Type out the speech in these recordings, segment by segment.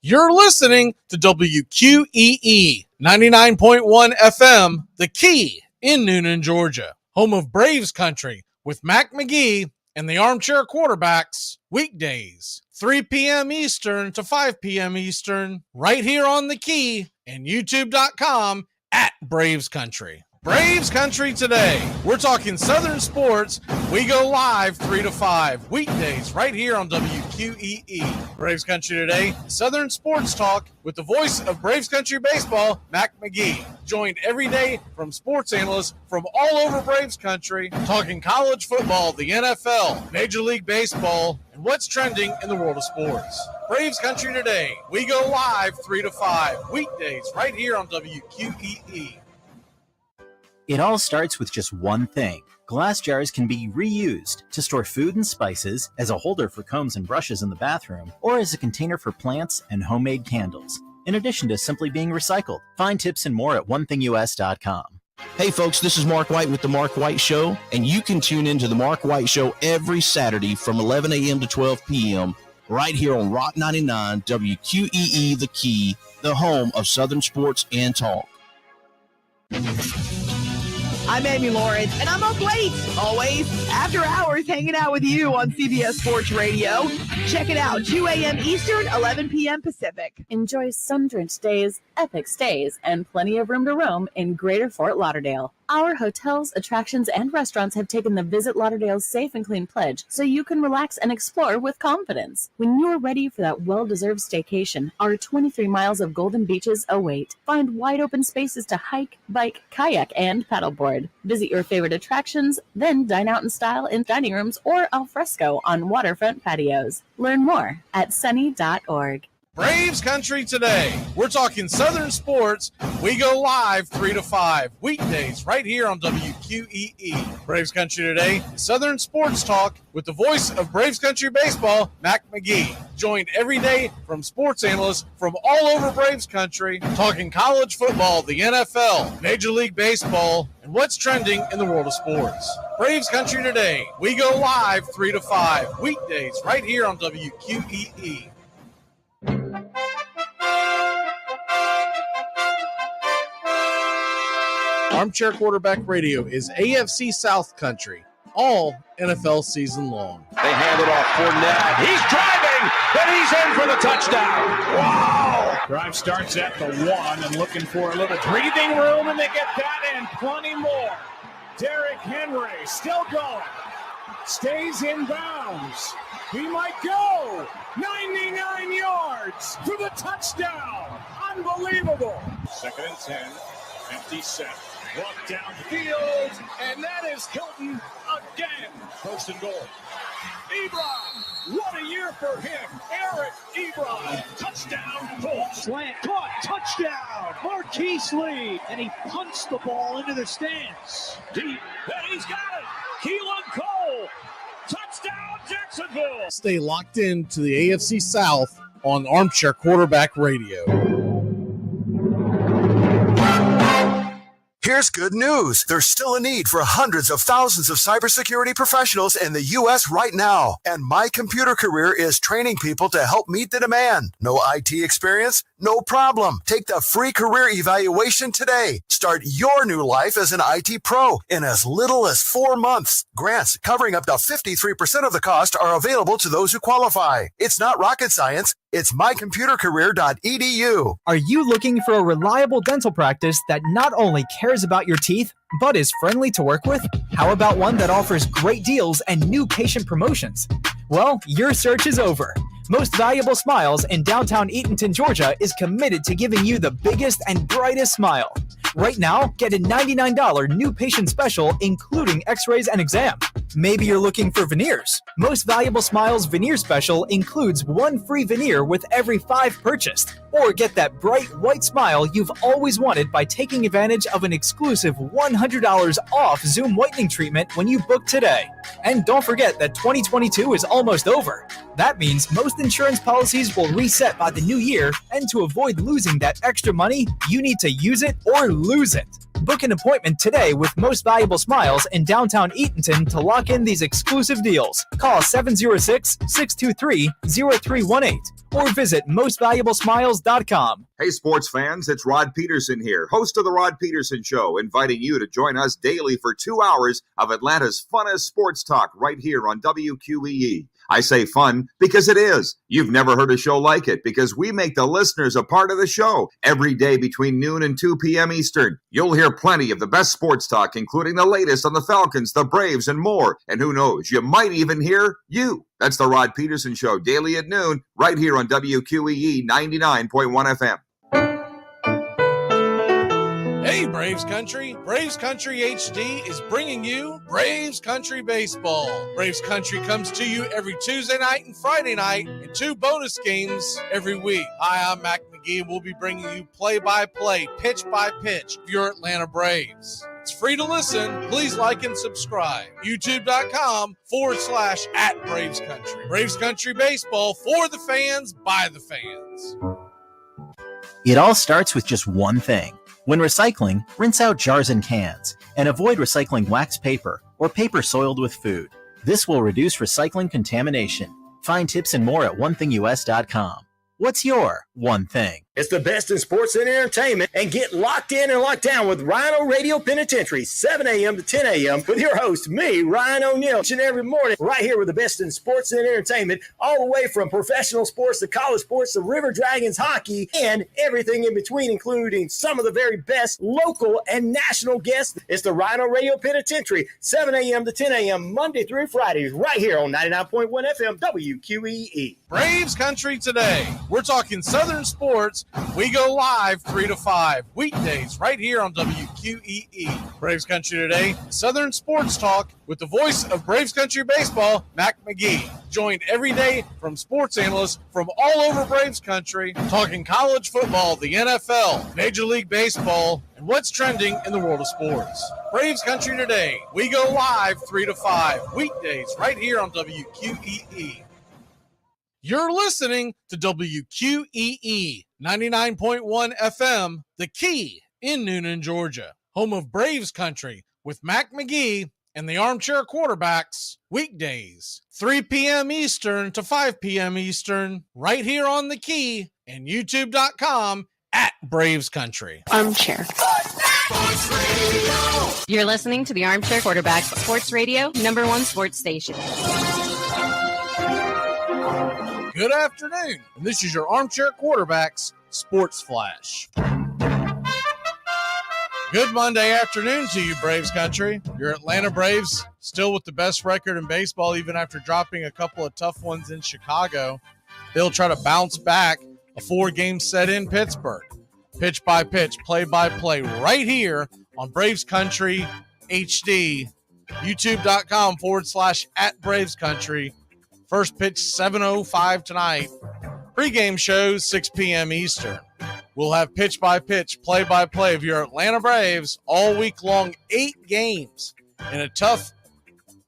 You're listening to WQEE 99.1 FM, The Key in Noonan, Georgia, home of Braves Country with Mac Magee and the Armchair Quarterbacks, weekdays, 3 p.m. Eastern to 5 p.m. Eastern, right here on The Key and YouTube.com at Braves Country. Braves Country today. We're talking Southern sports. We go live 3 to 5 weekdays right here on WQEE. Braves Country today. Southern sports talk with the voice of Braves Country baseball, Mac Magee. Joined every day from sports analysts from all over Braves Country, talking college football, the NFL, Major League Baseball, and what's trending in the world of sports. Braves Country today. We go live 3 to 5 weekdays right here on WQEE. It all starts with just one thing. Glass jars can be reused to store food and spices, as a holder for combs and brushes in the bathroom, or as a container for plants and homemade candles, in addition to simply being recycled. Find tips and more at onethingus.com. Hey folks, this is Mark White with The Mark White Show, and you can tune into The Mark White Show every Saturday from 11 a.m. to 12 p.m. right here on Rock 99 WQEE The Key, the home of Southern sports and talk. I'm Amy Lawrence, and I'm up late, always, after hours, hanging out with you on CBS Sports Radio. Check it out, 2 a.m. Eastern, 11 p.m. Pacific. Enjoy sun-drenched days, epic stays, and plenty of room to roam in Greater Fort Lauderdale. Our hotels, attractions, and restaurants have taken the Visit Lauderdale's Safe and Clean pledge, so you can relax and explore with confidence. When you're ready for that well-deserved staycation, our 23 miles of golden beaches await. Find wide-open spaces to hike, bike, kayak, and paddleboard. Visit your favorite attractions, then dine out in style in dining rooms or al fresco on waterfront patios. Learn more at sunny.org. Braves Country today. We're talking Southern sports. We go live 3 to 5 weekdays right here on WQEE. Braves Country today. Southern sports talk with the voice of Braves Country baseball, Mac Magee. Joined every day from sports analysts from all over Braves Country, talking college football, the NFL, Major League Baseball, and what's trending in the world of sports. Braves Country today. We go live 3 to 5 weekdays right here on WQEE. Armchair Quarterback Radio is AFC South Country, all NFL season long. They hand it off Fournette. He's driving, and he's in for the touchdown. Wow! Drive starts at the 1 and looking for a little breathing room, and they get that and plenty more. Derrick Henry still going. Stays in bounds. He might go. 99 yards for the touchdown. Unbelievable. 2nd and 10. Empty set. Walk downfield, and that is Hilton again. 1st and goal. Ebron, what a year for him. Eric Ebron, touchdown, Colts. Slant, caught, touchdown. Marquise Lee, and he punched the ball into the stands. Deep, and he's got it. Keelan Cole, touchdown, Jacksonville. Stay locked into the AFC South on Armchair Quarterback Radio. Here's good news. There's still a need for hundreds of thousands of cybersecurity professionals in the U.S. right now. And My Computer Career is training people to help meet the demand. No IT experience? No problem. Take the free career evaluation today. Start your new life as an IT pro in as little as 4 months. Grants covering up to 53% of the cost are available to those who qualify. It's not rocket science. It's mycomputercareer.edu. Are you looking for a reliable dental practice that not only cares about your teeth, but is friendly to work with? How about one that offers great deals and new patient promotions? Well, your search is over. Most Valuable Smiles in downtown Eatonton, Georgia is committed to giving you the biggest and brightest smile. Right now, get a $99 new patient special, including x-rays and exam. Maybe you're looking for veneers. Most Valuable Smiles veneer special includes 1 free veneer with every 5 purchased. Or get that bright white smile you've always wanted by taking advantage of an exclusive $100 off Zoom whitening treatment when you book today. And don't forget that 2022 is almost over. That means most insurance policies will reset by the new year, and to avoid losing that extra money, you need to use it or lose it. Book an appointment today with Most Valuable Smiles in downtown Eatonton to lock in these exclusive deals. Call 706-623-0318 or visit mostvaluablesmiles.com. Hey, sports fans, it's Rod Peterson here, host of The Rod Peterson Show, inviting you to join us daily for 2 hours of Atlanta's funnest sports talk right here on WQEE. I say fun because it is. You've never heard a show like it because we make the listeners a part of the show every day between noon and 2 p.m. Eastern. You'll hear plenty of the best sports talk, including the latest on the Falcons, the Braves, and more. And who knows, you might even hear you. That's the Rod Peterson Show, daily at noon, right here on WQEE 99.1 FM. Hey, Braves Country. Braves Country HD is bringing you Braves Country Baseball. Braves Country comes to you every Tuesday night and Friday night and 2 bonus games every week. Hi, I'm Mac Magee. We'll be bringing you play-by-play, pitch-by-pitch of your Atlanta Braves. It's free to listen. Please like and subscribe. YouTube.com/@Braves Country. Braves Country Baseball for the fans, by the fans. It all starts with just one thing. When recycling, rinse out jars and cans, and avoid recycling wax paper or paper soiled with food. This will reduce recycling contamination. Find tips and more at onethingus.com. What's your one thing? It's the best in sports and entertainment, and get locked in and locked down with Rhino Radio Penitentiary, 7 a.m. to 10 a.m. with your host, me, Ryan O'Neal, each and every morning, right here with the best in sports and entertainment, all the way from professional sports to college sports to River Dragons hockey and everything in between, including some of the very best local and national guests. It's the Rhino Radio Penitentiary, 7 a.m. to 10 a.m. Monday through Fridays, right here on 99.1 FM WQEE. Braves Country today. We're talking Southern sports. We go live 3 to 5 weekdays right here on WQEE. Braves Country today, Southern sports talk with the voice of Braves Country baseball, Mac Magee. Joined every day from sports analysts from all over Braves Country, talking college football, the NFL, Major League Baseball, and what's trending in the world of sports. Braves Country today. We go live 3 to 5 weekdays right here on WQEE. You're listening to WQEE 99.1 FM, The Key in Noonan, Georgia, home of Braves Country with Mac Magee and the Armchair Quarterbacks, weekdays, 3 p.m. Eastern to 5 p.m. Eastern, right here on The Key and YouTube.com/Braves Country. Armchair. You're listening to the Armchair Quarterbacks Sports Radio, #1 sports station. Good afternoon, and this is your Armchair Quarterbacks Sports Flash. Good Monday afternoon to you, Braves Country. Your Atlanta Braves still with the best record in baseball, even after dropping a couple of tough ones in Chicago. They'll try to bounce back a 4-game set in Pittsburgh. Pitch by pitch, play by play, right here on Braves Country HD, YouTube.com/@Braves Country. First pitch, 7:05 tonight. Pregame shows, 6 p.m. Eastern. We'll have pitch-by-pitch, play-by-play of your Atlanta Braves all week long, 8 games in a tough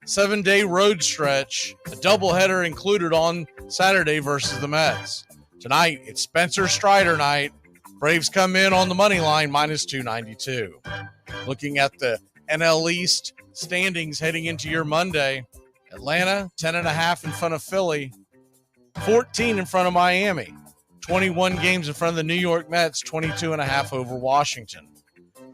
7-day road stretch, a doubleheader included on Saturday versus the Mets. Tonight, it's Spencer Strider night. Braves come in on the money line, -292. Looking at the NL East standings heading into your Monday, Atlanta, 10.5 in front of Philly, 14 in front of Miami, 21 games in front of the New York Mets, 22.5 over Washington.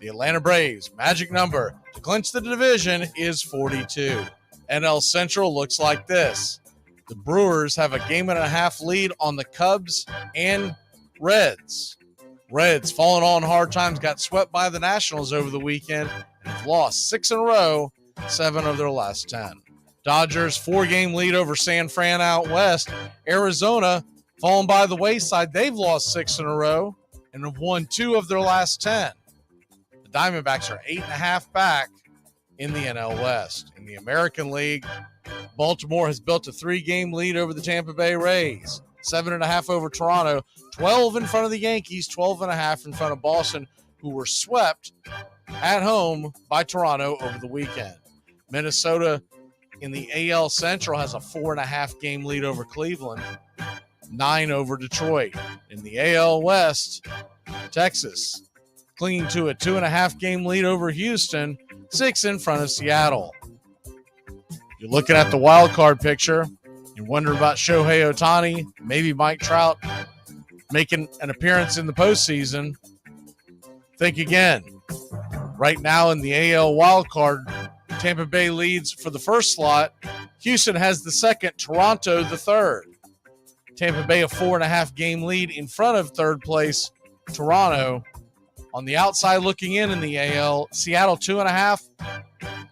The Atlanta Braves' magic number to clinch the division is 42. NL Central looks like this. The Brewers have a 1.5 lead on the Cubs and Reds. Reds, falling on hard times, got swept by the Nationals over the weekend and have lost 6 in a row, 7 of their last 10. Dodgers, 4-game lead over San Fran out west. Arizona, fallen by the wayside. They've lost 6 in a row and have won 2 of their last 10. The Diamondbacks are 8.5 back in the NL West. In the American League, Baltimore has built a 3-game lead over the Tampa Bay Rays. 7.5 over Toronto, 12 in front of the Yankees, 12.5 in front of Boston, who were swept at home by Toronto over the weekend. Minnesota in the AL Central has a 4.5 game lead over Cleveland, 9 over Detroit. In the AL West, Texas clinging to a 2.5 game lead over Houston, 6 in front of Seattle. You're looking at the wild card picture. You're wondering about Shohei Ohtani, maybe Mike Trout making an appearance in the postseason. Think again. Right now in the AL wild card, Tampa Bay leads for the first slot. Houston has the second, Toronto the third. Tampa Bay a 4.5 game lead in front of third place Toronto. On the outside looking in the AL, Seattle 2.5,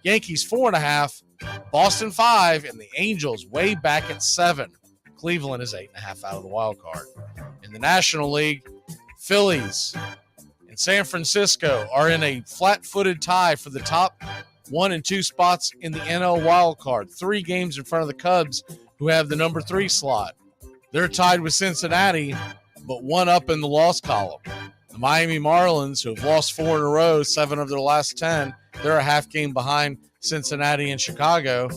Yankees 4.5, Boston 5, and the Angels way back at 7. Cleveland is 8.5 out of the wild card. In the National League, Phillies and San Francisco are in a flat-footed tie for the top 1 and 2 spots in the NL wild card. 3 games in front of the Cubs, who have the number 3 slot. They're tied with Cincinnati, but 1 up in the loss column. The Miami Marlins, who have lost 4 in a row, 7 of their last 10, they're a half game behind Cincinnati and Chicago.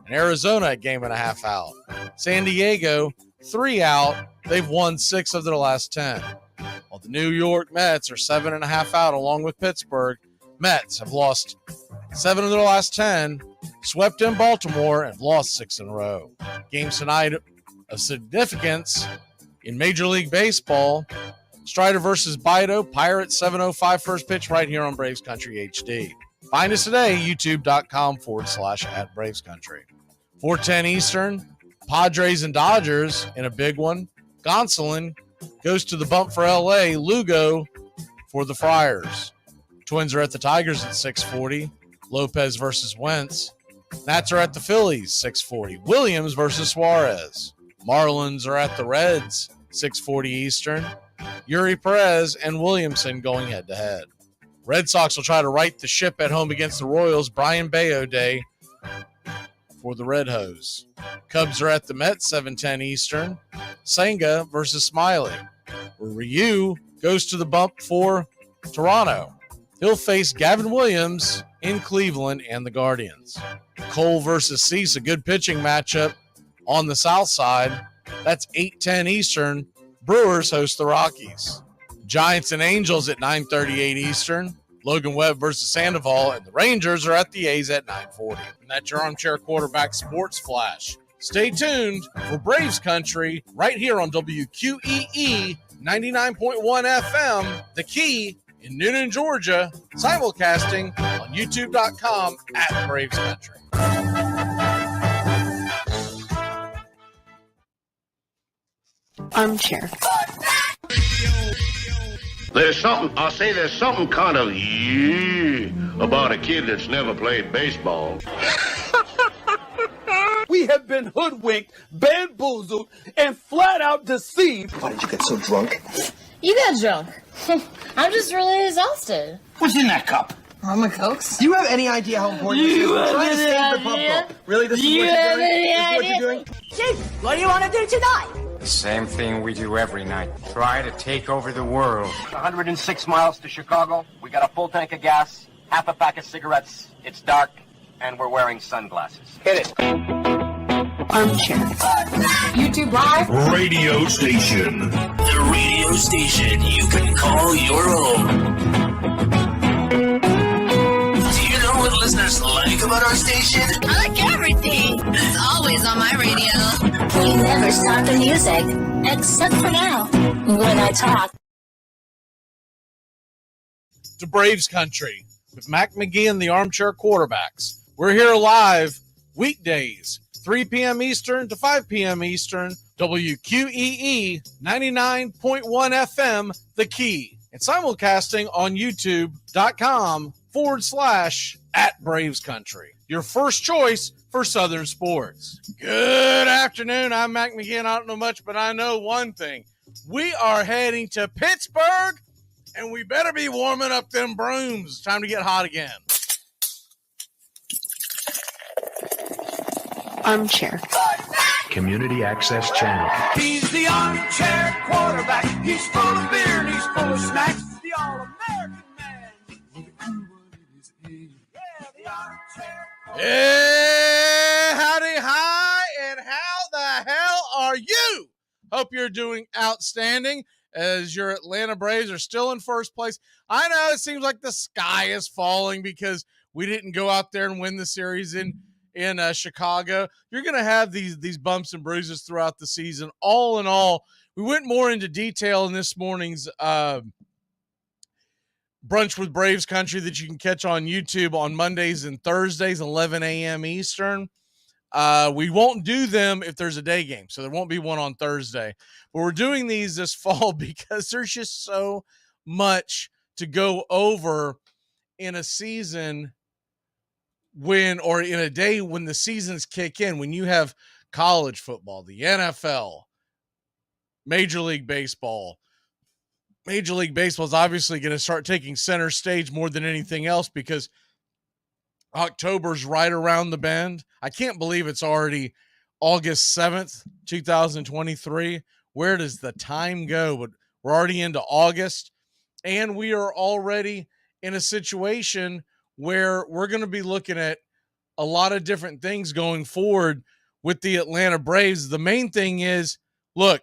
And Arizona a game and a half out. San Diego, 3 out. They've won 6 of their last 10. While the New York Mets are 7.5 out along with Pittsburgh. Mets have lost 7 of their last 10, swept in Baltimore, and lost 6 in a row. Games tonight of significance in Major League Baseball. Strider versus Bido, Pirates 7:05 first pitch right here on Braves Country HD. Find us today, youtube.com/@BravesCountry. 4:10 Eastern, Padres and Dodgers in a big one. Gonsolin goes to the bump for LA. Lugo for the Friars. Twins are at the Tigers at 6:40. Lopez versus Wentz. Nats are at the Phillies, 6:40. Williams versus Suarez. Marlins are at the Reds, 6:40 Eastern. Yuri Perez and Williamson going head-to-head. Red Sox will try to right the ship at home against the Royals. Brian Bayo Day for the Red Hose. Cubs are at the Mets, 7:10 Eastern. Senga versus Smiley. Ryu goes to the bump for Toronto. He'll face Gavin Williams in Cleveland and the Guardians. Cole versus Cease, a good pitching matchup on the south side. That's 8:10 Eastern. Brewers host the Rockies. Giants and Angels at 9:38 Eastern. Logan Webb versus Sandoval, and the Rangers are at the A's at 9:40. And that's your Armchair Quarterback Sports Flash. Stay tuned for Braves Country right here on WQEE 99.1 FM, The Key in Noonan, Georgia, simulcasting on youtube.com/Braves Country. Armchair. There's something kind of about a kid that's never played baseball. We have been hoodwinked, bamboozled, and flat out deceived. Why did you get so drunk? You got drunk. I'm just really exhausted. What's in that cup? Mama Cokes. Do you have any idea how important this is? We're trying to save the pub. Really? This is what you're doing? Chief, what do you want to do tonight? The same thing we do every night. Try to take over the world. 106 miles to Chicago. We got a full tank of gas, half a pack of cigarettes. It's dark, and we're wearing sunglasses. Hit it. Armchair. YouTube Live. Radio station. The radio station you can call your own. Do you know what listeners like about our station? I like everything. It's always on my radio. We never stop the music, except for now, when I talk. To Braves Country with Mac Magee and the Armchair Quarterbacks. We're here live weekdays, 3 p.m. Eastern to 5 p.m. Eastern, WQEE 99.1 FM, The Key, and simulcasting on youtube.com/@Braves Country. Your first choice for Southern sports. Good afternoon. I'm Mac Magee. I don't know much, but I know one thing. We are heading to Pittsburgh, and we better be warming up them brooms. Time to get hot again. Armchair. Community Access Channel. He's the armchair quarterback. He's full of beer and he's full of snacks. The all-American man. Yeah, the armchair quarterback. Hey, howdy, hi, and how the hell are you? Hope you're doing outstanding. as your Atlanta Braves are still in first place. I know it seems like the sky is falling because we didn't go out there and win the series in Chicago. You're going to have these bumps and bruises throughout the season. All in all, we went more into detail in this morning's Brunch with Braves Country that you can catch on YouTube on Mondays and Thursdays, 11 a.m. Eastern. We won't do them if there's a day game, so there won't be one on Thursday. But we're doing these this fall because there's just so much to go over in a season or in a day when the seasons kick in, when you have college football, the NFL, Major League Baseball. Major League Baseball is obviously going to start taking center stage more than anything else because October's right around the bend. I can't believe it's already August 7th, 2023. Where does the time go? But we're already into August, and we are already in a situation where we're going to be looking at a lot of different things going forward with the Atlanta Braves. The main thing is, look,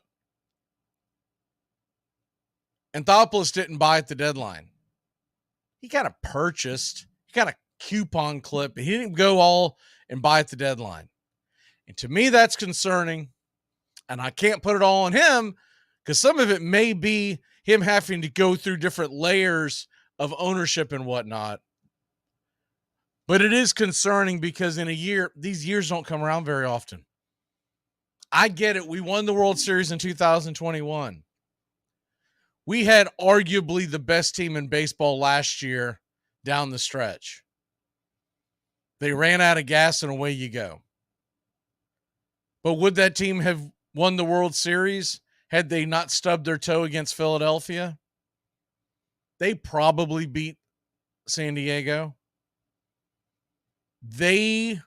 Anthopoulos didn't buy at the deadline. He kind of purchased. He kind of coupon clip. He didn't go all and buy at the deadline. And to me, that's concerning. And I can't put it all on him because some of it may be him having to go through different layers of ownership and whatnot. But it is concerning because in a year, these years don't come around very often. I get it. We won the World Series in 2021. We had arguably the best team in baseball last year down the stretch. They ran out of gas and away you go. But would that team have won the World Series had they not stubbed their toe against Philadelphia? They probably beat San Diego. They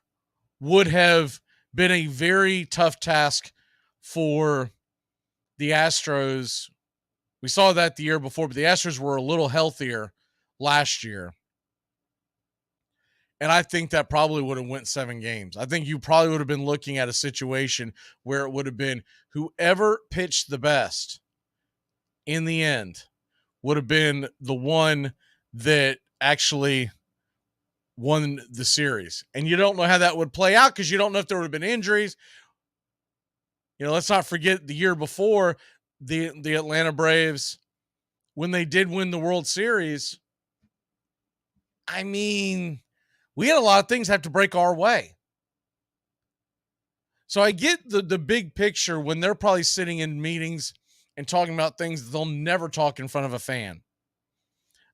would have been a very tough task for the Astros. We saw that the year before, but the Astros were a little healthier last year. And I think that probably would have went 7 games. I think you probably would have been looking at a situation where it would have been whoever pitched the best in the end would have been the one that actually won the series. And you don't know how that would play out because you don't know if there would have been injuries. You know, let's not forget the year before, the Atlanta Braves, when they did win the World Series, I mean, we had a lot of things have to break our way. So I get the big picture when they're probably sitting in meetings and talking about things that they'll never talk in front of a fan.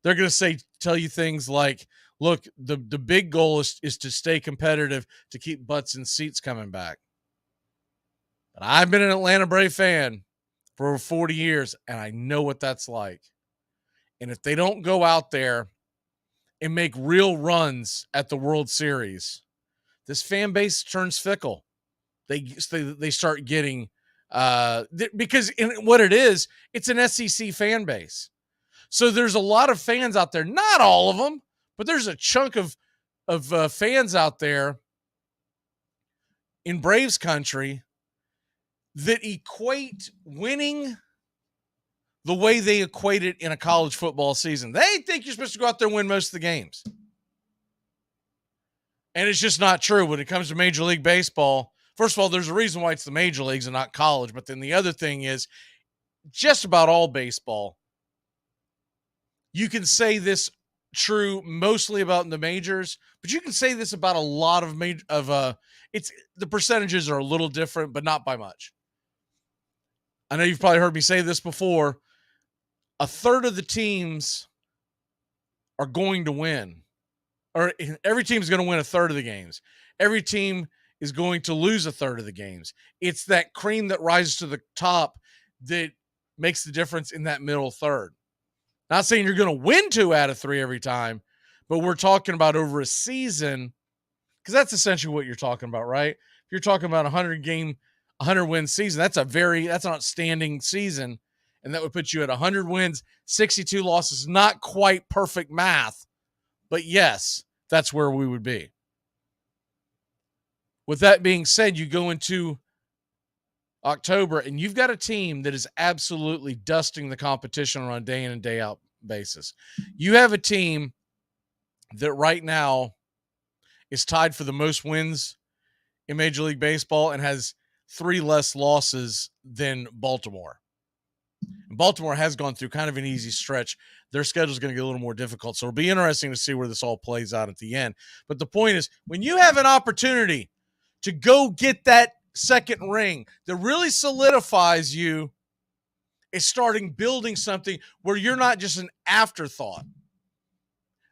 They're going to tell you things like, look, the big goal is to stay competitive, to keep butts and seats coming back. But I've been an Atlanta Brave fan for over 40 years, and I know what that's like. And if they don't go out there and make real runs at the World Series, this fan base turns fickle. They start getting because what it is, it's an SEC fan base. So there's a lot of fans out there, not all of them, but there's a chunk of fans out there in Braves country that equate winning the way they equate it in a college football season. They think you're supposed to go out there and win most of the games. And it's just not true when it comes to Major League Baseball. First of all, there's a reason why it's the major leagues and not college. But then the other thing is just about all baseball. You can say this true mostly about the majors, but you can say this about a lot of it's the percentages are a little different, but not by much. I know you've probably heard me say this before. A third of the teams are going to win, or every team is going to win a third of the games. Every team is going to lose a third of the games. It's that cream that rises to the top that makes the difference in that middle third. Not saying you're going to win 2 out of 3 every time, but we're talking about over a season, because that's essentially what you're talking about, right? If you're talking about 100-win season, that's an outstanding season, and that would put you at 100 wins, 62 losses. Not quite perfect math, but yes, that's where we would be. With that being said, you go into October, and you've got a team that is absolutely dusting the competition on a day in and day out basis. You have a team that right now is tied for the most wins in Major League Baseball and has 3 less losses than Baltimore. And Baltimore has gone through kind of an easy stretch. Their schedule is going to get a little more difficult, so it'll be interesting to see where this all plays out at the end. But the point is, when you have an opportunity to go get that second ring that really solidifies you, is starting building something where you're not just an afterthought.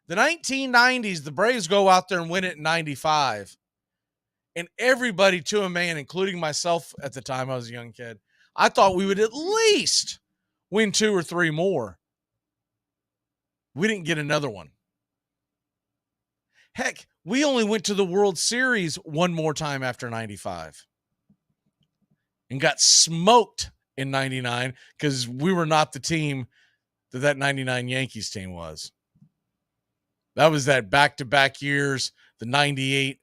The 1990s, the Braves go out there and win it in 95. And everybody to a man, including myself at the time, I was a young kid, I thought we would at least win 2 or 3 more. We didn't get another one. Heck, we only went to the World Series one more time after 95 and got smoked in 99 because we were not the team that 99 Yankees team was. That was that back-to-back years, the 98.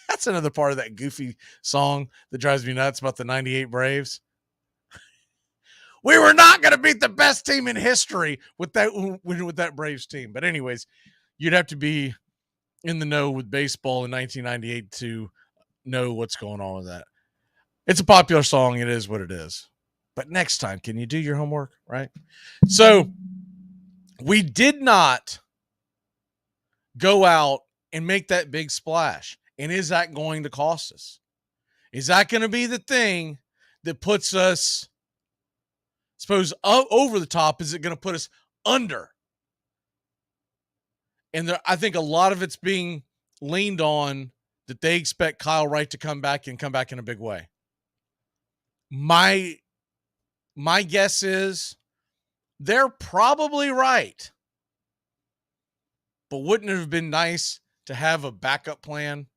That's another part of that goofy song that drives me nuts about the 98 Braves. We were not going to beat the best team in history with that Braves team. But anyways, you'd have to be in the know with baseball in 1998 to know what's going on with that. It's a popular song. It is what it is. But next time, can you do your homework, right? So we did not go out and make that big splash. And is that going to cost us? Is that going to be the thing that puts us, suppose, over the top? Is it going to put us under? And I think a lot of it's being leaned on that they expect Kyle Wright to come back and come back in a big way. My guess is they're probably right. But wouldn't it have been nice to have a backup plan?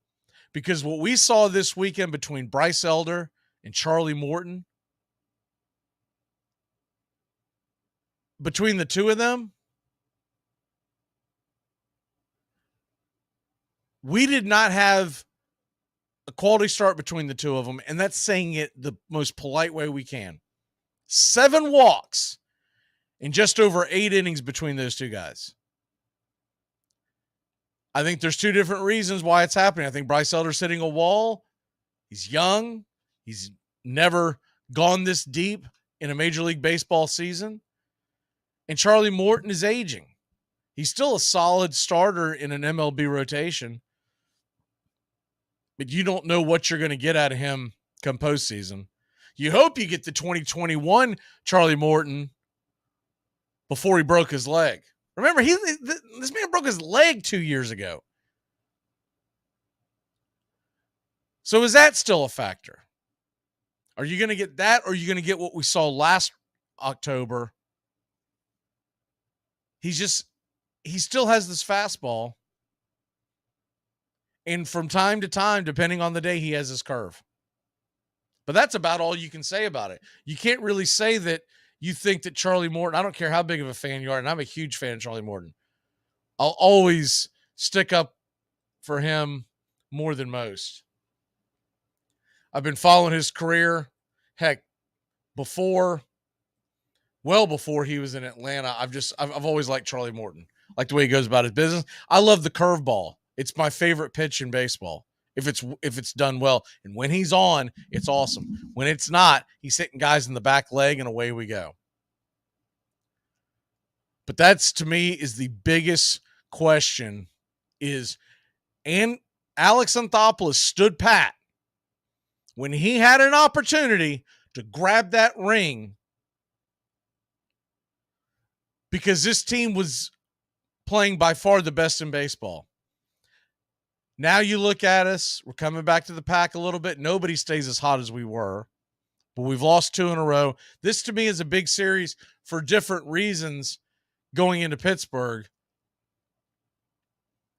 Because what we saw this weekend between Bryce Elder and Charlie Morton, between the two of them, we did not have a quality start between the two of them, and that's saying it the most polite way we can. 7 walks in just over 8 innings between those two guys. I think there's 2 different reasons why it's happening. I think Bryce Elder's hitting a wall. He's young. He's never gone this deep in a Major League Baseball season. And Charlie Morton is aging. He's still a solid starter in an MLB rotation, but you don't know what you're going to get out of him come postseason. You hope you get the 2021 Charlie Morton before he broke his leg. Remember, this man broke his leg 2 years ago. So is that still a factor? Are you going to get that, or are you going to get what we saw last October? He still has this fastball. And from time to time, depending on the day, he has his curve. But that's about all you can say about it. You can't really say that you think that Charlie Morton, I don't care how big of a fan you are, and I'm a huge fan of Charlie Morton. I'll always stick up for him more than most. I've been following his career. Heck, well before he was in Atlanta, I've always liked Charlie Morton. Like the way he goes about his business. I love the curveball. It's my favorite pitch in baseball. If it's done well. And when he's on, it's awesome. When it's not, he's hitting guys in the back leg and away we go. But that's, to me, is the biggest question is, and Alex Anthopoulos stood pat when he had an opportunity to grab that ring because this team was playing by far the best in baseball. Now you look at us, we're coming back to the pack a little bit. Nobody stays as hot as we were, but we've lost 2 in a row. This, to me, is a big series for different reasons going into Pittsburgh.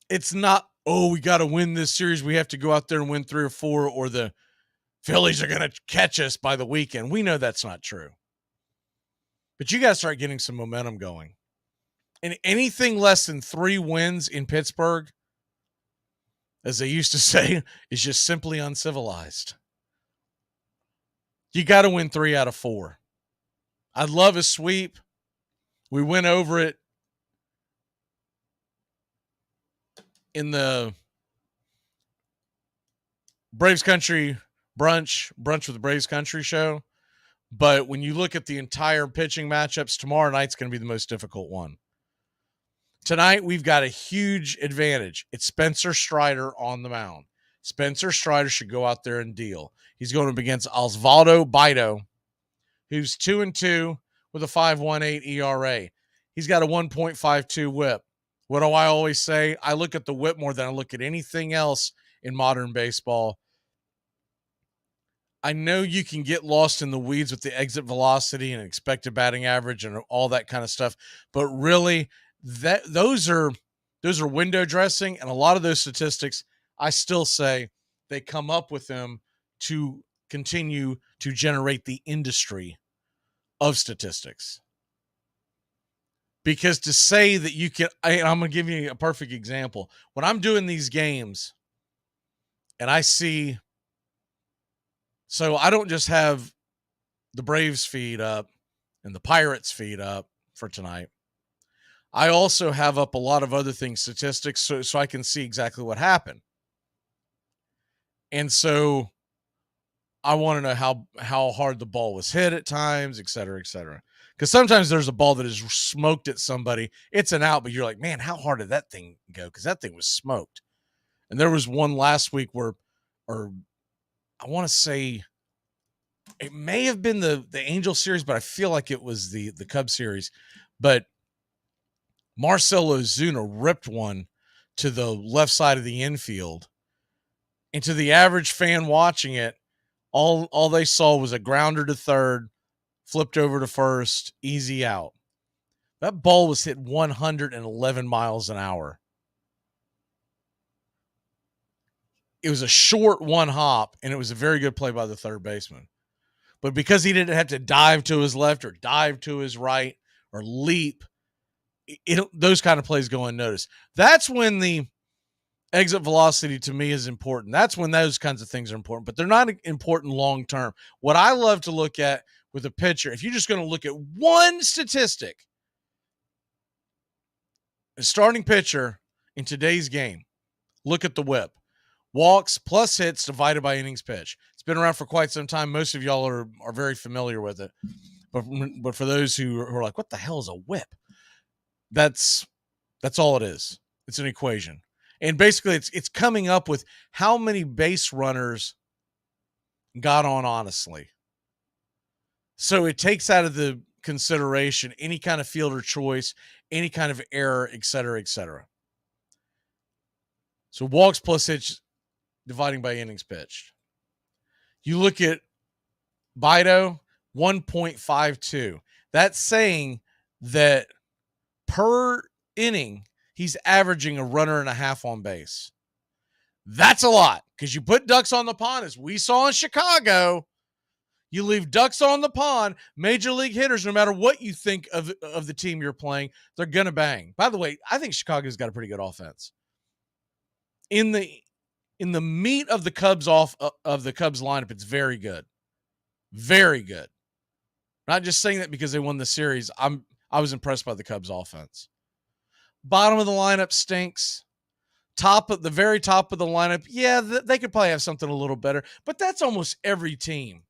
It's not, we got to win this series. We have to go out there and win 3 or 4, or the Phillies are going to catch us by the weekend. We know that's not true. But you got to start getting some momentum going. And anything less than 3 wins in Pittsburgh, as they used to say, is just simply uncivilized. You got to win 3 out of 4. I'd love a sweep. We went over it in the Braves Country brunch with the Braves Country show. But when you look at the entire pitching matchups, tomorrow night's going to be the most difficult one. Tonight, we've got a huge advantage. It's Spencer Strider on the mound. Spencer Strider should go out there and deal. He's going up against Osvaldo Bido, who's 2-2 with a 5.18 ERA. He's got a 1.52 whip. What do I always say? I look at the whip more than I look at anything else in modern baseball. I know you can get lost in the weeds with the exit velocity and expected batting average and all that kind of stuff, but really those are window dressing, and a lot of those statistics, I still say they come up with them to continue to generate the industry of statistics. Because to say that you can, I'm going to give you a perfect example. When I'm doing these games and I see, so I don't just have the Braves feed up and the Pirates feed up for tonight. I also have up a lot of other things, statistics, so I can see exactly what happened. And so I want to know how hard the ball was hit at times, et cetera, et cetera. Because sometimes there's a ball that is smoked at somebody. It's an out, but you're like, man, how hard did that thing go? Because that thing was smoked. And there was one last week where, or I want to say it may have been the Angel series, but I feel like it was the Cubs series. But Marcell Ozuna ripped one to the left side of the infield. And to the average fan watching it, all they saw was a grounder to third, flipped over to first, easy out. That ball was hit 111 miles an hour. It was a short one hop, and it was a very good play by the third baseman. But because he didn't have to dive to his left or dive to his right or leap, those kind of plays go unnoticed. That's when the exit velocity to me is important. That's when those kinds of things are important, but they're not important long term. What I love to look at with a pitcher, if you're just going to look at one statistic, a starting pitcher in today's game, look at the whip. Walks plus hits divided by innings pitched. It's been around for quite some time. Most of y'all are very familiar with it. But for those who are like, what the hell is a whip? That's all it is. It's an equation. And basically it's coming up with how many base runners got on honestly. So it takes out of the consideration any kind of fielder choice, any kind of error, et cetera, et cetera. So walks plus hits dividing by innings pitched. You look at Bido, 1.52. That's saying that per inning, he's averaging a runner and a half on base. That's a lot because you put ducks on the pond, as we saw in Chicago. You leave ducks on the pond, major league hitters, no matter what you think of the team you're playing, they're going to bang. By the way, I think Chicago's got a pretty good offense. In the meat of the Cubs of the Cubs lineup, it's very good. Very good. Not just saying that because they won the series. I was impressed by the Cubs offense. Bottom of the lineup stinks. The very top of the lineup, yeah, they could probably have something a little better, but that's almost every team.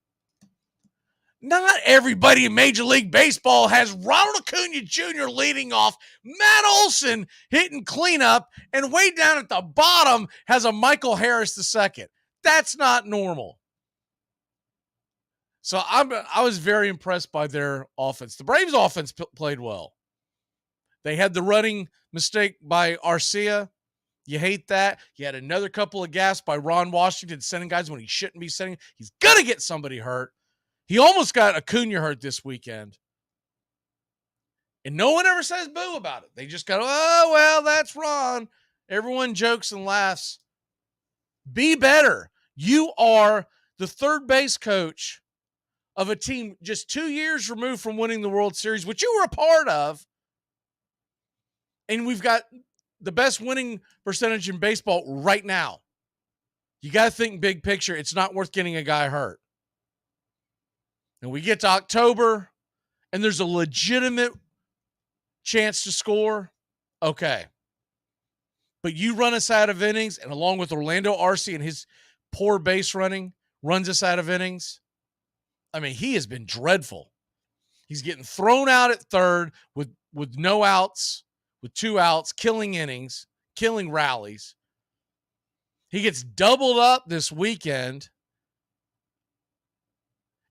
Not everybody in Major League Baseball has Ronald Acuna Jr. leading off, Matt Olson hitting cleanup, and way down at the bottom has a Michael Harris II. That's not normal. So I was very impressed by their offense. The Braves' offense played well. They had the running mistake by Arcia. You hate that. You had another couple of gaffes by Ron Washington sending guys when he shouldn't be sending. He's going to get somebody hurt. He almost got Acuna hurt this weekend. And no one ever says boo about it. They just go, oh, well, that's Ron. Everyone jokes and laughs. Be better. You are the third base coach of a team just 2 years removed from winning the World Series, which you were a part of. And we've got the best winning percentage in baseball right now. You got to think big picture. It's not worth getting a guy hurt. and we get to October and there's a legitimate chance to score, okay. But you run us out of innings, and along with Orlando Arce and his poor base running, runs us out of innings. I mean, he has been dreadful. He's getting thrown out at third with no outs, with 2 outs, killing innings, killing rallies. He gets doubled up this weekend.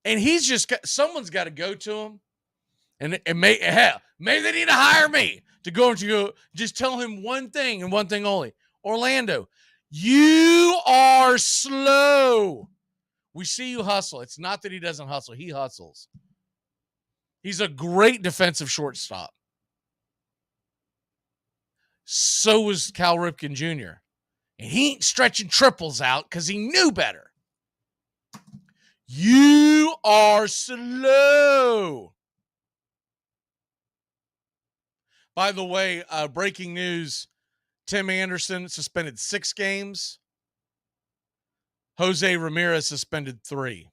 And he's just got, someone's got to go to him. And maybe they need to hire me to go just tell him one thing and one thing only. Orlando, you are slow. We see you hustle. It's not that he doesn't hustle. He hustles. He's a great defensive shortstop. So was Cal Ripken Jr. And he ain't stretching triples out because he knew better. You are slow. By the way, breaking news, Tim Anderson suspended 6 games. Jose Ramirez suspended 3.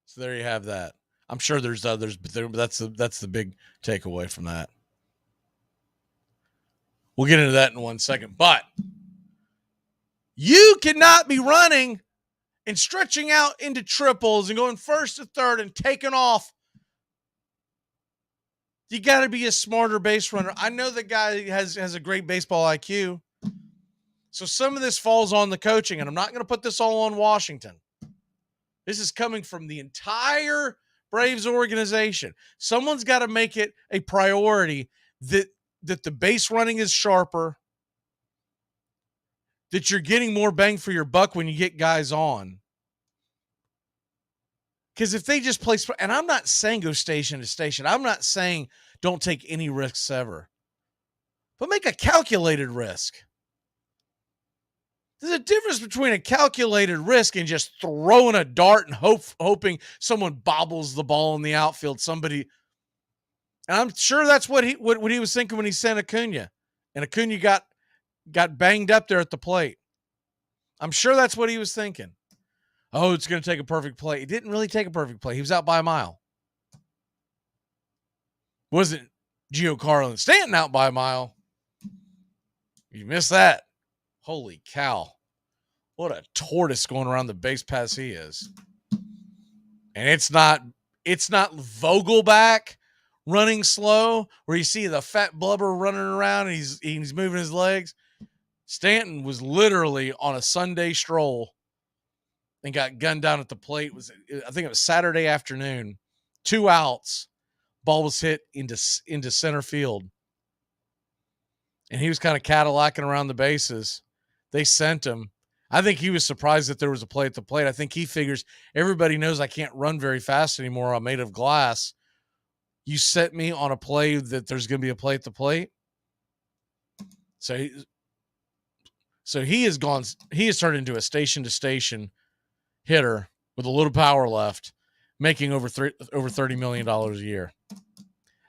So there you have that. I'm sure there's others, but that's the big takeaway from that. We'll get into that in 1 second. But you cannot be running and stretching out into triples and going first to third and taking off. You got to be a smarter base runner. I know the guy has a great baseball IQ. So some of this falls on the coaching, and I'm not going to put this all on Washington. This is coming from the entire Braves organization. Someone's got to make it a priority that the base running is sharper, that you're getting more bang for your buck when you get guys on. Because if they just play, and I'm not saying go station to station. I'm not saying don't take any risks ever. But make a calculated risk. There's a difference between a calculated risk and just throwing a dart and hoping someone bobbles the ball in the outfield. Somebody, and I'm sure that's what he was thinking when he sent Acuna, and Acuna got banged up there at the plate. I'm sure that's what he was thinking. Oh, it's going to take a perfect play. It didn't really take a perfect play. He was out by a mile. Wasn't Giancarlo and Stanton out by a mile? You missed that. Holy cow. What a tortoise going around the base pass he is. And it's not Vogelback running slow where you see the fat blubber running around and he's moving his legs. Stanton was literally on a Sunday stroll and got gunned down at the plate. I think it was Saturday afternoon. 2 outs. Ball was hit into center field. And he was kind of Cadillacing around the bases. They sent him. I think he was surprised that there was a play at the plate. I think he figures everybody knows I can't run very fast anymore. I'm made of glass. You set me on a play that there's going to be a play at the plate. So he has turned into a station-to-station hitter with a little power left, making over $30 million a year.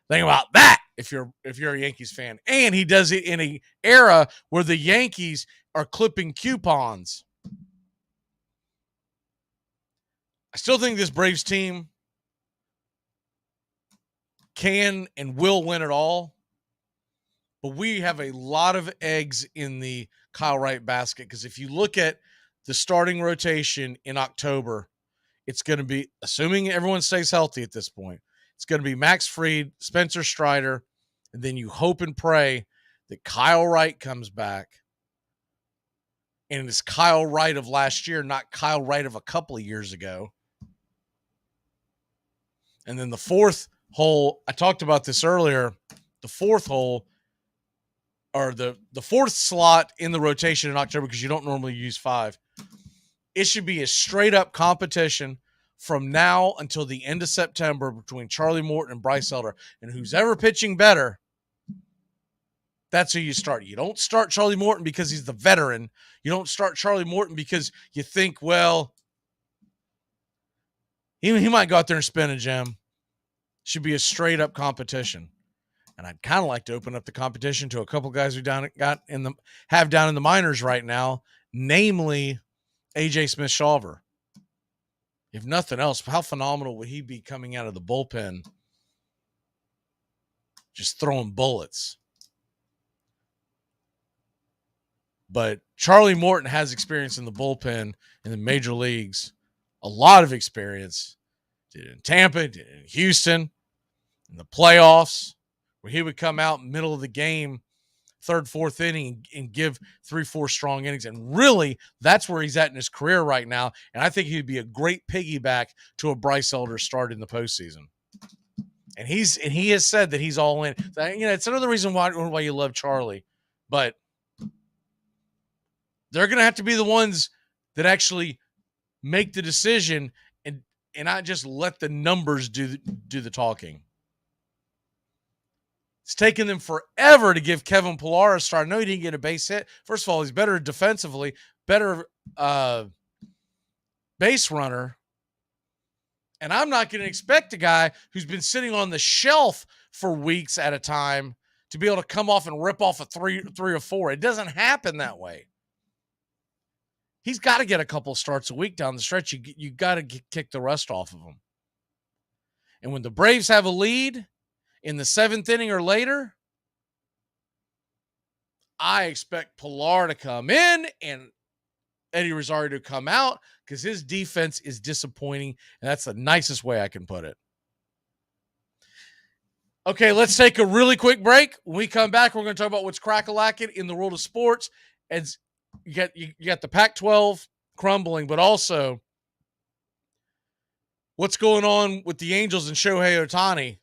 Think about that if you're a Yankees fan. And he does it in an era where the Yankees are clipping coupons. I still think this Braves team can and will win it all. But we have a lot of eggs in the Kyle Wright basket, because if you look at the starting rotation in October, it's going to be, assuming everyone stays healthy at this point, it's going to be Max Fried, Spencer Strider, and then you hope and pray that Kyle Wright comes back. And it's Kyle Wright of last year, not Kyle Wright of a couple of years ago. And then the fourth hole, I talked about this earlier, the fourth hole, or the fourth slot in the rotation in October, because you don't normally use 5. It should be a straight-up competition from now until the end of September between Charlie Morton and Bryce Elder. And who's ever pitching better, that's who you start. You don't start Charlie Morton because he's the veteran. You don't start Charlie Morton because you think, well, he might go out there and spin a gem. Should be a straight-up competition. And I'd kind of like to open up the competition to a couple guys who have down in the minors right now, namely A.J. Smith-Shawver. If nothing else, how phenomenal would he be coming out of the bullpen just throwing bullets? But Charlie Morton has experience in the bullpen in the major leagues, a lot of experience. Did it in Tampa, did it in Houston, in the playoffs, where he would come out in the middle of the game, third, fourth inning, and give 3-4 strong innings. And really, that's where he's at in his career right now. And I think he'd be a great piggyback to a Bryce Elder start in the postseason. And he has said that he's all in. It's another reason why you love Charlie. But they're going to have to be the ones that actually make the decision and not just let the numbers do the talking. It's taken them forever to give Kevin Pillar a start. I know he didn't get a base hit. First of all, he's better defensively, better base runner. And I'm not going to expect a guy who's been sitting on the shelf for weeks at a time to be able to come off and rip off a three or four. It doesn't happen that way. He's got to get a couple starts a week down the stretch. You got to kick the rust off of him. And when the Braves have a lead in the seventh inning or later, I expect Pillar to come in and Eddie Rosario to come out because his defense is disappointing, and that's the nicest way I can put it. Okay, let's take a really quick break. When we come back, we're going to talk about what's crack-a-lacking in the world of sports. And you got the Pac-12 crumbling, but also what's going on with the Angels and Shohei Ohtani.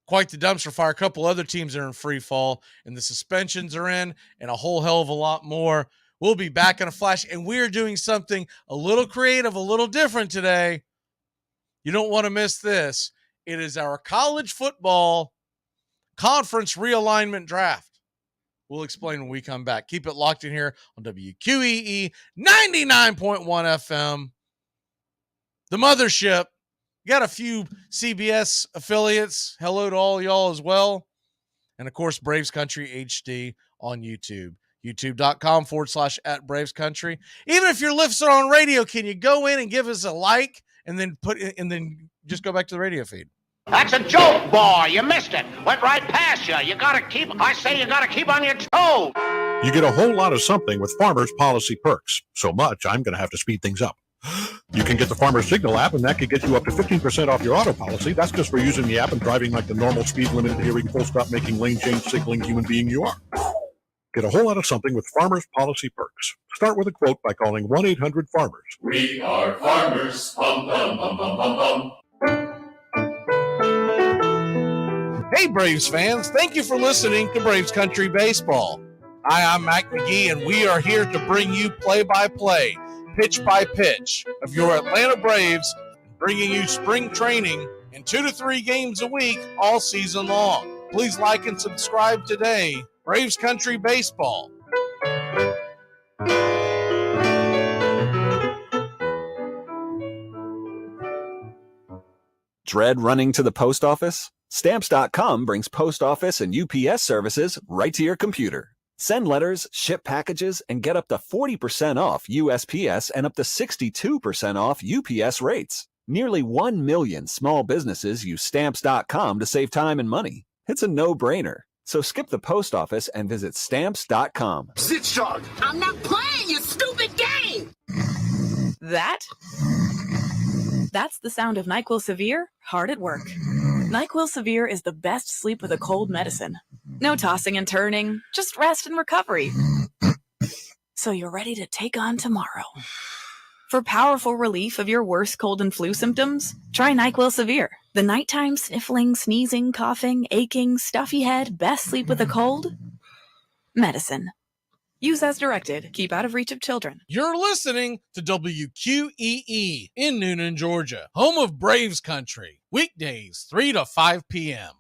Quite the dumpster fire. A couple other teams are in free fall, and the suspensions are in, and a whole hell of a lot more. We'll be back in a flash, and we are doing something a little creative, a little different today. You don't want to miss this. It is our college football conference realignment draft. We'll explain when we come back. Keep it locked in here on WQEE 99.1 FM. The mothership. You got a few CBS affiliates. Hello to all y'all as well. And, of course, Braves Country HD on YouTube. YouTube.com/@BravesCountry. Even if you're listening on radio, can you go in and give us a like and then just go back to the radio feed? That's a joke, boy. You missed it. Went right past you. You gotta keep on your toes. You get a whole lot of something with Farmers Policy Perks. So much, I'm going to have to speed things up. You can get the Farmers Signal app, and that could get you up to 15% off your auto policy. That's just for using the app and driving like the normal speed limit, hearing, full stop, making lane change, signaling human being you are. Get a whole lot of something with Farmers Policy Perks. Start with a quote by calling 1-800-FARMERS. We are farmers. Bum, bum, bum, bum, bum, bum. Hey, Braves fans. Thank you for listening to Braves Country Baseball. Hi, I'm Mac Magee, and we are here to bring you play-by-play, pitch-by-pitch of your Atlanta Braves, bringing you spring training and 2 to 3 games a week all season long. Please like and subscribe today. Braves Country Baseball. Dread running to the post office? Stamps.com brings post office and UPS services right to your computer. Send letters, ship packages, and get up to 40% off USPS and up to 62% off UPS rates. Nearly 1 million small businesses use Stamps.com to save time and money. It's a no-brainer. So skip the post office and visit Stamps.com. Sit short. I'm not playing your stupid game. That's the sound of NyQuil Severe hard at work. NyQuil Severe is the best sleep with a cold medicine. No tossing and turning, just rest and recovery. So you're ready to take on tomorrow. For powerful relief of your worst cold and flu symptoms, try NyQuil Severe. The nighttime sniffling, sneezing, coughing, aching, stuffy head, best sleep with a cold medicine. Use as directed. Keep out of reach of children. You're listening to WQEE in Noonan, Georgia, home of Braves Country, weekdays 3 to 5 p.m.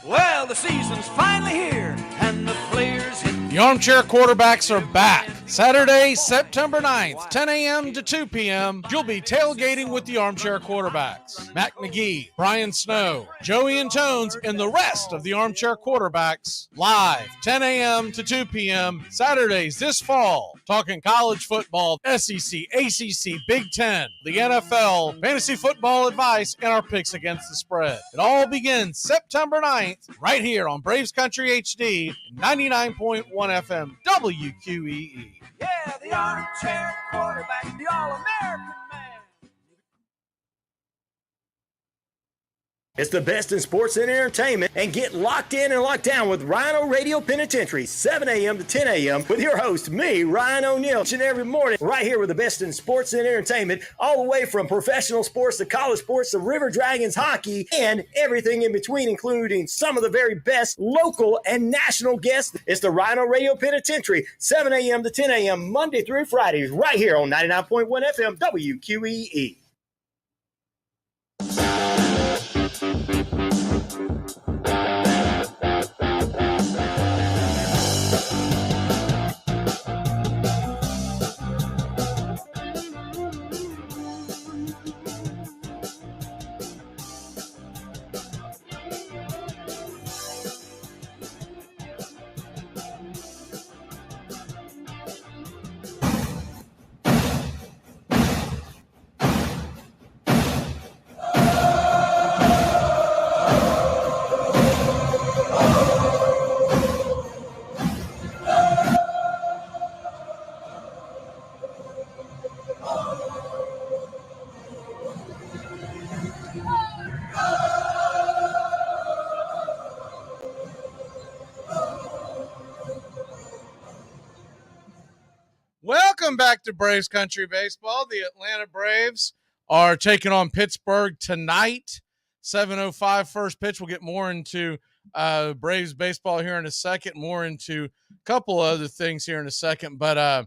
Well, the season's finally here, and the players hit. The Armchair Quarterbacks are back Saturday, September 9th, 10 a.m. to 2 p.m., you'll be tailgating with the Armchair Quarterbacks. Mac Magee, Brian Snow, Joey and Tones, and the rest of the Armchair Quarterbacks live 10 a.m. to 2 p.m. Saturdays this fall, talking college football, SEC, ACC, Big Ten, the NFL, fantasy football advice, and our picks against the spread. It all begins September 9th right here on Braves Country HD, 99.1 FM, WQEE. Yeah, the armchair quarterback, the all-American man. It's the best in sports and entertainment, and get locked in and locked down with Rhino Radio Penitentiary, 7 a.m. to 10 a.m. with your host, me, Ryan O'Neill, each and every morning, right here with the best in sports and entertainment, all the way from professional sports to college sports to River Dragons hockey and everything in between, including some of the very best local and national guests. It's the Rhino Radio Penitentiary, 7 a.m. to 10 a.m. Monday through Fridays, right here on 99.1 FM WQEE. Welcome back to Braves Country Baseball. The Atlanta Braves are taking on Pittsburgh tonight. 7:05 first pitch. We'll get more into Braves baseball here in a second, more into a couple other things here in a second. But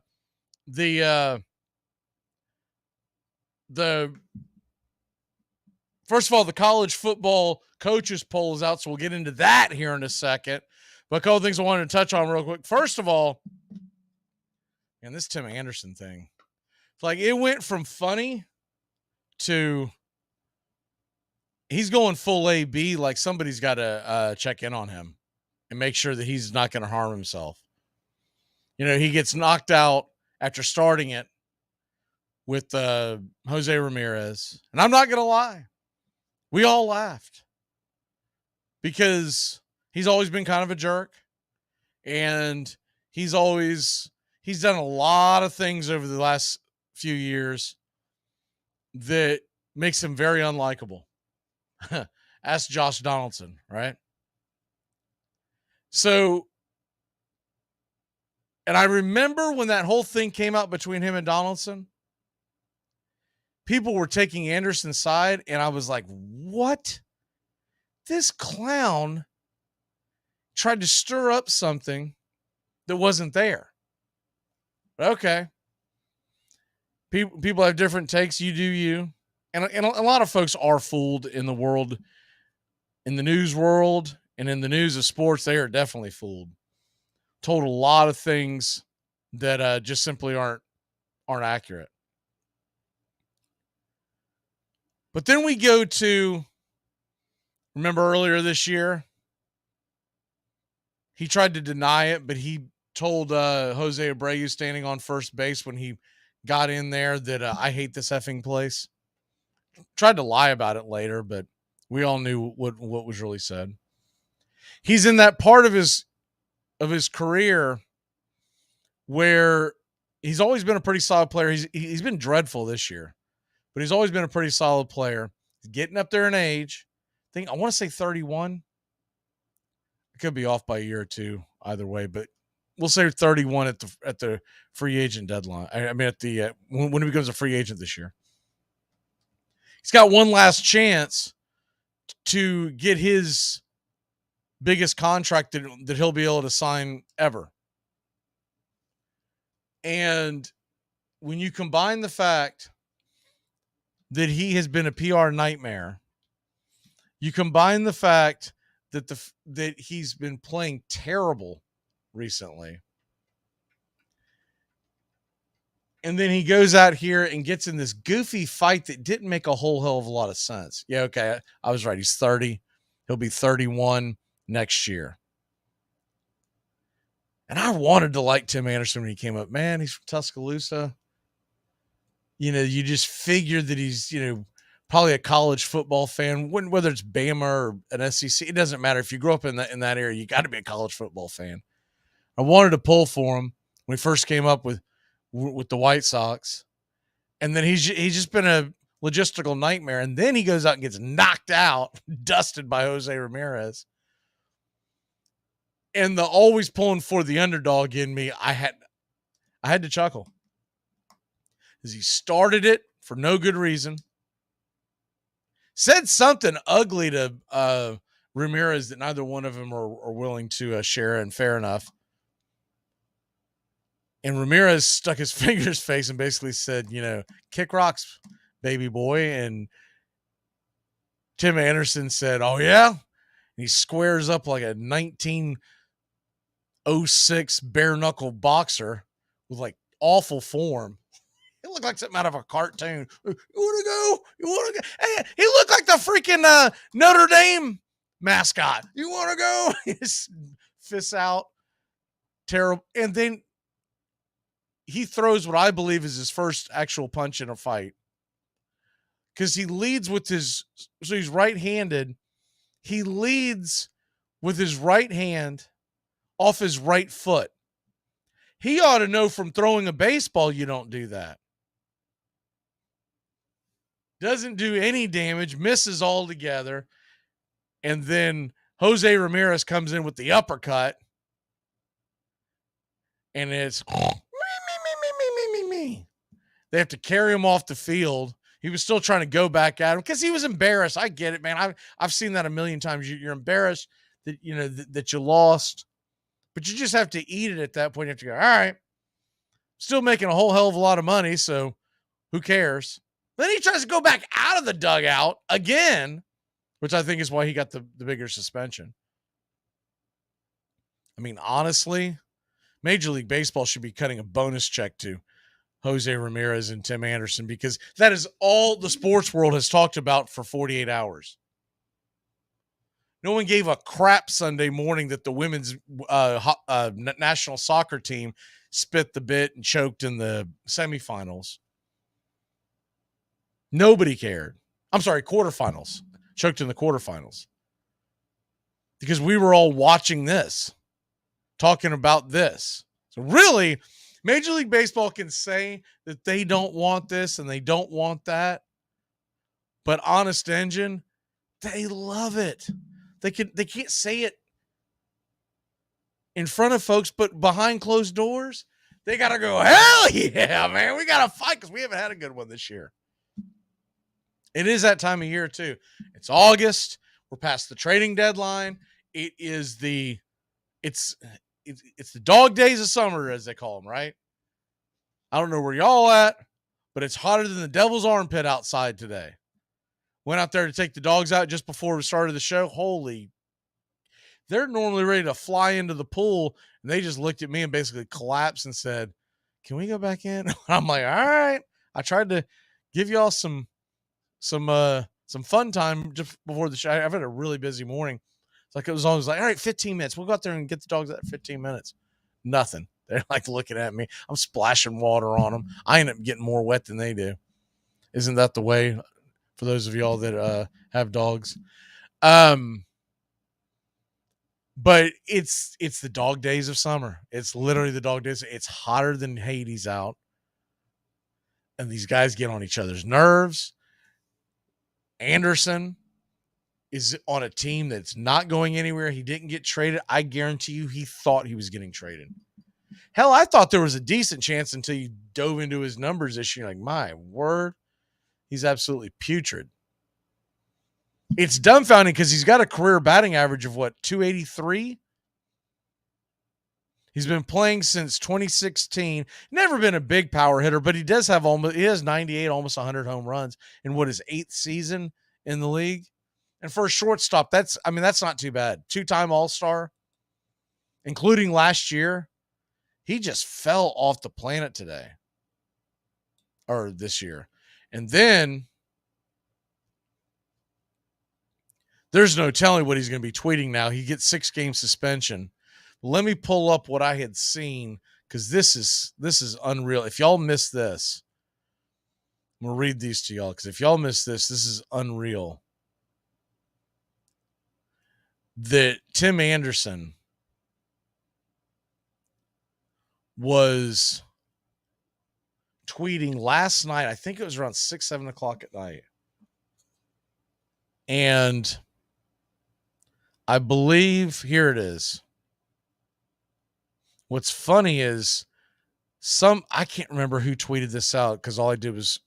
the first of all, the college football coaches poll is out, so we'll get into that here in a second. But a couple things I wanted to touch on real quick. First of all, and this Tim Anderson thing, it's like it went from funny to he's going full AB. Like somebody's got to check in on him and make sure that he's not going to harm himself. You know, he gets knocked out after starting it with Jose Ramirez. And I'm not going to lie. We all laughed because he's always been kind of a jerk, and he's done a lot of things over the last few years that makes him very unlikable. Ask Josh Donaldson, right? So, and I remember when that whole thing came out between him and Donaldson, people were taking Anderson's side, and I was like, what? This clown tried to stir up something that wasn't there. Okay. People have different takes. You do you. And a lot of folks are fooled in the world, in the news world, and in the news of sports. They are definitely fooled. Told a lot of things that just simply aren't accurate. But then we go to, remember earlier this year, he tried to deny it, but he told Jose Abreu standing on first base when he got in there that I hate this effing place. Tried to lie about it later, but we all knew what was really said. He's in that part of his career where he's always been a pretty solid player. He's been dreadful this year, but he's always been a pretty solid player. He's getting up there in age. I want to say 31. I could be off by a year or two either way, but we'll say 31 at the free agent deadline. I mean, at the when he becomes a free agent this year, he's got one last chance to get his biggest contract that he'll be able to sign ever. And when you combine the fact that he has been a PR nightmare, you combine the fact that he's been playing terrible recently, And then he goes out here and gets in this goofy fight that didn't make a whole hell of a lot of sense. Yeah, okay, I was right. He's 30. He'll be 31 next year. And I wanted to like Tim Anderson when he came up. Man, he's from Tuscaloosa. You know, you just figured that he's, probably a college football fan. Whether it's Bama or an SEC, it doesn't matter. If you grew up in that area, you got to be a college football fan. I wanted to pull for him when he first came up with the White Sox. And then he's just been a logistical nightmare. And then he goes out and gets knocked out, dusted by Jose Ramirez. And the always pulling for the underdog in me, I had to chuckle. Because he started it for no good reason. Said something ugly to Ramirez that neither one of them are willing to share, and fair enough. And Ramirez stuck his finger in his face and basically said, kick rocks, baby boy. And Tim Anderson said, oh, yeah? And he squares up like a 1906 bare-knuckle boxer with, like, awful form. He looked like something out of a cartoon. You want to go? You want to go? Hey, he looked like the freaking Notre Dame mascot. You want to go? His fists out. Terrible. And then he throws what I believe is his first actual punch in a fight. Because he leads with so he's right-handed. He leads with his right hand off his right foot. He ought to know from throwing a baseball you don't do that. Doesn't do any damage, misses altogether. And then Jose Ramirez comes in with the uppercut. And it's me. They have to carry him off the field. He was still trying to go back at him because he was embarrassed. I get it, man. I've seen that a million times. You're embarrassed that that you lost, but you just have to eat it at that point. You have to go, all right, still making a whole hell of a lot of money, so who cares? Then he tries to go back out of the dugout again, which I think is why he got the bigger suspension. I mean, honestly, Major League Baseball should be cutting a bonus check to Jose Ramirez and Tim Anderson, because that is all the sports world has talked about for 48 hours. No one gave a crap Sunday morning that the women's national soccer team spit the bit and choked in the semifinals. Nobody cared. I'm sorry, quarterfinals. Choked in the quarterfinals. Because we were all watching this, talking about this. So really, Major League Baseball can say that they don't want this and they don't want that. But Honest Engine, they love it. They can't say it in front of folks, but behind closed doors, they got to go, hell yeah, man. We got to fight because we haven't had a good one this year. It is that time of year, too. It's August. We're past the trading deadline. It is it's the dog days of summer, as they call them, right? I don't know where y'all at, but it's hotter than the devil's armpit outside today. Went out there to take the dogs out just before we started the show. Holy, they're normally ready to fly into the pool, and they just looked at me and basically collapsed and said, can we go back in? I'm like, all right. I tried to give y'all some fun time just before the show. I've had a really busy morning. It's like it was always like, all right, 15 minutes. We'll go out there and get the dogs out 15 minutes. Nothing. They're like looking at me. I'm splashing water on them. I end up getting more wet than they do. Isn't that the way for those of y'all that have dogs? But it's the dog days of summer. It's literally the dog days. It's hotter than Hades out. And these guys get on each other's nerves. Anderson is on a team that's not going anywhere. He didn't get traded. I guarantee you he thought he was getting traded. Hell, I thought there was a decent chance until you dove into his numbers this year. Like, my word, he's absolutely putrid. It's dumbfounding because he's got a career batting average of, 283? He's been playing since 2016. Never been a big power hitter, but he has 98, almost 100 home runs in his 8th season in the league. And for a shortstop, that's not too bad. 2-time All-Star, including last year. He just fell off the planet today. or this year. And then there's no telling what he's going to be tweeting now. He gets 6-game suspension. Let me pull up what I had seen, because this is unreal. If y'all missed this, I'm going to read these to y'all, because if y'all missed this is unreal. That Tim Anderson was tweeting last night. I think it was around 6, 7 o'clock at night. And I believe, here it is. What's funny is I can't remember who tweeted this out, because all I did was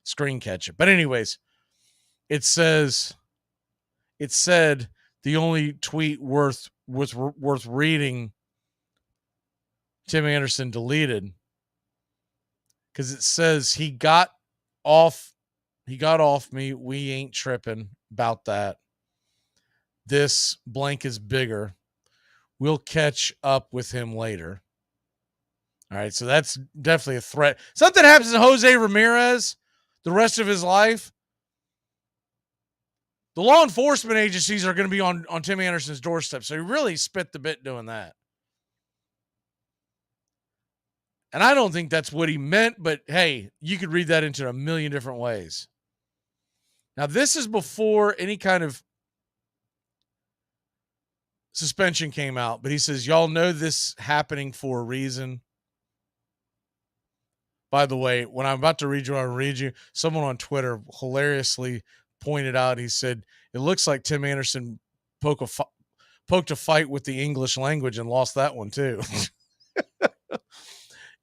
screen catch it. But anyways, it said the only tweet worth reading Tim Anderson deleted, because it says he got off me. We ain't tripping about that. This blank is bigger. We'll catch up with him later. All right, so that's definitely a threat. Something happens to Jose Ramirez the rest of his life, the law enforcement agencies are going to be on Tim Anderson's doorstep. So he really spit the bit doing that. And I don't think that's what he meant, but hey, you could read that into a million different ways. Now, this is before any kind of suspension came out, but he says, y'all know this happening for a reason. By the way, when I'm about to read you, I'll read you. Someone on Twitter hilariously pointed out, he said, it looks like Tim Anderson poked a fight with the English language and lost that one too.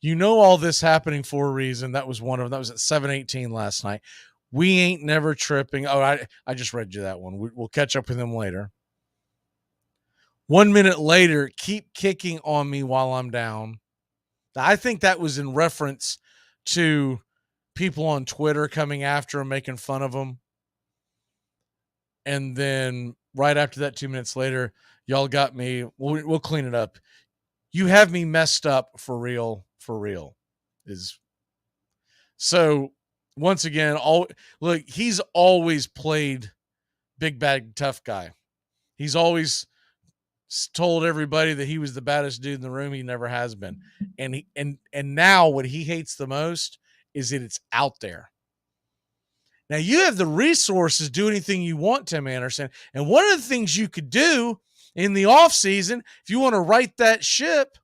You know, all this happening for a reason. That was one of them. That was at 7:18 last night. We ain't never tripping. Oh, I just read you that one. We'll catch up with him later. 1 minute later, keep kicking on me while I'm down. Now, I think that was in reference to people on Twitter coming after him, making fun of him. And then right after that, 2 minutes later, y'all got me. We'll clean it up. You have me messed up for real. So once again, look, he's always played big bad tough guy. He's always told everybody that he was the baddest dude in the room. He never has been. And now what he hates the most is that it's out there. Now you have the resources to do anything you want, Tim Anderson. And one of the things you could do in the off season, if you want to right that ship,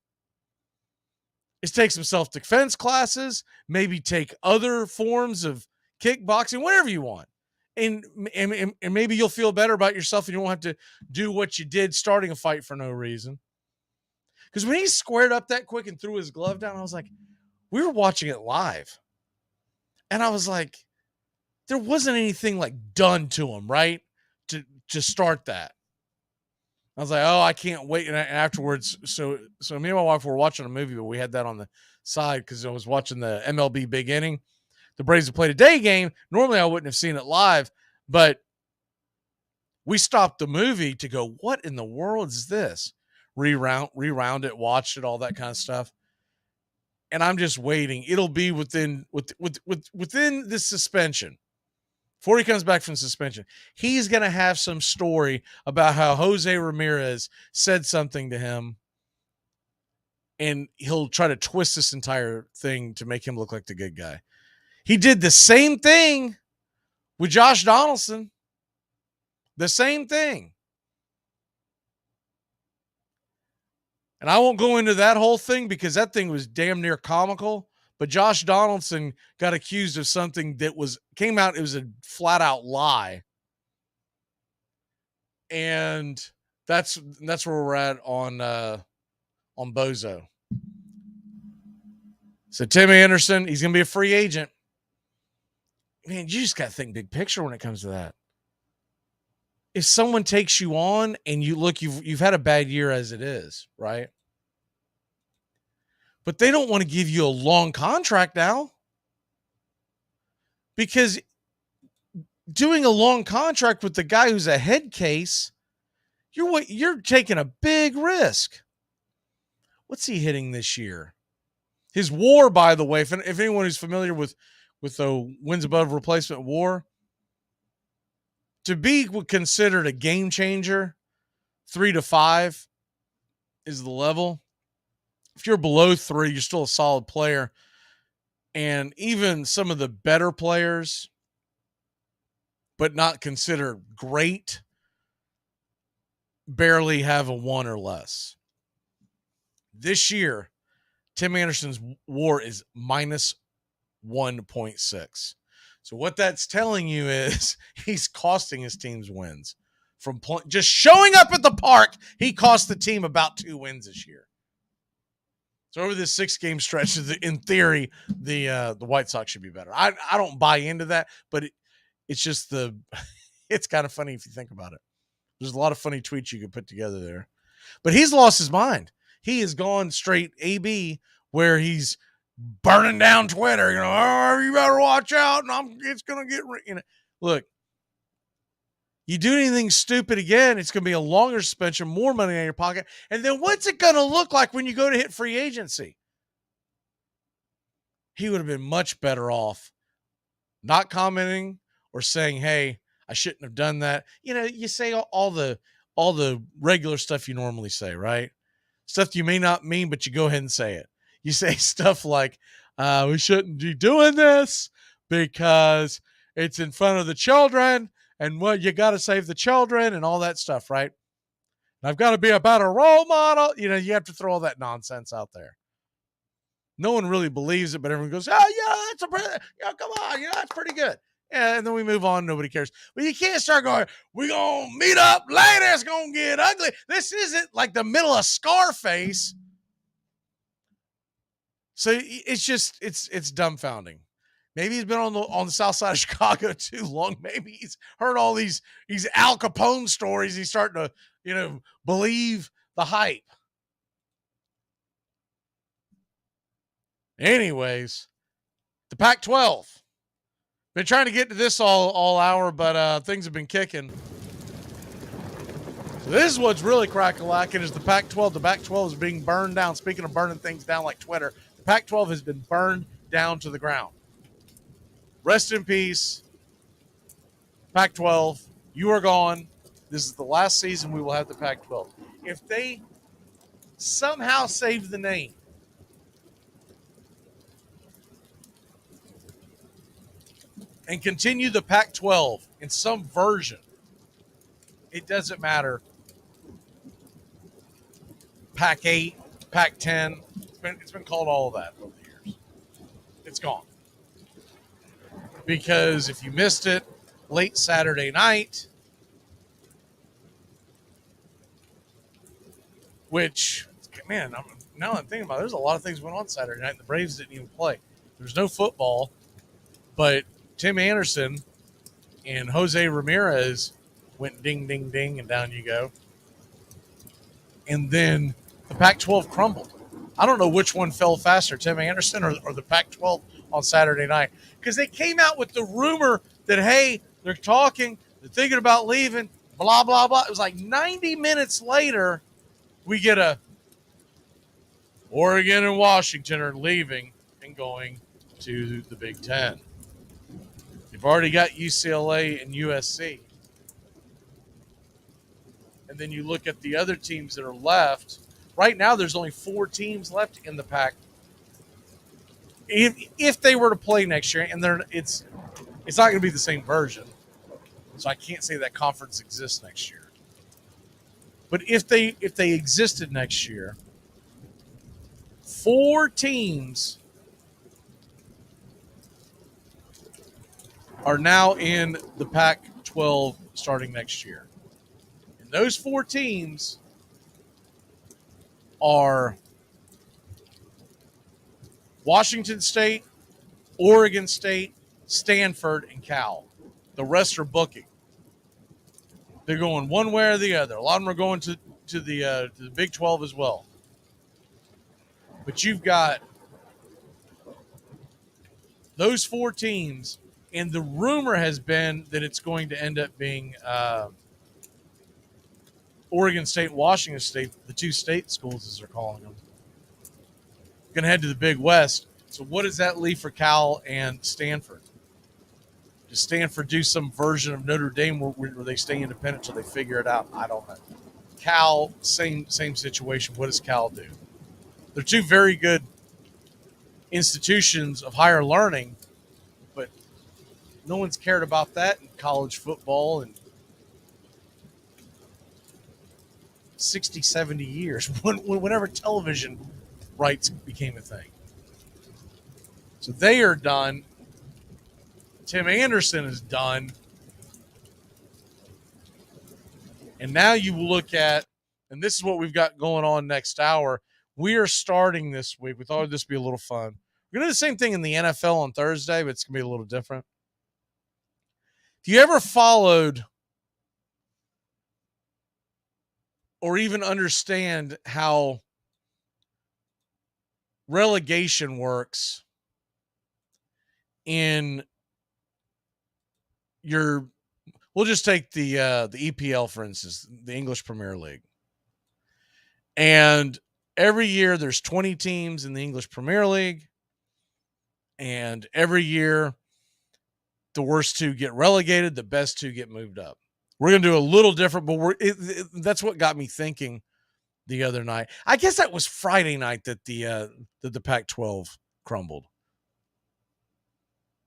is take some self-defense classes, maybe take other forms of kickboxing, whatever you want. And maybe you'll feel better about yourself and you won't have to do what you did starting a fight for no reason. Because when he squared up that quick and threw his glove down, I was like, we were watching it live. And I was like, there wasn't anything like done to him, right? To start that. I was like, oh, I can't wait. And afterwards, so me and my wife were watching a movie, but we had that on the side because I was watching the MLB big inning. The Braves have played a day game. Normally, I wouldn't have seen it live, but we stopped the movie to go, what in the world is this? Rewound it, watched it, all that kind of stuff. And I'm just waiting. It'll be within this suspension. Before he comes back from suspension, he's going to have some story about how Jose Ramirez said something to him, and he'll try to twist this entire thing to make him look like the good guy. He did the same thing with Josh Donaldson. The same thing. And I won't go into that whole thing because that thing was damn near comical. But Josh Donaldson got accused of something that came out. It was a flat out lie. And that's where we're at on Bozo. So Tim Anderson, he's going to be a free agent. Man, you just got to think big picture when it comes to that. If someone takes you on and you've had a bad year as it is, right? But they don't want to give you a long contract now, because doing a long contract with the guy who's a head case, you're taking a big risk. What's he hitting this year? His WAR, by the way, if anyone who's familiar with the wins above replacement WAR, to be considered a game changer, 3 to 5 is the level. If you're below 3, you're still a solid player. And even some of the better players, but not considered great, barely have a 1 or less. This year, Tim Anderson's WAR is minus 1.6. So what that's telling you is he's costing his team's wins. From just showing up at the park, he cost the team about 2 wins this year. So over this 6-game stretch, in theory, the White Sox should be better. I don't buy into that, but it's just it's kind of funny if you think about it. There's a lot of funny tweets you could put together there. But he's lost his mind. He has gone straight AB, where he's burning down Twitter. Oh, you better watch out, and it's going to get, look, you do anything stupid again, it's going to be a longer suspension, more money in your pocket. And then what's it going to look like when you go to hit free agency? He would have been much better off not commenting or saying, hey, I shouldn't have done that. You say all the regular stuff you normally say, right? Stuff you may not mean, but you go ahead and say it. You say stuff like, we shouldn't be doing this because it's in front of the children, and you got to save the children and all that stuff, right? And I've got to be a better role model. You have to throw all that nonsense out there. No one really believes it, but everyone goes, oh, yeah, come on, that's pretty good. And then we move on. Nobody cares. But you can't start going, we're going to meet up later. It's going to get ugly. This isn't like the middle of Scarface. So it's dumbfounding. Maybe he's been on the south side of Chicago too long. Maybe he's heard all these Al Capone stories. He's starting to, believe the hype. Anyways, the Pac-12. Been trying to get to this all hour, but things have been kicking. So this is what's really crack-a-lacking is the Pac-12. The Pac-12 is being burned down. Speaking of burning things down like Twitter, the Pac-12 has been burned down to the ground. Rest in peace, Pac-12. You are gone. This is the last season we will have the Pac-12. If they somehow save the name, and continue the Pac-12 in some version, it doesn't matter. Pac-8, Pac-10, it's been called all of that over the years. It's gone. Because if you missed it late Saturday night, which, man, now I'm thinking about it, there's a lot of things went on Saturday night, and the Braves didn't even play. There's no football, but Tim Anderson and Jose Ramirez went ding, ding, ding, and down you go. And then the Pac-12 crumbled. I don't know which one fell faster, Tim Anderson or the Pac-12 on Saturday night. Because they came out with the rumor that, hey, they're talking, they're thinking about leaving, blah, blah, blah. It was like 90 minutes later, we get a Oregon and Washington are leaving and going to the Big Ten. You've already got UCLA and USC. And then you look at the other teams that are left. Right now, there's only 4 teams left in the Pac. If they were to play next year, and it's not going to be the same version, so I can't say that conference exists next year. But if they existed next year, 4 teams are now in the Pac-12 starting next year. And those 4 teams are Washington State, Oregon State, Stanford, and Cal. The rest are booking. They're going one way or the other. A lot of them are going to the Big 12 as well. But you've got those 4 teams, and the rumor has been that it's going to end up being Oregon State, Washington State, the 2 state schools as they're calling them. going to head to the Big West. So what does that leave for Cal and Stanford? Does Stanford do some version of Notre Dame where they stay independent until they figure it out? I don't know. Cal, same situation. What does Cal do? They're two very good institutions of higher learning, but no one's cared about that in college football in 60, 70 years, whenever television rights became a thing. So they are done. Tim Anderson is done. And now you look at, and this is what we've got going on next hour. We are starting this week. We thought this would be a little fun. We're going to do the same thing in the NFL on Thursday, but it's going to be a little different. If you ever followed or even understand how relegation works in your, we'll just take the EPL, for instance, the English Premier League. And every year there's 20 teams in the English Premier League. And every year the worst two get relegated, the best two get moved up. We're going to do a little different, but that's what got me thinking the other night. I guess that was Friday night that the Pac-12 crumbled.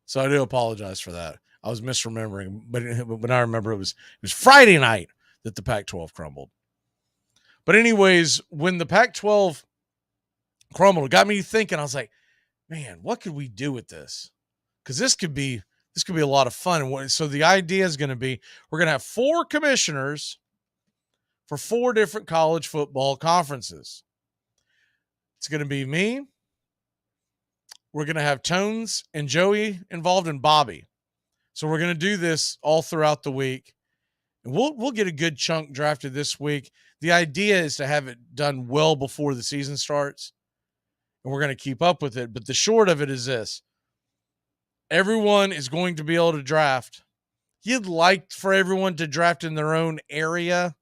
So I do apologize for that. I was misremembering, but I remember it was Friday night that the Pac-12 crumbled. But anyways, when the Pac-12 crumbled, it got me thinking. I was like, man, what could we do with this? Because this could be a lot of fun. So the idea is going to be, we're going to have 4 commissioners for 4 different college football conferences. It's going to be me. We're going to have Tones and Joey involved, and Bobby. So we're going to do this all throughout the week. And we'll get a good chunk drafted this week. The idea is to have it done well before the season starts. And we're going to keep up with it. But the short of it is this. Everyone is going to be able to draft. You'd like for everyone to draft in their own area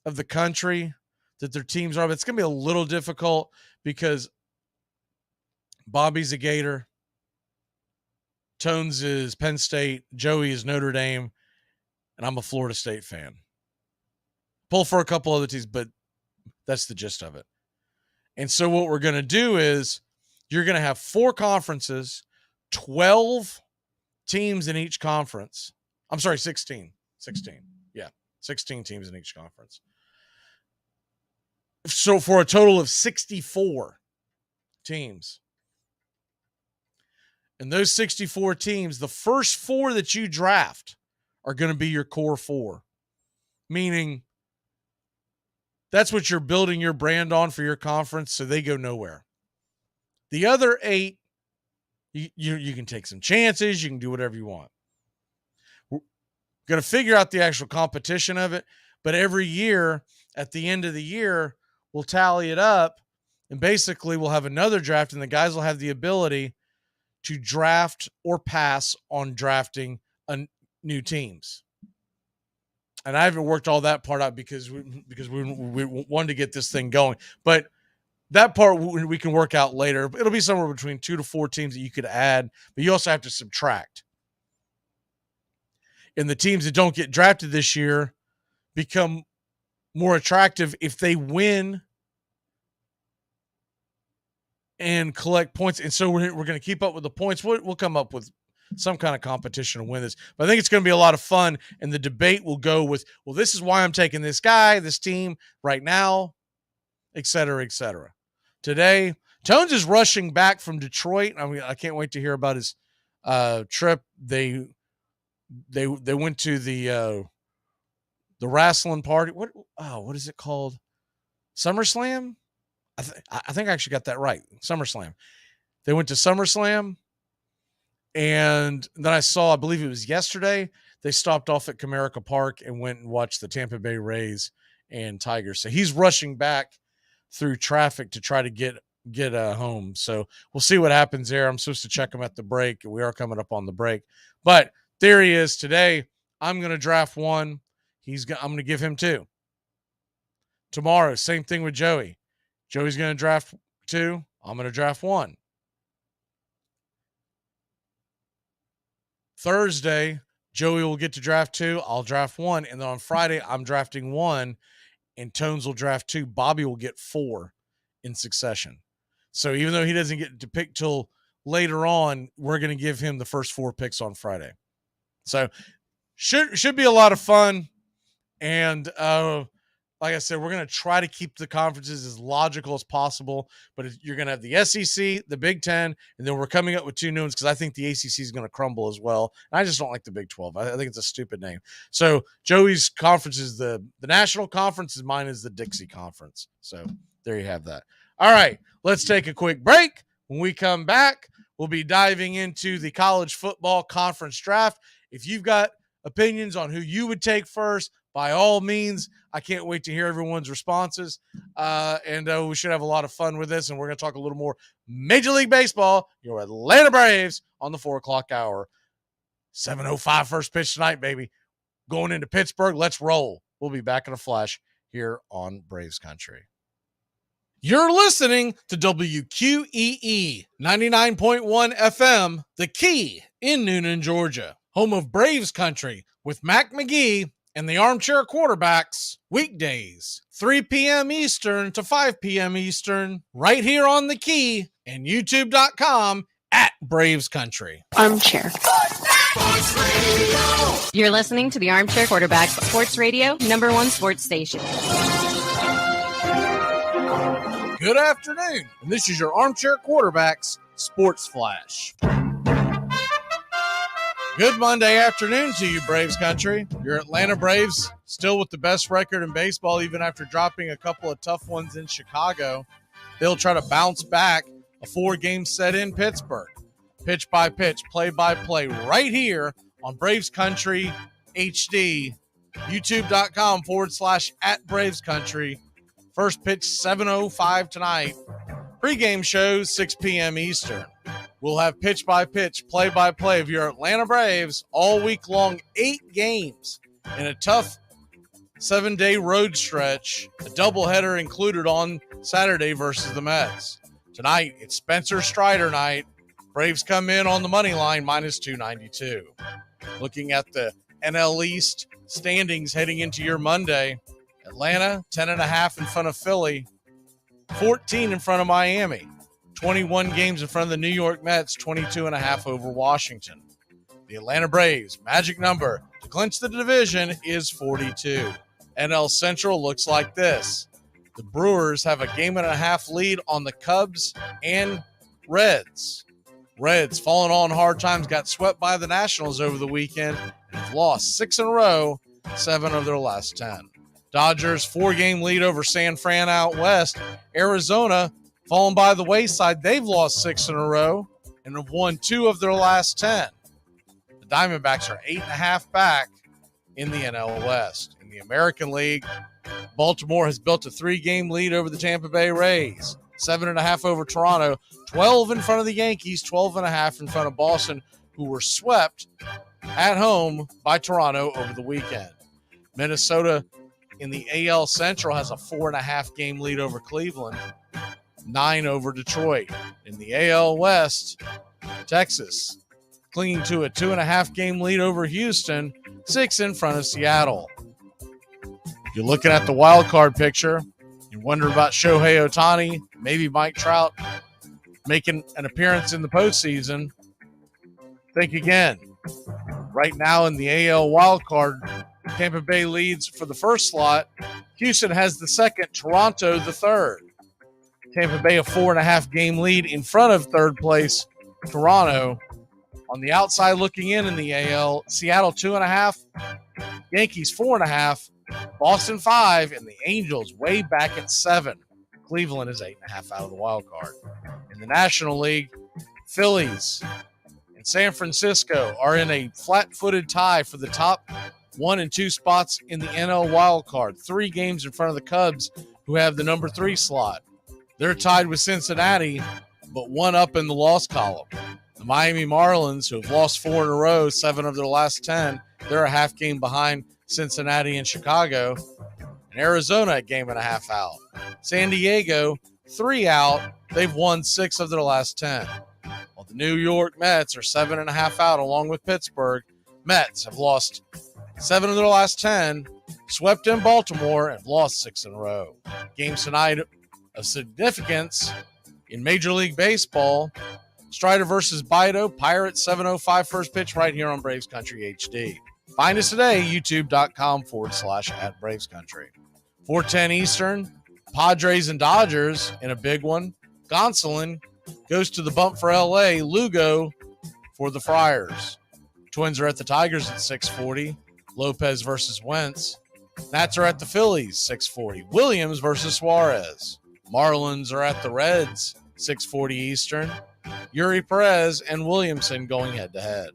of the country that their teams are. But it's going to be a little difficult because Bobby's a Gator. Tones is Penn State. Joey is Notre Dame. And I'm a Florida State fan. Pull for a couple other teams, but that's the gist of it. And so what we're going to do is you're going to have 4 conferences, 12 teams in each conference. I'm sorry, 16. 16. Yeah, 16 teams in each conference. So for a total of 64 teams. And those 64 teams, the first 4 that you draft are going to be your core 4. Meaning that's what you're building your brand on for your conference, so they go nowhere. The other 8, you can take some chances. You can do whatever you want. We're going to figure out the actual competition of it, but every year, at the end of the year, we'll tally it up, and basically we'll have another draft, and the guys will have the ability to draft or pass on drafting new teams. And I haven't worked all that part out because we wanted to get this thing going. But that part we can work out later. It'll be somewhere between 2 to 4 teams that you could add, but you also have to subtract. And the teams that don't get drafted this year become more attractive if they win and collect points. And so we're going to keep up with the points. We'll come up with some kind of competition to win this. But I think it's going to be a lot of fun, and the debate will go with, well, this is why I'm taking this guy, this team right now, et cetera, et cetera. Today, Tones is rushing back from Detroit. I mean, I can't wait to hear about his trip. They went to the wrestling party. What is it called? SummerSlam? I think I actually got that right. SummerSlam. They went to SummerSlam. And then I believe it was yesterday, they stopped off at Comerica Park and went and watched the Tampa Bay Rays and Tigers. So he's rushing back through traffic to try to get home. So we'll see what happens there. I'm supposed to check him at the break. We are coming up on the break. But there he is today. I'm going to draft 1. I'm going to give him 2. Tomorrow, same thing with Joey. Joey's going to draft 2. I'm going to draft 1. Thursday, Joey will get to draft 2. I'll draft 1. And then on Friday, I'm drafting 1. And Tones will draft 2. Bobby will get 4 in succession. So even though he doesn't get to pick till later on, we're going to give him the first 4 picks on Friday. So should be a lot of fun. And like I said, we're going to try to keep the conferences as logical as possible. But you're going to have the SEC, the Big Ten, and then we're coming up with 2 new ones because I think the ACC is going to crumble as well. And I just don't like the Big 12. I think it's a stupid name. So Joey's conference is the National Conference, and mine is the Dixie Conference. So there you have that. All right, let's take a quick break. When we come back, we'll be diving into the college football conference draft. If you've got opinions on who you would take first, by all means, I can't wait to hear everyone's responses. And we should have a lot of fun with this. And we're going to talk a little more Major League Baseball, your Atlanta Braves on the 4 o'clock hour. 7:05 first pitch tonight, baby. Going into Pittsburgh. Let's roll. We'll be back in a flash here on Braves Country. You're listening to WQEE 99.1 FM, The Key in Noonan, Georgia, home of Braves Country with Mac Magee and the Armchair Quarterbacks, weekdays, 3 p.m. Eastern to 5 p.m. Eastern, right here on The Key and YouTube.com at Braves Country. Armchair. You're listening to the Armchair Quarterbacks, Sports Radio, #1 sports station. Good afternoon, and this is your Armchair Quarterbacks Sports Flash. Good Monday afternoon to you, Braves Country. Your Atlanta Braves still with the best record in baseball, even after dropping a couple of tough ones in Chicago. They'll try to bounce back a 4-game set in Pittsburgh. Pitch by pitch, play by play, right here on Braves Country HD, youtube.com/at Braves Country. First pitch, 7:05 tonight. Pregame shows, 6 p.m. Eastern. We'll have pitch-by-pitch, play-by-play of your Atlanta Braves all week long, 8 games in a tough 7-day road stretch, a doubleheader included on Saturday versus the Mets. Tonight, it's Spencer Strider night. Braves come in on the money line, -292. Looking at the NL East standings heading into your Monday, Atlanta, 10.5 in front of Philly, 14 in front of Miami. 21 games in front of the New York Mets, 22.5 over Washington. The Atlanta Braves' magic number to clinch the division is 42. NL Central looks like this. The Brewers have a 1.5 lead on the Cubs and Reds. Reds, falling on hard times, got swept by the Nationals over the weekend and have lost 6 in a row, 7 of their last 10. Dodgers, 4-game lead over San Fran out west. Arizona, fallen by the wayside. They've lost 6 in a row and have won 2 of their last 10. The Diamondbacks are 8.5 back in the NL West. In the American League, Baltimore has built a 3-game lead over the Tampa Bay Rays. 7.5 over Toronto, 12 in front of the Yankees, 12.5 in front of Boston, who were swept at home by Toronto over the weekend. Minnesota in the AL Central has a 4.5 game lead over Cleveland, 9 over Detroit. In the AL West, Texas clinging to a 2.5 game lead over Houston, 6 in front of Seattle. You're looking at the wild card picture. You're wondering about Shohei Ohtani, maybe Mike Trout making an appearance in the postseason. Think again. Right now in the AL wild card, Tampa Bay leads for the first slot. Houston has the second, Toronto the third. Tampa Bay a 4.5 game lead in front of third place Toronto. On the outside looking in the AL, Seattle 2.5, Yankees 4.5, Boston 5, and the Angels way back at 7. Cleveland is 8.5 out of the wild card. In the National League, Phillies and San Francisco are in a flat-footed tie for the top 1 and 2 spots in the NL wild card. 3 games in front of the Cubs, who have the number 3 slot. They're tied with Cincinnati, but 1 up in the loss column. The Miami Marlins, who have lost 4 in a row, 7 of their last 10, they're a half game behind Cincinnati and Chicago. And Arizona a 1.5 game out. San Diego, 3 out. They've won 6 of their last 10. While the New York Mets are 7.5 out along with Pittsburgh. Mets have lost 7 of their last 10, swept in Baltimore, and lost 6 in a row. Games tonight of significance in Major League Baseball. Strider versus Bido, Pirates 7:05 first pitch right here on Braves Country HD. Find us today, youtube.com/@BravesCountry. 4:10 Eastern, Padres and Dodgers in a big one. Gonsolin goes to the bump for LA. Lugo for the Friars. Twins are at the Tigers at 6:40. Lopez versus Wentz. Nats are at the Phillies, 6:40. Williams versus Suarez. Marlins are at the Reds, 6:40 Eastern. Yuri Perez and Williamson going head-to-head.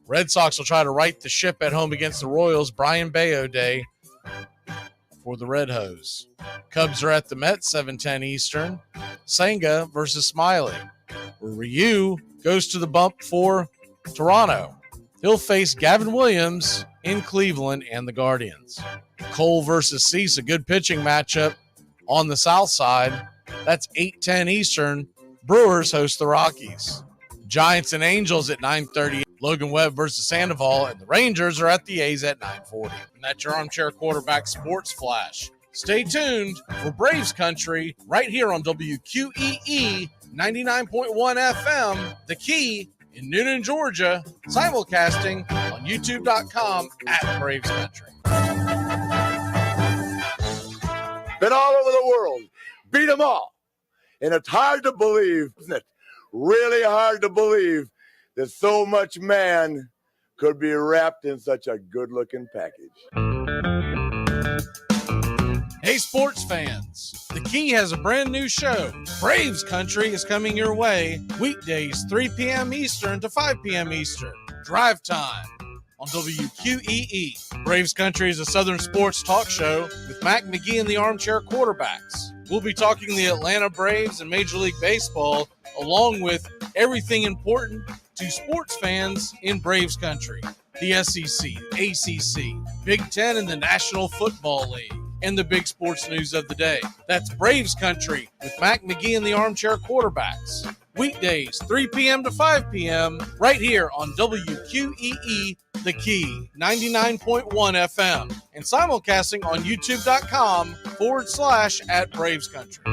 Red Sox will try to right the ship at home against the Royals. Brian Bayo Day for the Red Hose. Cubs are at the Mets, 7:10 Eastern. Senga versus Smiley. Ryu goes to the bump for Toronto. He'll face Gavin Williams in Cleveland and the Guardians. Cole versus Cease, a good pitching matchup on the south side. That's 8:10 Eastern. Brewers host the Rockies. Giants and Angels at 9:30. Logan Webb versus Sandoval, and the Rangers are at the A's at 9:40. And that's your Armchair Quarterback Sports Flash. Stay tuned for Braves Country right here on WQEE 99.1 FM, The Key in Noonan, Georgia, simulcasting on youtube.com/Braves Country. Been all over the world, beat them all. And it's hard to believe, isn't it? Really hard to believe that so much man could be wrapped in such a good-looking package. Hey, sports fans, The Key has a brand new show. Braves Country is coming your way weekdays 3 p.m. Eastern to 5 p.m. Eastern. Drive time on WQEE. Braves Country is a Southern sports talk show with Mac Magee and the Armchair Quarterbacks. We'll be talking the Atlanta Braves and Major League Baseball, along with everything important to sports fans in Braves Country. The SEC, ACC, Big Ten, and the National Football League, and the big sports news of the day. That's Braves Country with Mac Magee and the Armchair Quarterbacks. Weekdays, 3 p.m. to 5 p.m. right here on WQEE, The Key, 99.1 FM, and simulcasting on youtube.com/@Braves Country.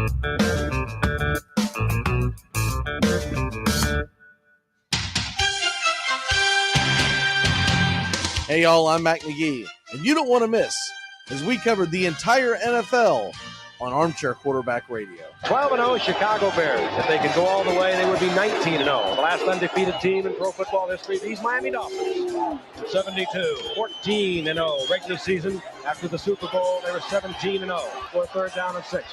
Hey, y'all, I'm Mac Magee, and you don't want to miss as we covered the entire NFL on Armchair Quarterback Radio. 12-0 Chicago Bears. If they could go all the way, they would be 19-0. The last undefeated team in pro football history, these Miami Dolphins. 72, 14-0 regular season. After the Super Bowl, they were 17-0 for a third down and 6.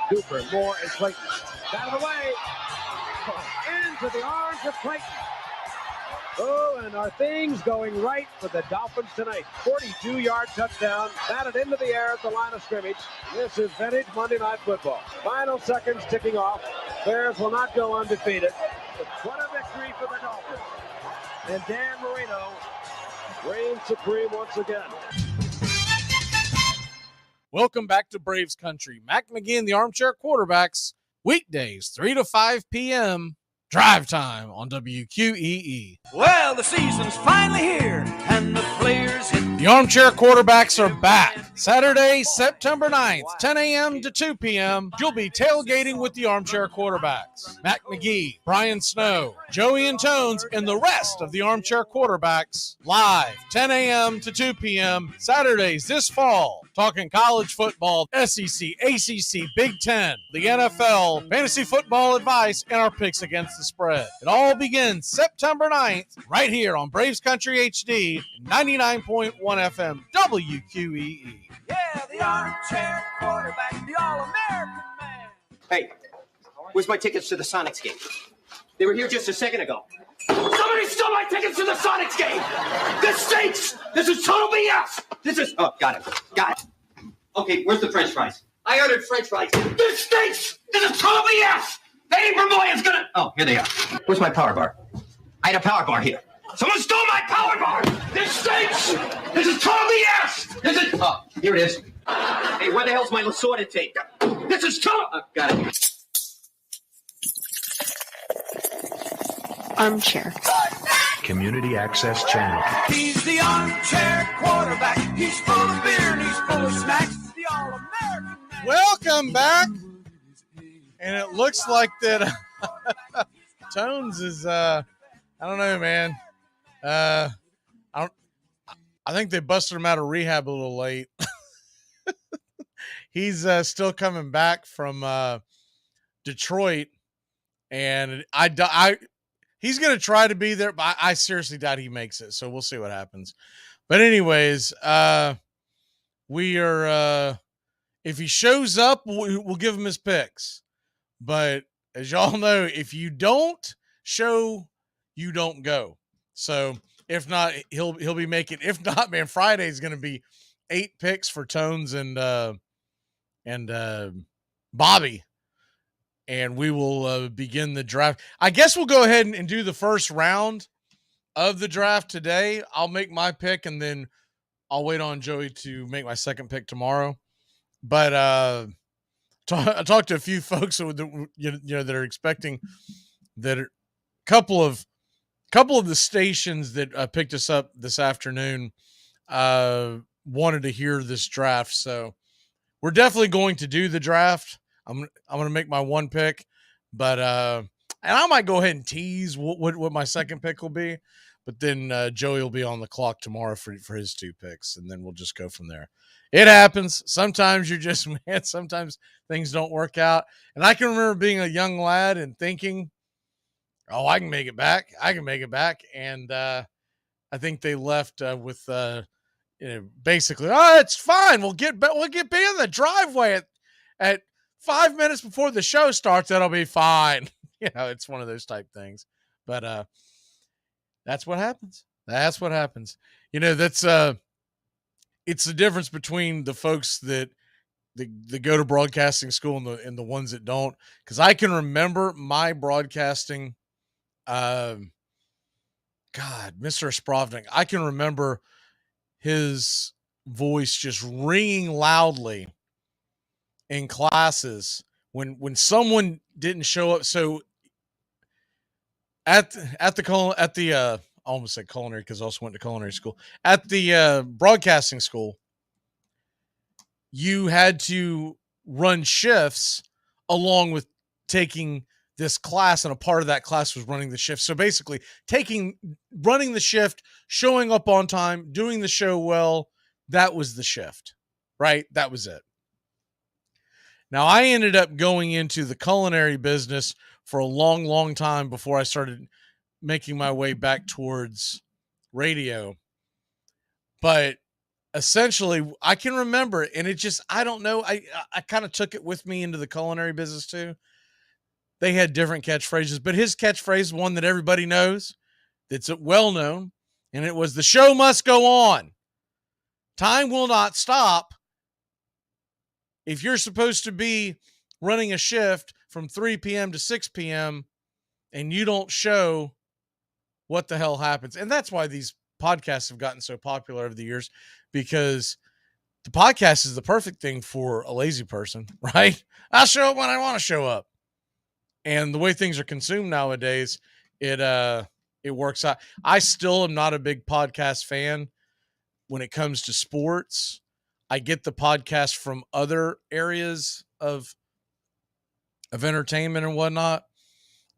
Cooper, Moore, and Clayton. Out of the way. Into the arms of Clayton. Oh, and are things going right for the Dolphins tonight? 42-yard touchdown, batted into the air at the line of scrimmage. This is vintage Monday Night Football. Final seconds ticking off. Bears will not go undefeated. But what a victory for the Dolphins. And Dan Marino reigns supreme once again. Welcome back to Braves Country. Mac Magee and the Armchair Quarterbacks, weekdays 3 to 5 p.m., drive time on WQEE. Well, the season's finally here, and the players hit. The Armchair Quarterbacks are back. Saturday, September 9th, 10 a.m. to 2 p.m. You'll be tailgating with the Armchair Quarterbacks. Mac Magee, Brian Snow, Joey and Tones, and the rest of the Armchair Quarterbacks. Live, 10 a.m. to 2 p.m. Saturdays this fall. Talking college football, SEC, ACC, Big Ten, the NFL, fantasy football advice, and our picks against the spread. It all begins September 9th, right here on Braves Country HD, 99.1 FM, WQEE. Yeah, the Armchair Quarterback, the All-American man. Hey, where's my tickets to the Sonics game? They were here just a second ago. Somebody stole my tickets to the Sonics game! This stinks! This is total BS! Oh, got it. Okay, where's the French fries? I ordered French fries. This stinks! This is total BS! Eddie Vermoy is gonna... Oh, here they are. Where's my power bar? I had a power bar here. Someone stole my power bar! This stinks! This is total BS! Oh, here it is. Hey, where the hell's my assorted tape? This is total... Got it. Armchair. Community Access Channel. He's the armchair quarterback. He's full of beer and he's full of snacks. The All-American man. Welcome back. And it looks like that Tones is, I don't know, man. I think they busted him out of rehab a little late. He's still coming back from Detroit, and he's going to try to be there, but I seriously doubt he makes it. So we'll see what happens. But anyways, we are. If he shows up, we'll give him his picks. But as y'all know, if you don't show, you don't go. So if not, he'll be making. If not, man, Friday is going to be 8 picks for Tones and Bobby, and we will begin the draft. I guess we'll go ahead and do the first round of the draft today. I'll make my pick, and then I'll wait on Joey to make my second pick tomorrow. But I talked to a few folks that are expecting that a couple of the stations that picked us up this afternoon wanted to hear this draft. So we're definitely going to do the draft. I'm going to make my one pick, but and I might go ahead and tease what my second pick will be. But then Joey will be on the clock tomorrow for his 2 picks, and then we'll just go from there. It happens. Sometimes you're just mad. Sometimes things don't work out. And I can remember being a young lad and thinking, oh, I can make it back. And I think they left with basically, oh, it's fine. We'll get be in the driveway at 5 minutes before the show starts. That'll be fine. It's one of those type things. But that's what happens. That's it's the difference between the folks that go to broadcasting school and the ones that don't. Because I can remember my broadcasting, Mr. Sprovnik, I can remember his voice just ringing loudly in classes when someone didn't show up. So at the I almost said culinary because I also went to culinary school. At the broadcasting school, you had to run shifts along with taking this class, and a part of that class was running the shift. So basically running the shift, showing up on time, doing the show well, that was the shift, right? That was it. Now, I ended up going into the culinary business for a long, long time before I started making my way back towards radio. But essentially, I can remember, and it just, I don't know, I kind of took it with me into the culinary business too. They had different catchphrases, but his catchphrase, one that everybody knows, that's well known, and it was, the show must go on. Time will not stop. If you're supposed to be running a shift from 3 p.m. to 6 p.m. and you don't show, what the hell happens? And that's why these podcasts have gotten so popular over the years, because the podcast is the perfect thing for a lazy person, right? I'll show up when I want to show up. And the way things are consumed nowadays, it works out. I still am not a big podcast fan when it comes to sports. I get the podcast from other areas of entertainment and whatnot.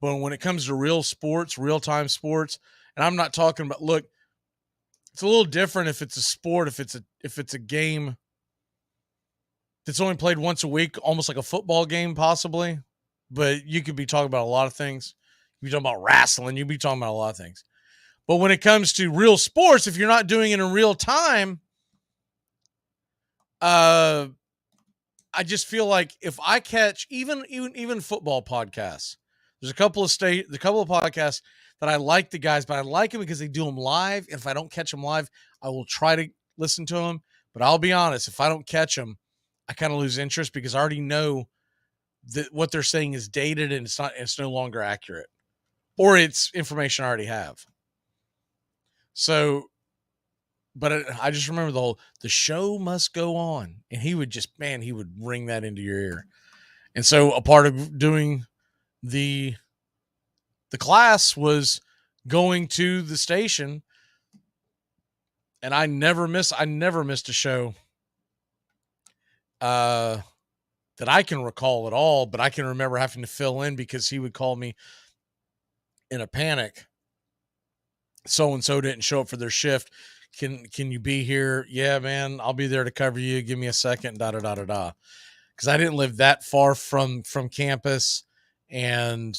But when it comes to real sports, real-time sports, and I'm not talking about, look, it's a little different if it's a sport, if it's a game that's only played once a week, almost like a football game possibly. But you could be talking about a lot of things. You could be talking about wrestling. You'd be talking about a lot of things. But when it comes to real sports, if you're not doing it in real time, I just feel like if I catch even football podcasts, there's a couple of podcasts that I like the guys, but I like them because they do them live. And if I don't catch them live, I will try to listen to them. But I'll be honest, if I don't catch them, I kind of lose interest because I already know that what they're saying is dated and it's no longer accurate, or it's information I already have. So, but I just remember the show must go on, and he would ring that into your ear. And so a part of doing the class was going to the station, and I never missed a show that I can recall at all, but I can remember having to fill in because he would call me in a panic. So-and-so didn't show up for their shift. Can you be here? Yeah, man, I'll be there to cover you. Give me a second, da-da-da-da-da. Because I didn't live that far from campus, and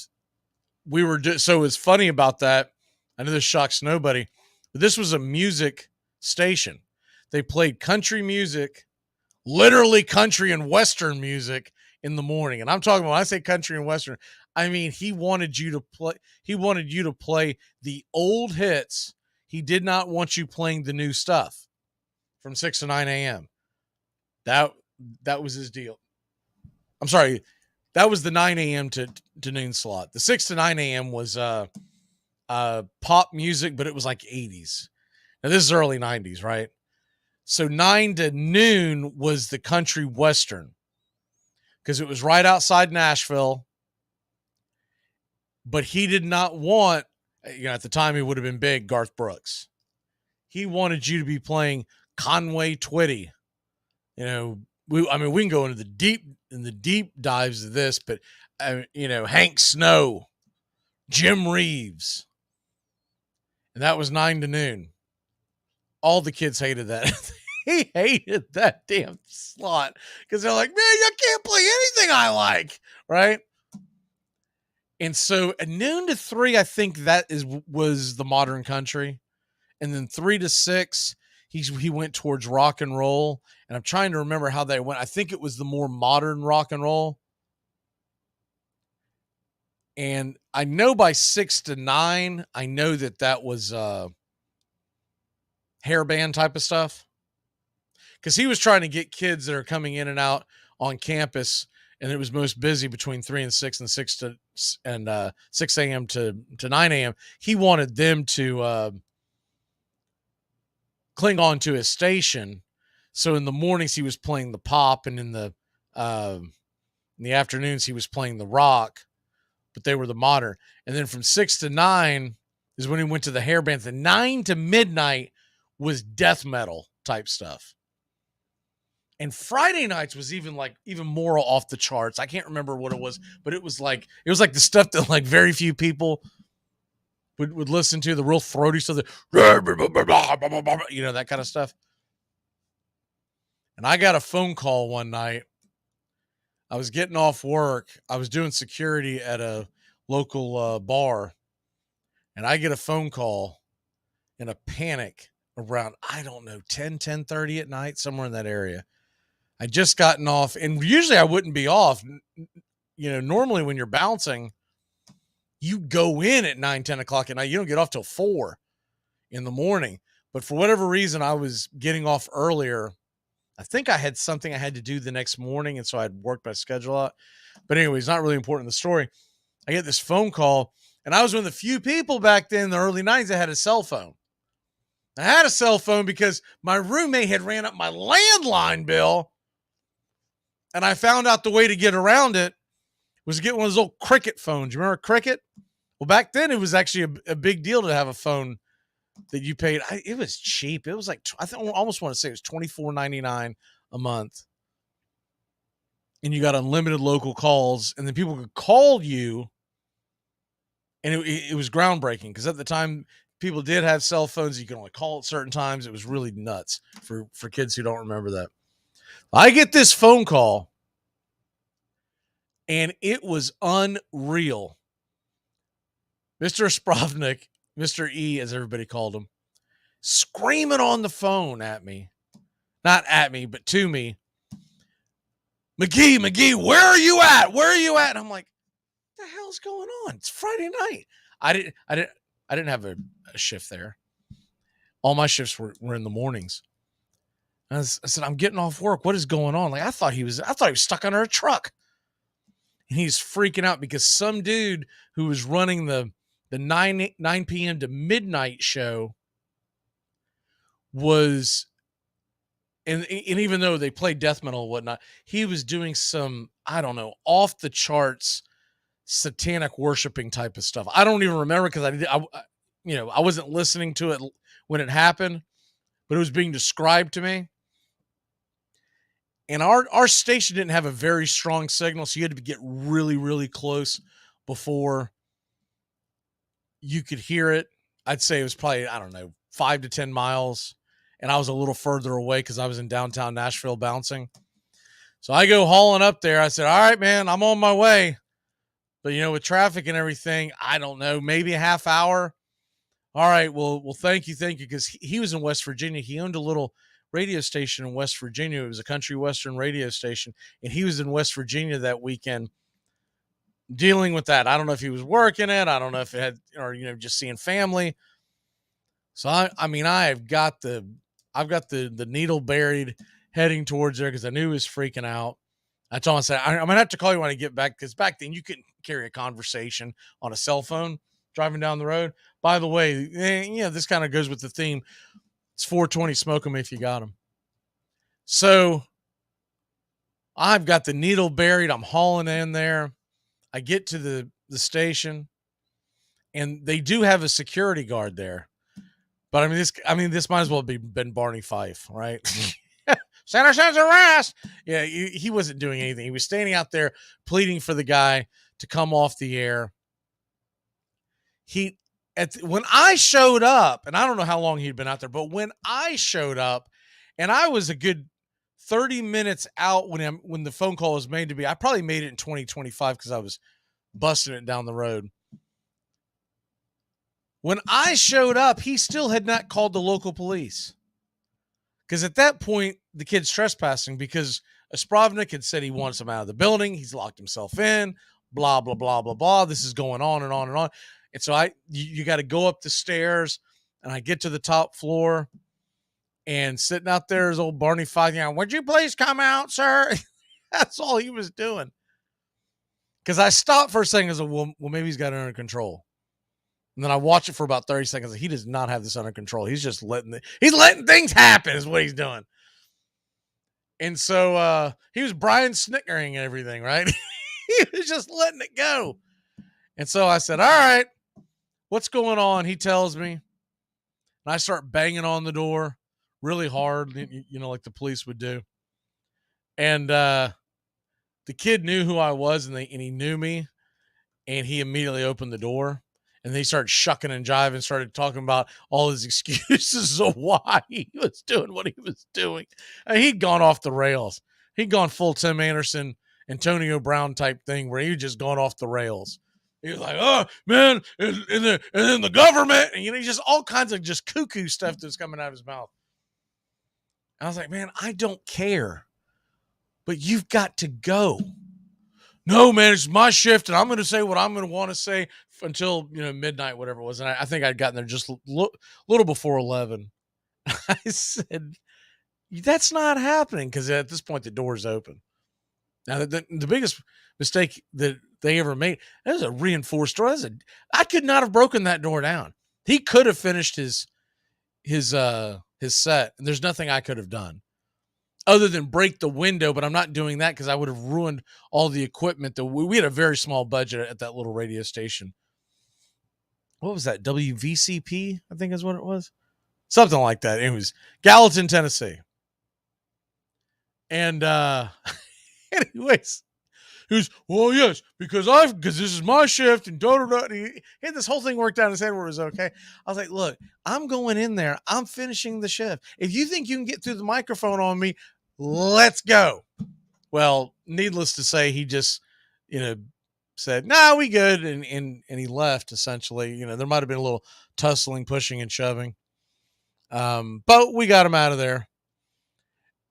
we were so it's funny about that. I know this shocks nobody, but this was a music station. They played country music, literally country and Western music in the morning. And I'm talking about, when I say country and Western, I mean, he wanted you to play the old hits. He did not want you playing the new stuff from 6 to 9 a.m. That was his deal. I'm sorry. That was the 9 a.m. to noon slot. The 6 to 9 a.m. was pop music, but it was like 80s. Now, this is early 90s, right? So 9 to noon was the country Western, because it was right outside Nashville. But he did not want, at the time he would have been big, Garth Brooks. He wanted you to be playing Conway Twitty. We can go into the deep dives of this, but Hank Snow, Jim Reeves. And that was 9 to noon. All the kids hated that. He hated that damn slot because they're like, man, you can't play anything I like, right? And so at noon to 3, I think was the modern country. And then 3 to 6, he went towards rock and roll. And I'm trying to remember how they went. I think it was the more modern rock and roll. And I know by 6 to 9, I know that was hairband type of stuff. Because he was trying to get kids that are coming in and out on campus, and it was most busy between 3 and 6 and 6 a.m. to 9 a.m. He wanted them to cling on to his station. So in the mornings he was playing the pop, and in the afternoons he was playing the rock, but they were the modern. And then from 6 to 9 is when he went to the hairband. The 9 to midnight was death metal type stuff. And Friday nights was even more off the charts. I can't remember what it was, but it was like the stuff that like very few people would listen to, the real throaty stuff, that kind of stuff. And I got a phone call one night. I was getting off work. I was doing security at a local bar, and I get a phone call in a panic around, 10:30 at night, somewhere in that area. I just gotten off, and usually I wouldn't be off. Normally when you're bouncing, you go in at 9, 10 o'clock at night. You don't get off till 4 in the morning. But for whatever reason, I was getting off earlier. I think I had something I had to do the next morning, and so I'd worked my schedule out. But anyway, it's not really important in the story. I get this phone call, and I was one of the few people back then in the early 90s that had a cell phone. I had a cell phone because my roommate had ran up my landline bill, and I found out the way to get around it was to get one of those old Cricket phones. You remember Cricket? Well, back then it was actually a big deal to have a phone that you paid. It was cheap. It was like, I almost want to say it was $24.99 a month. And you got unlimited local calls, and then people could call you. And it was groundbreaking because at the time people did have cell phones. You could only call at certain times. It was really nuts for kids who don't remember that. I get this phone call, and it was unreal. Mr. Sprovnik, Mr. E, as everybody called him, screaming on the phone at me. Not at me, but to me. McGee, where are you at? Where are you at? And I'm like, what the hell's going on? It's Friday night. I didn't have a shift there. All my shifts were in the mornings. And I said, I'm getting off work. What is going on? Like, I thought he was stuck under a truck. And he's freaking out because some dude who was running the 9 p.m. to midnight show was, and even though they played death metal and whatnot, he was doing some, off the charts satanic worshiping type of stuff. I don't even remember because I wasn't listening to it when it happened, but it was being described to me. And our station didn't have a very strong signal, so you had to get really, really close before you could hear it. I'd say it was probably, 5 to 10 miles. And I was a little further away because I was in downtown Nashville bouncing. So I go hauling up there. I said, all right, man, I'm on my way. But, with traffic and everything, I don't know, maybe a half hour. All right, well, thank you. Because he was in West Virginia. He owned a little radio station in West Virginia. It was a country western radio station. And he was in West Virginia that weekend dealing with that. I don't know if he was working it. I don't know if it had, or, just seeing family. So, I've got the needle buried heading towards there because I knew he was freaking out. I told him, I said, I'm going to have to call you when I get back, because back then you couldn't carry a conversation on a cell phone driving down the road. By the way, this kind of goes with the theme. It's 420, smoke them if you got them. So I've got the needle buried. I'm hauling in there. I get to the station, and they do have a security guard there. But this might as well have been Barney Fife, right? Sanderson's arrest. Yeah, he wasn't doing anything. He was standing out there pleading for the guy to come off the air. When I showed up, and I don't know how long he'd been out there, but when I showed up, and I was a good 30 minutes out when the phone call was made to me, I probably made it in 2025 because I was busting it down the road. When I showed up, he still had not called the local police. Because at that point, the kid's trespassing because Sprovnik had said he wants him out of the building. He's locked himself in, blah, blah, blah, blah, blah. This is going on and on and on. And so you got to go up the stairs, and I get to the top floor, and sitting out there is old Barney Fife. Would you please come out, sir? That's all he was doing. Because I stopped for a second and said, well, maybe he's got it under control. And then I watch it for about 30 seconds. He does not have this under control. He's just letting things happen is what he's doing. And so he was Brian Snickering and everything, right? He was just letting it go. And so I said, all right, what's going on? He tells me. And I start banging on the door really hard, like the police would do. And the kid knew who I was, and he knew me. And he immediately opened the door. And they started shucking and jiving, started talking about all his excuses of why he was doing what he was doing. And he'd gone off the rails. He'd gone full Tim Anderson, Antonio Brown type thing where he just gone off the rails. He was like, oh, man, and then the government. And, just all kinds of just cuckoo stuff that's coming out of his mouth. And I was like, man, I don't care. But you've got to go. No, man, it's my shift, and I'm going to say what I'm going to want to say until midnight, whatever it was. And I think I'd gotten there just a little before 11. I said, that's not happening, because at this point the door's open. Now the biggest mistake that they ever made, that was a reinforced door. I could not have broken that door down. He could have finished his set, and there's nothing I could have done other than break the window, but I'm not doing that because I would have ruined all the equipment. We had a very small budget at that little radio station. What was that? WVCP, I think is what it was. Something like that. It was Gallatin, Tennessee. And anyways, he was, well, yes, because this is my shift, and he had this whole thing worked out in his head where it was okay. I was like, look, I'm going in there. I'm finishing the shift. If you think you can get through the microphone on me, let's go. Well, needless to say, he just, said, no, we good. And he left, essentially. There might have been a little tussling, pushing, and shoving. But we got him out of there.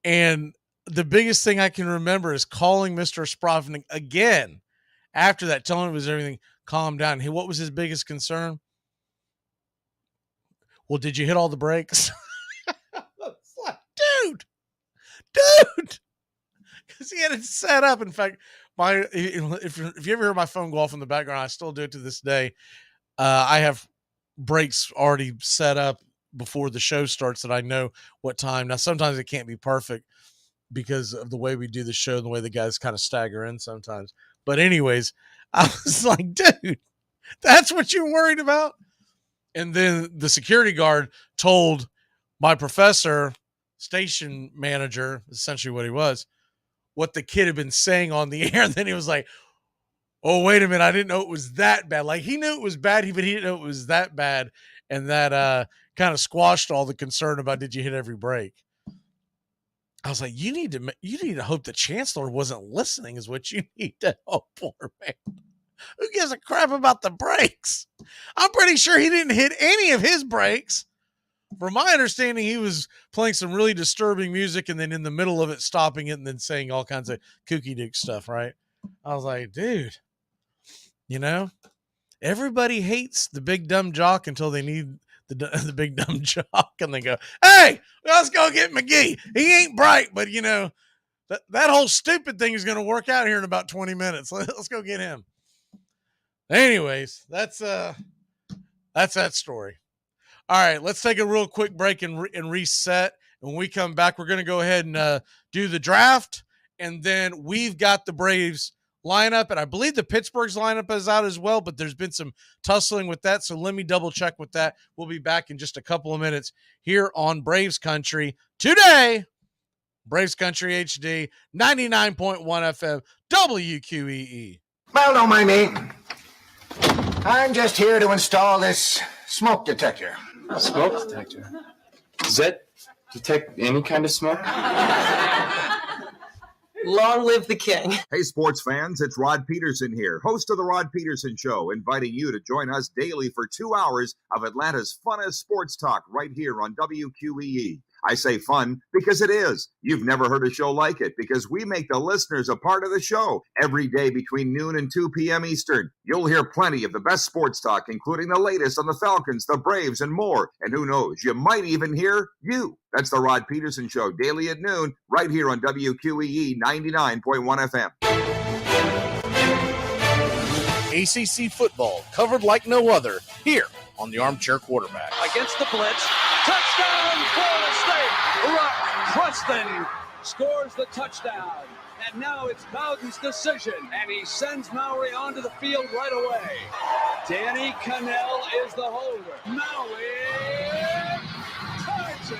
And the biggest thing I can remember is calling Mr. Sprovnik again after that, telling him it was everything, calm down. Hey, what was his biggest concern? Well, did you hit all the brakes? It's like, dude, because he had it set up. In fact, if you ever hear my phone go off in the background, I still do it to this day. I have brakes already set up before the show starts that I know what time. Now, sometimes it can't be perfect because of the way we do the show and the way the guys kind of stagger in sometimes. But anyways, I was like, dude, that's what you're worried about? And then the security guard told my professor, station manager, essentially what he was, what the kid had been saying on the air. And then he was like, oh, wait a minute. I didn't know it was that bad. Like, he knew it was bad, but he didn't know it was that bad. And that kind of squashed all the concern about did you hit every break. I was like, you need to hope the chancellor wasn't listening is what you need to hope for, man. Who gives a crap about the breaks? I'm pretty sure he didn't hit any of his breaks. From my understanding, he was playing some really disturbing music and then in the middle of it, stopping it and then saying all kinds of kooky dick stuff, right? I was like, dude, everybody hates the big dumb jock until they need the big dumb jock and they go, hey, let's go get McGee. He ain't bright, but that whole stupid thing is going to work out here in about 20 minutes. Let's go get him. Anyways, that's that story. All right, let's take a real quick break and reset. When we come back, we're going to go ahead and do the draft, and then we've got the Braves lineup, and I believe the Pittsburgh's lineup is out as well, but there's been some tussling with that, so let me double check with that. We'll be back in just a couple of minutes here on Braves Country today. Braves Country HD, 99.1 FM, WQEE. Well, don't mind me. I'm just here to install this smoke detector. Smoke detector? Does that detect any kind of smoke? Long live the king. Hey, sports fans, it's Rod Peterson here, host of The Rod Peterson Show, inviting you to join us daily for 2 hours of Atlanta's funnest sports talk right here on WQEE. I say fun because it is. You've never heard a show like it because we make the listeners a part of the show. Every day between noon and 2 p.m. Eastern, you'll hear plenty of the best sports talk, including the latest on the Falcons, the Braves, and more. And who knows, you might even hear you. That's the Rod Peterson Show, daily at noon, right here on WQEE 99.1 FM. ACC football covered like no other here on the Armchair Quarterback. Against the blitz, touchdown, Florida State. Rock Preston scores the touchdown. And now it's Bowden's decision, and he sends Maury onto the field right away. Danny Cannell is the holder. Maury ties it.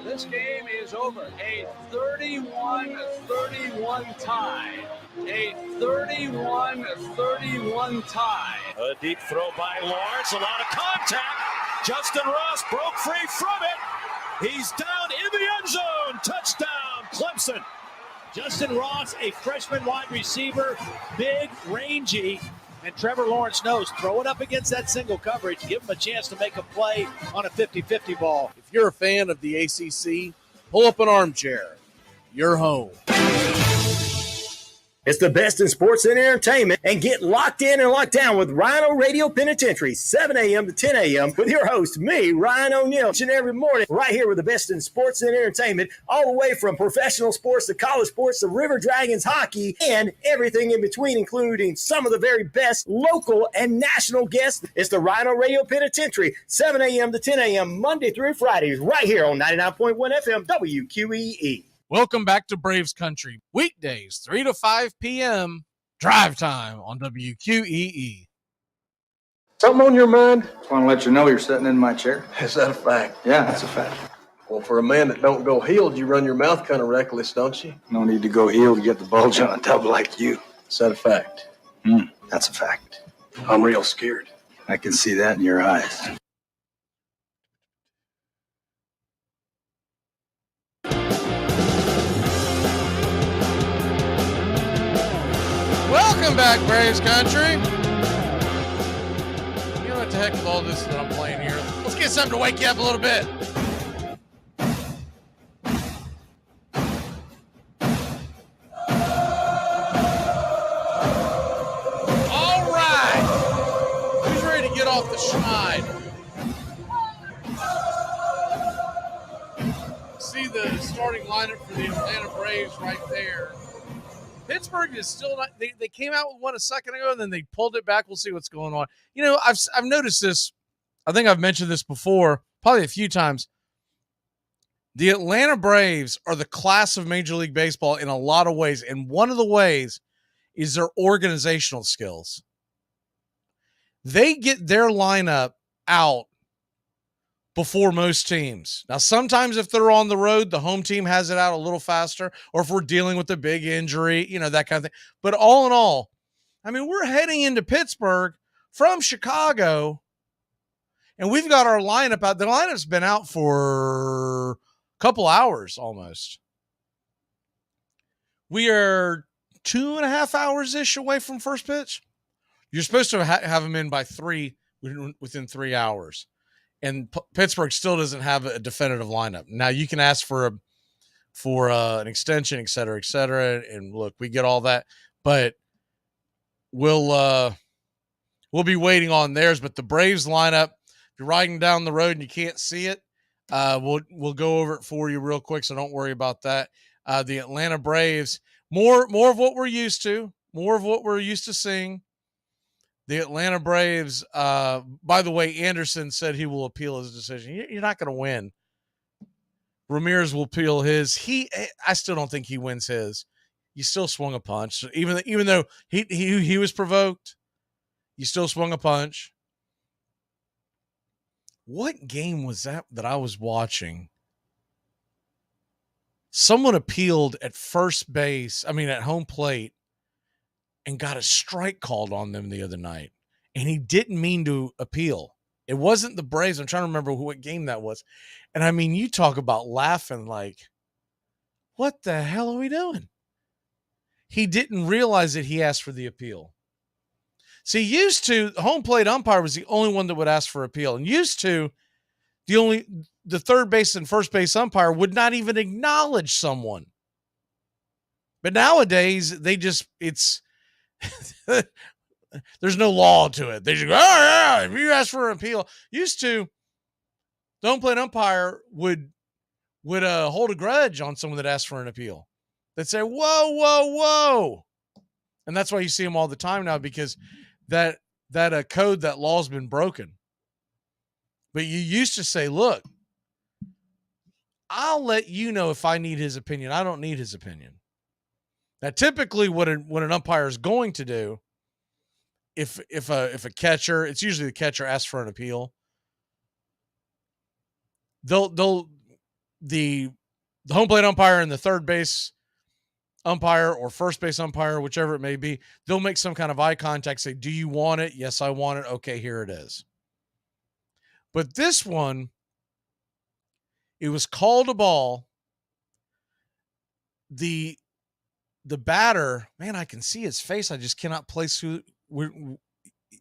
This game is over. A 31-31 tie. A 31-31 tie. A deep throw by Lawrence. A lot of contact. Justin Ross broke free from it. He's down in the end zone. Touchdown, Clemson. Justin Ross, a freshman wide receiver, big, rangy, and Trevor Lawrence knows, throw it up against that single coverage, give him a chance to make a play on a 50-50 ball. If you're a fan of the ACC, pull up an armchair. You're home. It's the best in sports and entertainment, and get locked in and locked down with Rhino Radio Penitentiary, 7 a.m. to 10 a.m. with your host, me, Ryan O'Neill, each and every morning, right here with the best in sports and entertainment, all the way from professional sports to college sports to River Dragons hockey and everything in between, including some of the very best local and national guests. It's the Rhino Radio Penitentiary, 7 a.m. to 10 a.m. Monday through Fridays, right here on 99.1 FM WQEE. Welcome back to Braves Country. Weekdays, 3 to 5 p.m. Drive time on WQEE. Something on your mind? Just want to let you know you're sitting in my chair. Is that a fact? Yeah, that's a fact. Well, for a man that don't go heeled, you run your mouth kind of reckless, don't you? No need to go heeled to get the bulge on a tub like you. Is that a fact? That's a fact. I'm real scared. I can see that in your eyes. Welcome back, Braves Country. You know what the heck with all this that I'm playing here? Let's get something to wake you up a little bit. All right. Who's ready to get off the schneid? See the starting lineup for the Atlanta Braves right there. Pittsburgh is still not. They came out with one a second ago, and then they pulled it back. We'll see what's going on. You know, I've noticed this. I think I've mentioned this before, probably a few times. The Atlanta Braves are the class of Major League Baseball in a lot of ways, and one of the ways is their organizational skills. They get their lineup out before most teams. Now, sometimes if they're on the road, the home team has it out a little faster, or if we're dealing with a big injury, that kind of thing. But all in all, I mean, we're heading into Pittsburgh from Chicago, and we've got our lineup out. The lineup's been out for a couple hours almost. We are 2.5 hours-ish away from first pitch. You're supposed to have them in by 3, within 3 hours. And Pittsburgh still doesn't have a definitive lineup. Now you can ask for an extension, et cetera, and look, we get all that, but we'll be waiting on theirs. But the Braves lineup, if you're riding down the road and you can't see it, we'll go over it for you real quick, so don't worry about that. The Atlanta Braves, more of what we're used to, more of what we're used to seeing. The Atlanta Braves, by the way, Anderson said he will appeal his decision. You're not going to win. Ramirez will appeal his. I still don't think he wins his. You still swung a punch. Even though he was provoked, you still swung a punch. What game was that I was watching? Someone appealed at first base, at home plate, and got a strike called on them the other night. And he didn't mean to appeal. It wasn't the Braves. I'm trying to remember what game that was. And you talk about laughing like, what the hell are we doing? He didn't realize that he asked for the appeal. See, used to, the home plate umpire was the only one that would ask for appeal. And used to, the third base and first base umpire would not even acknowledge someone. But nowadays, there's no law to it. They just go, oh yeah, if you ask for an appeal. Used to, the home plate umpire would hold a grudge on someone that asked for an appeal. They'd say, whoa. And that's why you see them all the time now, because that code, that law's been broken. But you used to say, look, I'll let you know if I need his opinion. I don't need his opinion. Now, typically what an umpire is going to do, if a catcher, it's usually the catcher, asks for an appeal, the home plate umpire and the third base umpire or first base umpire, whichever it may be, they'll make some kind of eye contact, say, do you want it? Yes, I want it. Okay, here it is. But this one, it was called a ball. The batter, man, I can see his face. I just cannot place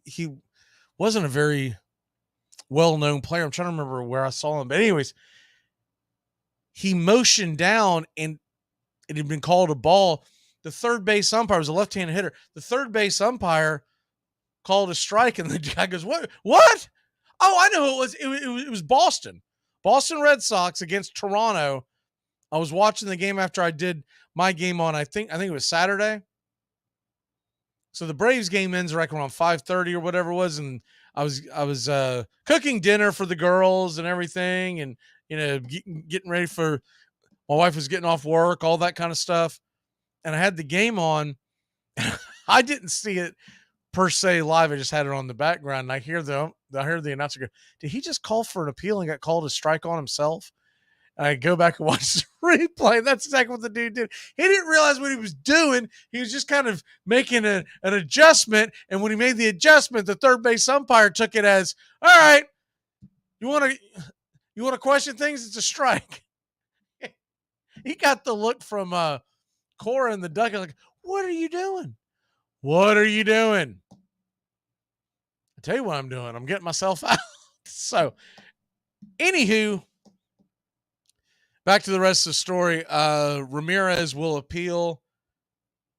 he wasn't a very well-known player. I'm trying to remember where I saw him. But anyways, he motioned down and it had been called a ball. The third base umpire was a left-handed hitter. The third base umpire called a strike, and the guy goes, what? Oh, I know who it was. It was Boston. Boston Red Sox against Toronto. I was watching the game after I did my game on, I think it was Saturday. So the Braves game ends like around 5:30 or whatever it was, and I was cooking dinner for the girls and everything, and getting ready for, my wife was getting off work, all that kind of stuff, and I had the game on. I didn't see it per se live. I just had it on the background, and I hear the announcer go, "Did he just call for an appeal and got called a strike on himself?" And I go back and watch the replay. That's exactly what the dude did. He didn't realize what he was doing. He was just kind of making an adjustment. And when he made the adjustment, the third base umpire took it as, all right, you want to question things? It's a strike. He got the look from Cora in the dugout, like, what are you doing? What are you doing? I tell you what I'm doing. I'm getting myself out. So, anywho, back to the rest of the story. Ramirez will appeal.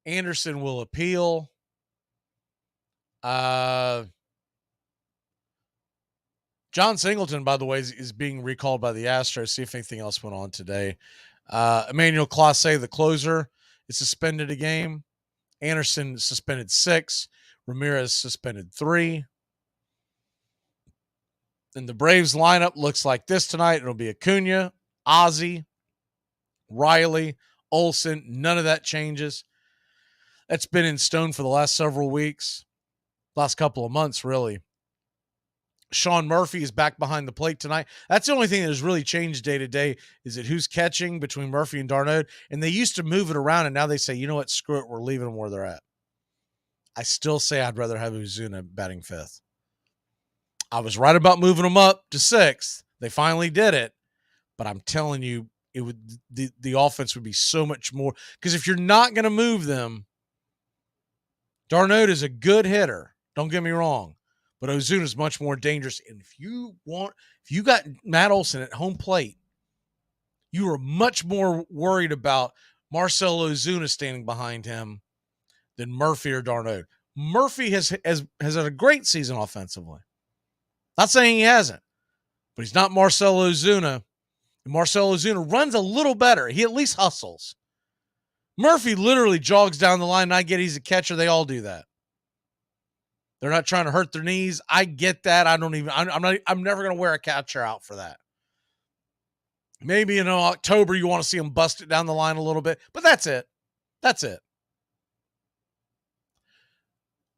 Anderson will appeal. John Singleton, by the way, is being recalled by the Astros. See if anything else went on today. Emmanuel Clase, the closer, is suspended a game. Anderson suspended 6. Ramirez suspended 3. And the Braves lineup looks like this tonight. It'll be Acuna, Ozzie, Riley, Olsen. None of that changes. That's been in stone for the last several weeks, last couple of months, really. Sean Murphy is back behind the plate tonight. That's the only thing that has really changed day to day is that who's catching between Murphy and d'Arnaud. And they used to move it around, and now they say, you know what, screw it, we're leaving them where they're at. I still say I'd rather have Ozuna batting fifth. I was right about moving them up to sixth. They finally did it. But I'm telling you, it would the offense would be so much more. Because if you're not going to move them, d'Arnaud is a good hitter. Don't get me wrong. But Ozuna is much more dangerous. And if you got Matt Olson at home plate, you are much more worried about Marcell Ozuna standing behind him than Murphy or d'Arnaud. Murphy has had a great season offensively. Not saying he hasn't, but he's not Marcell Ozuna. And Marcell Ozuna runs a little better. He at least hustles. Murphy literally jogs down the line, and I get he's a catcher. They all do that. They're not trying to hurt their knees. I get that. I'm never going to wear a catcher out for that. Maybe in October you want to see him bust it down the line a little bit, but that's it. That's it.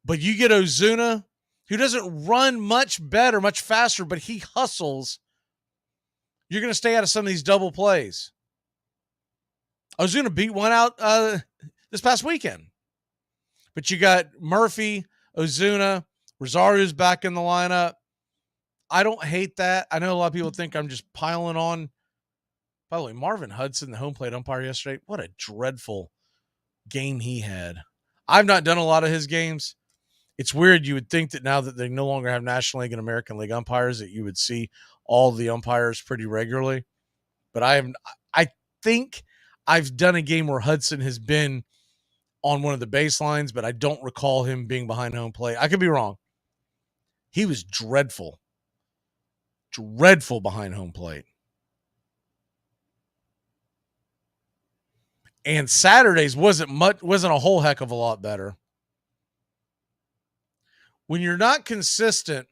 But you get Ozuna, who doesn't run much better, much faster, but he hustles. You're going to stay out of some of these double plays. Ozuna beat one out this past weekend. But you got Murphy, Ozuna, Rosario's back in the lineup. I don't hate that. I know a lot of people think I'm just piling on. By the way, Marvin Hudson, the home plate umpire yesterday, what a dreadful game he had. I've not done a lot of his games. It's weird. You would think that now that they no longer have National League and American League umpires, that you would see all the umpires pretty regularly. But I think I've done a game where Hudson has been on one of the baselines, but I don't recall him being behind home plate. I could be wrong. He was dreadful. Dreadful behind home plate. And Saturdays wasn't a whole heck of a lot better. When you're not consistent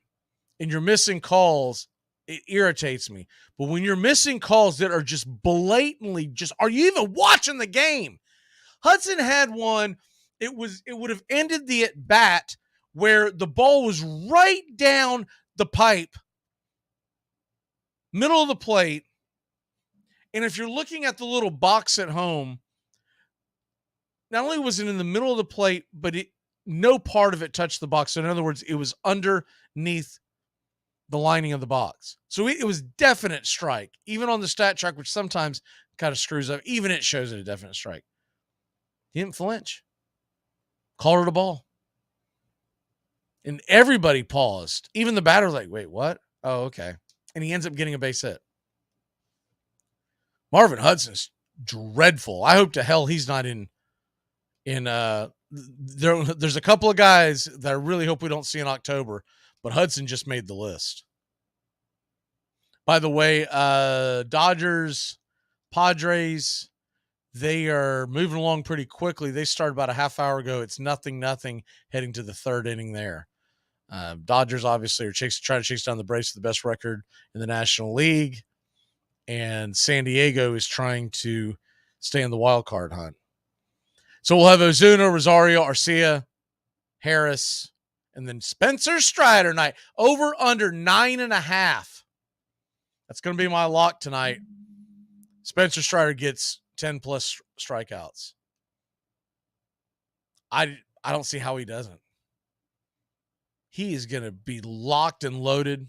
and you're missing calls, it irritates me. But when you're missing calls that are just blatantly are you even watching the game? Hudson had one. It would have ended the at bat where the ball was right down the pipe, middle of the plate. And if you're looking at the little box at home, not only was it in the middle of the plate, but no part of it touched the box. So in other words, it was underneath the lining of the box. So it was definite strike. Even on the stat track, which sometimes kind of screws up, even it shows it a definite strike. He didn't flinch. Called it a ball. And everybody paused. Even the batter was like, wait, what? Oh, okay. And he ends up getting a base hit. Marvin Hudson's dreadful. I hope to hell he's not there's a couple of guys that I really hope we don't see in October, but Hudson just made the list. By the way, Dodgers, Padres, they are moving along pretty quickly. They started about a half hour ago. It's 0-0 heading to the third inning there. Dodgers obviously are trying to chase down the Braves for the best record in the National League. And San Diego is trying to stay in the wild card hunt. So we'll have Ozuna, Rosario, Arcia, Harris, and then Spencer Strider night. Over under 9.5. That's going to be my lock tonight. Spencer Strider gets 10 plus strikeouts. I don't see how he doesn't. He is going to be locked and loaded.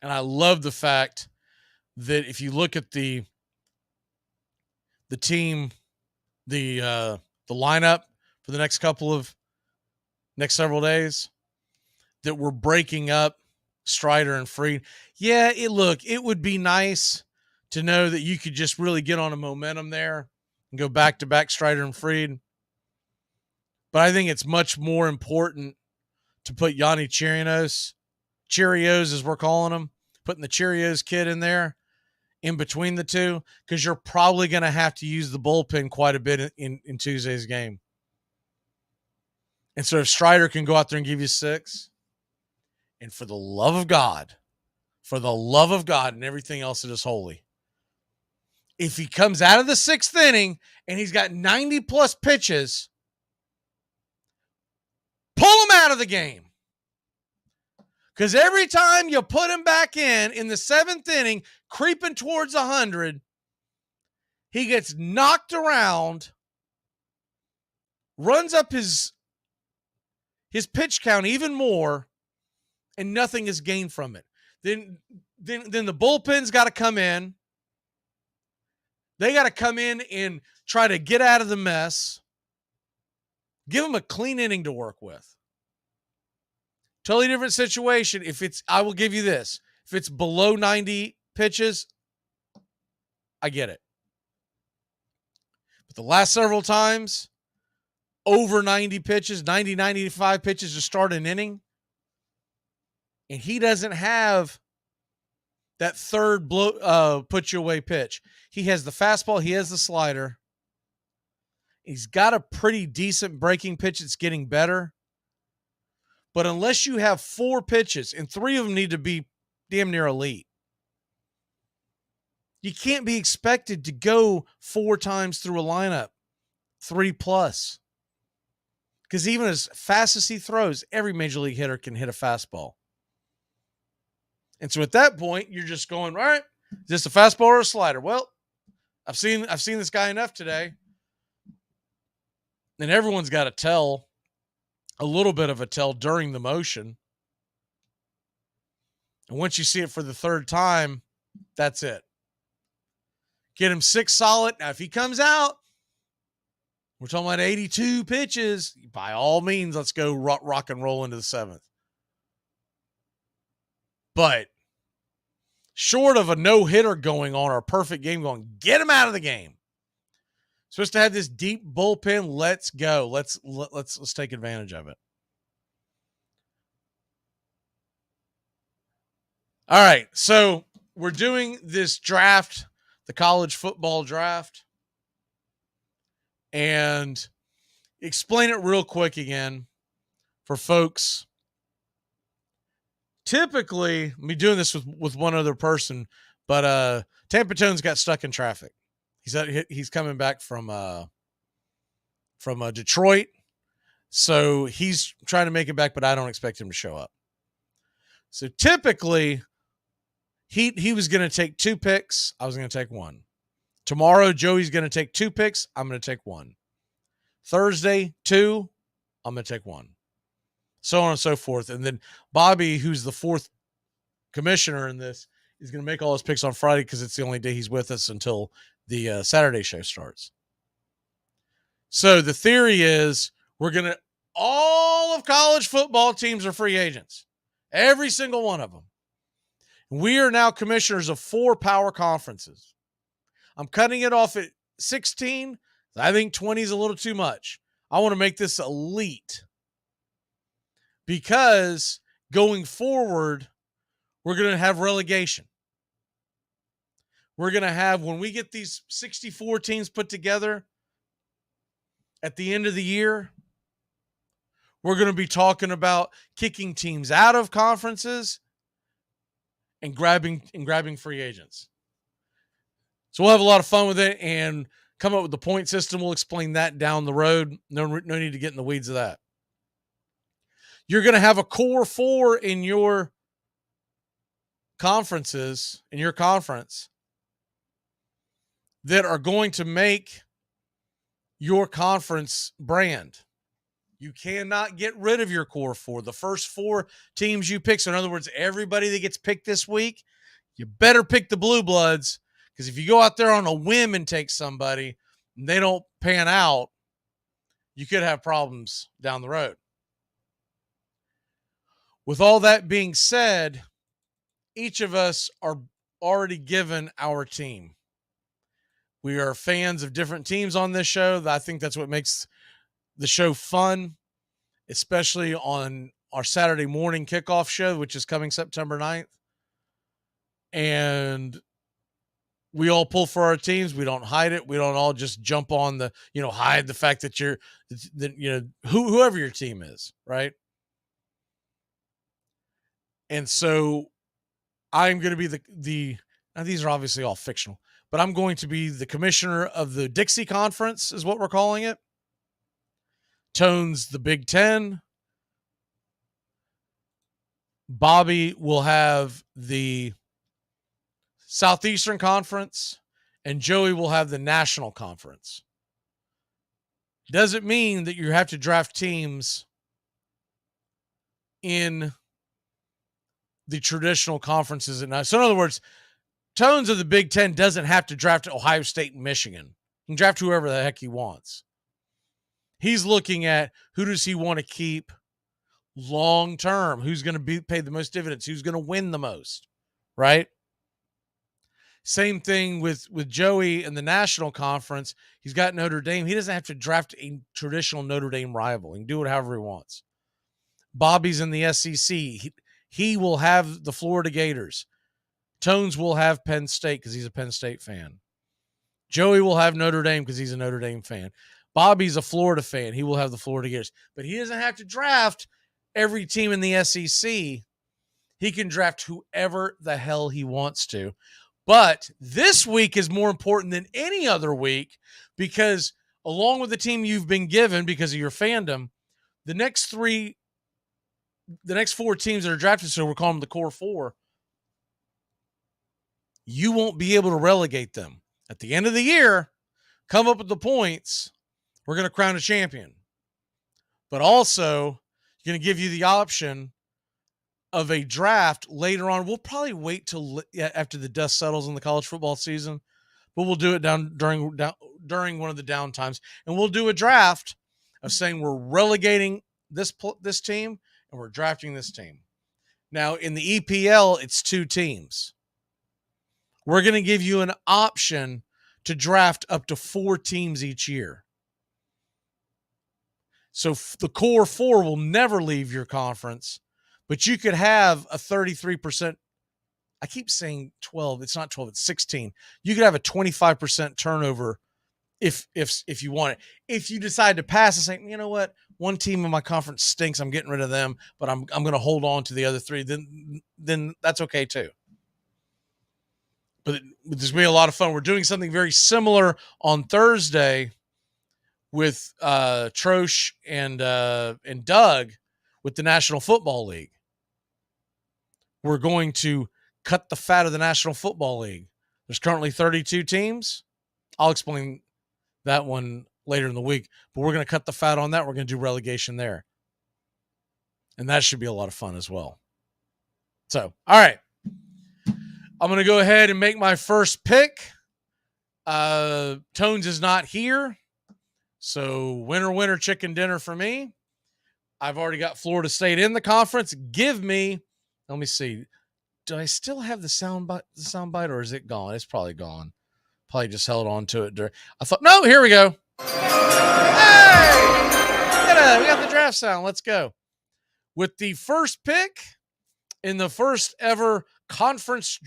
And I love the fact that if you look at the team, the lineup for the next several days, that we're breaking up Strider and Fried. Yeah, it would be nice to know that you could just really get on a momentum there and go back-to-back Strider and Fried. But I think it's much more important to put Yanni Cheerios as we're calling him, putting the Cheerios kid in there in between the two, because you're probably going to have to use the bullpen quite a bit in Tuesday's game. And so if Strider can go out there and give you 6, and for the love of God, and everything else that is holy, if he comes out of the 6th inning and he's got 90 plus pitches, pull him out of the game. Because every time you put him back in the 7th inning, creeping towards 100, he gets knocked around, runs up his pitch count even more, and nothing is gained from it. Then the bullpen's got to come in. They got to come in and try to get out of the mess. Give him a clean inning to work with. Totally different situation. I will give you this. If it's below 90 pitches, I get it. But the last several times, over 90 pitches, 90, 95 pitches to start an inning, and he doesn't have that third put you away pitch. He has the fastball. He has the slider. He's got a pretty decent breaking pitch. It's getting better. But unless you have 4 pitches, and 3 of them need to be damn near elite, you can't be expected to go 4 times through a lineup, 3+. Because even as fast as he throws, every major league hitter can hit a fastball. And so at that point, you're just going, all right, is this a fastball or a slider? Well, I've seen this guy enough today. And everyone's got to tell a little bit of a tell during the motion. And once you see it for the 3rd time, that's it. Get him 6 solid. Now, if he comes out, we're talking about 82 pitches. By all means, let's go rock and roll into the 7th. But short of a no-hitter going on or a perfect game going, get him out of the game. Supposed to have this deep bullpen. Let's go. Let's take advantage of it. All right. So we're doing this draft, the college football draft, and explain it real quick again for folks. Typically, me doing this with one other person, but Tampa Tone's got stuck in traffic. He's coming back from Detroit, so he's trying to make it back, but I don't expect him to show up. So typically, he was going to take 2 picks. I was going to take 1. Tomorrow, Joey's going to take 2 picks. I'm going to take 1. Thursday, 2. I'm going to take 1. So on and so forth. And then Bobby, who's the 4th commissioner in this, is going to make all his picks on Friday because it's the only day he's with us until the Saturday show starts. So the theory is all of college football teams are free agents. Every single one of them. We are now commissioners of 4 power conferences. I'm cutting it off at 16. I think 20 is a little too much. I want to make this elite because going forward, we're going to have relegation. We're going to have, when we get these 64 teams put together at the end of the year, we're going to be talking about kicking teams out of conferences and grabbing free agents. So we'll have a lot of fun with it and come up with the point system. We'll explain that down the road. No need to get in the weeds of that. You're going to have a core 4 in your conferences, in your conference, that are going to make your conference brand. You cannot get rid of your core 4. The first 4 teams you pick. So in other words, everybody that gets picked this week, you better pick the Blue Bloods, because if you go out there on a whim and take somebody and they don't pan out, you could have problems down the road. With all that being said, each of us are already given our team. We are fans of different teams on this show. I think that's what makes the show fun, especially on our Saturday morning kickoff show, which is coming September 9th. And we all pull for our teams. We don't hide it. We don't all just jump on hide the fact that whoever your team is, right? And so I'm going to be now these are obviously all fictional, but I'm going to be the commissioner of the Dixie Conference is what we're calling it. Tone's the Big Ten. Bobby will have the Southeastern Conference, and Joey will have the National Conference. Doesn't mean that you have to draft teams in the traditional conferences. So in other words, Tones of the Big Ten doesn't have to draft Ohio State and Michigan. He can draft whoever the heck he wants. He's looking at who does he want to keep long term, who's going to pay the most dividends, who's going to win the most, right? Same thing with Joey in the National Conference. He's got Notre Dame. He doesn't have to draft a traditional Notre Dame rival. He can do it however he wants. Bobby's in the SEC. He will have the Florida Gators. Tones will have Penn State because he's a Penn State fan. Joey will have Notre Dame because he's a Notre Dame fan. Bobby's a Florida fan. He will have the Florida Gators. But he doesn't have to draft every team in the SEC. He can draft whoever the hell he wants to. But this week is more important than any other week because along with the team you've been given because of your fandom, the next four teams that are drafted, so we're calling them the core four, you won't be able to relegate them. At the end of the year, come up with the points, we're going to crown a champion. But also, going to give you the option of a draft later on. We'll probably wait till after the dust settles in the college football season, but we'll do it during one of the down times, and we'll do a draft of saying we're relegating this team and we're drafting this team. Now, in the EPL, it's 2 teams. We're going to give you an option to draft up to 4 teams each year. So the core 4 will never leave your conference, but you could have a 33%. I keep saying 12. It's not 12. It's 16. You could have a 25% turnover if you want it. If you decide to pass and say, you know what, one team in my conference stinks, I'm getting rid of them, but I'm going to hold on to the other 3. Then that's okay too. But there's going to be a lot of fun. We're doing something very similar on Thursday with Trosh and Doug with the National Football League. We're going to cut the fat of the National Football League. There's currently 32 teams. I'll explain that one later in the week, but we're going to cut the fat on that. We're going to do relegation there. And that should be a lot of fun as well. So, all right. I'm going to go ahead and make my first pick. Tones is not here. So winner, chicken dinner for me. I've already got Florida State in the conference. Give me, let me see. Do I still have the sound bite or is it gone? It's probably gone. Probably just held on to it. I thought, no, here we go. Hey! We got the draft sound. Let's go. With the first pick in the first ever conference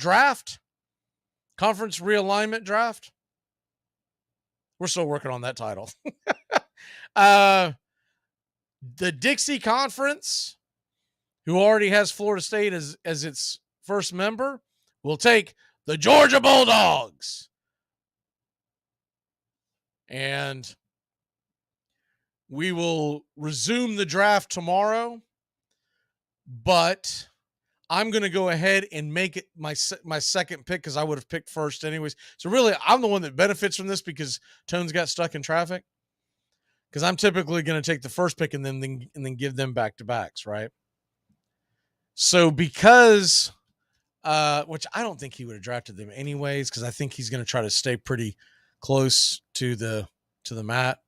realignment draft. We're still working on that title. The Dixie Conference, who already has Florida State as its first member, will take the Georgia Bulldogs. And we will resume the draft tomorrow, but I'm going to go ahead and make it my second pick because I would have picked first anyways. So really, I'm the one that benefits from this because Tones got stuck in traffic. Because I'm typically going to take the first pick and then give them back-to-backs, right? So because, which I don't think he would have drafted them anyways, because I think he's going to try to stay pretty close to the mat.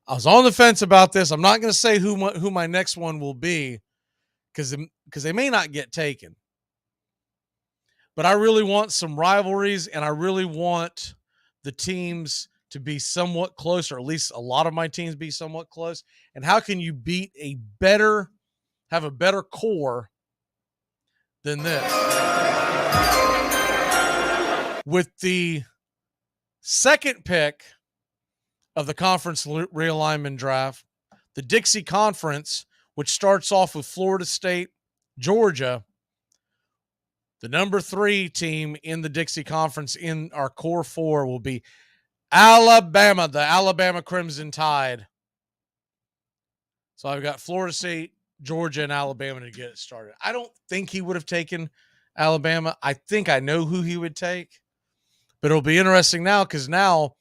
I was on the fence about this. I'm not going to say who my next one will be because they may not get taken. But I really want some rivalries, and I really want the teams to be somewhat close, or at least a lot of my teams be somewhat close. And how can you have a better core than this? With the second pick of the conference realignment draft, the Dixie Conference, which starts off with Florida State, Georgia, the number 3 team in the Dixie Conference in our core 4 will be Alabama, the Alabama Crimson Tide. So I've got Florida State, Georgia and Alabama to get it started. I don't think he would have taken Alabama. I think I know who he would take, but it'll be interesting now because now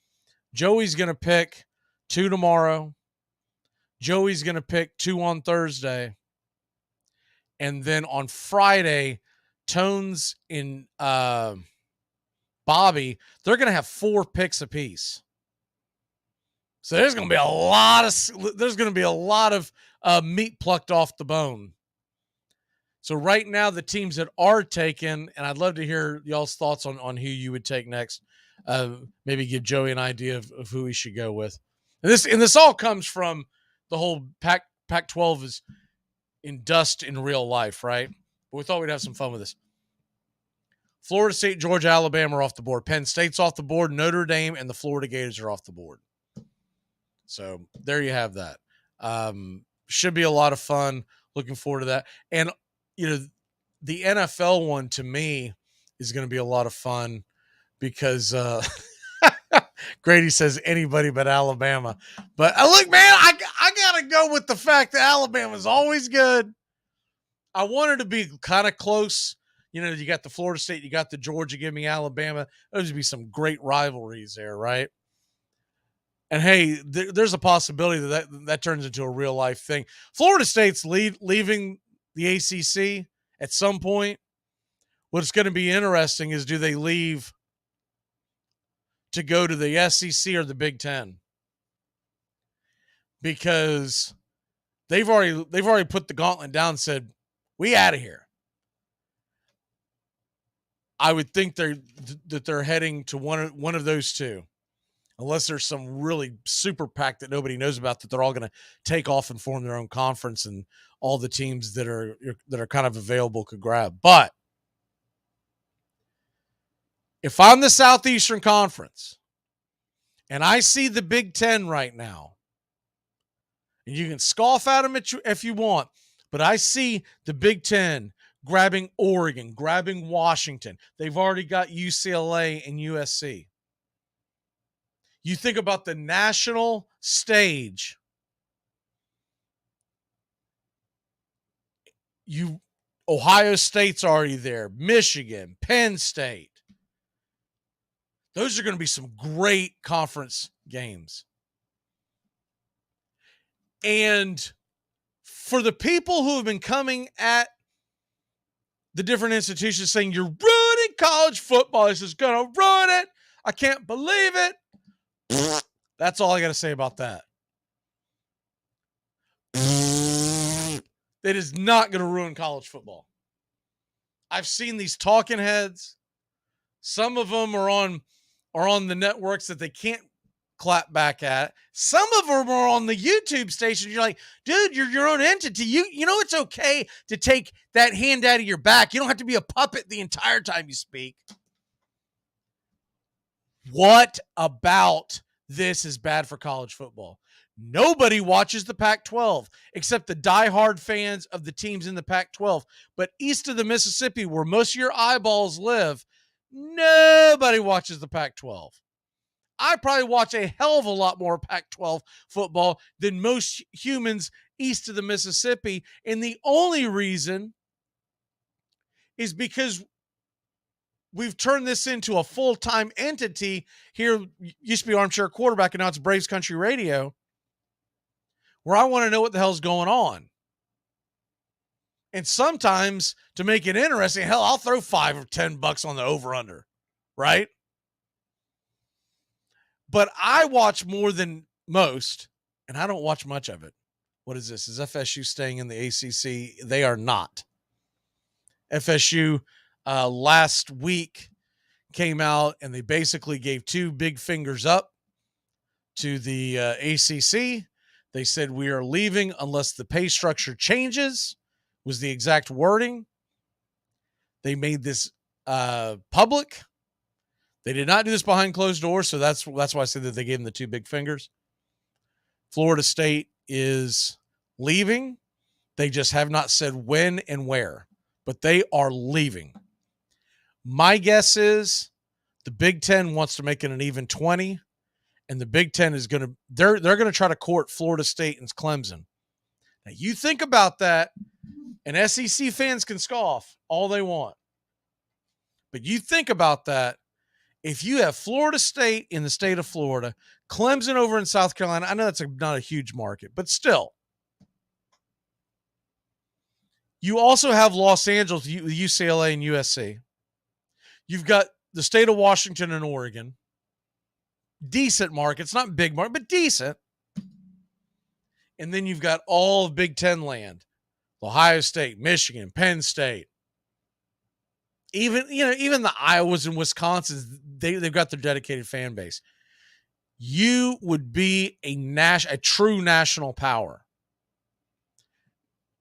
Joey's going to pick 2 tomorrow. Joey's going to pick 2 on Thursday. And then on Friday, Tones and Bobby, they're going to have 4 picks apiece. So there's going to be a lot of meat plucked off the bone. So right now, the teams that are taken, and I'd love to hear y'all's thoughts on who you would take next. Maybe give Joey an idea of who he should go with. And this all comes from the whole Pac-12 is in dust in real life, right? But we thought we'd have some fun with this. Florida State, Georgia, Alabama are off the board. Penn State's off the board. Notre Dame and the Florida Gators are off the board. So there you have that. Should be a lot of fun. Looking forward to that. And, the NFL one to me is going to be a lot of fun because Grady says anybody but Alabama. But look, man, I got to go with the fact that Alabama's always good. I wanted to be kind of close. You got the Florida State, you got the Georgia, give me Alabama. Those would be some great rivalries there, right? And hey, there's a possibility that turns into a real life thing. Florida State's leaving the ACC at some point. What's going to be interesting is, do they leave to go to the SEC or the Big Ten? Because they've already put the gauntlet down and said, we out of here. I would think they're heading to one of those two, unless there's some really super PAC that nobody knows about that they're all going to take off and form their own conference, and all the teams that are kind of available could grab. But if I'm the Southeastern Conference and I see the Big Ten right now, and you can scoff at them if you want, but I see the Big Ten grabbing Oregon, grabbing Washington. They've already got UCLA and USC. You think about the national stage. Ohio State's already there. Michigan, Penn State. Those are going to be some great conference games. And for the people who have been coming at the different institutions saying you're ruining college football, this is going to ruin it, I can't believe it. That's all I got to say about that. It is not going to ruin college football. I've seen these talking heads. Some of them are on the networks that they can't clap back at. Some of them are on the YouTube station. You're like, dude, you're your own entity. You know it's okay to take that hand out of your back. You don't have to be a puppet the entire time you speak. What about this is bad for college football? Nobody watches the Pac-12 except the diehard fans of the teams in the Pac-12. But east of the Mississippi, where most of your eyeballs live, nobody watches the Pac-12. I probably watch a hell of a lot more Pac-12 football than most humans east of the Mississippi. And the only reason is because we've turned this into a full-time entity here. Used to be Armchair Quarterback, and now it's Braves Country Radio, where I want to know what the hell's going on. And sometimes, to make it interesting, hell, I'll throw $5 or $10 on the over-under, right? But I watch more than most, and I don't watch much of it. What is this? Is FSU staying in the ACC? They are not. FSU last week came out, and they basically gave 2 big fingers up to the ACC. They said, we are leaving unless the pay structure changes, was the exact wording. They made this public. They did not do this behind closed doors, so that's why I said that they gave them the 2 big fingers. Florida State is leaving. They just have not said when and where, but they are leaving. My guess is the Big Ten wants to make it an even 20, and the Big Ten is going to they're going to try to court Florida State and Clemson. Now, you think about that, and SEC fans can scoff all they want. But you think about that. If you have Florida State in the state of Florida, Clemson over in South Carolina, I know that's not a huge market, but still. You also have Los Angeles, UCLA and USC. You've got the state of Washington and Oregon. Decent markets, not big market, but decent. And then you've got all of Big Ten land. Ohio State, Michigan, Penn State. Even the Iowas and Wisconsins, they've got their dedicated fan base. You would be a true national power.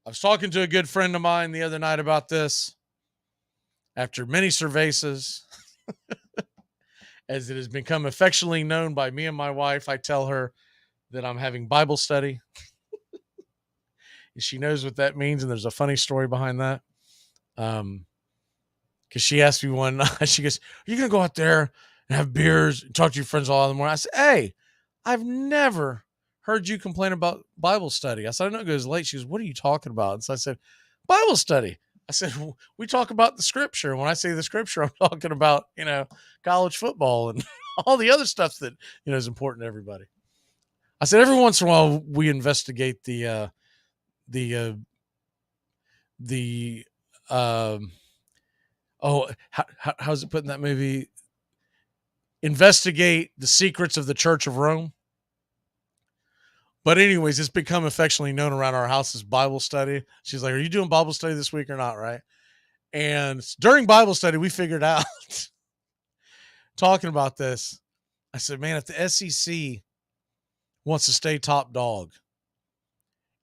I was talking to a good friend of mine the other night about this. After many cervezas, as it has become affectionately known by me and my wife, I tell her that I'm having Bible study. And she knows what that means, and there's a funny story behind that. Because she asked me one night, she goes, "Are you going to go out there and have beers and talk to your friends all in the morning?" I said, "Hey, I've never heard you complain about Bible study." I said, "I know it goes late." She goes, "What are you talking about?" And so I said, "Bible study." I said, "We talk about the scripture." And when I say the scripture, I'm talking about, college football and all the other stuff that, is important to everybody. I said, every once in a while we investigate how's it put in that movie? Investigate the secrets of the Church of Rome. But anyways, it's become affectionately known around our house as Bible study. She's like, "Are you doing Bible study this week or not?" Right? And during Bible study, we figured out, talking about this, I said, man, if the SEC wants to stay top dog,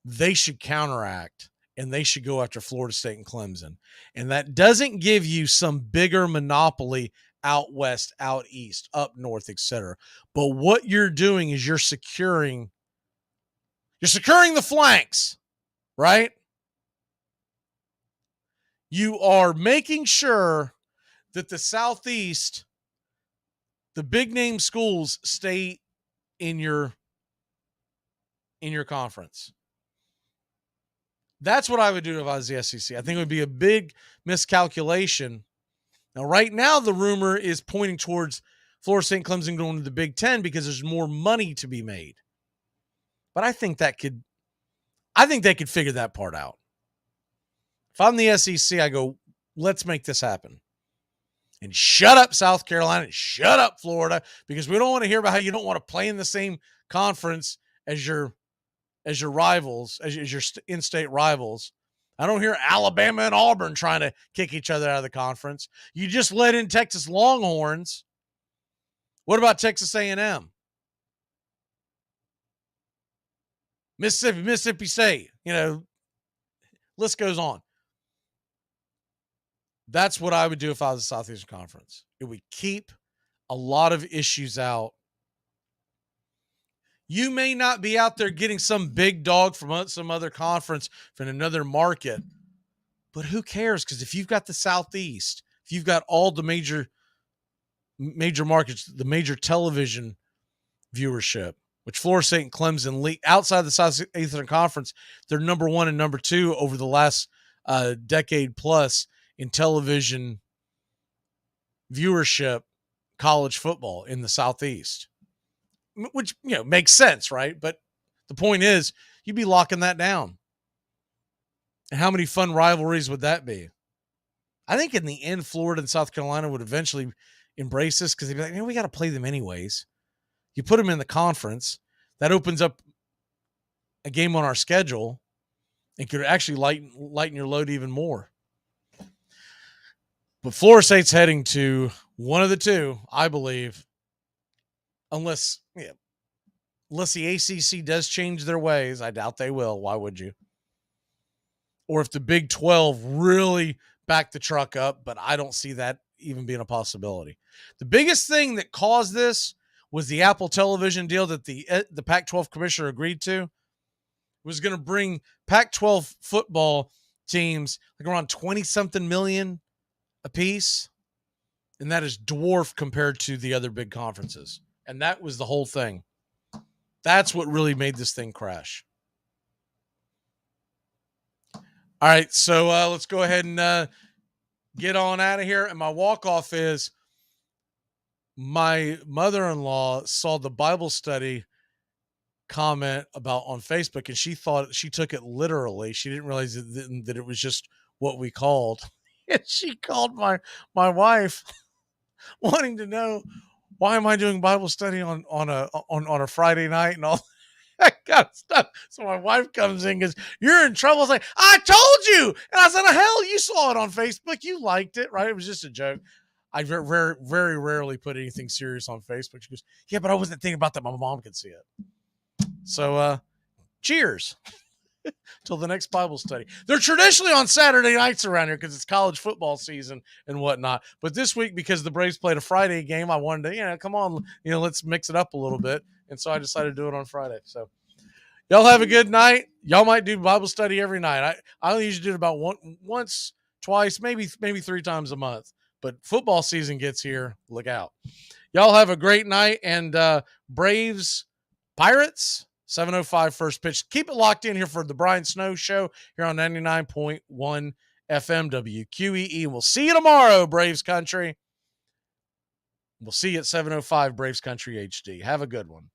they should counteract and they should go after Florida State and Clemson. And that doesn't give you some bigger monopoly out west, out east, up north, etc. But what you're doing is you're securing the flanks, right? You are making sure that the Southeast, the big name schools, stay in your conference. That's what I would do if I was the SEC. I think it would be a big miscalculation. Now, right now, the rumor is pointing towards Florida State and Clemson going to the Big Ten because there's more money to be made. But I think they could figure that part out. If I'm the SEC, I go, let's make this happen. And shut up South Carolina and shut up Florida, because we don't want to hear about how you don't want to play in the same conference as your rivals, as your in-state rivals. I don't hear Alabama and Auburn trying to kick each other out of the conference. You just let in Texas Longhorns. What about Texas A&M? Mississippi State, list goes on. That's what I would do if I was the Southeastern Conference. It would keep a lot of issues out. You may not be out there getting some big dog from some other conference from another market, but who cares? Because if you've got the Southeast, if you've got all the major markets, the major television viewership, which Florida State and Clemson lead outside the Southeastern Conference, they're number 1 and number 2 over the last decade plus in television viewership, college football in the Southeast, which, makes sense, right? But the point is, you'd be locking that down. And how many fun rivalries would that be? I think in the end, Florida and South Carolina would eventually embrace this because they'd be like, we got to play them anyways. You put them in the conference, that opens up a game on our schedule and could actually lighten your load even more. But Florida State's heading to one of the two, I believe, unless the ACC does change their ways. I doubt they will. Why would you? Or if the Big 12 really back the truck up, but I don't see that even being a possibility. The biggest thing that caused this was the Apple television deal that the Pac-12 commissioner agreed to. It was going to bring Pac-12 football teams like around 20-something million a piece, and that is dwarfed compared to the other big conferences. And that was the whole thing. That's what really made this thing crash. All right, so let's go ahead and get on out of here. And my walk-off is my mother-in-law saw the Bible study comment about on Facebook, and she took it literally. She didn't realize that it was just what we called. And she called my wife wanting to know, why am I doing Bible study on a Friday night and all that kind of stuff. So my wife comes in and goes, "You're in trouble." I was like, "I told you." And I said, "Hell, you saw it on Facebook. You liked it, right?" It was just a joke. I very, very rarely put anything serious on Facebook. She goes, "Yeah, but I wasn't thinking about that. My mom could see it." So cheers till the next Bible study. They're traditionally on Saturday nights around here because it's college football season and whatnot. But this week, because the Braves played a Friday game, I wanted to, come on, let's mix it up a little bit. And so I decided to do it on Friday. So y'all have a good night. Y'all might do Bible study every night. I usually do it about once, twice, maybe 3 times a month. But football season gets here. Look out. Y'all have a great night. And Braves, Pirates, 7:05 first pitch. Keep it locked in here for the Brian Snow Show here on 99.1 FM WQEE. We'll see you tomorrow, Braves Country. We'll see you at 7:05 Braves Country HD. Have a good one.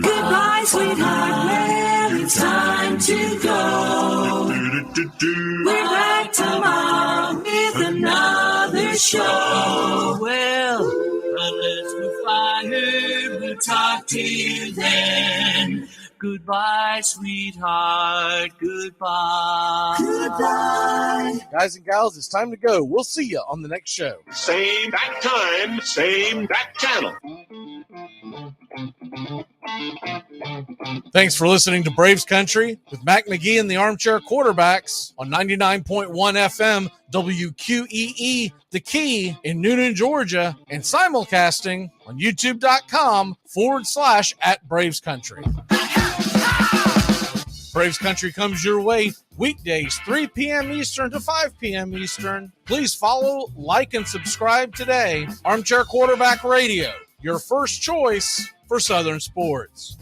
Goodbye, sweetheart. Well, it's time to go. We're back tomorrow with another show. Well, unless we're fired, we'll talk to you then. Goodbye, sweetheart. Goodbye. Goodbye. Guys and gals, it's time to go. We'll see you on the next show. Same bat time, same bat channel. Thanks for listening to Braves Country with Mac Magee and the Armchair Quarterbacks on 99.1 FM WQEE, The Key in Noonan, Georgia, and simulcasting on youtube.com/@Braves Country. Braves Country comes your way weekdays, 3 p.m. Eastern to 5 p.m. Eastern. Please follow, like, and subscribe today. Armchair Quarterback Radio, your first choice for Southern sports.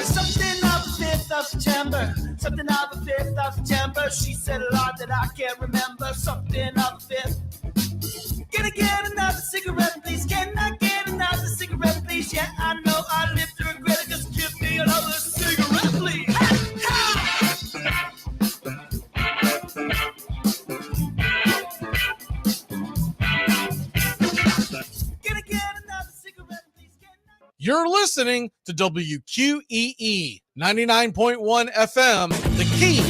Something of the 5th of September. Something of the 5th of September. She said a lot that I can't remember. Something of the 5th. Can I get another cigarette, please? Can I get another cigarette, please? Yeah, I know I live to regret it. Just give me another cigarette, please. You're listening to WQEE 99.1 FM, The Key.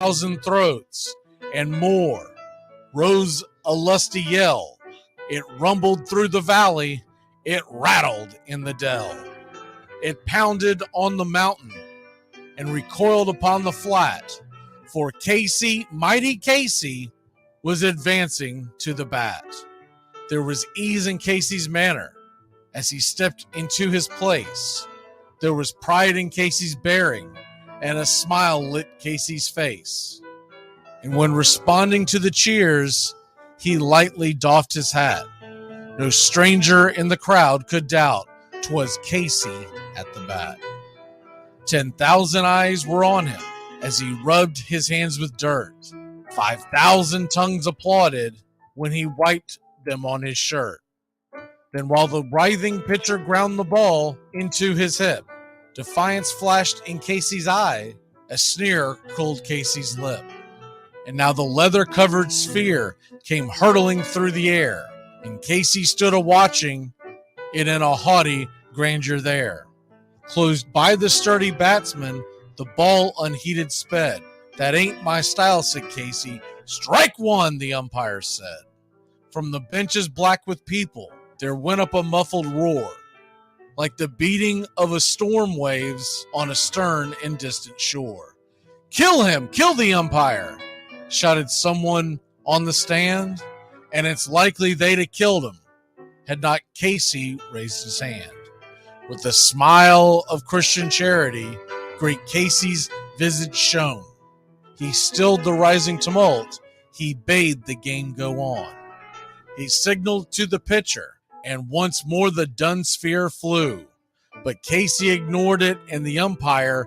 1,000 throats, and more rose a lusty yell. It rumbled through the valley, it rattled in the dell. It pounded on the mountain and recoiled upon the flat, for Casey, mighty Casey, was advancing to the bat. There was ease in Casey's manner as he stepped into his place. There was pride in Casey's bearing, and a smile lit Casey's face. And when responding to the cheers, he lightly doffed his hat. No stranger in the crowd could doubt 'twas Casey at the bat. 10,000 eyes were on him as he rubbed his hands with dirt. 5,000 tongues applauded when he wiped them on his shirt. Then while the writhing pitcher ground the ball into his hip, defiance flashed in Casey's eye, a sneer curled Casey's lip. And now the leather-covered sphere came hurtling through the air, and Casey stood a-watching it in a haughty grandeur there. Closed by the sturdy batsman, the ball unheeded sped. That ain't my style, said Casey. Strike one, the umpire said. From the benches black with people, there went up a muffled roar, like the beating of a storm waves on a stern and distant shore. Kill him! Kill the umpire! Shouted someone on the stand, and it's likely they'd have killed him had not Casey raised his hand. With a smile of Christian charity, great Casey's visage shone. He stilled the rising tumult. He bade the game go on. He signaled to the pitcher, and once more the dun sphere flew. But Casey ignored it, and the umpire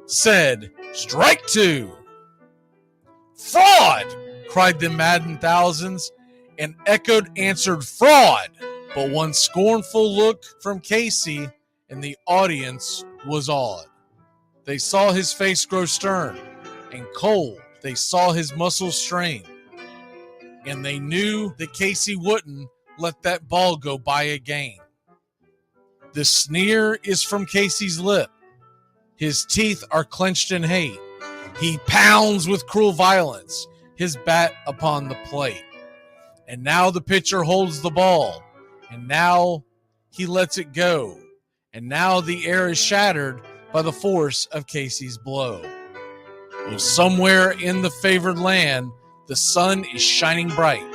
said, "Strike two." "Fraud!" cried the maddened thousands, and echoed answered, "Fraud!" But one scornful look from Casey, and the audience was awed. They saw his face grow stern and cold. They saw his muscles strain, and they knew that Casey wouldn't let that ball go by again. The sneer is from Casey's lip. His teeth are clenched in hate. He pounds with cruel violence his bat upon the plate. And now the pitcher holds the ball, and now he lets it go. And now the air is shattered by the force of Casey's blow. Oh, somewhere in the favored land, the sun is shining bright.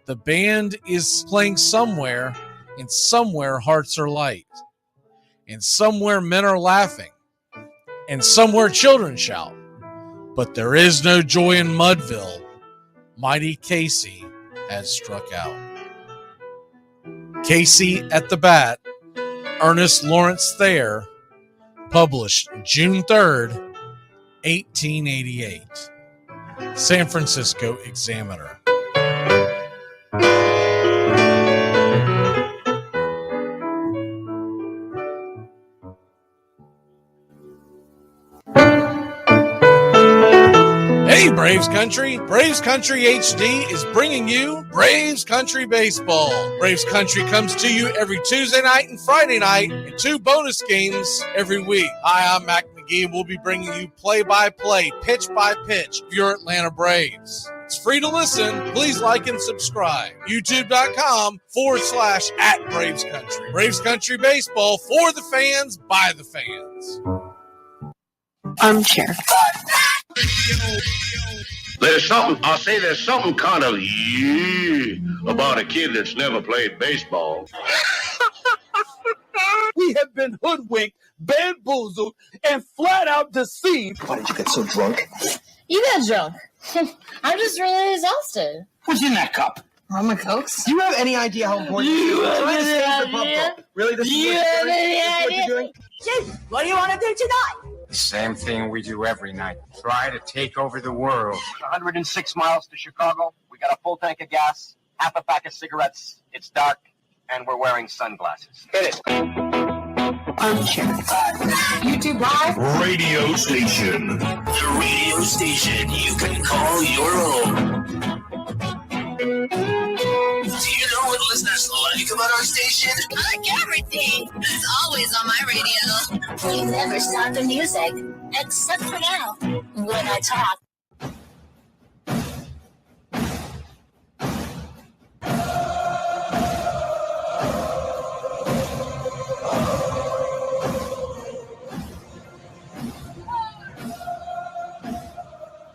The band is playing somewhere, and somewhere hearts are light. And somewhere men are laughing, and somewhere children shout. But there is no joy in Mudville. Mighty Casey has struck out. Casey at the Bat, Ernest Lawrence Thayer, published June 3rd, 1888. San Francisco Examiner. Hey, Braves Country! Braves Country HD is bringing you Braves Country Baseball. Braves Country comes to you every Tuesday night and Friday night, and 2 bonus games every week. Hi, I'm Mac Magee, and we'll be bringing you play-by-play, pitch-by-pitch of your Atlanta Braves. It's free to listen. Please like and subscribe. YouTube.com/@Braves Country. Braves Country Baseball for the fans, by the fans. Armchair. There's something kind of about a kid that's never played baseball. We have been hoodwinked, bamboozled, and flat out deceived. Why did you get so drunk? You got drunk. I'm just really exhausted. What's in that cup? Rum and Cokes. Do you have any idea how important You it is? have Trying to any save the idea? pump. Really? This is You what have you're doing? any This is what you're idea? doing? Chief, what do you want to do tonight? The same thing we do every night. Try to take over the world. 106 miles to Chicago. We got a full tank of gas, half a pack of cigarettes. It's dark, and we're wearing sunglasses. Hit it. Armchair. YouTube Live. Radio station. The radio station you can call your own. Do you know what listeners like about our station? I like everything. It's always on my radio. We never stop the music, except for now, when I talk.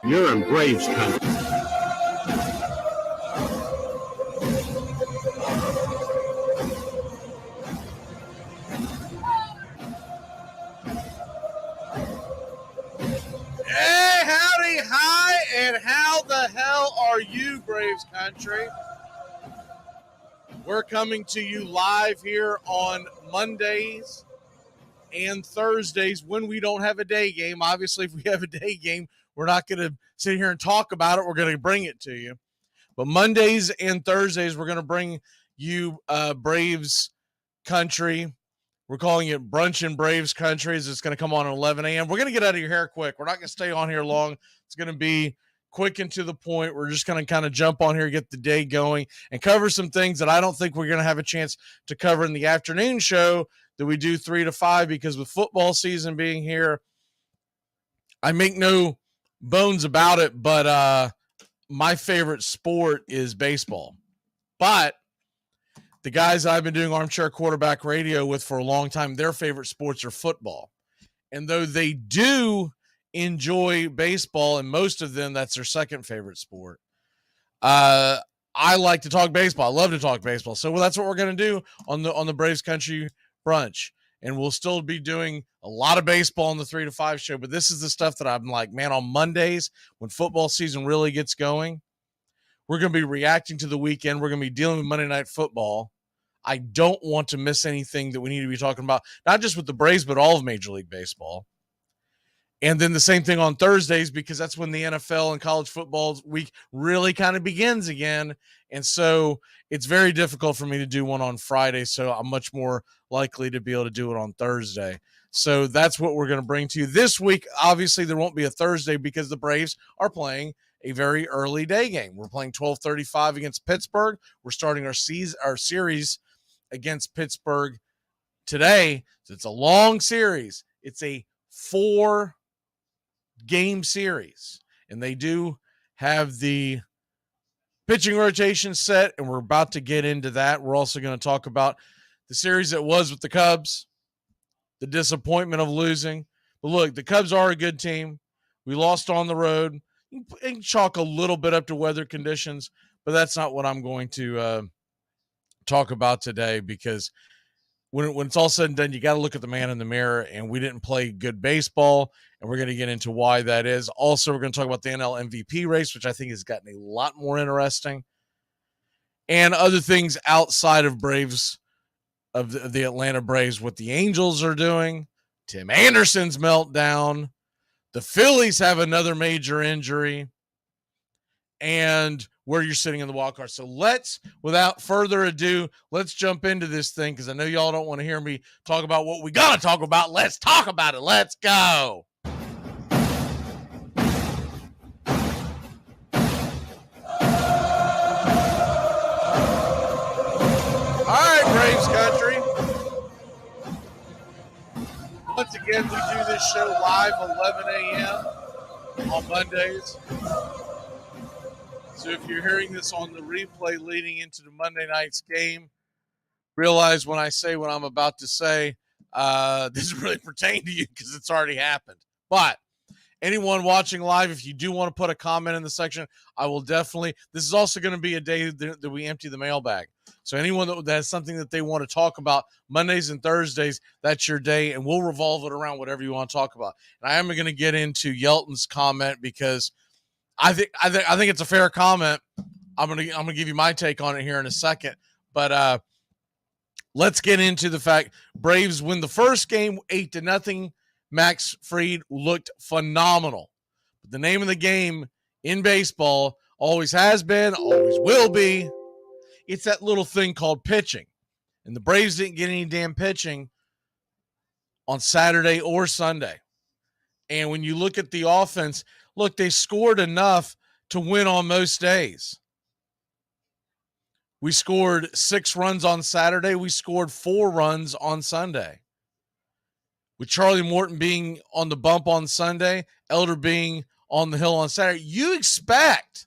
You're in Braves country. Hey, howdy, hi, and how the hell are you, Braves country? We're coming to you live here on Mondays and Thursdays when we don't have a day game. Obviously, if we have a day game, we're not going to sit here and talk about it. We're going to bring it to you. But Mondays and Thursdays, we're going to bring you Braves country. We're calling it Brunch and Braves Countries. It's going to come on at 11 a.m. We're going to get out of your hair quick. We're not going to stay on here long. It's going to be quick and to the point. We're just going to kind of jump on here, get the day going, and cover some things that I don't think we're going to have a chance to cover in the afternoon show that we do 3 to 5, because with football season being here, I make no bones about it, but my favorite sport is baseball. But the guys I've been doing Armchair Quarterback Radio with for a long time, their favorite sports are football. And though they do enjoy baseball, and most of them, that's their second favorite sport, I like to talk baseball. I love to talk baseball. So that's what we're going to do on the Braves Country Brunch. And we'll still be doing a lot of baseball on the 3 to 5 show. But this is the stuff that I'm like, man, on Mondays when football season really gets going, we're going to be reacting to the weekend. We're going to be dealing with Monday Night Football. I don't want to miss anything that we need to be talking about, not just with the Braves, but all of Major League Baseball. And then the same thing on Thursdays, because that's when the NFL and college football week really kind of begins again. And so it's very difficult for me to do one on Friday. So I'm much more likely to be able to do it on Thursday. So that's what we're going to bring to you this week. Obviously, there won't be a Thursday because the Braves are playing a very early day game. We're playing 12:35 against Pittsburgh. We're starting our series against Pittsburgh today. So it's a long series. It's a 4-game series, and they do have the pitching rotation set, and we're about to get into that. We're also going to talk about the series that was with the Cubs, the disappointment of losing. But look, the Cubs are a good team. We lost on the road. You can chalk a little bit up to weather conditions, but that's not what I'm going to talk about today, because when it's all said and done, you got to look at the man in the mirror, and we didn't play good baseball, and we're going to get into why that is. Also, we're going to talk about the NL MVP race, which I think has gotten a lot more interesting, and other things outside of Braves, of the Atlanta Braves, what the Angels are doing, Tim Anderson's meltdown, the Phillies have another major injury, and where you're sitting in the wild card. So without further ado, let's jump into this thing, because I know y'all don't want to hear me talk about what we got to talk about. Let's talk about it. Let's go. All right, Braves country. Once again, we do this show live 11 a.m. on Mondays. So if you're hearing this on the replay leading into the Monday night's game, realize when I say what I'm about to say, this doesn't really pertain to you because it's already happened. But anyone watching live, if you do want to put a comment in the section, I will definitely. This is also going to be a day that we empty the mailbag. So anyone that has something that they want to talk about Mondays and Thursdays, that's your day, and we'll revolve it around whatever you want to talk about. And I am going to get into Yelton's comment, because I think it's a fair comment. I'm gonna give you my take on it here in a second, but let's get into the fact Braves win the first game 8-0. Max Fried looked phenomenal. But the name of the game in baseball always has been, always will be. It's that little thing called pitching, and the Braves didn't get any damn pitching on Saturday or Sunday. And when you look at the offense, look, they scored enough to win on most days. We scored 6 runs on Saturday. We scored 4 runs on Sunday. With Charlie Morton being on the bump on Sunday, Elder being on the hill on Saturday, you expect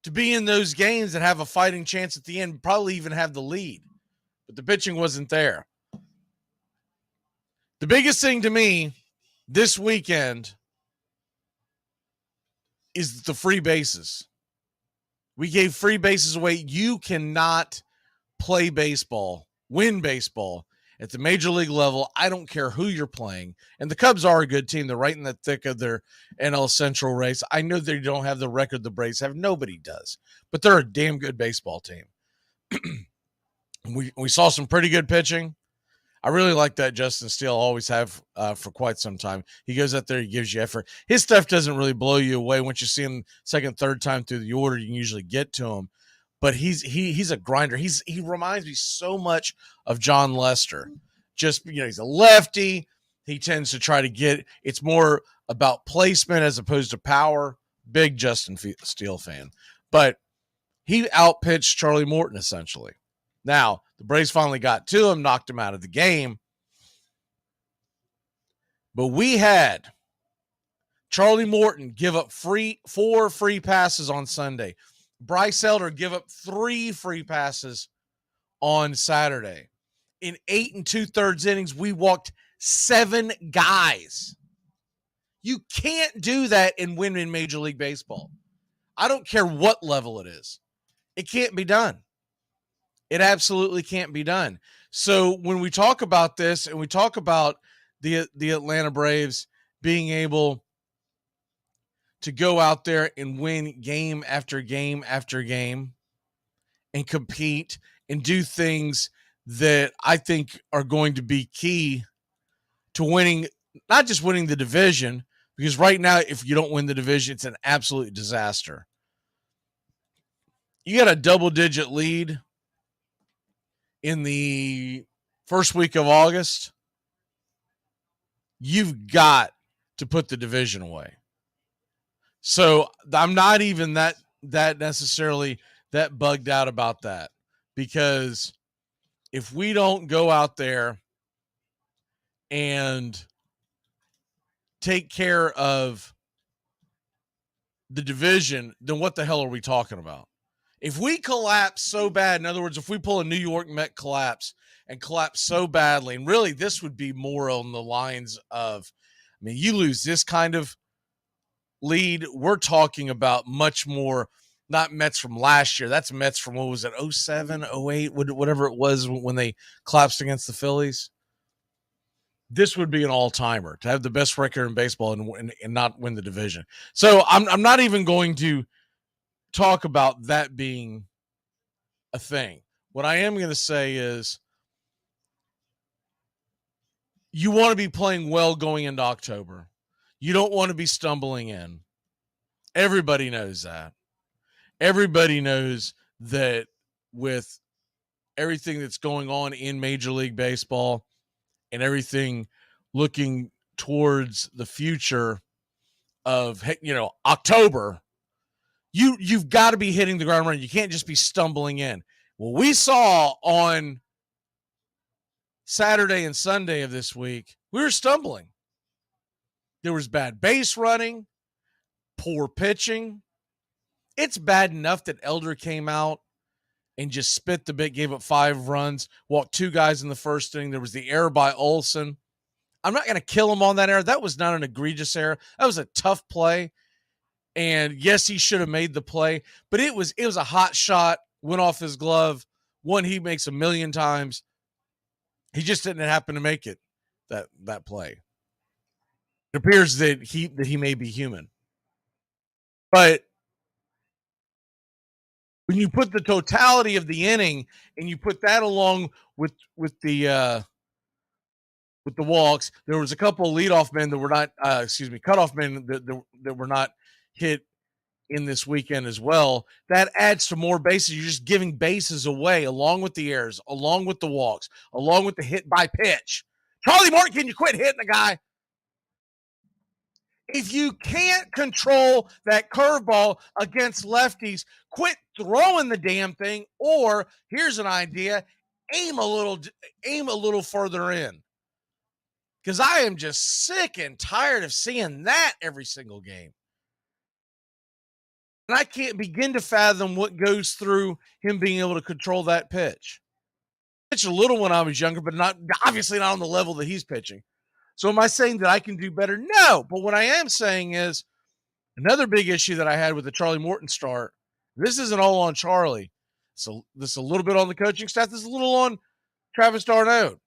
to be in those games and have a fighting chance at the end, probably even have the lead. But the pitching wasn't there. The biggest thing to me this weekend is the free bases. We gave free bases away. You cannot play baseball, win baseball at the major league level. I don't care who you're playing. And the Cubs are a good team. They're right in the thick of their NL Central race. I know they don't have the record the Braves have. Nobody does. But they're a damn good baseball team. We saw some pretty good pitching. I really like that Justin Steele, always have for quite some time. He goes out there, he gives you effort. His stuff doesn't really blow you away. Once you see him second, third time through the order, you can usually get to him. But he's a grinder. He reminds me so much of John Lester. Just, he's a lefty. He tends to try to get – it's more about placement as opposed to power. Big Justin Steele fan. But he outpitched Charlie Morton essentially. Now, the Braves finally got to him, knocked him out of the game. But we had Charlie Morton give up 4 free passes on Sunday. Bryce Elder give up 3 free passes on Saturday. In 8 2/3 innings, we walked 7 guys. You can't do that and win in Major League Baseball. I don't care what level it is. It can't be done. It absolutely can't be done. So when we talk about this and we talk about the Atlanta Braves being able to go out there and win game after game after game and compete and do things that I think are going to be key to winning, not just winning the division, because right now, if you don't win the division, it's an absolute disaster. You got a double-digit lead in the first week of August. You've got to put the division away. So I'm not even that necessarily that bugged out about that, because if we don't go out there and take care of the division, then what the hell are we talking about? If we collapse so bad, in other words, if we pull a New York Met collapse and collapse so badly, and really this would be more on the lines of, you lose this kind of lead, we're talking about much more, not Mets from last year. That's Mets from, what was it, 07, 08, whatever it was when they collapsed against the Phillies. This would be an all-timer to have the best record in baseball and not win the division. So I'm not even going to talk about that being a thing. What I am going to say is you want to be playing well going into October. You don't want to be stumbling in. Everybody knows that. Everybody knows that with everything that's going on in Major League Baseball and everything looking towards the future of, October, you've got to be hitting the ground running. You can't just be stumbling in. Well, we saw on Saturday and Sunday of this week, we were stumbling. There was bad base running, poor pitching. It's bad enough that Elder came out and just spit the bit, gave up 5 runs, walked 2 guys in the first inning. There was the error by Olsen. I'm not going to kill him on that error. That was not an egregious error. That was a tough play. And yes, he should have made the play, but it was a hot shot, went off his glove, one he makes a million times. He just didn't happen to make it, that play. It appears that he may be human. But when you put the totality of the inning and you put that along with the walks, there was a couple of leadoff men that were not, cutoff men that were not hit in this weekend as well. That adds to more bases. You're just giving bases away along with the errors, along with the walks, along with the hit by pitch. Charlie Morton, can you quit hitting the guy? If you can't control that curveball against lefties, quit throwing the damn thing, or here's an idea, aim a little further in. Because I am just sick and tired of seeing that every single game. And I can't begin to fathom what goes through him being able to control that pitch. I pitched a little when I was younger, but obviously not on the level that he's pitching. So am I saying that I can do better? No. But what I am saying is Another big issue that I had with the Charlie Morton start, this isn't all on Charlie. So this is a little bit on the coaching staff. This is a little on Travis d'Arnaud.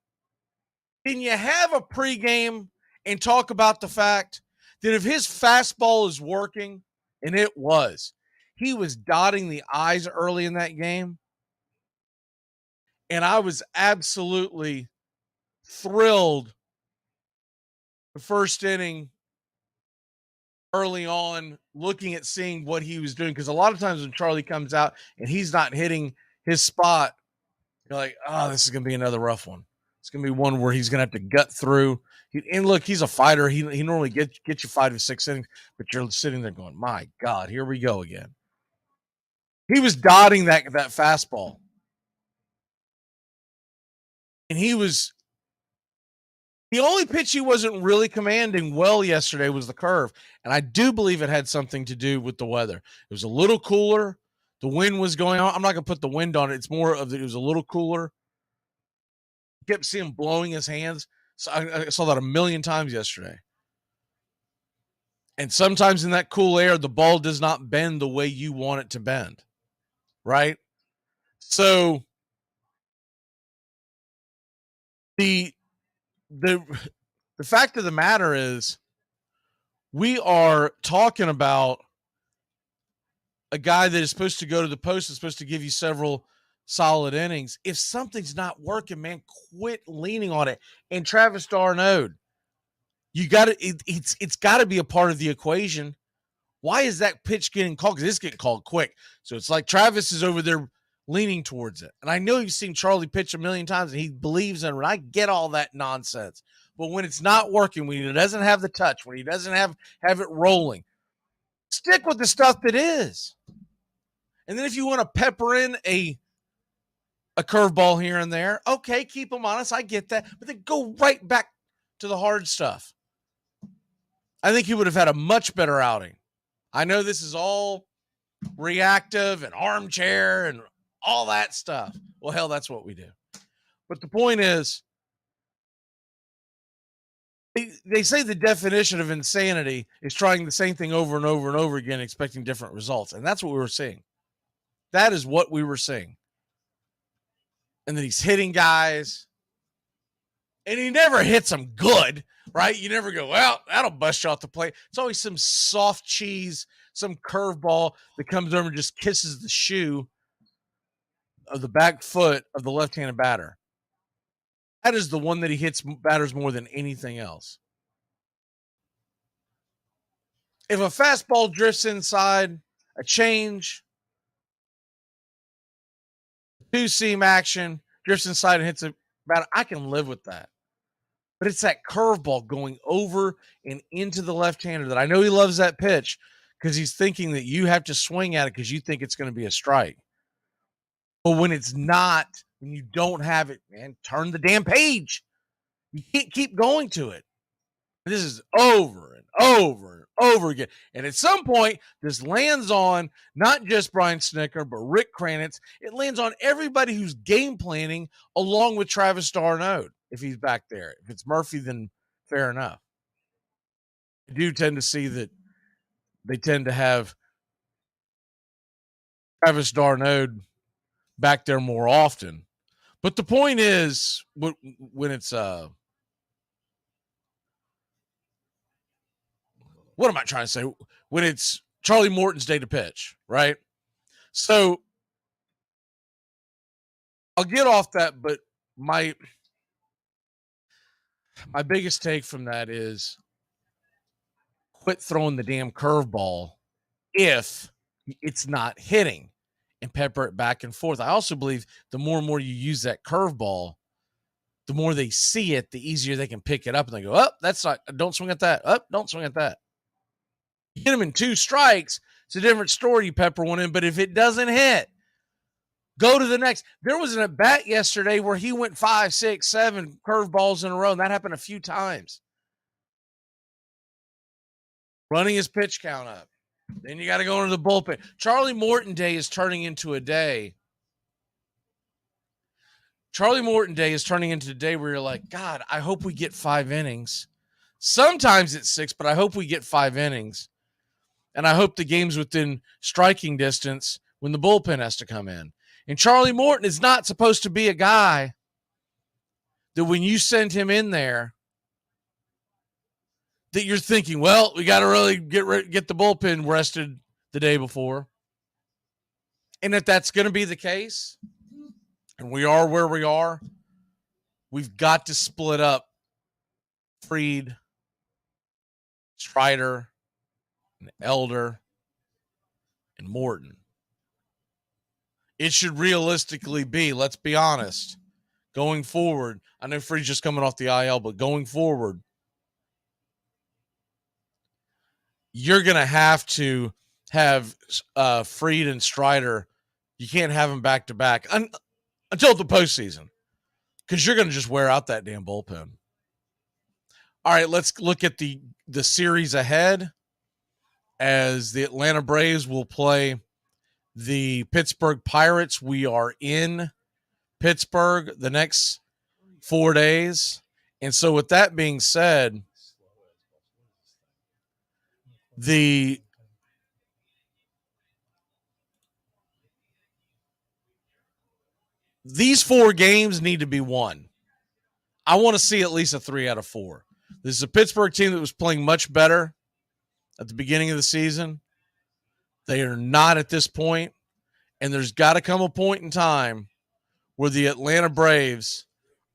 Can you have a pregame and talk about the fact that if his fastball is working, and it was, he was dotting the I's early in that game. And I was absolutely thrilled the first inning early on, looking at seeing what he was doing. Because a lot of times when Charlie comes out and he's not hitting his spot, you're like, oh, this is going to be another rough one. It's going to be one where he's going to have to gut through. And look, he's a fighter. He normally gets you 5 to 6 innings, but you're sitting there going, my God, here we go again. He was dotting that fastball. And the only pitch he wasn't really commanding well yesterday was the curve. And I do believe it had something to do with the weather. It was a little cooler. The wind was going on. I'm not going to put the wind on it. It's more of it was a little cooler. I kept seeing him blowing his hands. So I saw that a million times yesterday. And sometimes in that cool air, the ball does not bend the way you want it to bend. Right? So the fact of the matter is, we are talking about a guy that is supposed to go to the post, is supposed to give you several solid innings. If something's not working, man, quit leaning on it. And Travis d'Arnaud, you got to, it's got to be a part of the equation. Why is that pitch getting called? Because it's getting called quick. So it's like Travis is over there leaning towards it. And I know you've seen Charlie pitch a million times and he believes in it. I get all that nonsense. But when it's not working, when he doesn't have the touch, when he doesn't have it rolling, stick with the stuff that is. And then if you want to pepper in a curveball here and there, okay, keep them honest. I get that. But then go right back to the hard stuff. I think he would have had a much better outing. I know this is all reactive and armchair and all that stuff. Well, hell, that's what we do. But the point is, they say the definition of insanity is trying the same thing over and over and over again, expecting different results. And that's what we were seeing. That is what we were seeing. And then he's hitting guys. And he never hits them good, right? You never go, well, that'll bust you off the plate. It's always some soft cheese, some curveball that comes over and just kisses the shoe of the back foot of the left-handed batter. That is the one that he hits batters more than anything else. If a fastball drifts inside, a change, two-seam action, drifts inside and hits a batter, I can live with that. But it's that curveball going over and into the left-hander that I know he loves that pitch because he's thinking that you have to swing at it because you think it's going to be a strike. But when it's not, when you don't have it, man, turn the damn page. You can't keep going to it. This is over and over and over again. And at some point, this lands on not just Brian Snicker, but Rick Kranitz. It lands on everybody who's game planning along with Travis d'Arnaud if he's back there. If it's Murphy, then fair enough. I do tend to see that they tend to have Travis d'Arnaud back there more often. But the point is, when it's what am I trying to say? When it's Charlie Morton's day to pitch, right? So I'll get off that, but my biggest take from that is quit throwing the damn curveball if it's not hitting and pepper it back and forth. I also believe the more and more you use that curveball, the more they see it, the easier they can pick it up and they go, oh, that's not, don't swing at that. Oh, don't swing at that. You get them in 2 strikes, it's a different story. You pepper one in, but if it doesn't hit, go to the next. There was an at-bat yesterday where he went 5, 6, 7 curveballs in a row, and that happened a few times. Running his pitch count up. Then you got to go into the bullpen. Charlie Morton Day is turning into a day. Charlie Morton Day is turning into a day where you're like, God, I hope we get 5 innings. Sometimes it's 6, but I hope we get 5 innings. And I hope the game's within striking distance when the bullpen has to come in. And Charlie Morton is not supposed to be a guy that when you send him in there, that you're thinking, well, we got to really get the bullpen rested the day before. And if that's going to be the case, and we are where we are, we've got to split up Fried, Strider, and Elder, and Morton. It should realistically be, let's be honest, going forward. I know Fried's just coming off the IL, but going forward, you're going to have Fried and Strider. You can't have them back to back until the postseason, because you're going to just wear out that damn bullpen. All right, let's look at the series ahead, as the Atlanta Braves will play the Pittsburgh Pirates. We are in Pittsburgh the next 4 days. And so with that being said, these 4 games need to be won. I want to see at least a 3 out of 4. This is a Pittsburgh team that was playing much better at the beginning of the season. They are not at this point, and there's got to come a point in time where the Atlanta Braves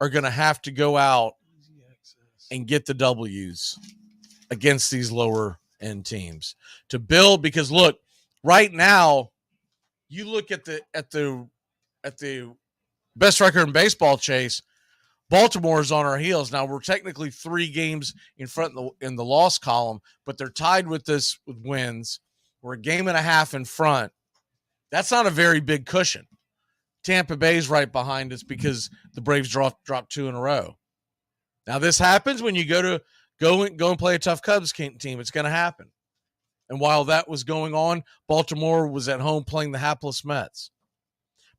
are going to have to go out and get the W's against these lower end teams to build. Because look, right now, you look at the best record in baseball, Chase. Baltimore is on our heels. Now, we're technically 3 games in front in the loss column, but they're tied with us with wins. We're a game and a half in front. That's not a very big cushion. Tampa Bay's right behind us because the Braves dropped 2 in a row. Now, this happens when you go and play a tough Cubs team. It's going to happen. And while that was going on, Baltimore was at home playing the hapless Mets.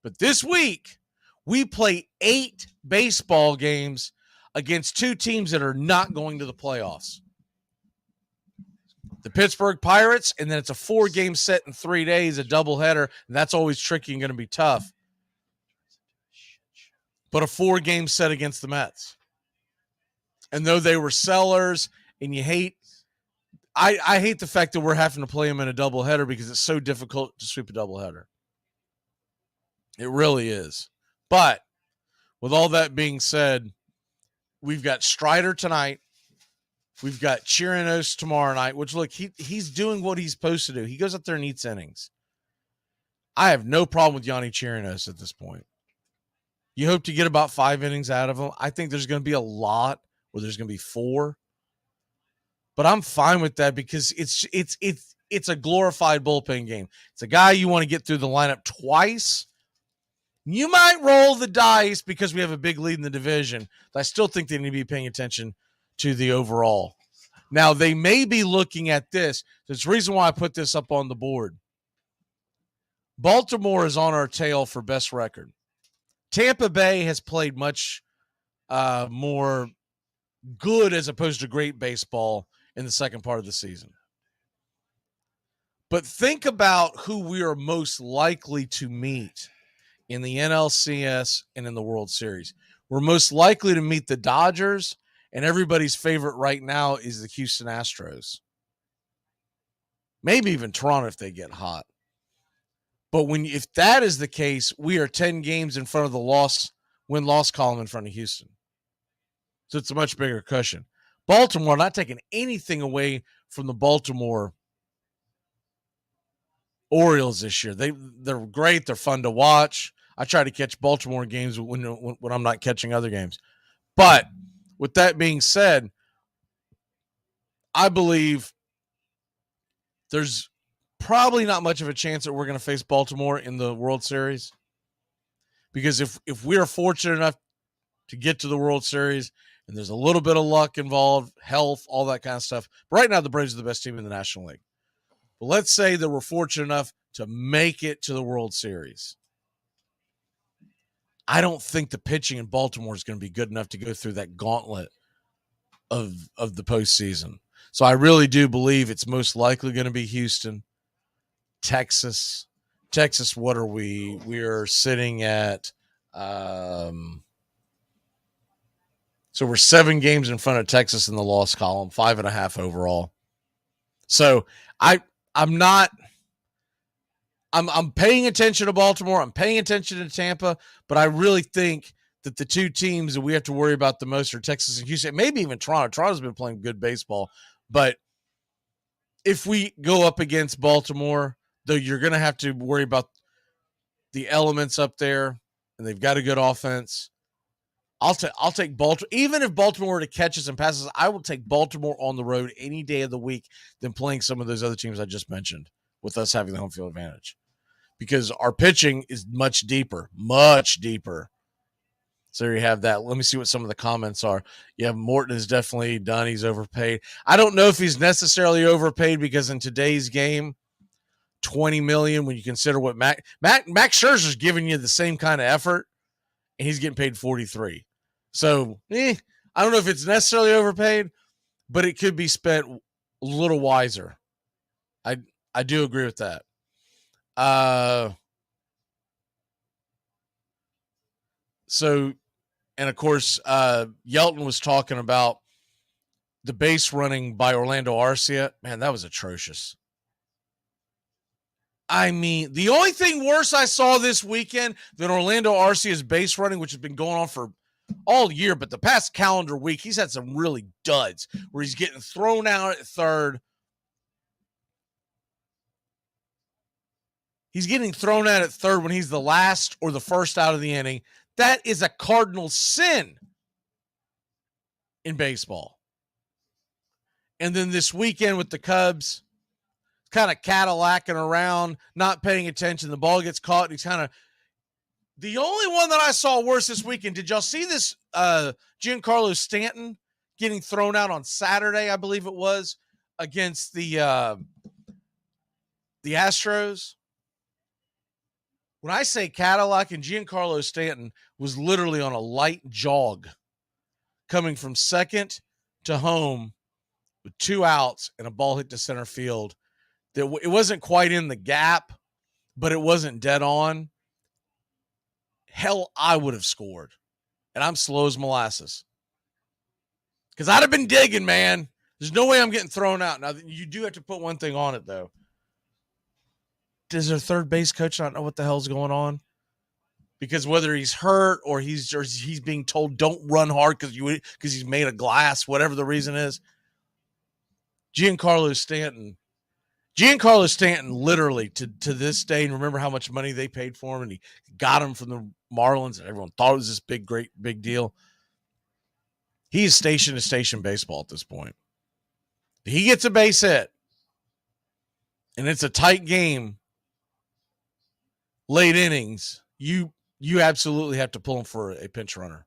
But this week, we play 8 baseball games against 2 teams that are not going to the playoffs. The Pittsburgh Pirates, and then it's a 4-game set in 3 days, a doubleheader, and that's always tricky and going to be tough. But a 4-game set against the Mets. And though they were sellers, and you hate, I hate the fact that we're having to play them in a doubleheader because it's so difficult to sweep a doubleheader. It really is. But with all that being said, we've got Strider tonight. We've got Chirinos tomorrow night, which, look, he's doing what he's supposed to do. He goes up there and eats innings. I have no problem with Yanni Chirinos at this point. You hope to get about 5 innings out of him. I think there's going to be a lot where there's going to be 4. But I'm fine with that because it's a glorified bullpen game. It's a guy you want to get through the lineup twice. You might roll the dice because we have a big lead in the division, but I still think they need to be paying attention to the overall. Now, they may be looking at this. There's a reason why I put this up on the board. Baltimore is on our tail for best record. Tampa Bay has played much more good as opposed to great baseball in the second part of the season. But think about who we are most likely to meet in the NLCS and in the World Series. We're most likely to meet the Dodgers, and everybody's favorite right now is the Houston Astros. Maybe even Toronto if they get hot. But if that is the case, we are 10 games in front of the win-loss column in front of Houston. So it's a much bigger cushion. Baltimore, not taking anything away from the Baltimore Orioles this year. They're great. They're fun to watch. I try to catch Baltimore games when I'm not catching other games. But with that being said, I believe there's probably not much of a chance that we're going to face Baltimore in the World Series. Because if we are fortunate enough to get to the World Series and there's a little bit of luck involved, health, all that kind of stuff. But right now, the Braves are the best team in the National League. But let's say that we're fortunate enough to make it to the World Series. I don't think the pitching in Baltimore is going to be good enough to go through that gauntlet of the postseason. So I really do believe it's most likely going to be Houston, Texas. Texas, what are we? We are sitting at so we're 7 games in front of Texas in the loss column, 5.5 overall. So I'm paying attention to Baltimore. I'm paying attention to Tampa, but I really think that the two teams that we have to worry about the most are Texas and Houston, maybe even Toronto. Toronto's been playing good baseball, but if we go up against Baltimore, though, you're going to have to worry about the elements up there, and they've got a good offense. I'll take Baltimore. Even if Baltimore were to catch us and pass us, I will take Baltimore on the road any day of the week than playing some of those other teams I just mentioned with us having the home field advantage, because our pitching is much deeper. So there you have that. Let me see what some of the comments are. Yeah, Morton is definitely done. He's overpaid. I don't know if he's necessarily overpaid, because in today's game, $20 million, when you consider what Mac Scherzer's giving you the same kind of effort, and he's getting paid $43. So, I don't know if it's necessarily overpaid, but it could be spent a little wiser. I do agree with that. So, and of course, Yelton was talking about the base running by Orlando Arcia. Man, that was atrocious. I mean, the only thing worse I saw this weekend than Orlando Arcia's base running, which has been going on for all year, but the past calendar week, he's had some really duds where he's getting thrown out at third. He's getting thrown out at third when he's the last or the first out of the inning. That is a cardinal sin in baseball. And then this weekend with the Cubs, kind of Cadillacing around, not paying attention. The ball gets caught, and he's kind of the only one that I saw worse this weekend. Did y'all see this Giancarlo Stanton getting thrown out on Saturday, I believe it was, against the Astros? When I say Cadillac, and Giancarlo Stanton was literally on a light jog coming from second to home with 2 outs and a ball hit to center field. It wasn't quite in the gap, but it wasn't dead on. Hell, I would have scored. And I'm slow as molasses. Because I'd have been digging, man. There's no way I'm getting thrown out. Now, you do have to put one thing on it, though. Does their third base coach not know what the hell's going on? Because whether he's hurt or he's being told don't run hard because he's made of glass, whatever the reason is, Giancarlo Stanton literally to this day, and remember how much money they paid for him, and he got him from the Marlins, and everyone thought it was this big deal. He's station to station baseball at this point. He gets a base hit, and it's a tight game, late innings, you absolutely have to pull him for a pinch runner.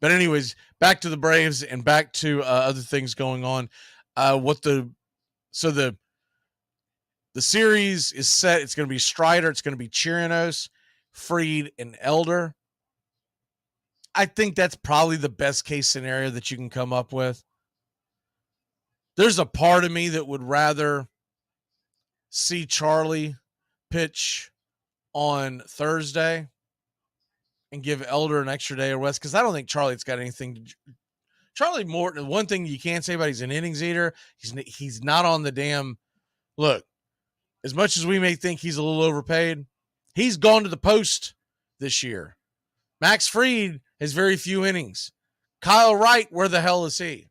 But anyways, back to the Braves and back to other things going on. The series is set. It's going to be Strider. It's going to be Chirinos, Fried, and Elder. I think that's probably the best case scenario that you can come up with. There's a part of me that would rather see Charlie pitch on Thursday and give Elder an extra day of rest, because I don't think Charlie's got anything. Charlie Morton, one thing you can't say about he's an innings eater. He's not on the damn look. As much as we may think he's a little overpaid, he's gone to the post this year. Max Fried has very few innings. Kyle Wright, where the hell is he?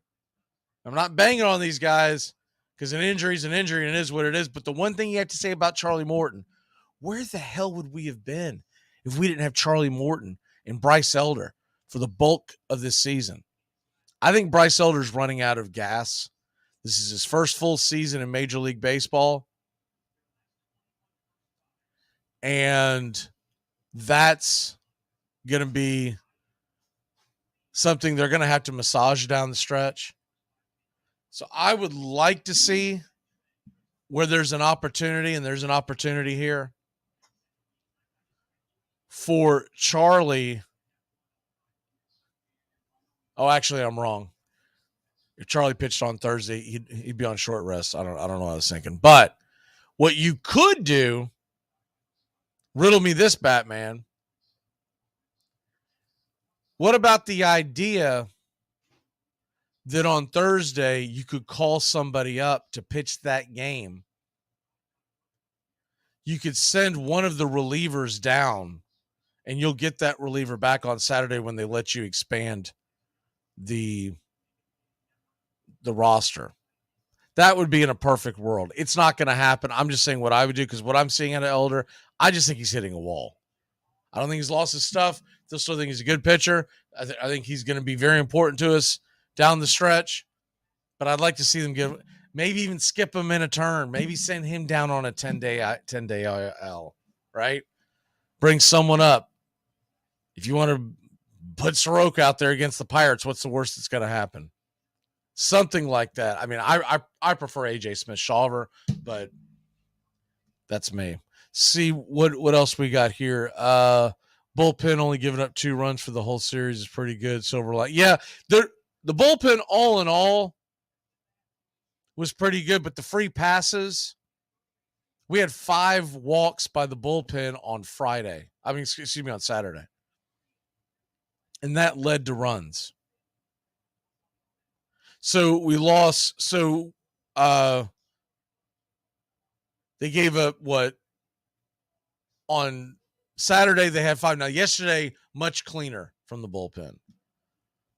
I'm not banging on these guys because an injury is an injury and it is what it is. But the one thing you have to say about Charlie Morton, where the hell would we have been if we didn't have Charlie Morton and Bryce Elder for the bulk of this season? I think Bryce Elder's running out of gas. This is his first full season in Major League Baseball. And that's going to be something they're going to have to massage down the stretch. So I would like to see where there's an opportunity, and there's an opportunity here for Charlie. Oh, actually, I'm wrong. If Charlie pitched on Thursday, he'd be on short rest. I don't know what I was thinking. But what you could do, riddle me this, Batman. What about the idea that on Thursday you could call somebody up to pitch that game? You could send one of the relievers down, and you'll get that reliever back on Saturday when they let you expand the roster. That would be in a perfect world. It's not going to happen. I'm just saying what I would do, because what I'm seeing out of Elder, I just think he's hitting a wall. I don't think he's lost his stuff. I still think he's a good pitcher. I think he's going to be very important to us down the stretch. But I'd like to see them give, maybe even skip him in a turn. Maybe send him down on a 10-day IL, right? Bring someone up. If you want to put Soroka out there against the Pirates, what's the worst that's going to happen? Something like that. I mean, I prefer AJ Smith-Shawver, but that's me. See what else we got here. Bullpen only giving up 2 runs for the whole series is pretty good. Silverlight. Yeah, the bullpen all in all was pretty good, but the free passes, we had 5 walks by the bullpen on Friday. On Saturday. And that led to runs. So we lost. So they gave up what? On Saturday, they had 5. Now, yesterday, much cleaner from the bullpen.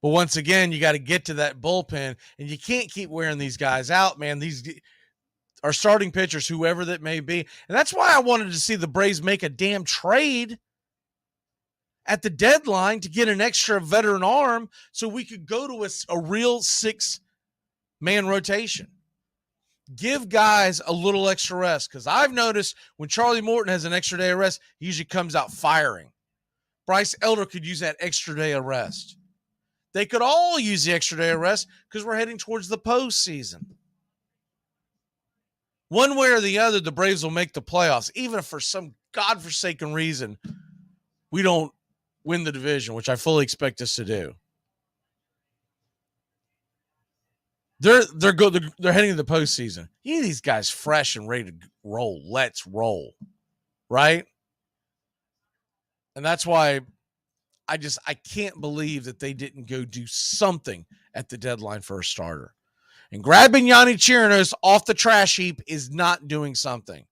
But once again, you got to get to that bullpen, and you can't keep wearing these guys out, man. These are starting pitchers, whoever that may be. And that's why I wanted to see the Braves make a damn trade at the deadline to get an extra veteran arm so we could go to a real 6-man rotation. Give guys a little extra rest, because I've noticed when Charlie Morton has an extra day of rest, he usually comes out firing. Bryce Elder could use that extra day of rest. They could all use the extra day of rest because we're heading towards the postseason. One way or the other, the Braves will make the playoffs, even if for some godforsaken reason we don't win the division, which I fully expect us to do. They're heading to the postseason. You need these guys fresh and ready to roll. Let's roll, right? And that's why I can't believe that they didn't go do something at the deadline for a starter. And grabbing Yanni Chirinos off the trash heap is not doing something.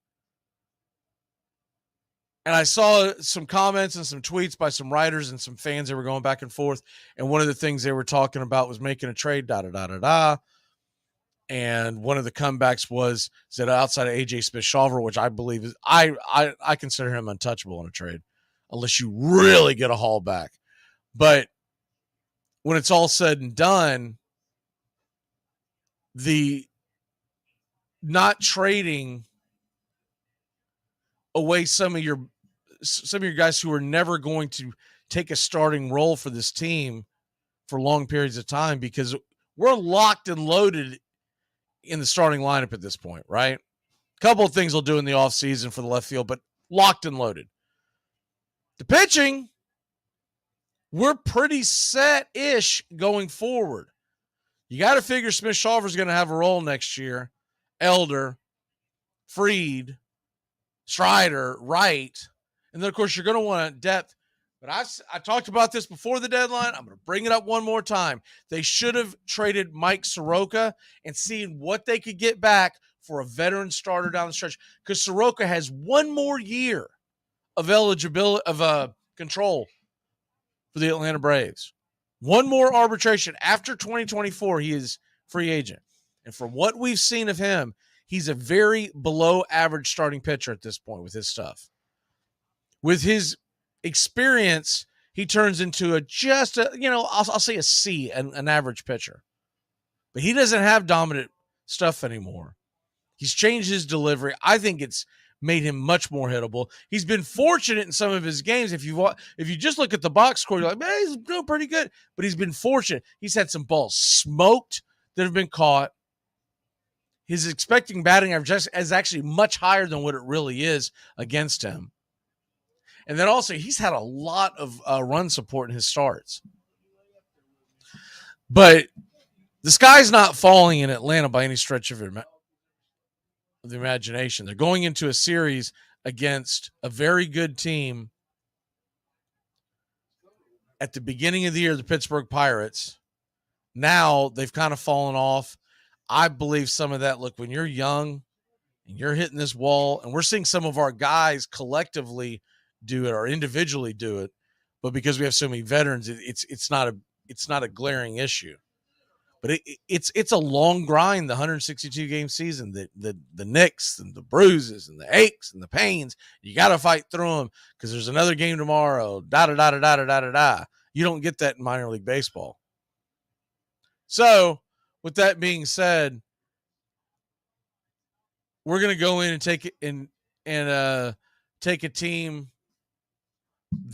And I saw some comments and some tweets by some writers and some fans that were going back and forth. And one of the things they were talking about was making a trade, And one of the comebacks was that outside of AJ Smith-Shawver, which I believe is, I consider him untouchable in a trade, unless you really get a haul back. But when it's all said and done, the not trading away some of your guys who are never going to take a starting role for this team for long periods of time, because we're locked and loaded in the starting lineup at this point, right? A couple of things we'll do in the offseason for the left field, but locked and loaded. The pitching, we're pretty set-ish going forward. You got to figure Smith-Shawver's going to have a role next year. Elder, Fried, Strider, Wright. And then, of course, you're going to want depth. But I talked about this before the deadline. I'm going to bring it up one more time. They should have traded Mike Soroka and seen what they could get back for a veteran starter down the stretch, because Soroka has one more year of eligibility, of control for the Atlanta Braves. One more arbitration. After 2024, he is free agent. And from what we've seen of him, he's a very below average starting pitcher at this point with his stuff. With his experience, he turns into I'll say a C, an average pitcher. But he doesn't have dominant stuff anymore. He's changed his delivery. I think it's made him much more hittable. He's been fortunate in some of his games. If you just look at the box score, you're like, man, he's doing pretty good. But he's been fortunate. He's had some balls smoked that have been caught. His expecting batting average is actually much higher than what it really is against him. And then also, he's had a lot of run support in his starts. But the sky's not falling in Atlanta by any stretch of the imagination. They're going into a series against a very good team at the beginning of the year, the Pittsburgh Pirates. Now they've kind of fallen off. I believe some of that, look, when you're young and you're hitting this wall, and we're seeing some of our guys collectively do it or individually do it, but because we have so many veterans, it's not a glaring issue. But it's a long grind, the 162 game season, the nicks and the bruises and the aches and the pains. You got to fight through them because there's another game tomorrow. You don't get that in minor league baseball. So, with that being said, we're going to go in and take it and take a team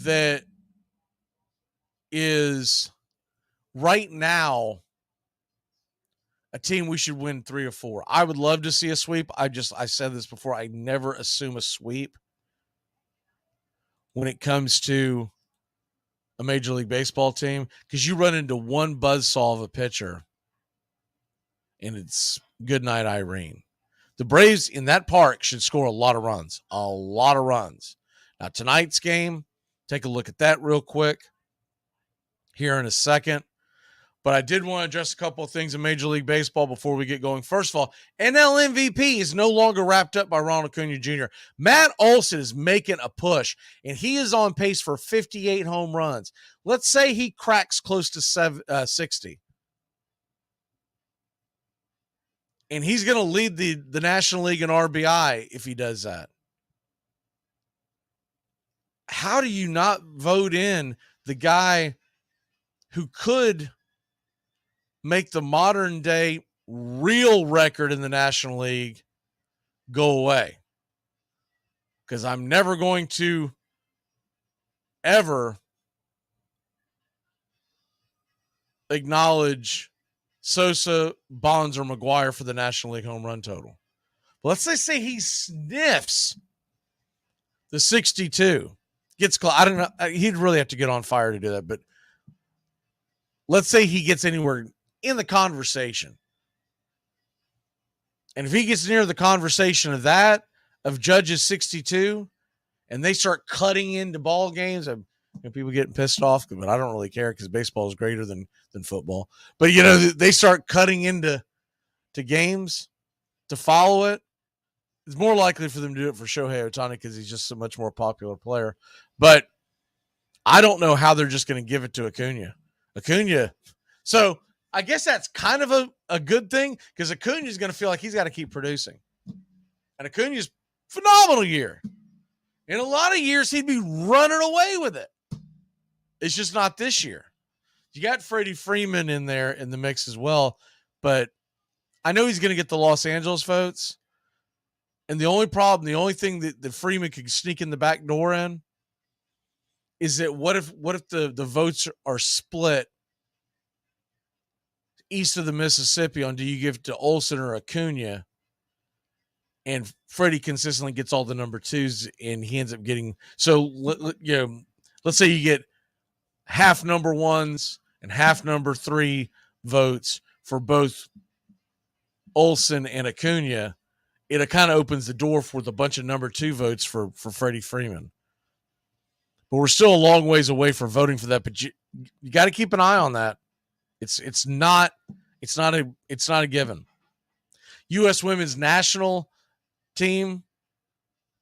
that is right now a team we should win 3 or 4. I would love to see a sweep. I said this before. I never assume a sweep when it comes to a Major League Baseball team because you run into one buzzsaw of a pitcher and it's good night, Irene. The Braves in that park should score a lot of runs. Now, tonight's game, take a look at that real quick here in a second. But I did want to address a couple of things in Major League Baseball before we get going. First of all, NL MVP is no longer wrapped up by Ronald Acuna Jr. Matt Olson is making a push, and he is on pace for 58 home runs. Let's say he cracks close to 60. And he's going to lead the National League in RBI if he does that. How do you not vote in the guy who could make the modern day real record in the National League go away? Because I'm never going to ever acknowledge Sosa, Bonds, or McGuire for the National League home run total. But let's say he sniffs the 62. Gets close. I don't know. He'd really have to get on fire to do that. But let's say he gets anywhere in the conversation. And if he gets near the conversation of that, of Judge's 62, and they start cutting into ball games, people getting pissed off, but I don't really care because baseball is greater than football. But, they start cutting into games to follow it. It's more likely for them to do it for Shohei Ohtani because he's just a much more popular player. But I don't know how they're just going to give it to Acuna. So I guess that's kind of a good thing because Acuna is going to feel like he's got to keep producing. And Acuna's phenomenal year. In a lot of years, he'd be running away with it. It's just not this year. You got Freddie Freeman in there in the mix as well, but I know he's going to get the Los Angeles votes. And the only thing that Freeman could sneak in the back door in is that what if the votes are split east of the Mississippi on do you give it to Olsen or Acuna? And Freddie consistently gets all the number 2s, and he ends up getting let's say you get half number 1s and half number 3 votes for both Olsen and Acuna. It kind of opens the door for the bunch of number 2 votes for Freddie Freeman. But we're still a long ways away from voting for that. But you got to keep an eye on that. It's not a given. U.S. women's national team,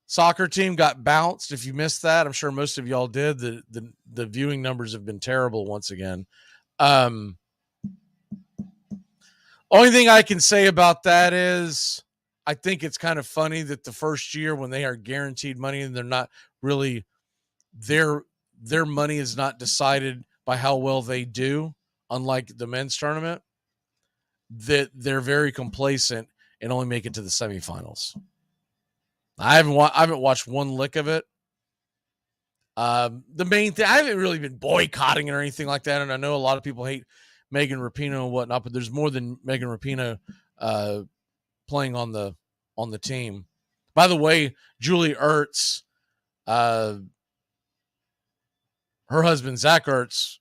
soccer team got bounced. If you missed that, I'm sure most of y'all did. The viewing numbers have been terrible once again. Only thing I can say about that is I think it's kind of funny that the first year when they are guaranteed money and they're not really their money is not decided by how well they do, unlike the men's tournament, that they're very complacent and only make it to the semifinals. I haven't watched one lick of it. The main thing, I haven't really been boycotting it or anything like that, and I know a lot of people hate Megan Rapinoe and whatnot, but there's more than Megan Rapinoe playing on the team. By the way, Julie Ertz, her husband Zach Ertz,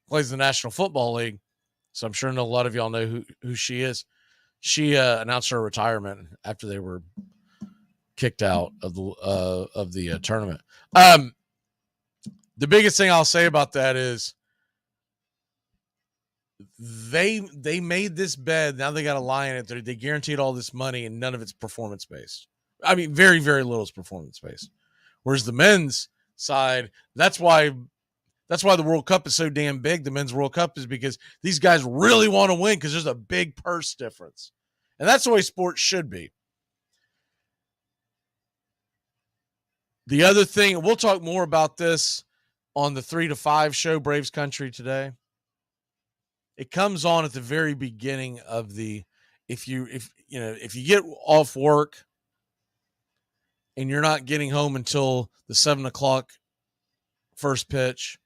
plays in the National Football League. So I'm sure a lot of y'all know who she is. She announced her retirement after they were kicked out of the tournament. The biggest thing I'll say about that is they made this bed. Now they got to lie in it. They guaranteed all this money, and none of it's performance based. I mean, very, very little is performance based. Whereas the men's side, that's why the World Cup is so damn big. The men's World Cup is because these guys really want to win because there's a big purse difference. And that's the way sports should be. The other thing, we'll talk more about this on the 3 to 5 show, Braves Country today. It comes on at the very beginning of the, if you get off work and you're not getting home until the 7 o'clock first pitch,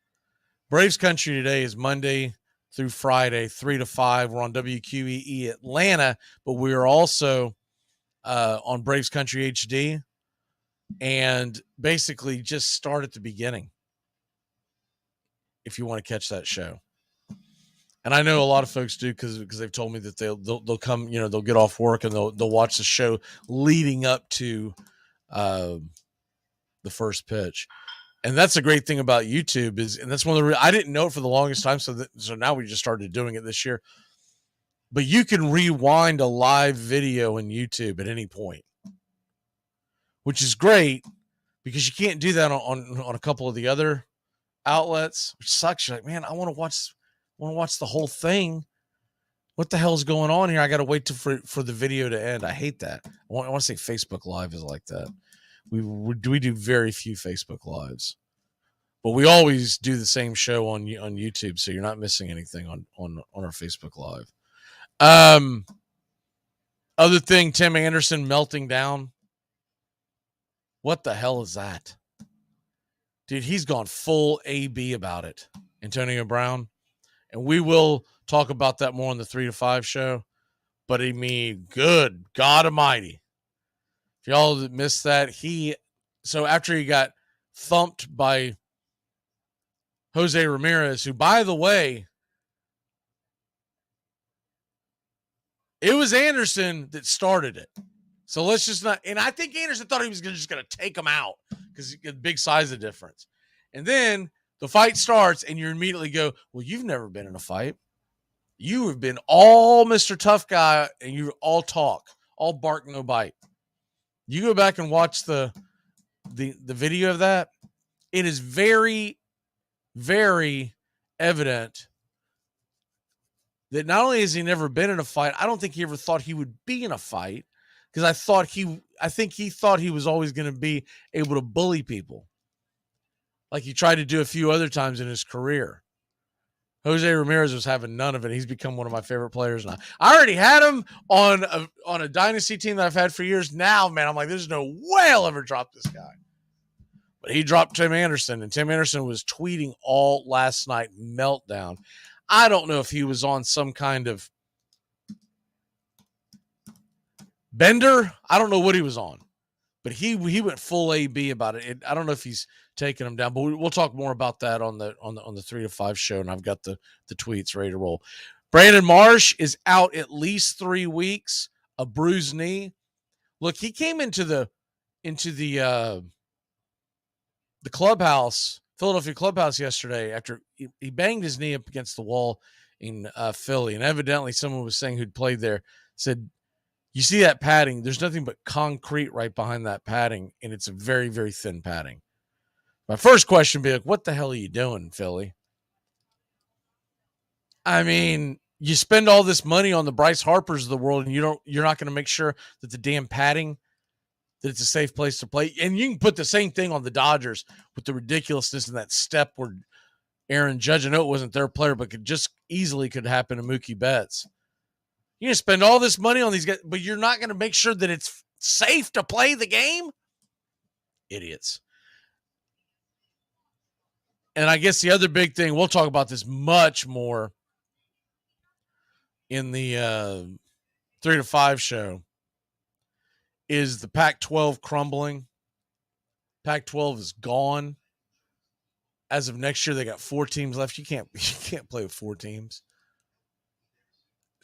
Braves Country today is Monday through Friday, 3 to 5. We're on WQEE Atlanta, but we are also on Braves Country HD, and basically just start at the beginning if you want to catch that show. And I know a lot of folks do because they've told me that they'll come, they'll get off work and they'll watch the show leading up to the first pitch. And that's the great thing about YouTube and that's one of the I didn't know it for the longest time. So now we just started doing it this year. But you can rewind a live video in YouTube at any point, which is great because you can't do that on a couple of the other outlets, which sucks. You're like, man, I want to watch the whole thing. What the hell is going on here? I got to wait for the video to end. I hate that. I want to say Facebook Live is like that. We do very few Facebook Lives, but we always do the same show on YouTube, so you're not missing anything on our Facebook Live. Other thing, Tim Anderson melting down. What the hell is that? Dude, he's gone full AB about it, Antonio Brown. And we will talk about that more on the 3 to 5 show. But I mean, good God Almighty. If y'all missed that, so after he got thumped by Jose Ramirez, who, by the way, it was Anderson that started it. So let's just not, and I think Anderson thought he was just going to take him out because big size of difference. And then the fight starts and you immediately go, well, you've never been in a fight. You have been all Mr. Tough Guy and you all talk, all bark, no bite. You go back and watch the video of that. It is very, very evident that not only has he never been in a fight, I don't think he ever thought he would be in a fight because I think he thought he was always going to be able to bully people like he tried to do a few other times in his career. Jose Ramirez was having none of it. He's become one of my favorite players now. I already had him on a dynasty team that I've had for years. Now, man, I'm like, there's no way I'll ever drop this guy. But he dropped Tim Anderson, and Tim Anderson was tweeting all last night, meltdown. I don't know if he was on some kind of bender. I don't know what he was on, but he went full AB about it. I don't know if he's taking him down, but we'll talk more about that on the 3 to 5 show. And I've got the tweets ready to roll. Brandon Marsh is out at least 3 weeks, a bruised knee. Look, he came into the clubhouse, Philadelphia clubhouse yesterday after he banged his knee up against the wall in Philly. And evidently someone was saying who'd played there said, you see that padding, there's nothing but concrete right behind that padding. And it's a very, very thin padding. My first question would be like, what the hell are you doing, Philly? I mean, you spend all this money on the Bryce Harpers of the world and you're not going to make sure that the damn padding, that it's a safe place to play. And you can put the same thing on the Dodgers with the ridiculousness in that step where Aaron Judge, I know it wasn't their player, but could happen to Mookie Betts. You're going to spend all this money on these guys, but you're not going to make sure that it's safe to play the game? Idiots. And I guess the other big thing, we'll talk about this much more in the 3 to 5 show, is the Pac-12 crumbling. Pac-12 is gone. As of next year, they got 4 teams left. You can't play with 4 teams.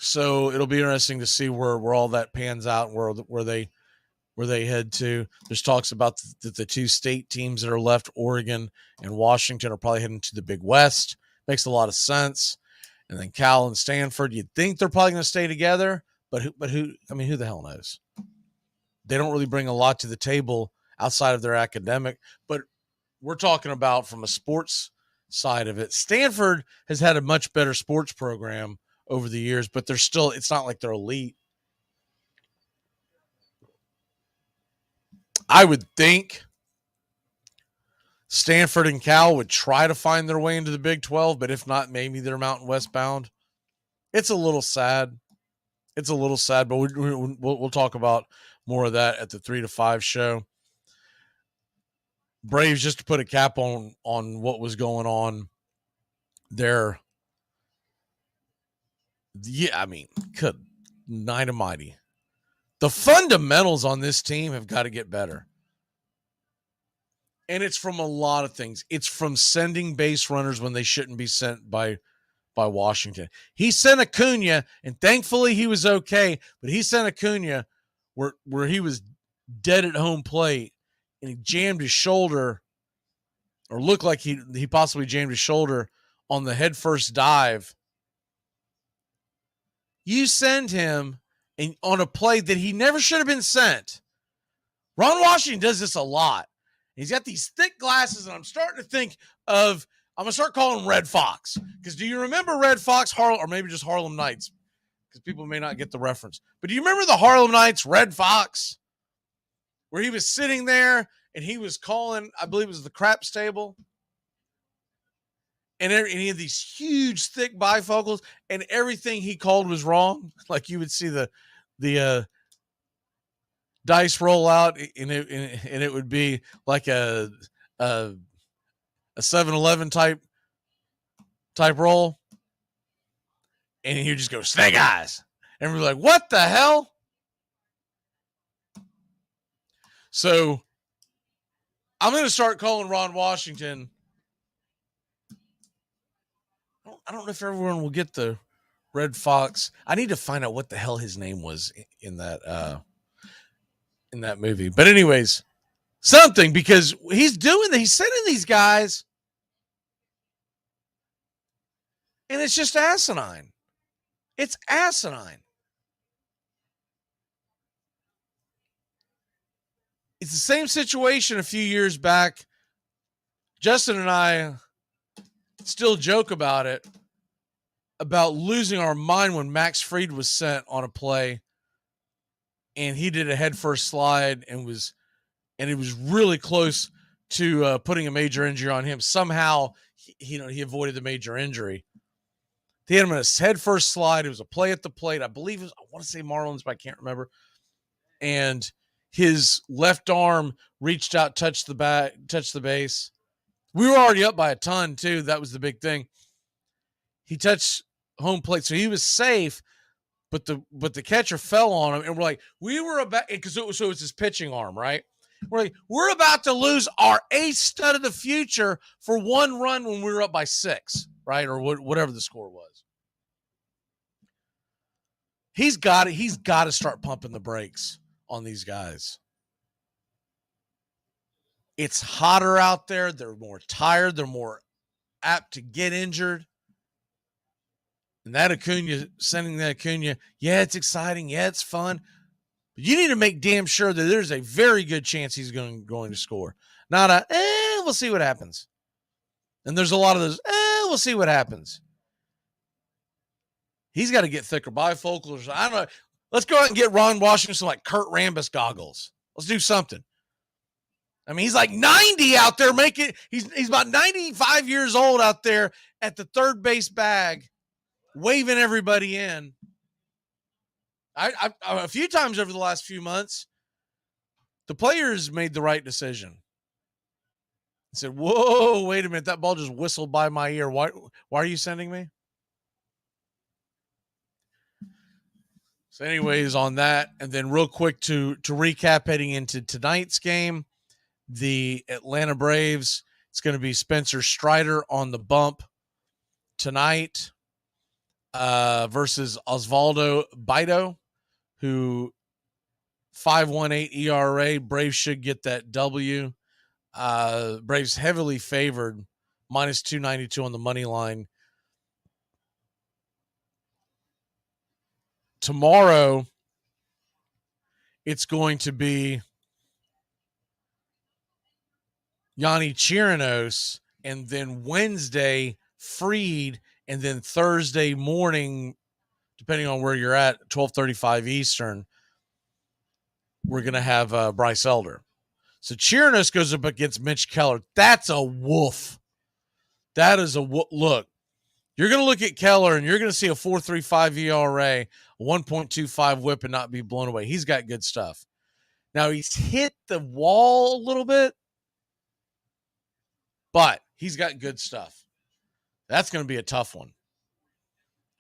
So it'll be interesting to see where all that pans out and where they head to. There's talks about the two state teams that are left, Oregon and Washington, are probably heading to the Big West. Makes a lot of sense. And then Cal and Stanford, you'd think they're probably going to stay together, but who? I mean, who the hell knows? They don't really bring a lot to the table outside of their academic, but we're talking about from a sports side of it. Stanford has had a much better sports program over the years, but it's not like they're elite. I would think Stanford and Cal would try to find their way into the Big 12, but if not, maybe they're Mountain West bound. It's a little sad. But we'll talk about more of that at the 3 to 5 show. Braves, just to put a cap on what was going on there. Yeah, I mean, good night almighty. The fundamentals on this team have got to get better. And it's from a lot of things. It's from sending base runners when they shouldn't be sent by Washington. He sent Acuna, and thankfully he was okay, but he sent Acuna where he was dead at home plate, and he jammed his shoulder, or looked like he possibly jammed his shoulder on the headfirst dive. You send him on a play that he never should have been sent. Ron Washington does this a lot. He's got these thick glasses, and I'm starting to think of, I'm going to start calling him Red Fox. Because do you remember Red Fox, or maybe just Harlem Nights? Because people may not get the reference. But do you remember the Harlem Nights, Red Fox? Where he was sitting there, and he was calling, I believe it was the craps table. And he had these huge, thick bifocals, and everything he called was wrong. Like you would see the dice roll out, and it would be like a 7-Eleven type roll, and he would just go snake eyes, and we're like, what the hell? So I'm going to start calling Ron Washington. I don't know if everyone will get the Red Fox. I need to find out what the hell his name was in that movie. But anyways, something, because he's sending these guys, and it's just asinine. It's asinine. It's the same situation a few years back. Justin and I still joke about it, about losing our mind when Max Fried was sent on a play, and he did a headfirst slide and it was really close to putting a major injury on him. Somehow, he avoided the major injury. They had him in a headfirst slide. It was a play at the plate. I believe I want to say Marlins, but I can't remember. And his left arm reached out, touched the base. We were already up by a ton too. That was the big thing. He touched home plate, so he was safe. But the catcher fell on him, and we're like, we were about, because it was his pitching arm, right? We're about to lose our ace stud of the future for one run when we were up by 6, right, or whatever the score was. He's got to start pumping the brakes on these guys. It's hotter out there. They're more tired. They're more apt to get injured. And sending that Acuna, yeah, it's exciting. Yeah, it's fun. But you need to make damn sure that there's a very good chance he's going to score. Not we'll see what happens. And there's a lot of those, we'll see what happens. He's got to get thicker bifocals. I don't know. Let's go out and get Ron Washington some like Kurt Rambis goggles. Let's do something. I mean, he's like 90 out there he's about 95 years old out there at the third base bag, waving everybody in. I a few times over the last few months, the players made the right decision. He said, whoa, wait a minute. That ball just whistled by my ear. Why are you sending me? So anyways, on that, and then real quick to recap heading into tonight's game, the Atlanta Braves, it's going to be Spencer Strider on the bump tonight. versus Osvaldo Bido, who 5.18 ERA. Braves should get that W. Braves heavily favored, minus 292 on the money line. Tomorrow, it's going to be Yanni Chirinos, and then Wednesday, Fried, and then Thursday morning, depending on where you're at, 12:35 Eastern, we're going to have Bryce Elder. So Chirinos goes up against Mitch Keller. That's a woof. That is a woof. Look, you're going to look at Keller, and you're going to see a 4.35 ERA, a 1.25 whip, and not be blown away. He's got good stuff. Now, he's hit the wall a little bit, but he's got good stuff. That's going to be a tough one.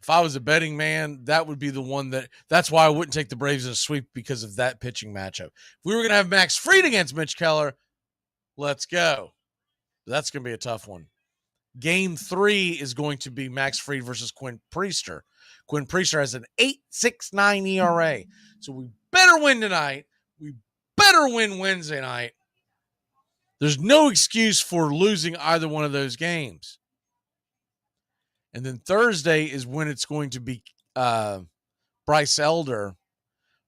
If I was a betting man, that would be the one that's why I wouldn't take the Braves in a sweep, because of that pitching matchup. If we were going to have Max Fried against Mitch Keller, let's go. That's going to be a tough one. Game 3 is going to be Max Fried versus Quinn Priester. Quinn Priester has an 8.69 ERA. So we better win tonight. We better win Wednesday night. There's no excuse for losing either one of those games. And then Thursday is when it's going to be Bryce Elder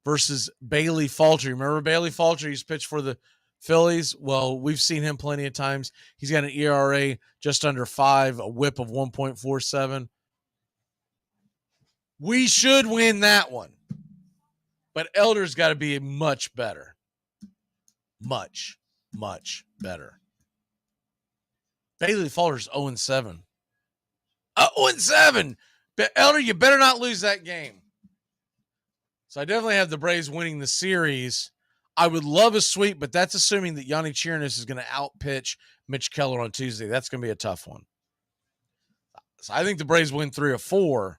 versus Bailey Falter. Remember Bailey Falter? He's pitched for the Phillies. Well, we've seen him plenty of times. He's got an ERA just under 5, a whip of 1.47. We should win that one. But Elder's got to be much better. Much, much better. Bailey Falter's 0-7. 0-7. Elder, you better not lose that game. So I definitely have the Braves winning the series. I would love a sweep, but that's assuming that Yanni Chirinos is going to outpitch Mitch Keller on Tuesday. That's going to be a tough one. So I think the Braves win 3 or 4.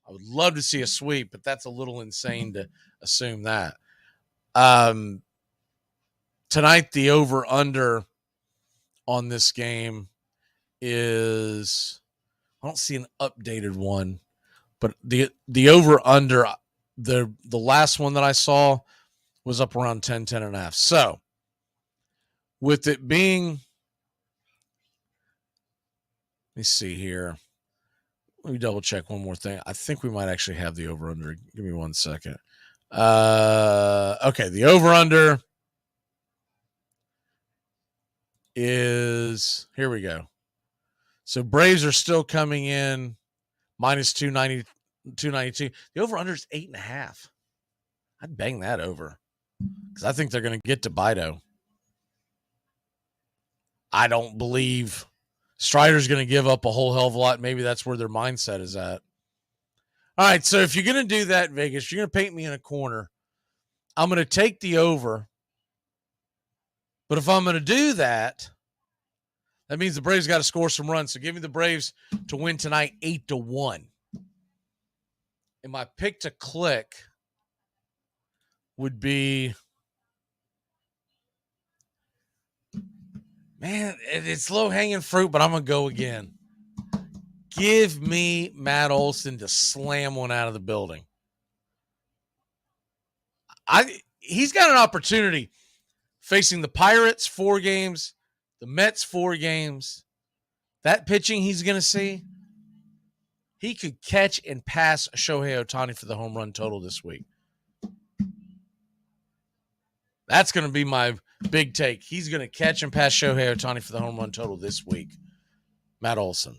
I would love to see a sweep, but that's a little insane to assume that. Tonight, the over-under on this game is, I don't see an updated one, but the over-under, the last one that I saw was up around 10.5. So, with it being, let me see here. Let me double check one more thing. I think we might actually have the over-under. Give me 1 second. Okay, the over-under is, here we go. So Braves are still coming in minus 292. The over-under is 8.5. I'd bang that over because I think they're going to get to Bido. I don't believe Strider's going to give up a whole hell of a lot. Maybe that's where their mindset is at. All right, so if you're going to do that, Vegas, you're going to paint me in a corner. I'm going to take the over. But if I'm going to do that, that means the Braves got to score some runs. So give me the Braves to win tonight 8-1. And my pick to click would be, man, it's low-hanging fruit, but I'm going to go again. Give me Matt Olson to slam one out of the building. He's got an opportunity facing the Pirates 4 games, the Mets 4 games. That pitching he's going to see, he could catch and pass Shohei Ohtani for the home run total this week. That's going to be my big take. He's going to catch and pass Shohei Ohtani for the home run total this week. Matt Olson.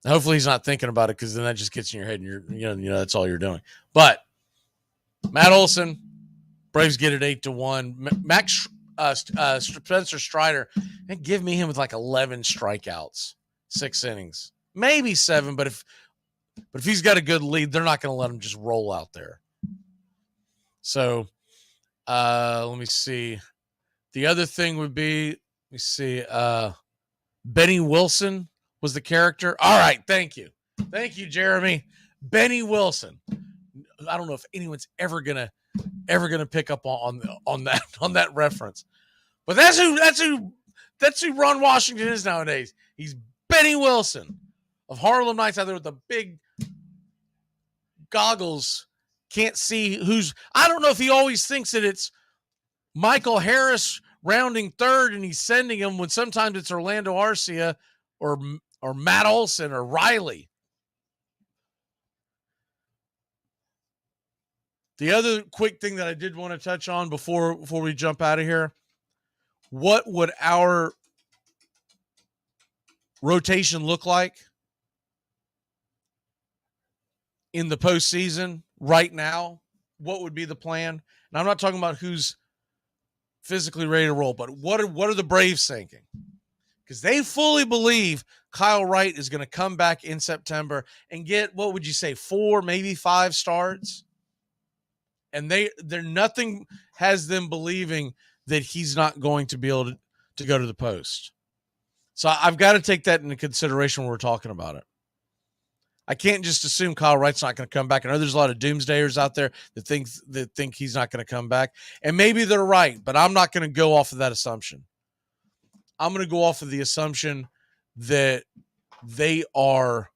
Hopefully he's not thinking about it, because then that just gets in your head and you're, you know, that's all you're doing. But Matt Olson, Braves get it 8-1. Spencer Strider, and give me him with like 11 strikeouts, 6 innings, maybe 7. But if he's got a good lead, they're not going to let him just roll out there. So let me see. The other thing would be, let me see. Benny Wilson was the character. All right, thank you, Jeremy. Benny Wilson. I don't know if anyone's ever gonna pick up on that reference, but that's who Ron Washington is nowadays. He's Benny Wilson of Harlem Nights out there with the big goggles can't see who's. I don't know if he always thinks that it's Michael Harris rounding third and he's sending him when sometimes it's Orlando Arcia or Matt Olson or Riley. The other quick thing that I did want to touch on before we jump out of here, what would our rotation look like in the postseason right now? What would be the plan? And I'm not talking about who's physically ready to roll, but what are the Braves thinking? Because they fully believe Kyle Wright is going to come back in September and get, what would you say, 4, maybe 5 starts? And they're nothing has them believing that he's not going to be able to go to the post. So I've got to take that into consideration when we're talking about it. I can't just assume Kyle Wright's not going to come back. I know there's a lot of doomsdayers out there that think he's not going to come back. And maybe they're right, but I'm not going to go off of that assumption. I'm going to go off of the assumption that they are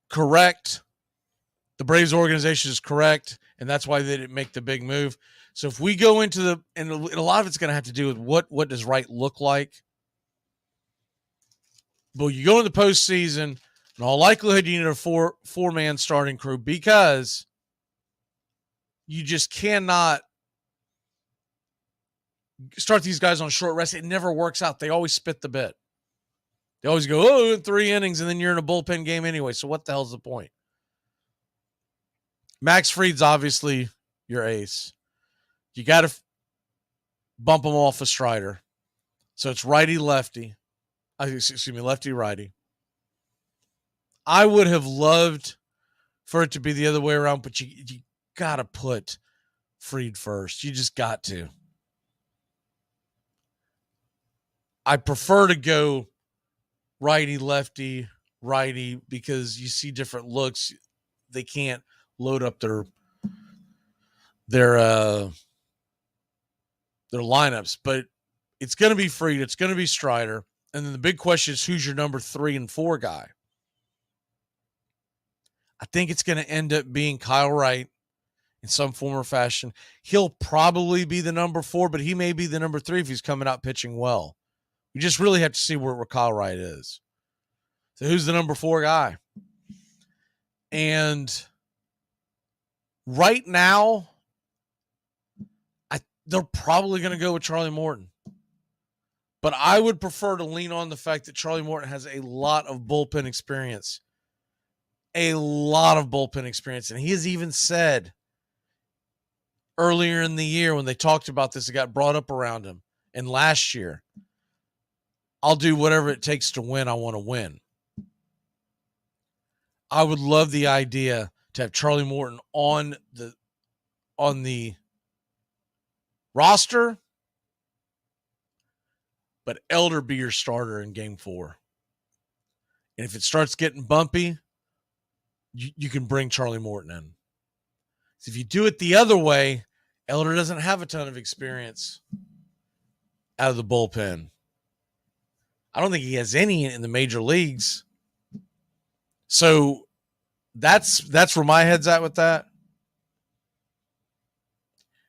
correct. The Braves organization is correct, and that's why they didn't make the big move. So if we go into and a lot of it's going to have to do with what does right look like. But you go in the postseason, in all likelihood, you need a four-man starting crew because you just cannot start these guys on short rest. It never works out. They always spit the bit. They always go, 3 innings, and then you're in a bullpen game anyway. So what the hell's the point? Max Fried's obviously your ace. You got to bump him off a Strider. So it's righty-lefty. Excuse me, lefty-righty. I would have loved for it to be the other way around, but you got to put Fried first. You just got to. I prefer to go righty-lefty, righty, because you see different looks. They can't load up their lineups, but it's going to be Fried. It's going to be Strider. And then the big question is, who's your number 3 and 4 guy? I think it's going to end up being Kyle Wright in some form or fashion. He'll probably be the number 4, but he may be the number 3 if he's coming out pitching well. We just really have to see where Kyle Wright is. So who's the number 4 guy? And right now, they're probably going to go with Charlie Morton. But I would prefer to lean on the fact that Charlie Morton has a lot of bullpen experience. A lot of bullpen experience. And he has even said earlier in the year when they talked about this, it got brought up around him. And last year, I'll do whatever it takes to win. I want to win. I would love the idea to have Charlie Morton on the roster, but Elder be your starter in game 4. And if it starts getting bumpy, you can bring Charlie Morton in. So if you do it the other way, Elder doesn't have a ton of experience out of the bullpen. I don't think he has any in the major leagues. So that's where my head's at with that.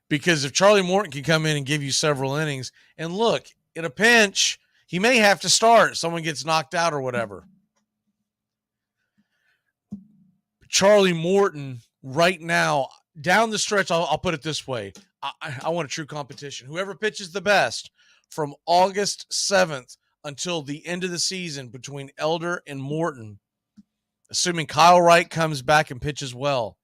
Because if Charlie Morton can come in and give you several innings, and look, in a pinch, he may have to start. Someone gets knocked out or whatever. Charlie Morton, right now, down the stretch, I'll put it this way. I want a true competition. Whoever pitches the best from August 7th until the end of the season between Elder and Morton, assuming Kyle Wright comes back and pitches well,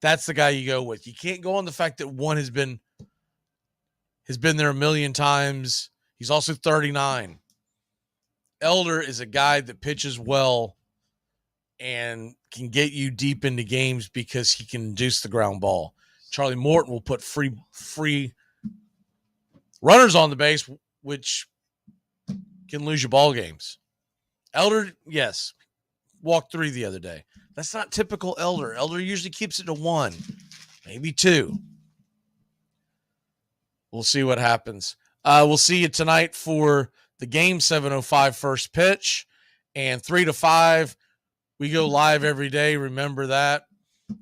that's the guy you go with. You can't go on the fact that one has been there a million times. He's also 39. Elder is a guy that pitches well and can get you deep into games because he can induce the ground ball. Charlie Morton will put free runners on the base, which can lose you ball games. Elder, yes, walked 3 the other day. That's not typical Elder. Elder usually keeps it to 1, maybe 2. We'll see what happens. We'll see you tonight for the game, 7:05 first pitch, and 3 to 5 We go live every day. Remember that.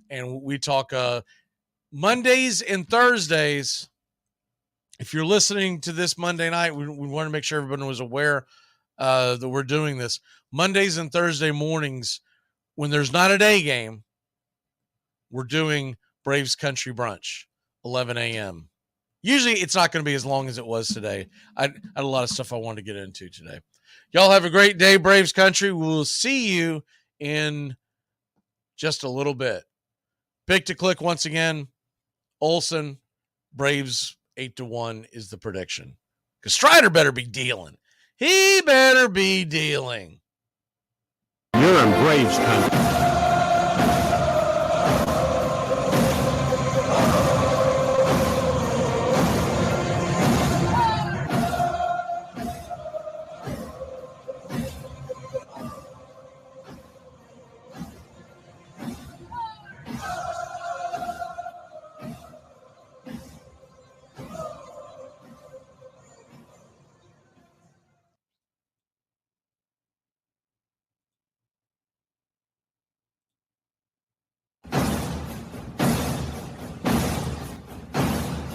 And we talk Mondays and Thursdays. If you're listening to this Monday night, we want to make sure everyone was aware that we're doing this. Mondays and Thursday mornings, when there's not a day game, we're doing Braves Country Brunch, 11 a.m. Usually it's not going to be as long as it was today. I had a lot of stuff I wanted to get into today. Y'all have a great day, Braves Country. We'll see you in just a little bit. Pick to click once again. Olsen, Braves 8-1 is the prediction. Because Strider better be dealing. He better be dealing. You're in Braves Country.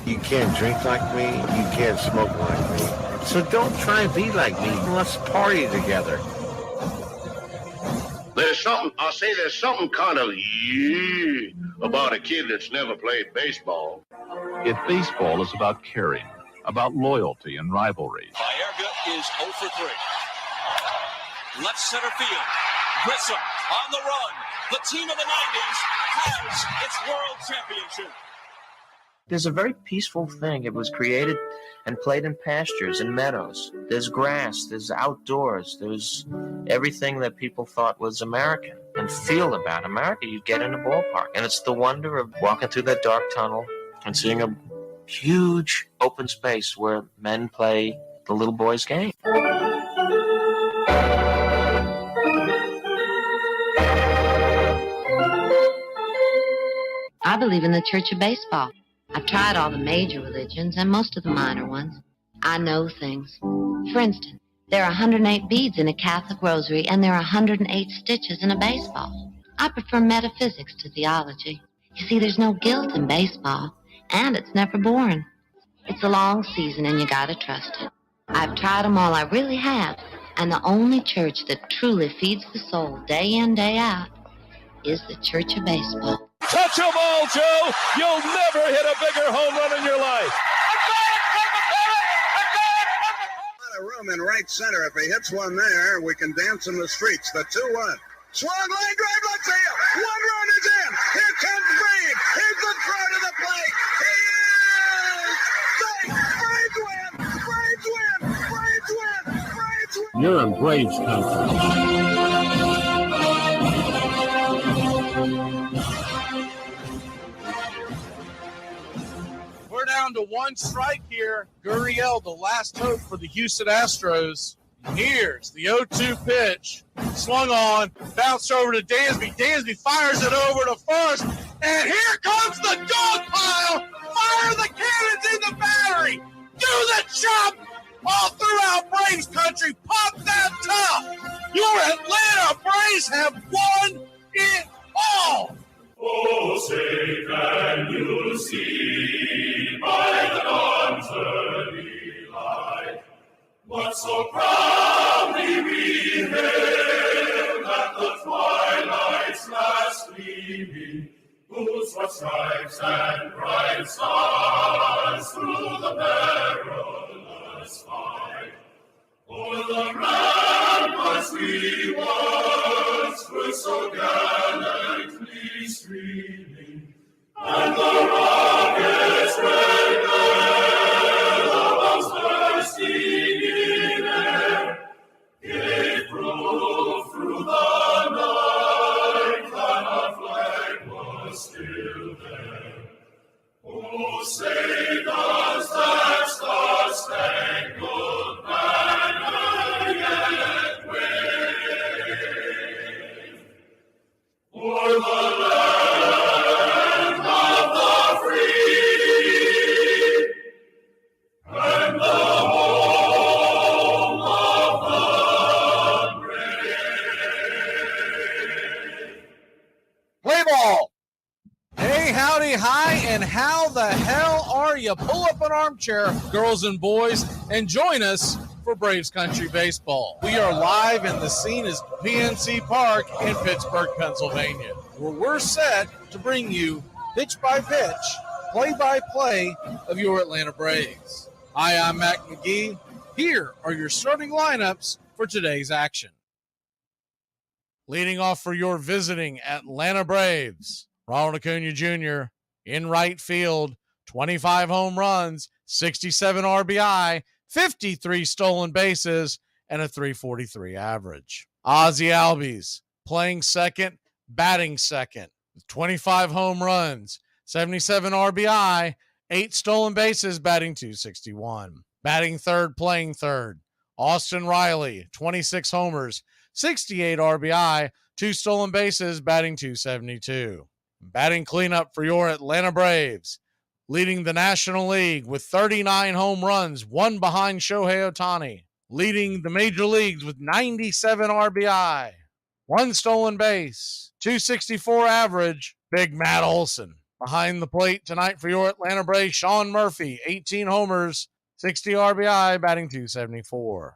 You can't drink like me, you can't smoke like me. So don't try and be like me. Let's party together. There's something kind of about a kid that's never played baseball. If baseball is about caring, about loyalty and rivalry, Baerga is 0 for 3. Left center field. Grissom on the run. The team of the 90s has its world championship. There's a very peaceful thing. It was created and played in pastures and meadows. There's grass, there's outdoors, there's everything that people thought was American and feel about America. You get in a ballpark, and it's the wonder of walking through that dark tunnel and seeing a huge open space where men play the little boy's game. I believe in the Church of Baseball. I've tried all the major religions and most of the minor ones. I know things. For instance, there are 108 beads in a Catholic rosary, and there are 108 stitches in a baseball. I prefer metaphysics to theology. You see, there's no guilt in baseball, and it's never boring. It's a long season, and you gotta trust it. I've tried them all, I really have, and the only church that truly feeds the soul day in, day out is the Church of Baseball. Touch a ball, Joe. You'll never hit a bigger home run in your life. A room in right center. If he hits one there, we can dance in the streets. The 2-1. Swung line drive, let's see it. 1 run is in. Here comes Brave. Here's the throw to the plate. He is safe. Braves win. Braves win. Braves win. Braves win. you're in Braves Country. We're down to one strike here. Gurriel, the last hope for the Houston Astros. Here's the 0-2 pitch. Swung on, bounced over to Dansby. Dansby fires it over to first. And here comes the dog pile. Fire the cannons in the battery. Do the chop all throughout Braves country. Pop that top. Your Atlanta Braves have won it all. Oh, say can you see by the dawn's early light what so proudly we hailed at the twilight's last gleaming, whose what stripes and bright stars through the perilous fight o'er the ramparts we once were so gallantly streaming, and the rocket's red glare above bursting in air gave proof through the night that our flag was still there. Oh, say does that star-spangled banner yet wave o'er the land of the free and the home of the brave? howdy, hi, and how the hell are you? Pull up an armchair, girls and boys, and join us for Braves Country Baseball. We are live, and the scene is PNC Park in Pittsburgh, Pennsylvania, where we're set to bring you pitch by pitch, play by play of your Atlanta Braves. Hi, I'm Mac Magee. Here are your starting lineups for today's action. Leading off for your visiting Atlanta Braves, Ronald Acuna Jr. in right field, 25 home runs, 67 RBI, 53 stolen bases, and a .343 average. Ozzie Albies playing second, batting second, with 25 home runs, 77 RBI, 8 stolen bases, batting .261. Batting third, playing third, Austin Riley, 26 homers, 68 RBI, 2 stolen bases, batting .272. Batting cleanup for your Atlanta Braves, leading the National League with 39 home runs, one behind Shohei Ohtani, leading the major leagues with 97 RBI, 1 stolen base, .264 average, Big Matt Olson. Behind the plate tonight for your Atlanta Braves, Sean Murphy, 18 homers, 60 RBI, batting .274.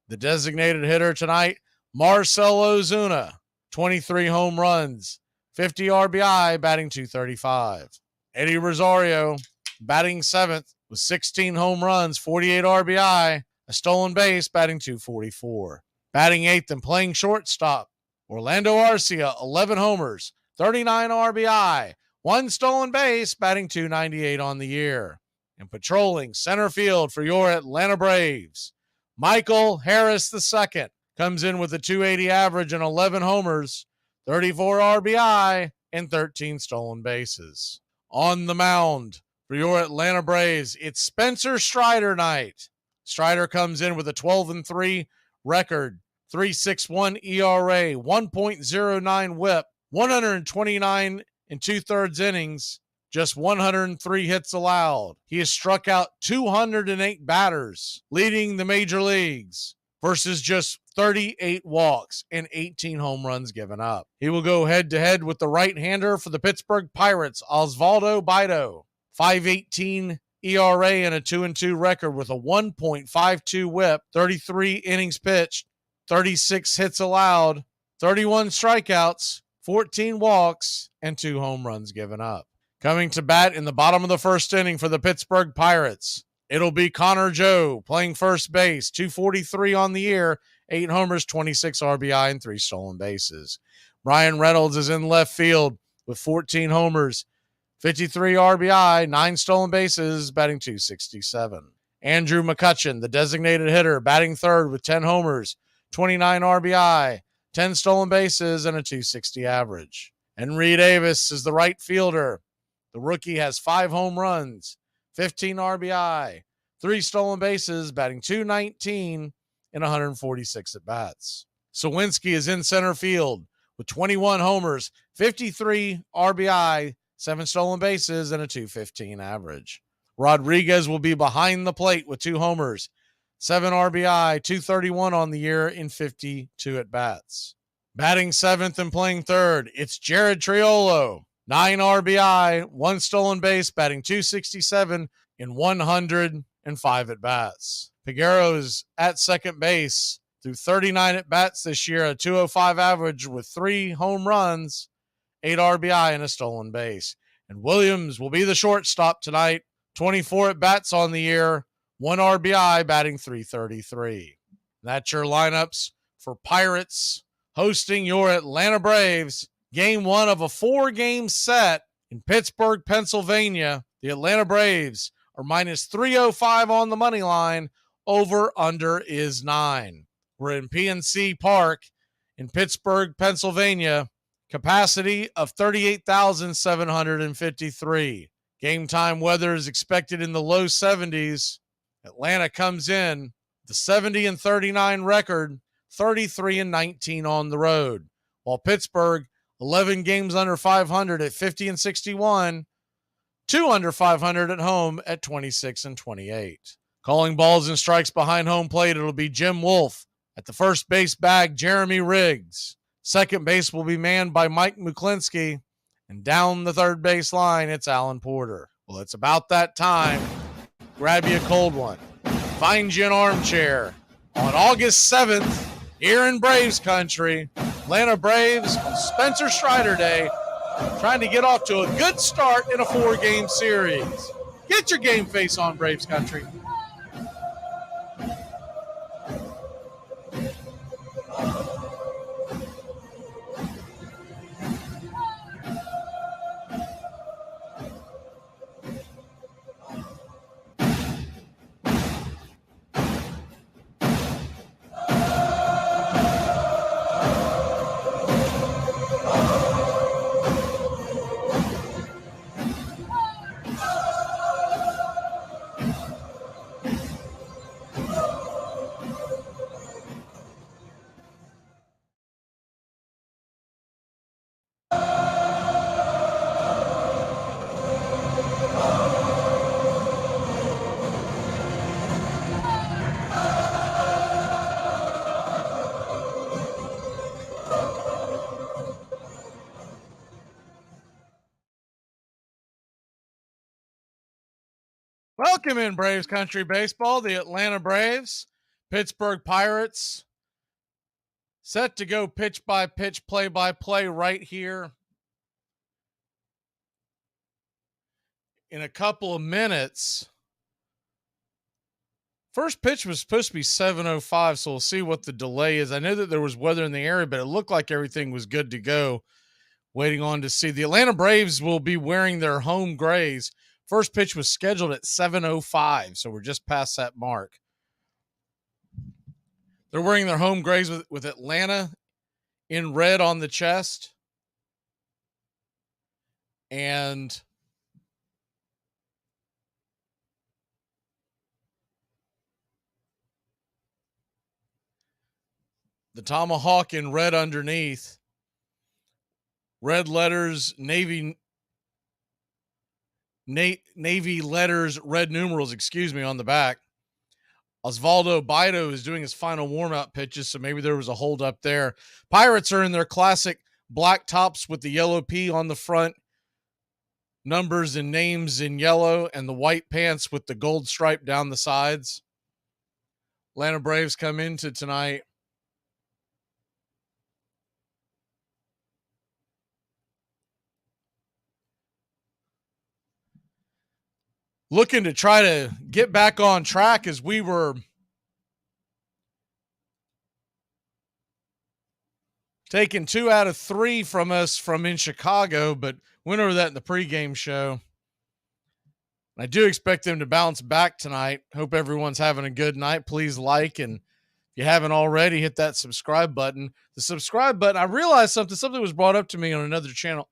The designated hitter tonight, Marcell Ozuna, 23 home runs, 50 RBI, batting .235. Eddie Rosario, batting seventh with 16 home runs, 48 RBI, a stolen base, batting .244. Batting eighth and playing shortstop, Orlando Arcia, 11 homers, 39 RBI, 1 stolen base, batting .298 on the year. And patrolling center field for your Atlanta Braves, Michael Harris II comes in with a .280 average and 11 homers, 34 RBI, and 13 stolen bases. On the mound for your Atlanta Braves, it's Spencer Strider night. Strider comes in with a 12-3 record, 3.61 ERA, 1.09 WHIP, 129 2/3 innings, just 103 hits allowed. He has struck out 208 batters, leading the major leagues, versus just 38 walks and 18 home runs given up. He will go head-to-head with the right-hander for the Pittsburgh Pirates, Osvaldo Bido. 5.18 ERA and a 2-2 record with a 1.52 WHIP, 33 innings pitched, 36 hits allowed, 31 strikeouts, 14 walks, and 2 home runs given up. Coming to bat in the bottom of the first inning for the Pittsburgh Pirates, it'll be Connor Joe playing first base, 243 on the year, 8 homers, 26 RBI, and 3 stolen bases. Ryan Reynolds is in left field with 14 homers, 53 RBI, 9 stolen bases, batting .267. Andrew McCutchen, the designated hitter, batting third with 10 homers, 29 RBI, 10 stolen bases, and a .260 average. Henry Davis is the right fielder. The rookie has 5 home runs, 15 RBI, 3 stolen bases, batting .219 in 146 at-bats. Sawinski is in center field with 21 homers, 53 RBI, 7 stolen bases, and a .215 average. Rodriguez will be behind the plate with 2 homers, 7 RBI, .231 on the year in 52 at-bats. Batting seventh and playing third, it's Jared Triolo. 9 RBI, 1 stolen base, batting .267 in 105 at-bats. Figueroa is at second base through 39 at-bats this year, a .205 average with 3 home runs, 8 RBI, and a stolen base. And Williams will be the shortstop tonight, 24 at-bats on the year, 1 RBI, batting .333. That's your lineups for Pirates hosting your Atlanta Braves. Game 1 of a 4-game set in Pittsburgh, Pennsylvania. The Atlanta Braves are minus .305 on the money line. Over under is 9. We're in PNC Park in Pittsburgh, Pennsylvania. Capacity of 38,753. Game time weather is expected in the low 70s. Atlanta comes in the 70-39 record, 33-19 on the road, while Pittsburgh 11 games under 500 at 50-61, 2 under 500 at home at 26-28. Calling balls and strikes behind home plate, it'll be Jim Wolf. At the first base bag, Jeremy Riggs. Second base will be manned by Mike Muklinski. And down the third base line, it's Alan Porter. Well, it's about that time. Grab you a cold one. Find you an armchair. On August 7th, here in Braves country, Atlanta Braves on Spencer Strider Day, trying to get off to a good start in a 4-game series. Get your game face on, Braves country. Welcome in Braves country baseball. The Atlanta Braves, Pittsburgh Pirates, set to go pitch by pitch, play by play right here in a couple of minutes. First pitch was supposed to be 7:05, so we'll see what the delay is. I know that there was weather in the area, but it looked like everything was good to go. Waiting on to see. The Atlanta Braves will be wearing their home grays. First pitch was scheduled at 7:05, so we're just past that mark. They're wearing their home grays with Atlanta in red on the chest. And the tomahawk in red underneath. Red letters, navy letters, red numerals, on the back. Osvaldo Bido is doing his final warm-up pitches, so maybe there was a hold up there. Pirates are in their classic black tops with the yellow P on the front, numbers and names in yellow, and the white pants with the gold stripe down the sides. Atlanta Braves come into tonight looking to try to get back on track, as we were taking 2 out of 3 from us from in Chicago, but went over that in the pregame show. I do expect them to bounce back tonight. Hope everyone's having a good night. Please like, and if you haven't already, hit that subscribe button. The subscribe button, I realized something was brought up to me on another channel.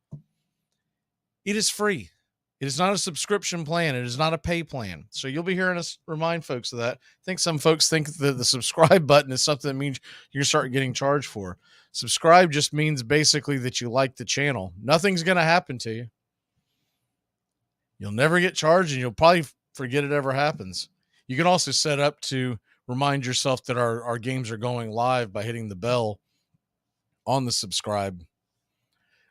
It is free. It is not a subscription plan. It is not a pay plan. So you'll be hearing us remind folks of that. I think some folks think that the subscribe button is something that means you're starting getting charged for. Subscribe just means basically that you like the channel. Nothing's going to happen to you. You'll never get charged, and you'll probably forget it ever happens. You can also set up to remind yourself that our games are going live by hitting the bell on the subscribe.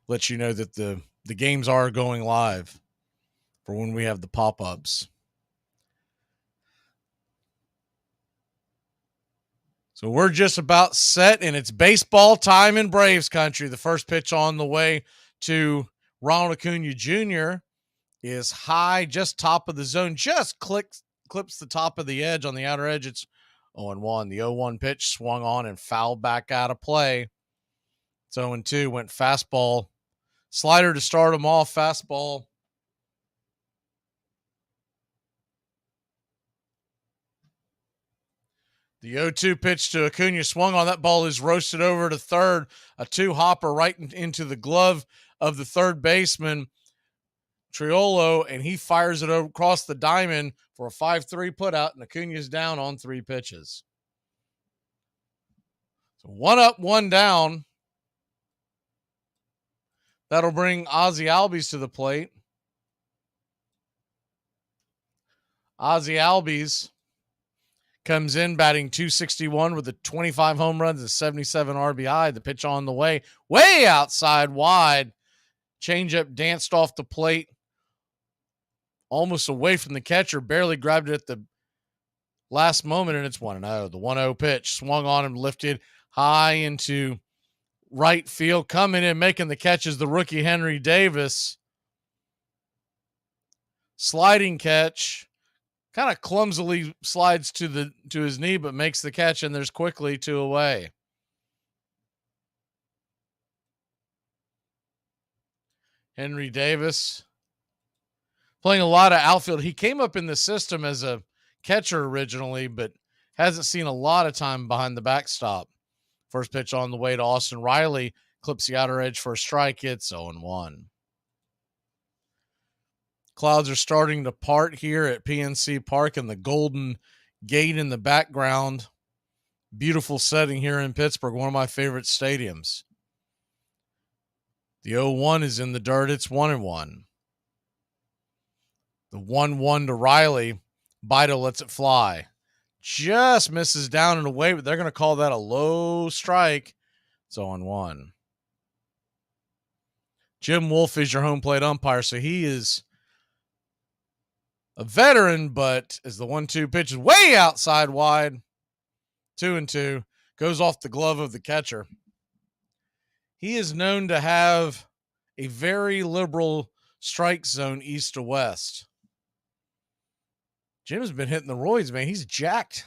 Let you know that the games are going live for when we have the pop-ups. So we're just about set, and it's baseball time in Braves country. The first pitch on the way to Ronald Acuna Jr. is high, just top of the zone, just clips the top of the edge on the outer edge. It's 0-1. The 0-1 pitch swung on and fouled back out of play. It's 0-2, went fastball. Slider to start him off, fastball. The 0-2 pitch to Acuna swung on. That ball is roasted over to third. A 2-hopper right into the glove of the third baseman, Triolo, and he fires it across the diamond for a 5-3 putout, and Acuna's down on 3 pitches. So 1 up, 1 down. That'll bring Ozzie Albies to the plate. Ozzie Albies comes in batting .261 with the 25 home runs and 77 RBI. The pitch on the way outside wide. Changeup danced off the plate, almost away from the catcher, barely grabbed it at the last moment, and it's 1-0. The 1-0 pitch swung on him, lifted high into right field. Coming in, making the catch is the rookie Henry Davis. Sliding catch, kind of clumsily slides to his knee, but makes the catch, and there's quickly 2 away. Henry Davis playing a lot of outfield. He came up in the system as a catcher originally, but hasn't seen a lot of time behind the backstop. First pitch on the way to Austin Riley. Clips the outer edge for a strike. It's 0-1. Clouds are starting to part here at PNC Park and the Golden Gate in the background. Beautiful setting here in Pittsburgh, one of my favorite stadiums. The 0-1 is in the dirt. It's 1-1. The 1-1 to Riley. Bido lets it fly. Just misses down and away, but they're going to call that a low strike. It's 0-1. Jim Wolf is your home plate umpire, so he is a veteran, but as the 1-2 pitch is way outside wide, 2-2, goes off the glove of the catcher. He is known to have a very liberal strike zone east to west. Jim's been hitting the roids, man. He's jacked.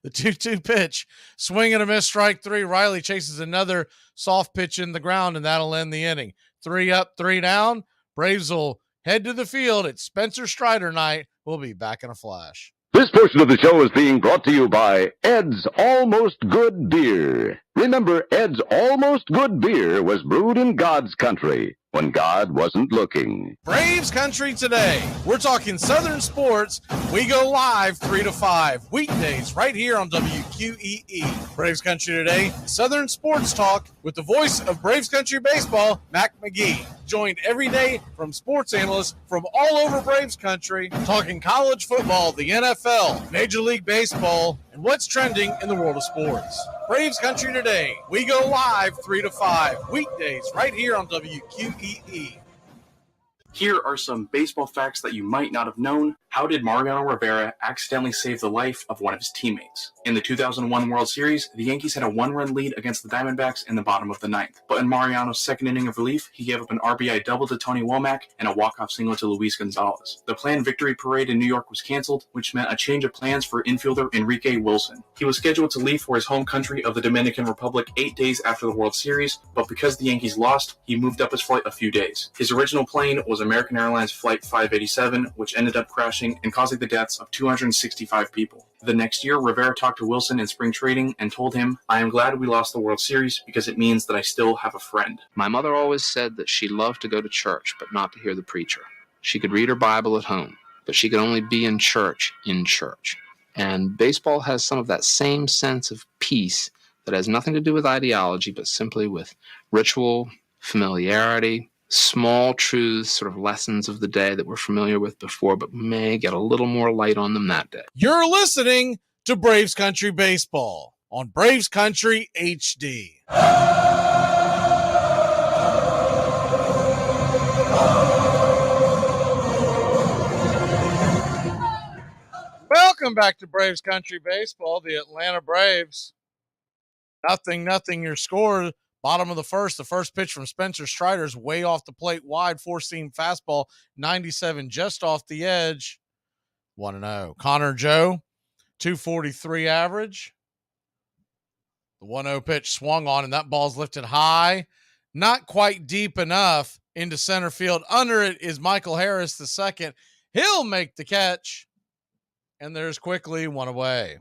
The 2-2 pitch, swing and a miss, strike 3. Riley chases another soft pitch in the ground, and that'll end the inning. 3 up, 3 down. Braves will head to the field. It's Spencer Strider night. We'll be back in a flash. This portion of the show is being brought to you by Ed's Almost Good Beer. Remember, Ed's Almost Good Beer was brewed in God's country when God wasn't looking. Braves country today. We're talking Southern sports. We go live 3 to 5 weekdays right here on WQEE. Braves country today. Southern sports talk with the voice of Braves country baseball, Mac Magee. Joined every day from sports analysts from all over Braves country, talking college football, the NFL, Major League Baseball, and what's trending in the world of sports. Braves country today. We go live 3 to 5 weekdays right here on WQEE. Here are some baseball facts that you might not have known. How did Mariano Rivera accidentally save the life of one of his teammates? In the 2001 World Series, the Yankees had a 1-run lead against the Diamondbacks in the bottom of the 9th. But in Mariano's second inning of relief, he gave up an RBI double to Tony Womack and a walk-off single to Luis Gonzalez. The planned victory parade in New York was canceled, which meant a change of plans for infielder Enrique Wilson. He was scheduled to leave for his home country of the Dominican Republic 8 days after the World Series, but because the Yankees lost, he moved up his flight a few days. His original plane was American Airlines Flight 587, which ended up crashing and causing the deaths of 265 people. The next year, Rivera talked to Wilson in spring training and told him, "I am glad we lost the World Series because it means that I still have a friend." My mother always said that she loved to go to church, but not to hear the preacher. She could read her Bible at home, but she could only be in church. And baseball has some of that same sense of peace that has nothing to do with ideology, but simply with ritual, familiarity, small truths, sort of lessons of the day that we're familiar with before, but may get a little more light on them that day. You're listening to Braves Country Baseball on Braves Country HD. Welcome back to Braves Country Baseball. The Atlanta Braves. 0-0 your score. Bottom of the first pitch from Spencer Strider's way off the plate, wide, four-seam fastball, 97 just off the edge. 1-0. Connor Joe, 243 average. The 1-0 pitch swung on, and that ball's lifted high, not quite deep enough into center field. Under it is Michael Harris, the second. He'll make the catch, and there's quickly 1 away.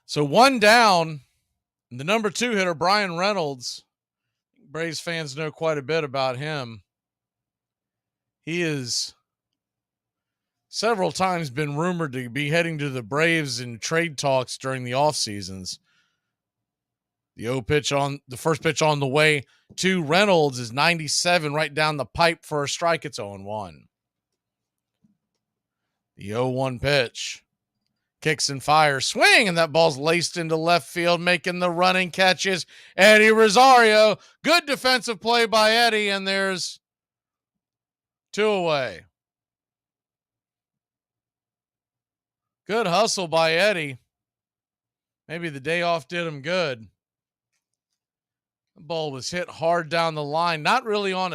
So 1 down, and the number 2 hitter, Brian Reynolds. Braves fans know quite a bit about him. He has several times been rumored to be heading to the Braves in trade talks during the offseasons. The first pitch on the way to Reynolds is 97 right down the pipe for a strike. It's 0-1. The 0-1 pitch Kicks and fires. Swing, and that ball's laced into left field, making the running catches. Eddie Rosario. Good defensive play by Eddie, and there's 2 away. Good hustle by Eddie. Maybe the day off did him good. The ball was hit hard down the line, not really on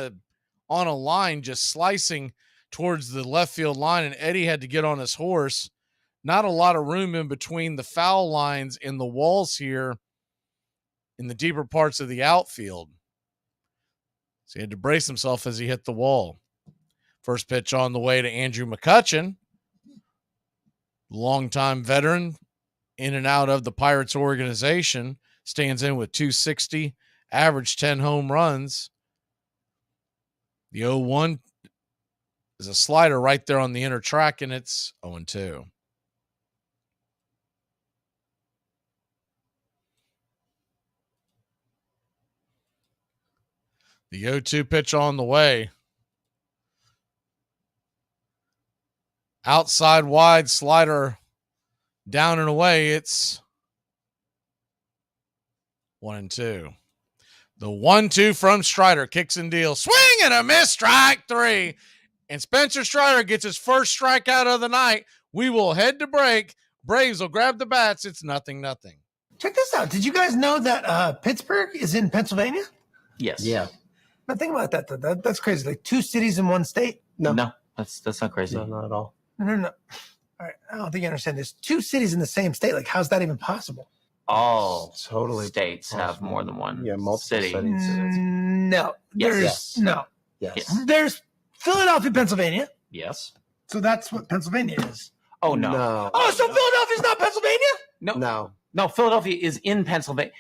a line, just slicing towards the left field line, and Eddie had to get on his horse. Not a lot of room in between the foul lines and the walls here in the deeper parts of the outfield. So he had to brace himself as he hit the wall. First pitch on the way to Andrew McCutchen, longtime veteran in and out of the Pirates organization, stands in with 260, average 10 home runs. The 0-1 is a slider right there on the inner track, and it's 0-2. The 0-2 pitch on the way. Outside wide slider down and away. It's 1-2. The 1-2 from Strider. Kicks and deals. Swing and a miss. Strike 3. And Spencer Strider gets his first strikeout of the night. We will head to break. Braves will grab the bats. It's 0-0. Check this out. Did you guys know that Pittsburgh is in Pennsylvania? Yes. Yeah. Now think about that, though. That's crazy. Like 2 cities in one state? No, that's not crazy. No, not at all. No. All right. I don't think you understand. There's 2 cities in the same state. Like, how's that even possible? All states have more than one city. No. Yes. No. Yes. There's Philadelphia, Pennsylvania. Yes. So that's what Pennsylvania is. Oh, no. Oh, so Philadelphia's not Pennsylvania? No, Philadelphia is in Pennsylvania.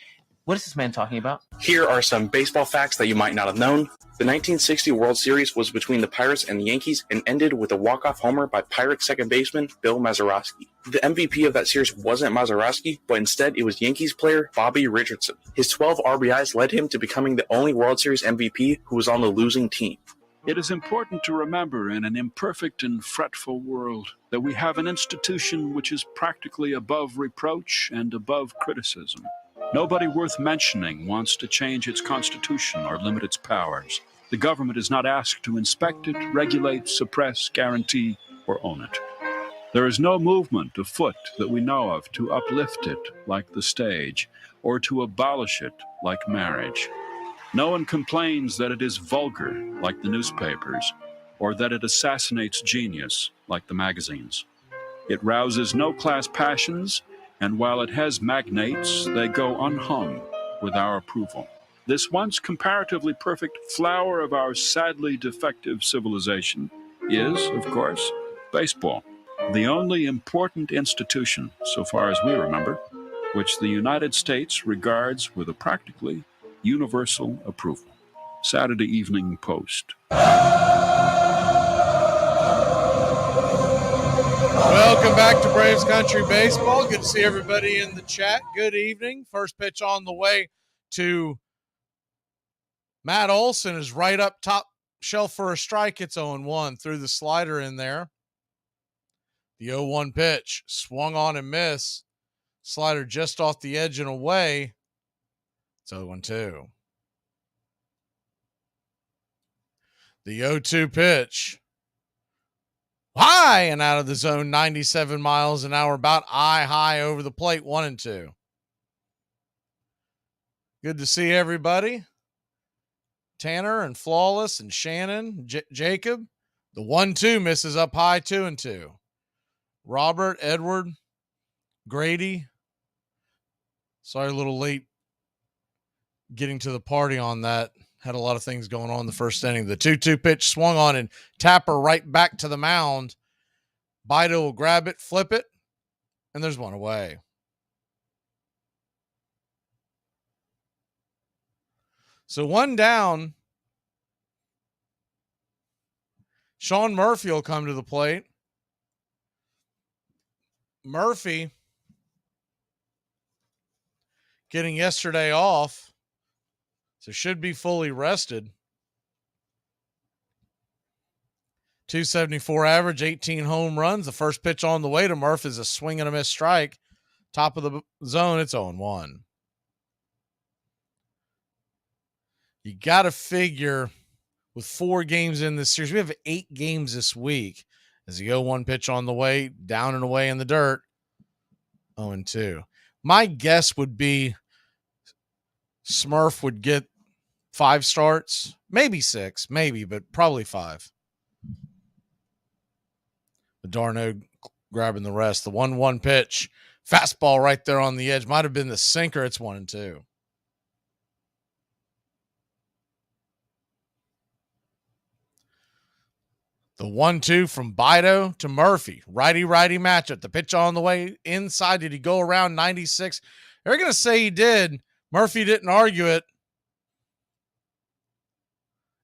What is this man talking about? Here are some baseball facts that you might not have known. The 1960 World Series was between the Pirates and the Yankees and ended with a walk-off homer by Pirates second baseman Bill Mazeroski. The MVP of that series wasn't Mazeroski, but instead it was Yankees player Bobby Richardson. His 12 RBIs led him to becoming the only World Series MVP who was on the losing team. It is important to remember in an imperfect and fretful world that we have an institution which is practically above reproach and above criticism. Nobody worth mentioning wants to change its constitution or limit its powers. The government is not asked to inspect it, regulate, suppress, guarantee, or own it. There is no movement afoot that we know of to uplift it like the stage, or to abolish it like marriage. No one complains that it is vulgar like the newspapers, or that it assassinates genius like the magazines. It rouses no class passions, and while it has magnates, they go unhung with our approval. This once comparatively perfect flower of our sadly defective civilization is, of course, baseball, the only important institution, so far as we remember, which the United States regards with a practically universal approval. Saturday Evening Post. Welcome back to Braves Country Baseball. Good to see everybody in the chat. Good evening. First pitch on the way to Matt Olson is right up top shelf for a strike. It's 0-1. Threw the slider in there. The 0-1 pitch. Swung on and miss. Slider just off the edge and away. It's 0-2. The 0-2 pitch. High and out of the zone, 97 miles an hour, about eye high over the plate, 1-2. Good to see everybody. Tanner and Flawless and Shannon, Jacob. The 1-2 misses up high, 2-2. Robert, Edward, Grady. Sorry, a little late getting to the party on that. Had a lot of things going on in the first inning. The 2-2 pitch swung on and Tapper right back to the mound. Bido will grab it, flip it, and there's one away. So one down. Sean Murphy will come to the plate. Murphy getting yesterday off, so should be fully rested. .274 average, 18 home runs. The first pitch on the way to Murph is a swing and a miss strike. Top of the zone, it's 0-1. You got to figure with 4 games in this series, we have 8 games this week. As you go 1 pitch on the way, down and away in the dirt, 0-2. My guess would be Smurf would get 5 starts, maybe 6, maybe, but probably 5. Darno grabbing the rest. The 1-1 pitch, fastball right there on the edge. Might have been the sinker. It's 1-2. The 1-2 from Bido to Murphy. Righty-righty matchup. The pitch on the way inside. Did he go around 96? They're going to say he did. Murphy didn't argue it.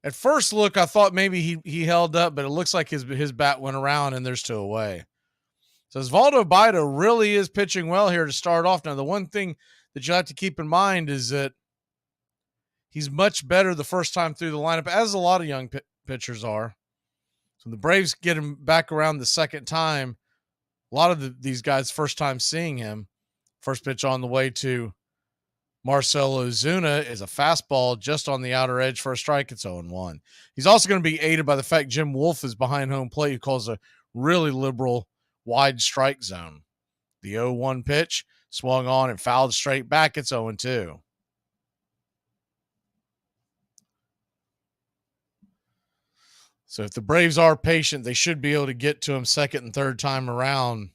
At first look, I thought maybe he held up, but it looks like his bat went around and there's 2 away. So Osvaldo Bido really is pitching well here to start off. Now, the one thing that you have to keep in mind is that he's much better the first time through the lineup, as a lot of young pitchers are. So the Braves get him back around the second time. A lot of these guys, first time seeing him. First pitch on the way to Marcell Ozuna is a fastball just on the outer edge for a strike. It's 0-1. He's also going to be aided by the fact Jim Wolf is behind home plate, who calls a really liberal wide strike zone. The 0-1 pitch swung on and fouled straight back. It's 0-2. So if the Braves are patient, they should be able to get to him second and third time around.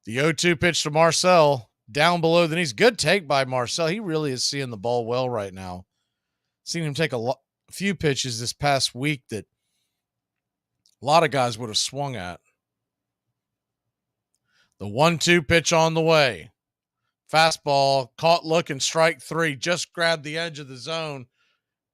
The 0-2 pitch to Marcell. Down below the knees. Good take by Marcell. He really is seeing the ball well right now. Seen him take a few pitches this past week that a lot of guys would have swung at. The 1-2 pitch on the way. Fastball, caught looking, strike 3. Just grabbed the edge of the zone,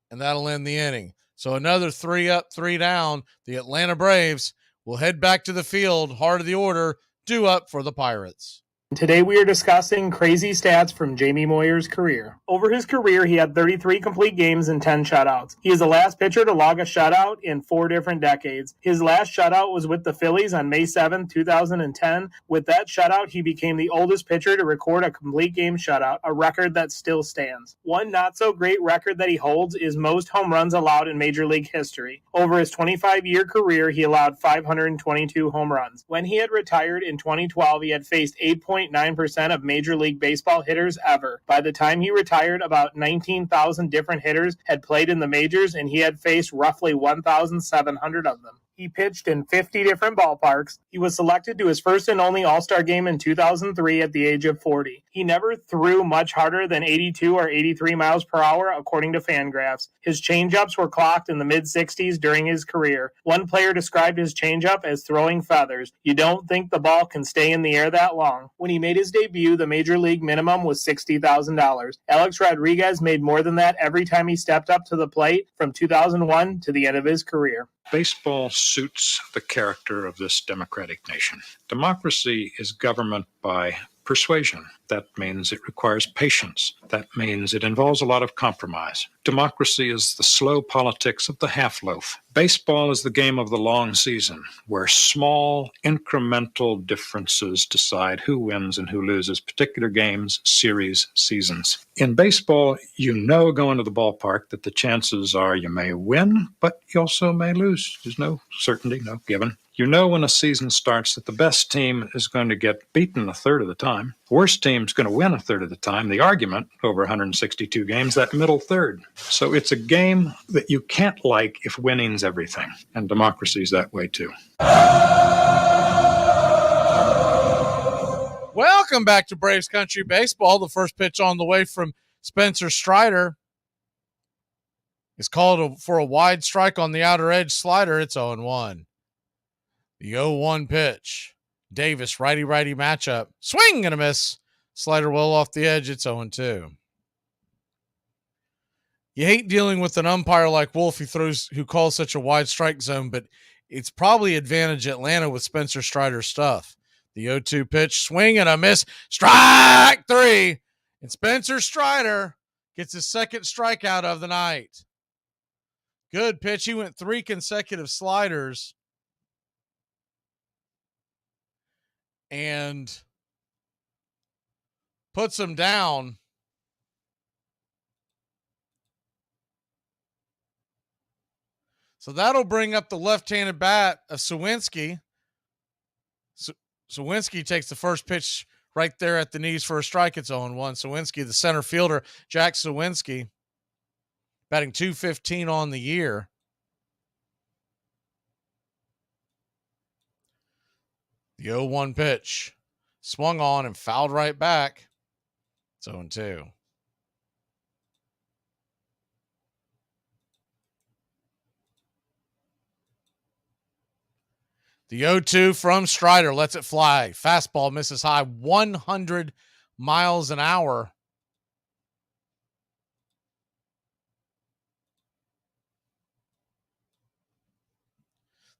and that'll end the inning. So another 3 up, 3 down. The Atlanta Braves will head back to the field. Heart of the order, due up for the Pirates. Today we are discussing crazy stats from Jamie Moyer's career. Over his career, he had 33 complete games and 10 shutouts. He is the last pitcher to log a shutout in 4 different decades. His last shutout was with the Phillies on May 7, 2010. With that shutout, he became the oldest pitcher to record a complete game shutout, a record that still stands. One not-so-great record that he holds is most home runs allowed in Major League history. Over his 25-year career, he allowed 522 home runs. When he had retired in 2012, he had faced 8.9% of Major League Baseball hitters ever. By the time he retired, about 19,000 different hitters had played in the majors, and he had faced roughly 1,700 of them. He pitched in 50 different ballparks. He was selected to his first and only All-Star game in 2003 at the age of 40. He never threw much harder than 82 or 83 miles per hour, according to Fangraphs. His changeups were clocked in the mid-60s during his career. One player described his changeup as throwing feathers. You don't think the ball can stay in the air that long. When he made his debut, the Major League minimum was $60,000. Alex Rodriguez made more than that every time he stepped up to the plate from 2001 to the end of his career. Baseball suits the character of this democratic nation. Democracy is government by persuasion. That means it requires patience. That means it involves a lot of compromise. Democracy is the slow politics of the half-loaf. Baseball is the game of the long season, where small, incremental differences decide who wins and who loses particular games, series, seasons. In baseball, you know going to the ballpark that the chances are you may win, but you also may lose. There's no certainty, no given. You know when a season starts that the best team is going to get beaten a third of the time. The worst team's going to win a third of the time. The argument, over 162 games, that middle third. So it's a game that you can't like if winning's everything. And democracy's that way too. Welcome back to Braves Country Baseball. The first pitch on the way from Spencer Strider is called for a wide strike on the outer edge slider. It's 0-1. The 0-1 pitch. Davis, righty-righty matchup. Swing and a miss. Slider well off the edge. It's 0-2. You hate dealing with an umpire like Wolf who calls such a wide strike zone, but it's probably advantage Atlanta with Spencer Strider's stuff. The 0-2 pitch. Swing and a miss. Strike 3. And Spencer Strider gets his second strikeout of the night. Good pitch. He went 3 consecutive sliders. And puts him down. So that'll bring up the left-handed bat of Sawinski. Sawinski takes the first pitch right there at the knees for a strike. It's 0-1. Sawinski, the center fielder, Jack Sawinski, batting .215 on the year. The 0-1 pitch swung on and fouled right back. It's 0-2. The 0-2 from Strider lets it fly. Fastball misses high, 100 miles an hour.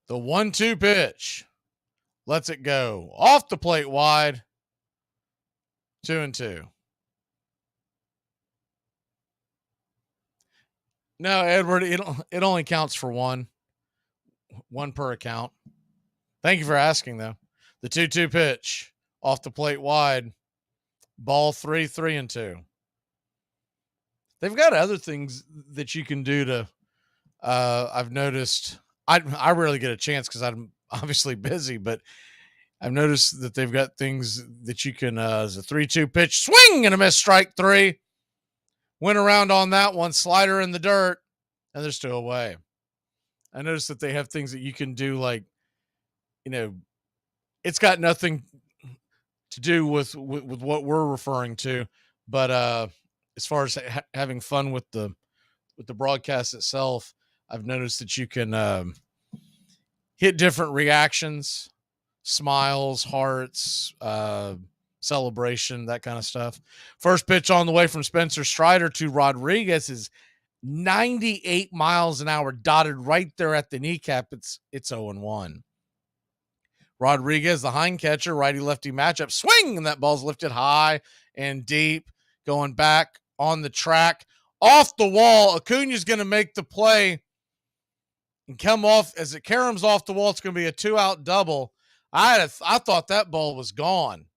The 1-2 pitch lets it go. Off the plate wide. 2-2. No, Edward, it only counts for one. One per account. Thank you for asking, though. The 2-2 pitch off the plate wide. Ball 3, 3-2. They've got other things that you can do to, I've noticed. I rarely get a chance because I'm obviously busy, but I've noticed that they've got things that you can, as a 3-2 pitch, swing and a miss, strike 3. Went around on that one, slider in the dirt, and they're still away. I noticed that they have things that you can do, like, it's got nothing to do with what we're referring to, but as far as having fun with the broadcast itself, I've noticed that you can hit different reactions, smiles, hearts, celebration, that kind of stuff. First pitch on the way from Spencer Strider to Rodriguez is 98 miles an hour, dotted right there at the kneecap. It's 0-1. Rodriguez, the hind catcher, righty-lefty matchup. Swing, and that ball's lifted high and deep, going back on the track. Off the wall, Acuna's going to make the play and come off. As it caroms off the wall, it's going to be a 2-out double. I thought that ball was gone.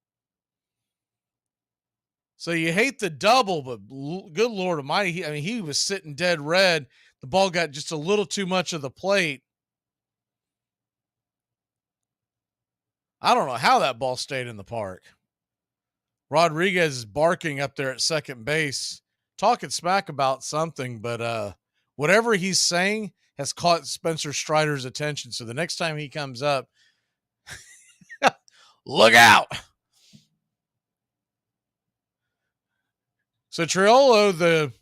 So you hate the double, but good Lord almighty, he was sitting dead red. The ball got just a little too much of the plate. I don't know how that ball stayed in the park. Rodriguez is barking up there at second base, talking smack about something, but whatever he's saying has caught Spencer Strider's attention. So the next time he comes up, look out. So Triolo, the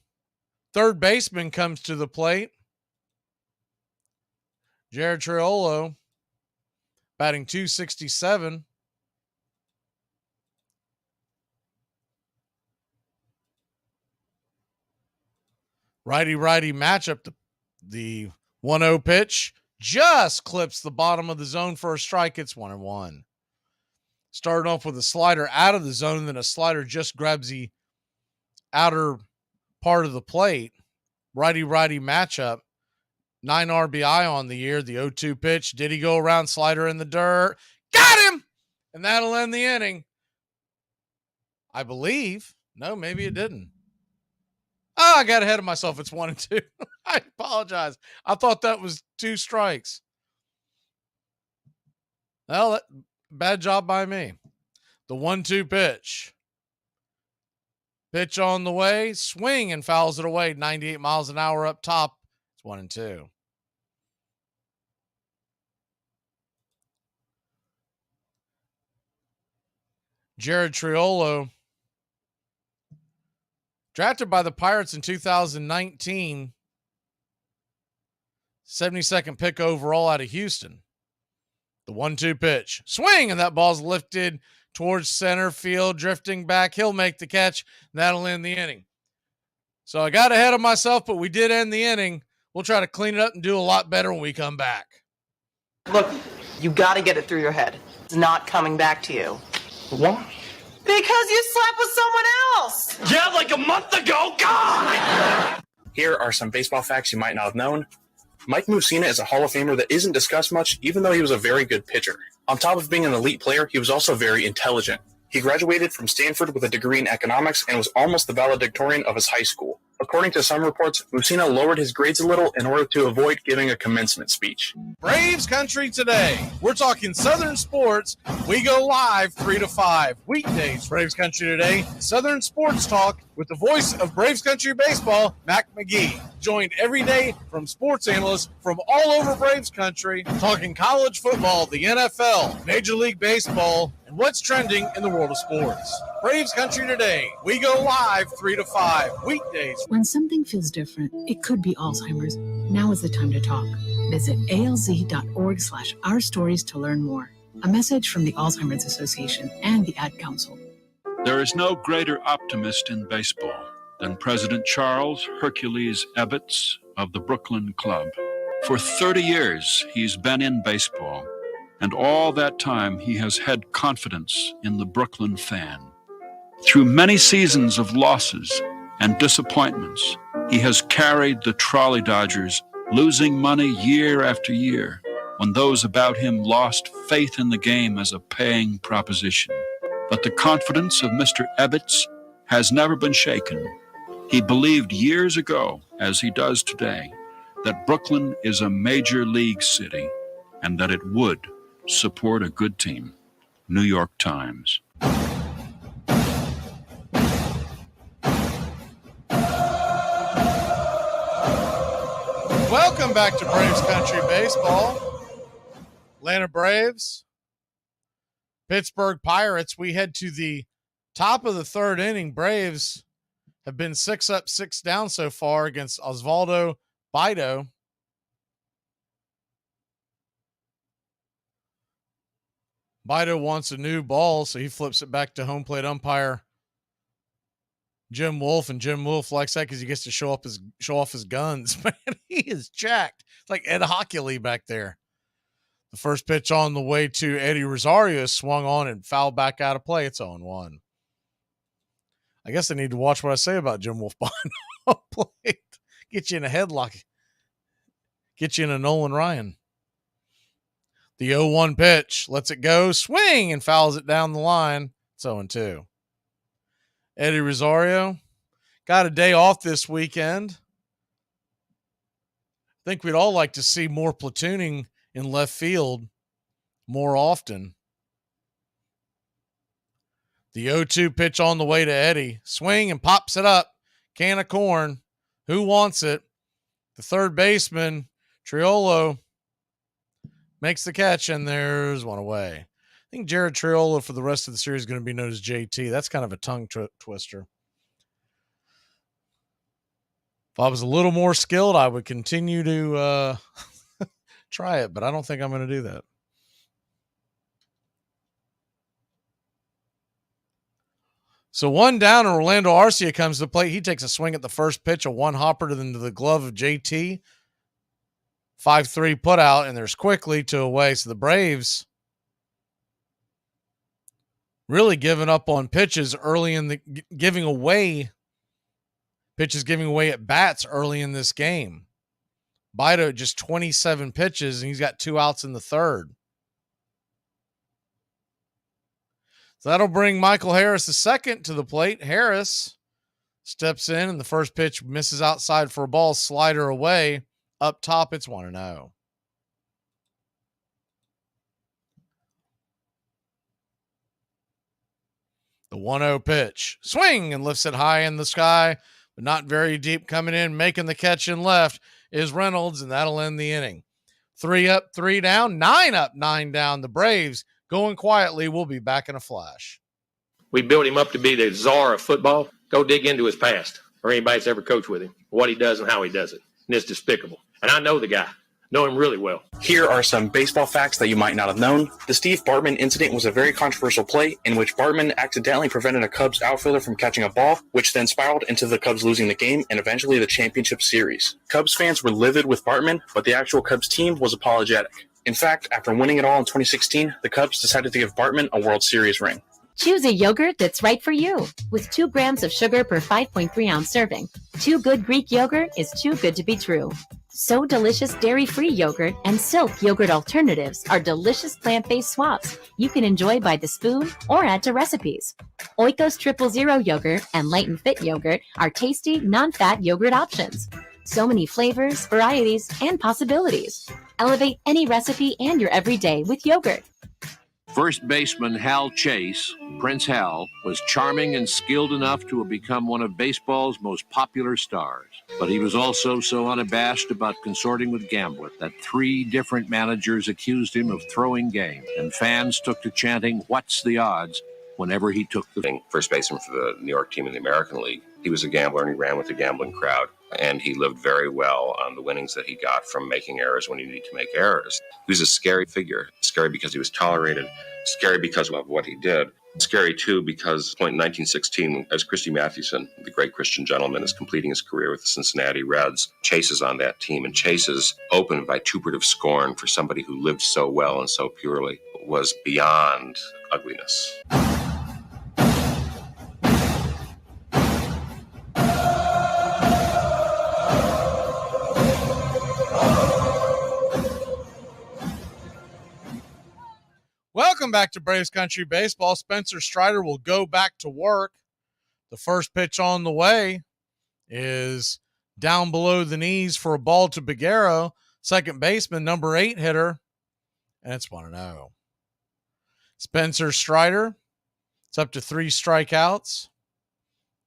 third baseman, comes to the plate. Jared Triolo, batting .267. Righty-righty matchup. The 1-0 pitch just clips the bottom of the zone for a strike. It's 1-1. Started off with a slider out of the zone, and then a slider just grabs the outer part of the plate. Righty-righty matchup. 9 RBI on the year. The 0-2 pitch. Did he go around? Slider in the dirt. Got him! And that'll end the inning. I believe. No, maybe it didn't. Oh, I got ahead of myself. It's 1-2. I apologize. I thought that was 2 strikes. Well, bad job by me. The 1-2 pitch. Pitch on the way. Swing and fouls it away. 98 miles an hour up top. It's 1-2. Jared Triolo, drafted by the Pirates in 2019, 72nd pick overall out of Houston. The 1-2 pitch. Swing, and that ball's lifted towards center field, drifting back. He'll make the catch. That'll end the inning. So I got ahead of myself, but we did end the inning. We'll try to clean it up and do a lot better when we come back. Look, you got to get it through your head. It's not coming back to you. Why? Because you slept with someone else. Yeah, like a month ago. God! Here are some baseball facts you might not have known. Mike Mussina is a Hall of Famer that isn't discussed much, even though he was a very good pitcher. On top of being an elite player, he was also very intelligent. He graduated from Stanford with a degree in economics and was almost the valedictorian of his high school. According to some reports, Mussina lowered his grades a little in order to avoid giving a commencement speech. Braves Country today. We're talking Southern sports. We go live 3 to 5 weekdays. Braves Country today. Southern sports talk with the voice of Braves Country baseball, Mac Magee. Joined every day from sports analysts from all over Braves Country, talking college football, the NFL, Major League Baseball, and what's trending in the world of sports. Braves Country today. We go live 3 to 5 weekdays. When something feels different, it could be Alzheimer's. Now is the time to talk. Visit alz.org/ourstories to learn more. A message from the Alzheimer's Association and the Ad Council. There is no greater optimist in baseball than President Charles Hercules Ebbets of the Brooklyn Club. For 30 years, he's been in baseball, and all that time he has had confidence in the Brooklyn fan. Through many seasons of losses and disappointments, he has carried the Trolley Dodgers, losing money year after year when those about him lost faith in the game as a paying proposition. But the confidence of Mr. Ebbets has never been shaken. He believed years ago, as he does today, that Brooklyn is a major league city and that it would support a good team. New York Times. Welcome back to Braves Country Baseball. Atlanta Braves, Pittsburgh Pirates. We head to the top of the third inning. Braves have been 6 up, 6 down so far against Osvaldo Bido. Bido wants a new ball, so he flips it back to home plate umpire Jim Wolf, and Jim Wolf likes that because he gets to show off his guns. Man, he is jacked. It's like Ed Hockley back there. The first pitch on the way to Eddie Rosario swung on and fouled back out of play. It's 0-1. I guess I need to watch what I say about Jim Wolf behind home plate. Get you in a headlock. Get you in a Nolan Ryan. The 0-1 pitch lets it go, swing, and fouls it down the line. It's 0-2. Eddie Rosario got a day off this weekend. I think we'd all like to see more platooning in left field more often. The 0-2 pitch on the way to Eddie. Swing and pops it up. Can of corn. Who wants it? The third baseman, Triolo, makes the catch, and there's one away. I think Jared Triolo for the rest of the series is going to be known as JT. That's kind of a tongue twister. If I was a little more skilled, I would continue to try it, but I don't think I'm going to do that. So 1 down, and Orlando Arcia comes to the plate. He takes a swing at the first pitch, a one-hopper into the glove of JT. 5-3 put out, and there's quickly 2 away. So the Braves really giving up on pitches early in the giving away at bats early in this game. Bido just 27 pitches, and he's got 2 outs in the third. So that'll bring Michael Harris II to the plate. Harris steps in, and the first pitch misses outside for a ball, slider away. Up top, it's 1-0. The 1-0 pitch. Swing and lifts it high in the sky, but not very deep. Coming in, making the catch in left is Reynolds, and that'll end the inning. 3 up, 3 down, 9 up, 9 down. The Braves going quietly. We'll be back in a flash. We built him up to be the czar of football. Go dig into his past, or anybody that's ever coached with him, what he does and how he does it. And it's despicable. And I know the guy. Know him really well. Here are some baseball facts that you might not have known. The Steve Bartman incident was a very controversial play in which Bartman accidentally prevented a Cubs outfielder from catching a ball, which then spiraled into the Cubs losing the game and eventually the championship series. Cubs fans were livid with Bartman, but the actual Cubs team was apologetic. In fact, after winning it all in 2016, the Cubs decided to give Bartman a World Series ring. Choose a yogurt that's right for you. With 2 grams of sugar per 5.3 ounce serving. Too Good Greek yogurt is too good to be true. So Delicious dairy-free yogurt and Silk yogurt alternatives are delicious plant-based swaps you can enjoy by the spoon or add to recipes. Oikos 000 yogurt and Light and Fit yogurt are tasty, non-fat yogurt options. So many flavors, varieties, and possibilities. Elevate any recipe and your everyday with yogurt. First baseman Hal Chase, Prince Hal, was charming and skilled enough to have become one of baseball's most popular stars. But he was also so unabashed about consorting with gamblers that 3 different managers accused him of throwing game, and fans took to chanting, "What's the odds?" whenever he took the thing. First baseman for the New York team in the American League. He was a gambler and he ran with the gambling crowd. And he lived very well on the winnings that he got from making errors when he needed to make errors. He was a scary figure. Scary because he was tolerated. Scary because of what he did. Scary, too, because in 1916, as Christy Mathewson, the great Christian gentleman, is completing his career with the Cincinnati Reds, Chase is on that team. And Chase's open vituperative scorn for somebody who lived so well and so purely was beyond ugliness. Welcome back to Braves Country Baseball. Spencer Strider will go back to work. The first pitch on the way is down below the knees for a ball to Peguero, second baseman, number 8 hitter, and it's 1-0. Spencer Strider, it's up to 3 strikeouts.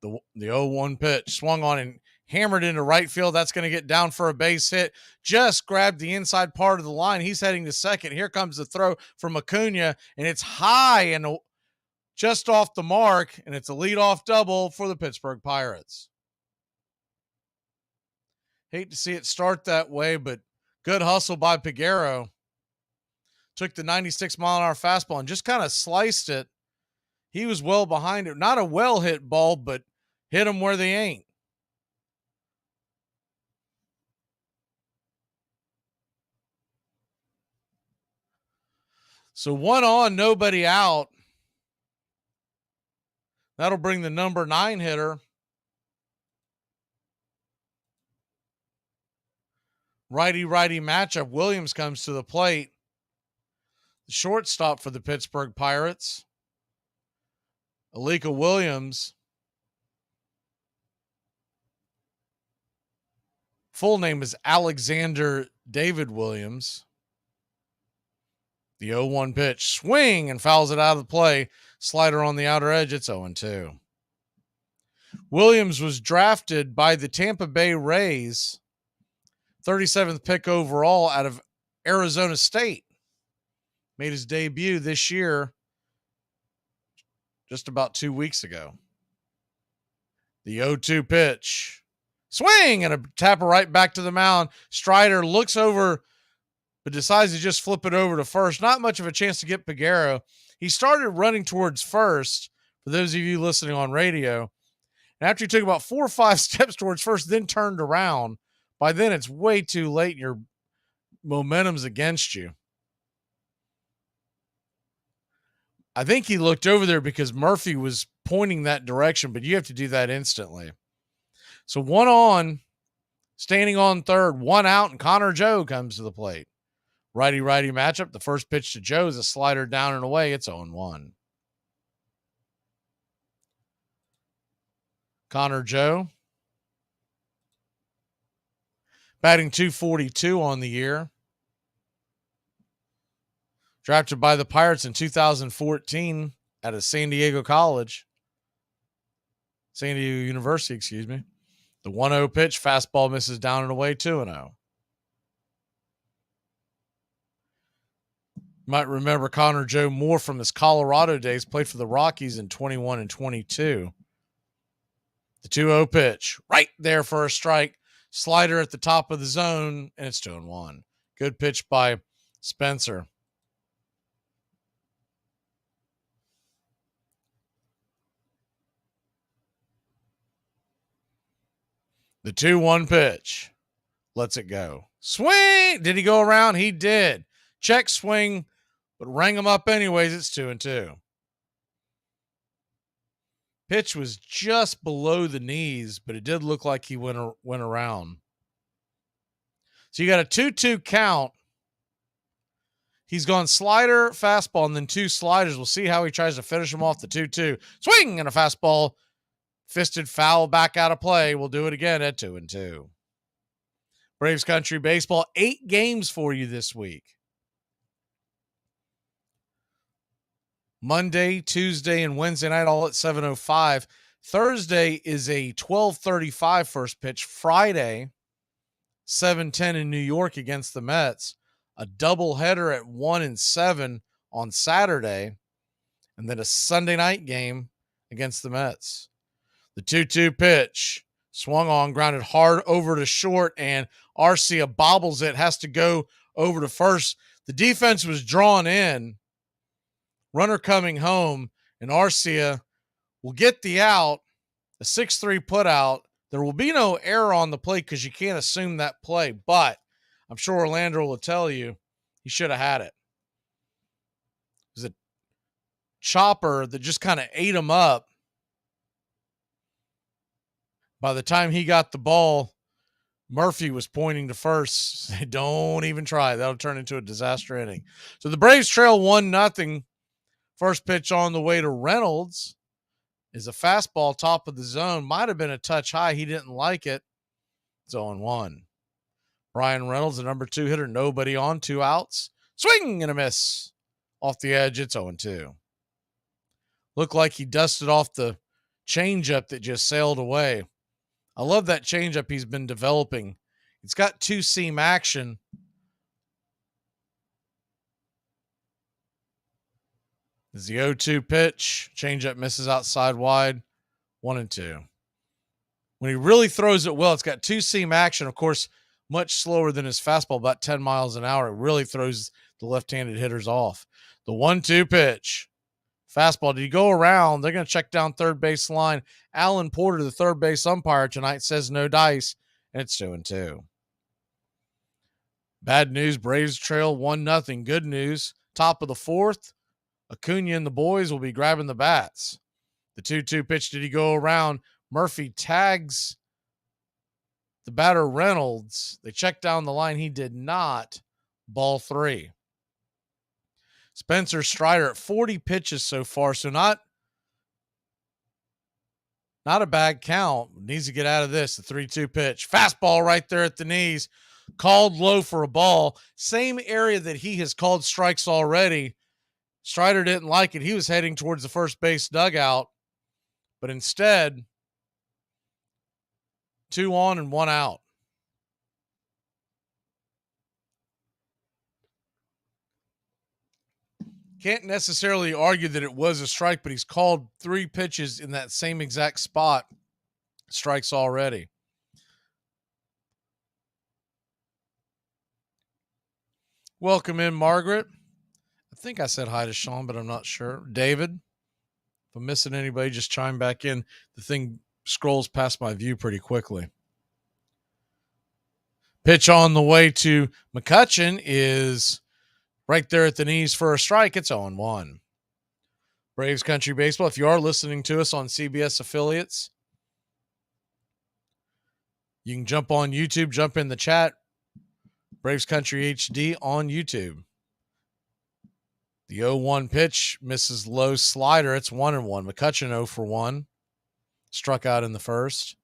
The 0-1 pitch swung on and hammered into right field. That's going to get down for a base hit. Just grabbed the inside part of the line. He's heading to second. Here comes the throw from Acuna, and it's high and just off the mark, and it's a leadoff double for the Pittsburgh Pirates. Hate to see it start that way, but good hustle by Peguero. Took the 96-mile-an-hour fastball and just kind of sliced it. He was well behind it. Not a well-hit ball, but hit them where they ain't. So 1 on, nobody out. That'll bring the number 9 hitter, righty-righty matchup. Williams comes to the plate. The shortstop for the Pittsburgh Pirates, Alika Williams. Full name is Alexander David Williams. The 0-1 pitch, swing, and fouls it out of the play. Slider on the outer edge, it's 0-2. Williams was drafted by the Tampa Bay Rays, 37th pick overall out of Arizona State. Made his debut this year just about 2 weeks ago. The 0-2 pitch, swing, and a tapper right back to the mound. Strider looks over, but decides to just flip it over to first. Not much of a chance to get Peguero. He started running towards first, for those of you listening on radio. And after he took about 4 or 5 steps towards first, then turned around. By then, it's way too late and your momentum's against you. I think he looked over there because Murphy was pointing that direction, but you have to do that instantly. So 1 on, standing on third, 1 out, and Connor Joe comes to the plate. Righty-righty matchup. The first pitch to Joe is a slider down and away. It's 0-1. Connor Joe, batting .242 on the year. Drafted by the Pirates in 2014 out of San Diego University, excuse me. The 1-0 pitch, fastball misses down and away, 2-0. Might remember Connor Joe more from his Colorado days, played for the Rockies in 21 and 22. The 2-0 pitch, right there for a strike. Slider at the top of the zone, and it's 2-1. Good pitch by Spencer. The 2-1 pitch. Lets it go. Swing! Did he go around? He did. Check swing, but rang him up anyways. It's 2-2. Pitch was just below the knees, but it did look like he went around. So you got a 2-2 count. He's gone slider, fastball, and then 2 sliders. We'll see how he tries to finish him off the 2-2. Swing and a fastball. Fisted foul back out of play. We'll do it again at 2-2. Braves Country Baseball, 8 games for you this week. Monday, Tuesday, and Wednesday night all at 7:05. Thursday is a 12:35 first pitch. Friday, 7:10 in New York against the Mets. A doubleheader at 1 and 7 on Saturday. And then a Sunday night game against the Mets. The 2-2 pitch swung on, grounded hard over to short, and Arcia bobbles it, has to go over to first. The defense was drawn in. Runner coming home, and Arcia will get the out, a 6-3 put out. There will be no error on the play because you can't assume that play, but I'm sure Orlando will tell you he should have had it. It was a chopper that just kind of ate him up. By the time he got the ball, Murphy was pointing to first. Don't even try. That'll turn into a disaster inning. So the Braves trail 1-0. First pitch on the way to Reynolds is a fastball top of the zone. Might have been a touch high. He didn't like it. It's 0-1. Brian Reynolds, the number 2 hitter, nobody on, 2 outs. Swing and a miss. Off the edge, it's 0-2. Looked like he dusted off the changeup that just sailed away. I love that changeup he's been developing. It's got 2-seam action. This is the 0-2 pitch. Changeup misses outside wide. 1-2. When he really throws it well, it's got 2-seam action. Of course, much slower than his fastball, about 10 miles an hour. It really throws the left-handed hitters off. The 1-2 pitch. Fastball. Did he go around? They're going to check down third base line. Alan Porter, the third base umpire tonight, says no dice, and it's 2-2. Bad news, Braves trail 1-0. Good news, top of the 4th, Acuna and the boys will be grabbing the bats. The 2-2 pitch, did he go around? Murphy tags the batter Reynolds. They check down the line. He did not. Ball 3. Spencer Strider at 40 pitches so far, so not a bad count. Needs to get out of this. The 3-2 pitch. Fastball right there at the knees. Called low for a ball. Same area that he has called strikes already. Strider didn't like it. He was heading towards the first base dugout, but instead, 2 on and 1 out. Can't necessarily argue that it was a strike, but he's called 3 pitches in that same exact spot. Strikes already. Welcome in, Margaret. I think I said hi to Sean, but I'm not sure. David, if I'm missing anybody, just chime back in. The thing scrolls past my view pretty quickly. Pitch on the way to McCutchen is right there at the knees for a strike. It's 0-1. Braves Country Baseball. If you are listening to us on CBS affiliates, you can jump on YouTube, jump in the chat. Braves Country HD on YouTube. The 0-1 pitch misses low slider. It's 1-1. McCutchen 0 for 1. Struck out in the first.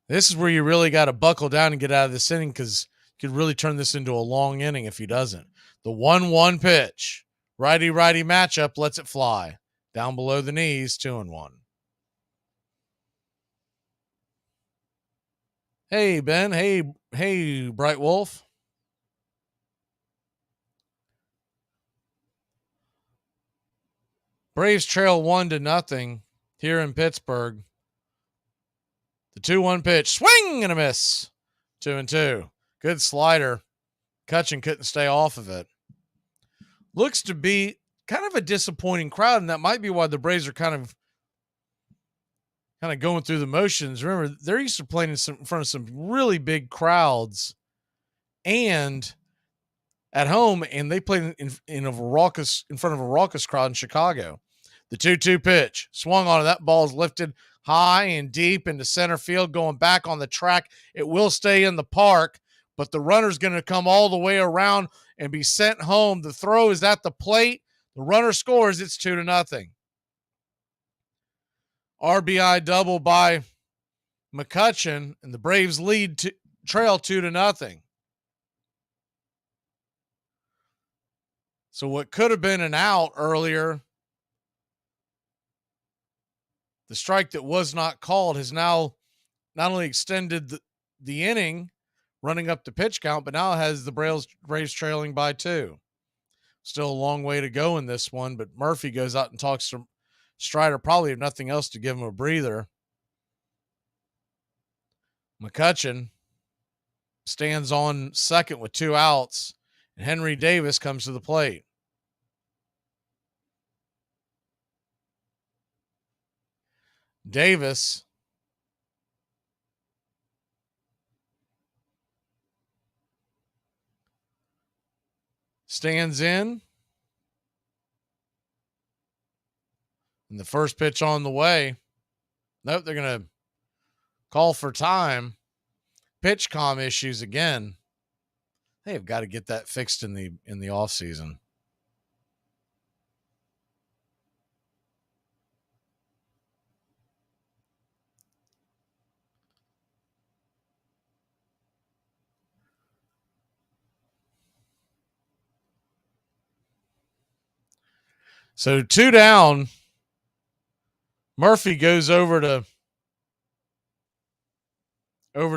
This is where you really got to buckle down and get out of this inning because you could really turn this into a long inning if he doesn't. The 1-1 pitch. Righty-righty matchup. Lets it fly. Down below the knees. 2-1. Hey, Ben. Hey, Bright Wolf. Braves trail 1-0 here in Pittsburgh. The 2-1 pitch. Swing and a miss. 2-2. Good slider. Cutchin couldn't stay off of it. Looks to be kind of a disappointing crowd, and that might be why the Braves are kind of going through the motions. Remember, they're used to playing in front of some really big crowds and at home, and they played in front of a raucous crowd in Chicago. The 2-2 pitch swung on it. That ball is lifted high and deep into center field, going back on the track. It will stay in the park, but the runner's going to come all the way around and be sent home. The throw is at the plate. The runner scores. It's 2-0. RBI double by McCutchen, and the Braves trail 2-0. So what could have been an out earlier, the strike that was not called, has now not only extended the inning, running up the pitch count, but now has the Braves trailing by 2. Still a long way to go in this one, but Murphy goes out and talks to Strider, probably have nothing else to give him a breather. McCutchen stands on second with 2 outs, and Henry Davis comes to the plate. Davis stands in, and the first pitch on the way. Nope, they're going to call for time. Pitch comm issues again. They have got to get that fixed in the offseason. So 2 down. Murphy goes over to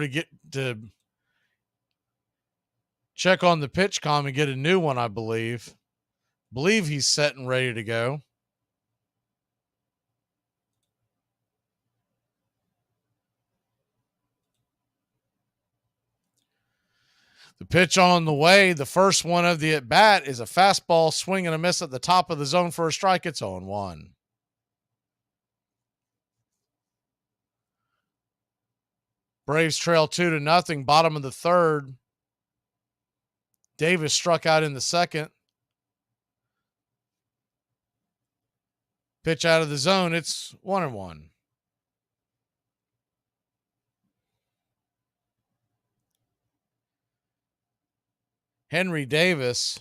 get to check on the pitch comm and get a new one, I believe. Believe he's set and ready to go. The pitch on the way, the first one of the at-bat, is a fastball swing and a miss at the top of the zone for a strike. It's 0-1. Braves trail 2-0, bottom of the third. Davis struck out in the second. Pitch out of the zone. It's 1-1. Henry Davis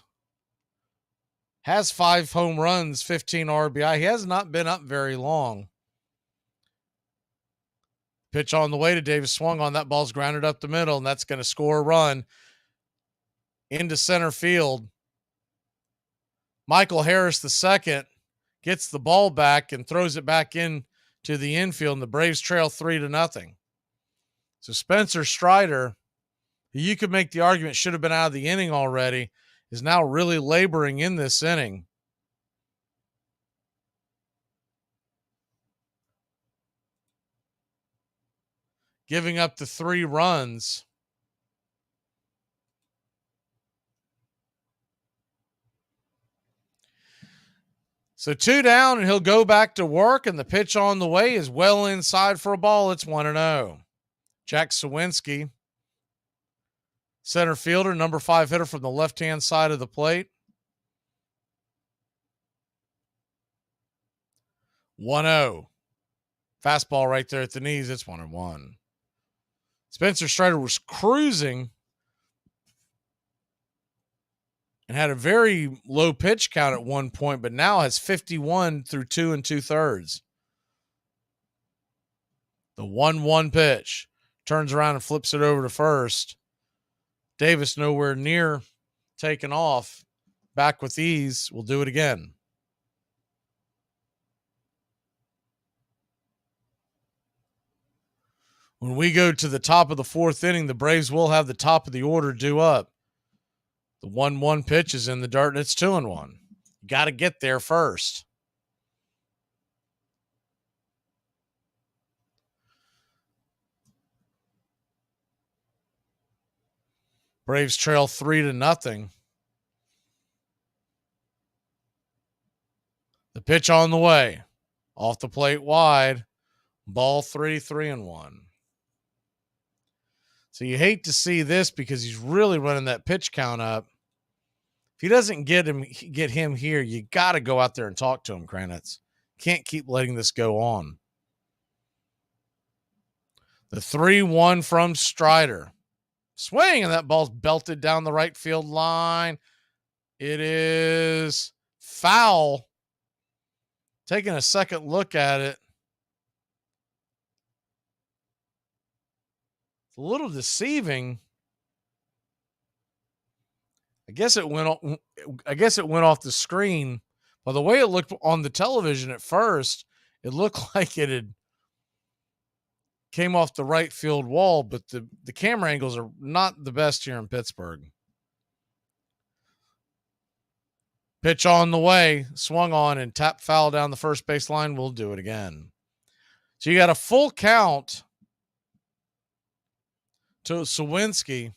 has 5 home runs, 15 RBI. He has not been up very long. Pitch on the way to Davis, swung on. That ball's grounded up the middle, and that's going to score a run into center field. Michael Harris, the second, gets the ball back and throws it back in to the infield, and the Braves trail 3-0. So Spencer Strider, who you could make the argument should have been out of the inning already, is now really laboring in this inning. Giving up the 3 runs. So 2 down, and he'll go back to work, and the pitch on the way is well inside for a ball. It's 1-0. Jack Sawinski, center fielder, number 5 hitter from the left-hand side of the plate. 1-0. Fastball right there at the knees. It's 1-1. Spencer Strider was cruising and had a very low pitch count at one point, but now has 51 through 2 2/3. The 1-1 pitch. Turns around and flips it over to first. Davis nowhere near taking off. Back with ease. We'll do it again. When we go to the top of the 4th inning, the Braves will have the top of the order due up. The 1-1 pitch is in the dirt, and it's 2-1. You got to get there first. Braves trail 3-0. The pitch on the way. Off the plate wide. Ball 3-1. So you hate to see this because he's really running that pitch count up. If he doesn't get him here, you got to go out there and talk to him, Kranitz. Can't keep letting this go on. The 3-1 from Strider. Swing, and that ball's belted down the right field line. It is foul. Taking a second look at it. It's a little deceiving. I guess it went off the screen. By the way it looked on the television at first, it looked like it had came off the right field wall, but the camera angles are not the best here in Pittsburgh. Pitch on the way, swung on and tap foul down the first base line. We'll do it again. So you got a full count to Sawinski.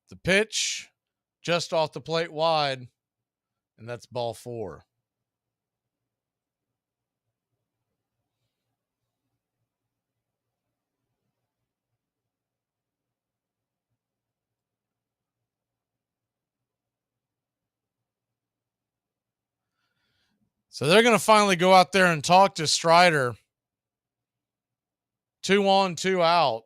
The pitch just off the plate wide, and that's ball 4. So they're going to finally go out there and talk to Strider. 2 on, 2 out.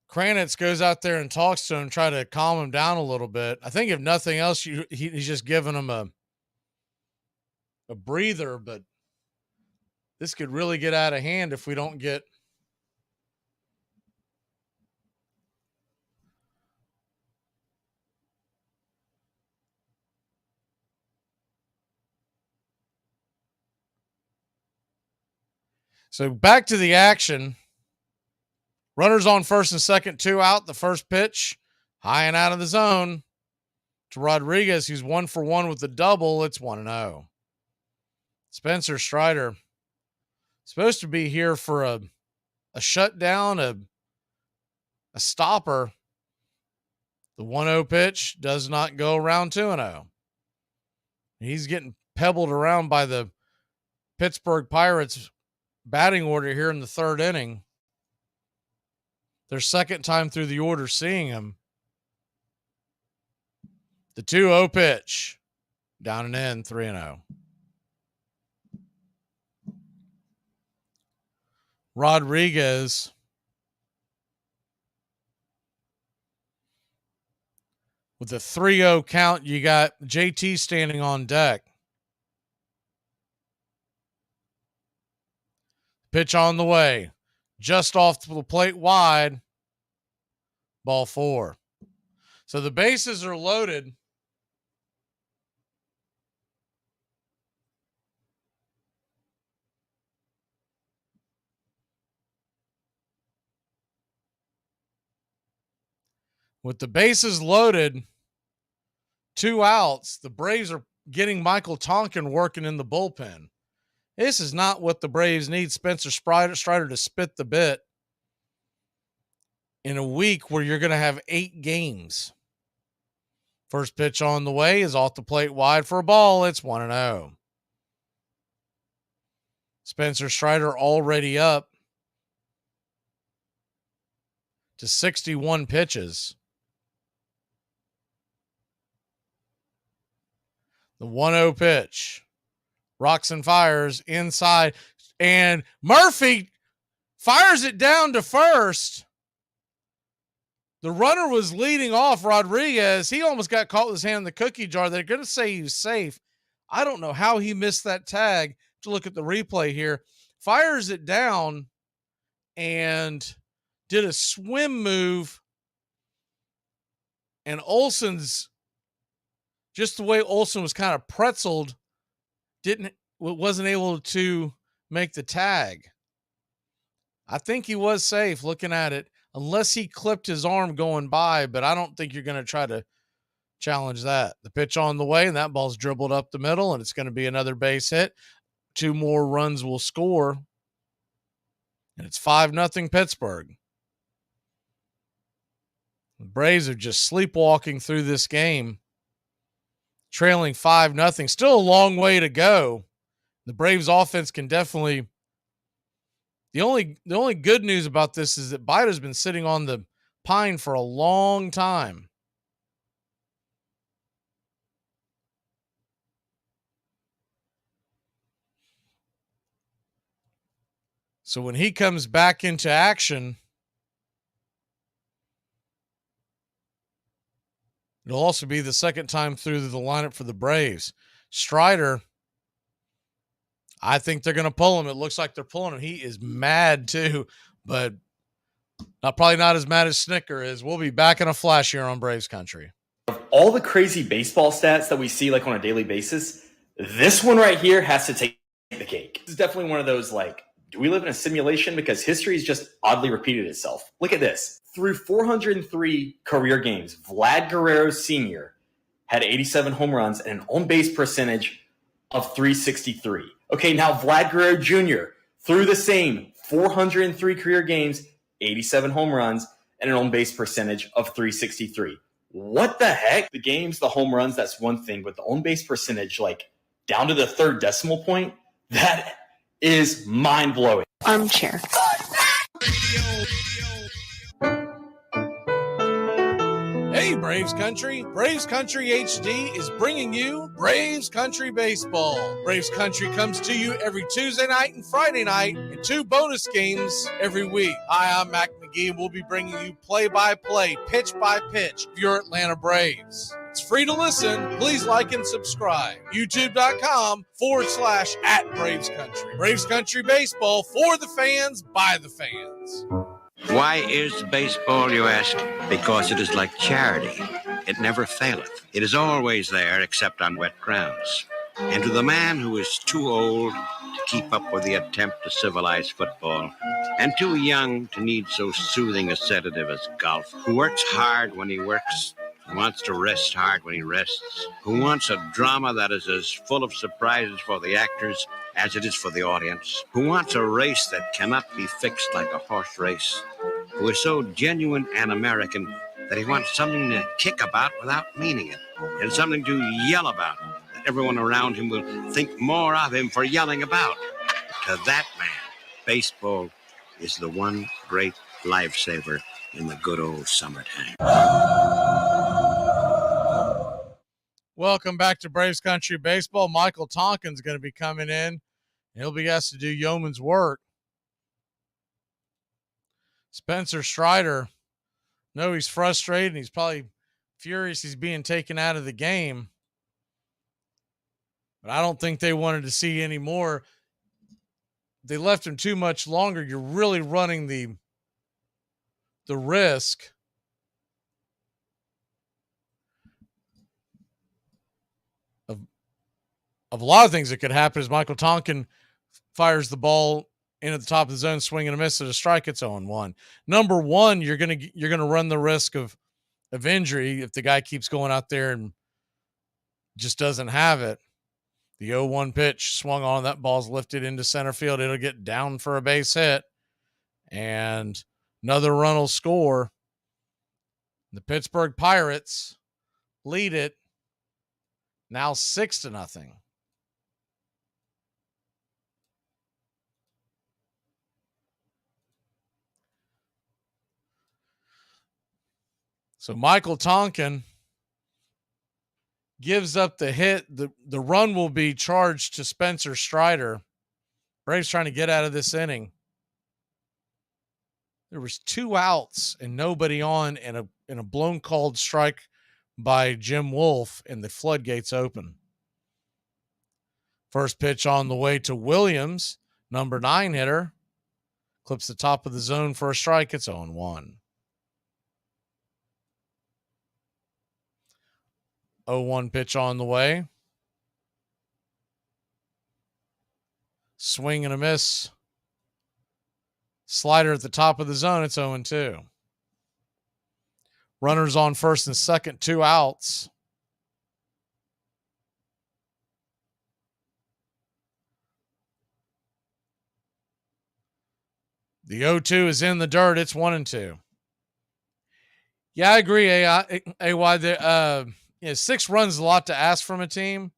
Kranitz goes out there and talks to him, try to calm him down a little bit. I think if nothing else, he's just giving him a breather, but this could really get out of hand if we don't get So back to the action. Runners on first and second, 2 out. The first pitch, high and out of the zone to Rodriguez, who's 1 for 1 with the double. It's 1-0. Spencer Strider supposed to be here for a shutdown, a stopper. The 1-0 pitch does not go around 2-0. He's getting pebbled around by the Pittsburgh Pirates batting order here in the 3rd inning. Their second time through the order seeing him. The 2-0 pitch. Down and in, 3-0. Rodriguez. With a 3-0 count, you got JT standing on deck. Pitch on the way. Just off the plate wide. Ball 4. So the bases are loaded. With the bases loaded, 2 outs, the Braves are getting Michael Tonkin working in the bullpen. This is not what the Braves need Spencer Strider to spit the bit in a week where you're going to have 8 games. First pitch on the way is off the plate wide for a ball. It's 1-0. Spencer Strider already up to 61 pitches. The 1-0 pitch. Rocks and fires inside. And Murphy fires it down to first. The runner was leading off Rodriguez. He almost got caught with his hand in the cookie jar. They're going to say he was safe. I don't know how he missed that tag. To look at the replay here. Fires it down and did a swim move. And Olson's, just the way Olson was kind of pretzeled, wasn't able to make the tag. I think he was safe looking at it, unless he clipped his arm going by, but I don't think you're going to try to challenge that. The pitch on the way, and that ball's dribbled up the middle, and it's going to be another base hit. 2 more runs will score And it's 5-0 Pittsburgh. The Braves are just sleepwalking through this game, trailing 5-0. Still a long way to go. The Braves offense can definitely. The only good news about this is that Bida's been sitting on the pine for a long time. So when he comes back into action, it'll also be the second time through the lineup for the Braves. Strider, I think they're going to pull him. It looks like they're pulling him. He is mad too, but probably not as mad as Snicker is. We'll be back in a flash here on Braves Country. Of all the crazy baseball stats that we see like on a daily basis, this one right here has to take the cake. This is definitely one of those like, do we live in a simulation? Because history has just oddly repeated itself. Look at this. Through 403 career games, Vlad Guerrero Sr. had 87 home runs and an on-base percentage of 363. Okay, now Vlad Guerrero Jr. through the same 403 career games, 87 home runs, and an on-base percentage of 363. What the heck? The games, the home runs, that's one thing, but the on-base percentage, like down to the third decimal point, that is mind-blowing. Armchair. Hey, Braves Country. Braves Country HD is bringing you Braves Country Baseball. Braves Country comes to you every Tuesday night and Friday night, and 2 bonus games every week. Hi, I'm Mac Magee, and we'll be bringing you play-by-play, pitch-by-pitch of your Atlanta Braves. It's free to listen. Please like and subscribe. YouTube.com/@Braves Country. Braves Country Baseball for the fans, by the fans. Why is baseball, you ask? Because it is like charity. It never faileth. It is always there except on wet grounds. And to the man who is too old to keep up with the attempt to civilize football, and too young to need so soothing a sedative as golf, who works hard when he works, who wants to rest hard when he rests, who wants a drama that is as full of surprises for the actors as it is for the audience, who wants a race that cannot be fixed like a horse race, who is so genuine and American that he wants something to kick about without meaning it, and something to yell about that everyone around him will think more of him for yelling about. To that man, baseball is the one great lifesaver in the good old summertime. Welcome back to Braves Country Baseball. Michael Tonkin's going to be coming in. He'll be asked to do yeoman's work. Spencer Strider, no, he's frustrated. He's probably furious he's being taken out of the game. But I don't think they wanted to see any more. They left him too much longer. You're really running the risk of a lot of things that could happen. As Michael Tonkin fires the ball in at the top of the zone, swing and a miss at a strike, it's 0-1. Number one, you're gonna run the risk of injury if the guy keeps going out there and just doesn't have it. The 0-1 pitch swung on, that ball's lifted into center field. It'll get down for a base hit, and another run will score. The Pittsburgh Pirates lead it now 6-0. So Michael Tonkin gives up the hit. The run will be charged to Spencer Strider. Braves trying to get out of this inning. There was 2 outs and nobody on, and a blown called strike by Jim Wolf, and the floodgates open. First pitch on the way to Williams, number 9 hitter. Clips the top of the zone for a strike. It's 0-1. 0-1 pitch on the way. Swing and a miss. Slider at the top of the zone. It's 0-2. Runners on first and second, 2 outs. The 0-2 is in the dirt. It's 1-2. Yeah, I agree, AY. 6 runs is a lot to ask from a team,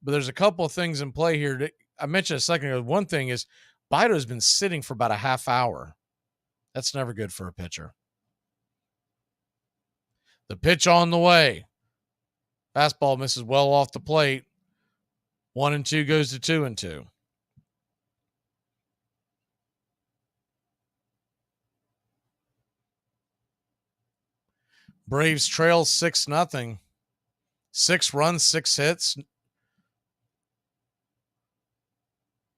but there's a couple of things in play here. I mentioned a second ago. One thing is Bido's been sitting for about a half hour. That's never good for a pitcher. The pitch on the way. Fastball misses well off the plate. 1-2 goes to 2-2. Braves trail 6-0. 6 runs, 6 hits.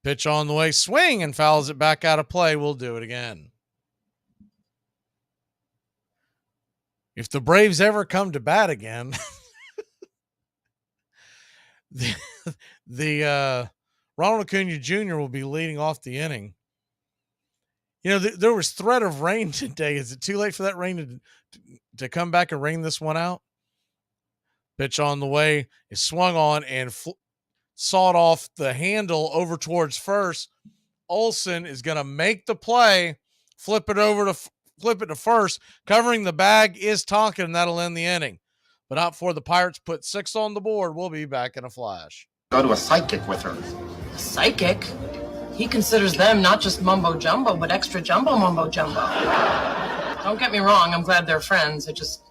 Pitch on the way, swing, and fouls it back out of play. We'll do it again. If the Braves ever come to bat again, the Ronald Acuna Jr. will be leading off the inning. You know, there was threat of rain today. Is it too late for that rain to come back and rain this one out? Pitch on the way is swung on and sawed off the handle over towards first. Olsen is going to make the play, flip it to first. Covering the bag is Tonkin, and that'll end the inning. But not before the Pirates put 6 on the board. We'll be back in a flash. Go to a psychic with her. A psychic? He considers them not just mumbo jumbo, but extra jumbo mumbo jumbo. Don't get me wrong, I'm glad they're friends. I just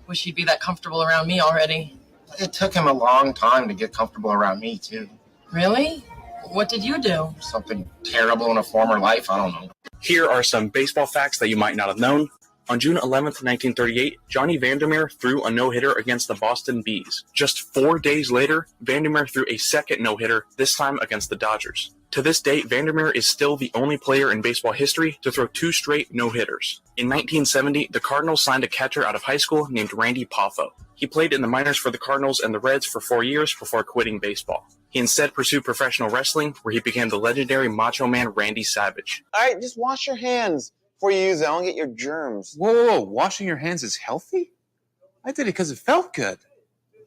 wish he'd be that comfortable around me already. It took him a long time to get comfortable around me, too. Really? What did you do? Something terrible in a former life, I don't know. Here are some baseball facts that you might not have known. On June 11th, 1938, Johnny Vandermeer threw a no-hitter against the Boston Bees. Just 4 days later, Vandermeer threw a second no-hitter, this time against the Dodgers. To this date, Vandermeer is still the only player in baseball history to throw 2 straight no-hitters. In 1970, the Cardinals signed a catcher out of high school named Randy Poffo. He played in the minors for the Cardinals and the Reds for 4 years before quitting baseball. He instead pursued professional wrestling, where he became the legendary Macho Man Randy Savage. All right, just wash your hands before you use it. I don't get your germs. Whoa. Washing your hands is healthy? I did it because it felt good.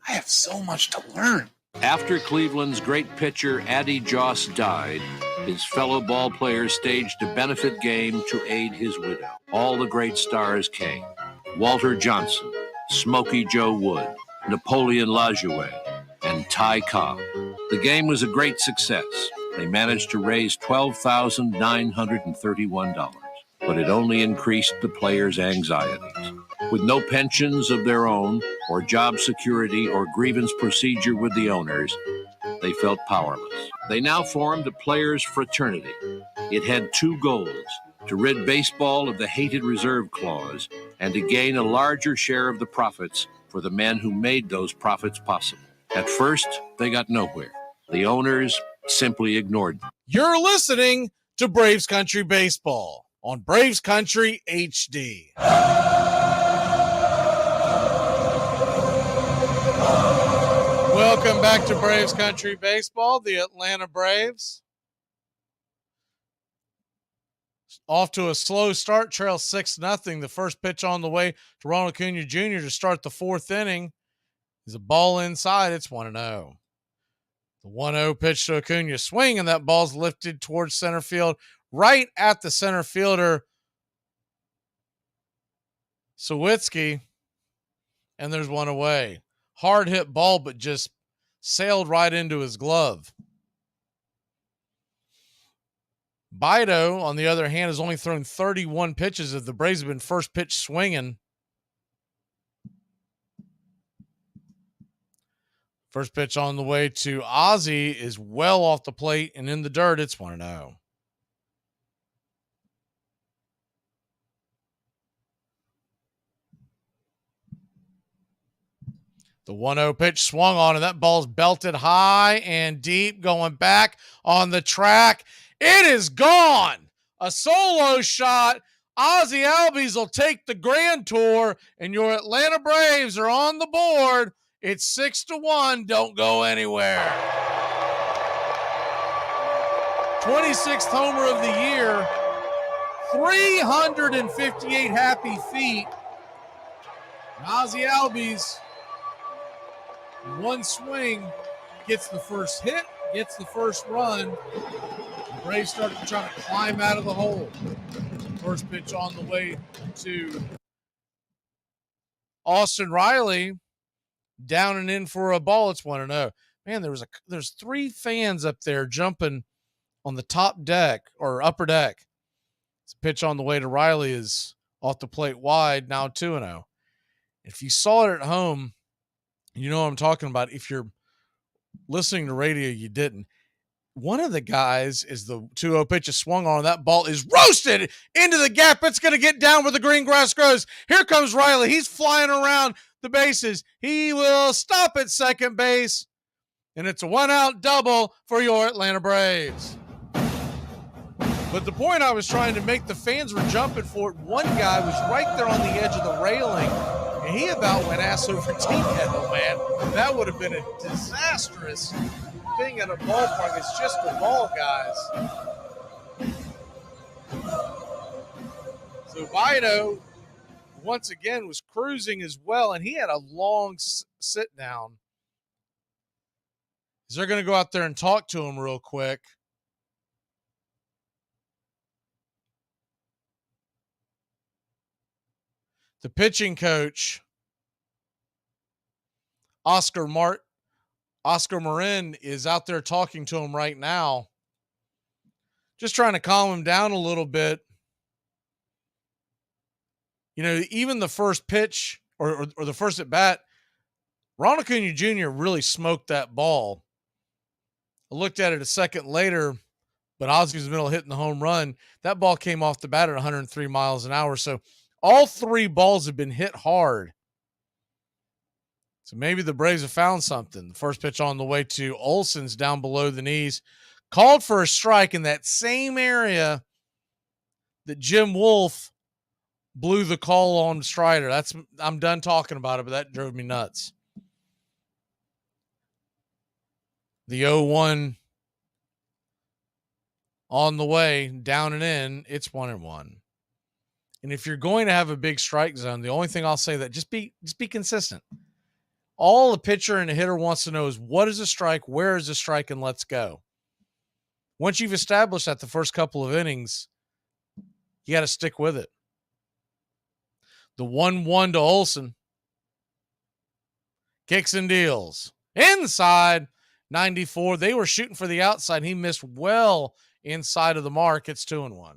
I have so much to learn. After Cleveland's great pitcher Addie Joss died, his fellow ball players staged a benefit game to aid his widow. All the great stars came. Walter Johnson, Smokey Joe Wood, Napoleon Lajoie, and Ty Cobb. The game was a great success. They managed to raise $12,931, but it only increased the players' anxieties. With no pensions of their own, or job security, or grievance procedure with the owners, they felt powerless. They now formed a players' fraternity. It had 2 goals: to rid baseball of the hated reserve clause, and to gain a larger share of the profits for the men who made those profits possible. At first, they got nowhere. The owners simply ignored them. You're listening to Braves Country Baseball on Braves Country HD. Welcome back to Braves Country Baseball. The Atlanta Braves off to a slow start, trail 6-0. The first pitch on the way to Ronald Acuna Jr. to start the 4th inning is a ball inside. It's 1-0. The 1-0 pitch to Acuna, swing, and that ball's lifted towards center field, right at the center fielder, Sawitsky, and there's one away. Hard hit ball, but just sailed right into his glove. Bido, on the other hand, has only thrown 31 pitches as the Braves have been first pitch swinging. First pitch on the way to Ozzie is well off the plate and in the dirt. It's 1-0. The 1-0 pitch swung on, and that ball's belted high and deep, going back on the track. It is gone. A solo shot. Ozzie Albies will take the grand tour, and your Atlanta Braves are on the board. It's 6-1. Don't go anywhere. 26th homer of the year. 358 happy feet. Ozzie Albies, one swing, gets the first hit, gets the first run. Braves started trying to climb out of the hole. First pitch on the way to Austin Riley. Down and in for a ball. It's 1-0. Man, there's 3 fans up there jumping on the top deck or upper deck. It's a pitch on the way to Riley is off the plate wide, now 2-0. If you saw it at home, you know what I'm talking about. If you're listening to radio, you didn't. One of the guys is the 2-0 pitch is swung on. That ball is roasted into the gap. It's going to get down where the green grass grows. Here comes Riley. He's flying around the bases. He will stop at second base, and it's a 1-out double for your Atlanta Braves. But the point I was trying to make, the fans were jumping for it. One guy was right there on the edge of the railing, and he about went ass over Tito, man. That would have been a disastrous thing at a ballpark. It's just a ball, guys. So Vito, once again, was cruising as well, and he had a long sit down. They're going to go out there and talk to him real quick. The pitching coach, Oscar Marin, is out there talking to him right now, just trying to calm him down a little bit. You know, even the first pitch or the first at bat, Ronald Acuna Jr. really smoked that ball. I looked at it a second later, but Ozzie was in the middle of hitting the home run. That ball came off the bat at 103 miles an hour. So all 3 balls have been hit hard. So maybe the Braves have found something. The first pitch on the way to Olson's down below the knees. Called for a strike in that same area that Jim Wolf blew the call on Strider. I'm done talking about it, but that drove me nuts. The 0-1 on the way, down and in, it's 1-1. And if you're going to have a big strike zone, the only thing I'll say that just be consistent. All the pitcher and the hitter wants to know is what is a strike, where is a strike, and let's go. Once you've established that the first couple of innings, you got to stick with it. The 1-1 to Olson. Kicks and deals. Inside 94. They were shooting for the outside. He missed well inside of the mark. It's 2-1.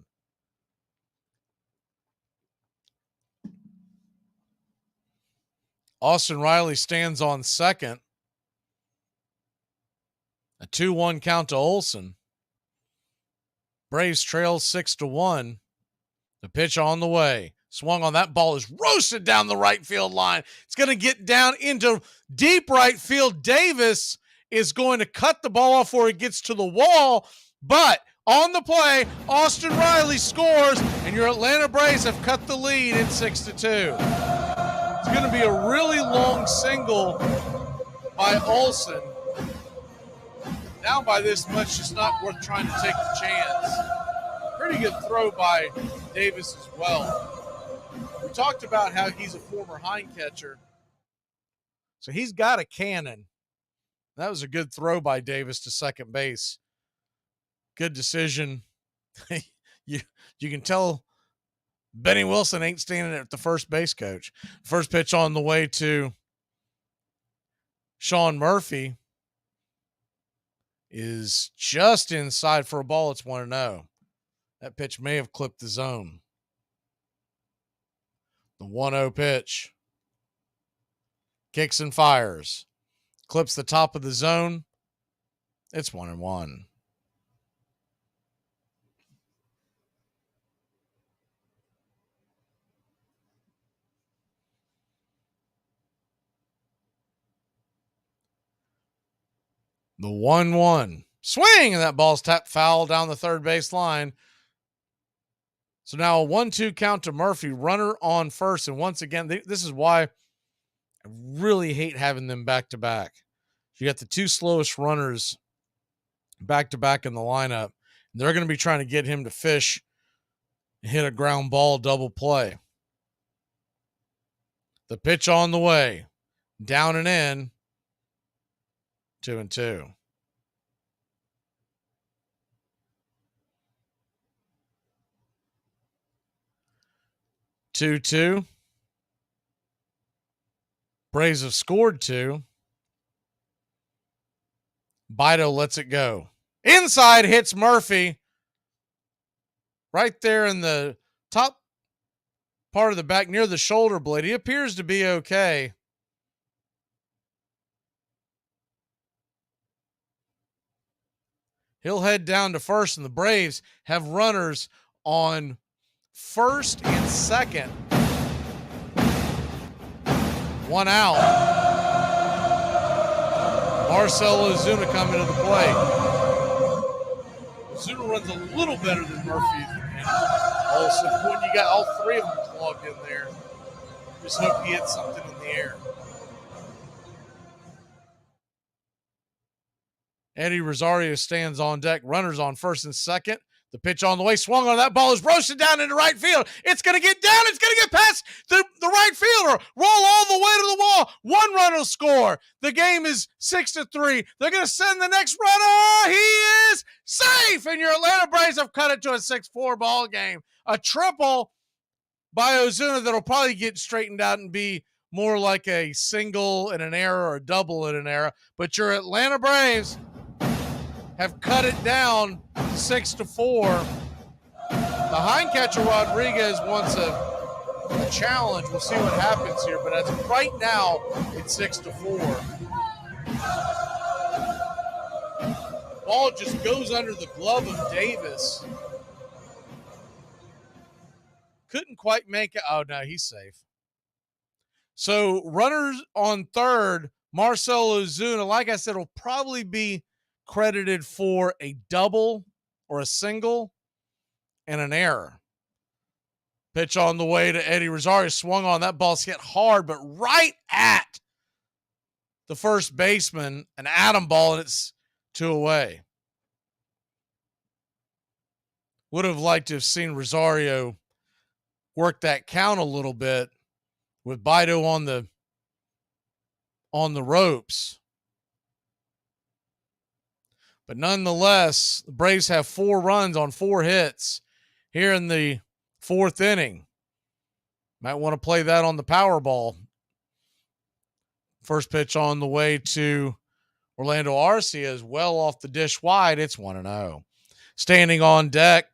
Austin Riley stands on second. A 2-1 count to Olson. Braves trail 6-1. The pitch on the way. Swung on. That ball is roasted down the right field line. It's going to get down into deep right field. Davis is going to cut the ball off before it gets to the wall. But on the play, Austin Riley scores, and your Atlanta Braves have cut the lead in 6-2. It's going to be a really long single by Olson. Down by this much, it's not worth trying to take the chance. Pretty good throw by Davis as well. We talked about how he's a former hind catcher. So he's got a cannon. That was a good throw by Davis to second base. Good decision. You can tell Benny Wilson ain't standing at the first base coach. First pitch on the way to Sean Murphy is just inside for a ball. It's 1-0. That pitch may have clipped the zone. The 1-0 pitch. Kicks and fires. Clips the top of the zone. It's 1-1. The 1-1. Swing, and that ball's tapped foul down the third base line. So now a 1-2 count to Murphy, runner on first. And once again, this is why I really hate having them back-to-back. You got the 2 slowest runners back-to-back in the lineup. They're going to be trying to get him to fish and hit a ground ball double play. The pitch on the way. Down and in. 2-2. 2-2. Braves have scored 2. Bido lets it go. Inside hits Murphy. Right there in the top part of the back near the shoulder blade. He appears to be okay. He'll head down to first, and the Braves have runners on first and second. 1 out. Marcell Ozuna coming to the plate. Ozuna runs a little better than Murphy. And also, when you got all 3 of them plugged in there, just hope he hits something in the air. Eddie Rosario stands on deck. Runners on first and second. The pitch on the way. Swung on. That ball is roasted down into right field. It's going to get down. It's going to get past the right fielder. Roll all the way to the wall. 1 run will score. The game is 6-3. They're going to send the next runner. He is safe. And your Atlanta Braves have cut it to a 6-4 ball game. A triple by Ozuna that'll probably get straightened out and be more like a single and an error or a double and an error. But your Atlanta Braves have cut it down 6-4. The hind catcher Rodriguez wants a challenge. We'll see what happens here, but as of right now, it's 6-4. Ball just goes under the glove of Davis. Couldn't quite make it. Oh, no, he's safe. So runners on third, Marcell Ozuna, like I said, will probably be credited for a double or a single and an error. Pitch on the way to Eddie Rosario. Swung on. That ball's hit hard, but right at the first baseman, an atom ball, and it's 2 away. Would have liked to have seen Rosario work that count a little bit with Bido on the ropes. But nonetheless, the Braves have 4 runs on 4 hits here in the 4th inning. Might want to play that on the Powerball. First pitch on the way to Orlando Arcia is well off the dish wide. It's 1-0. Standing on deck,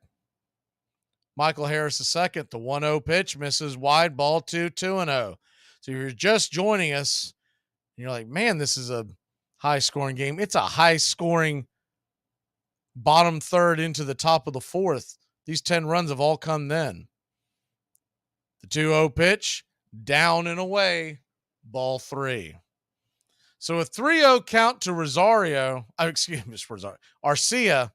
Michael Harris II. The 1-0 pitch misses wide, ball 2-0. So you're just joining us, and you're like, man, this is a high-scoring game. It's a high-scoring bottom third into the top of the 4th. These 10 runs have all come then. The 2-0 pitch, down and away, ball 3. So a 3-0 count to Rosario. Arcia.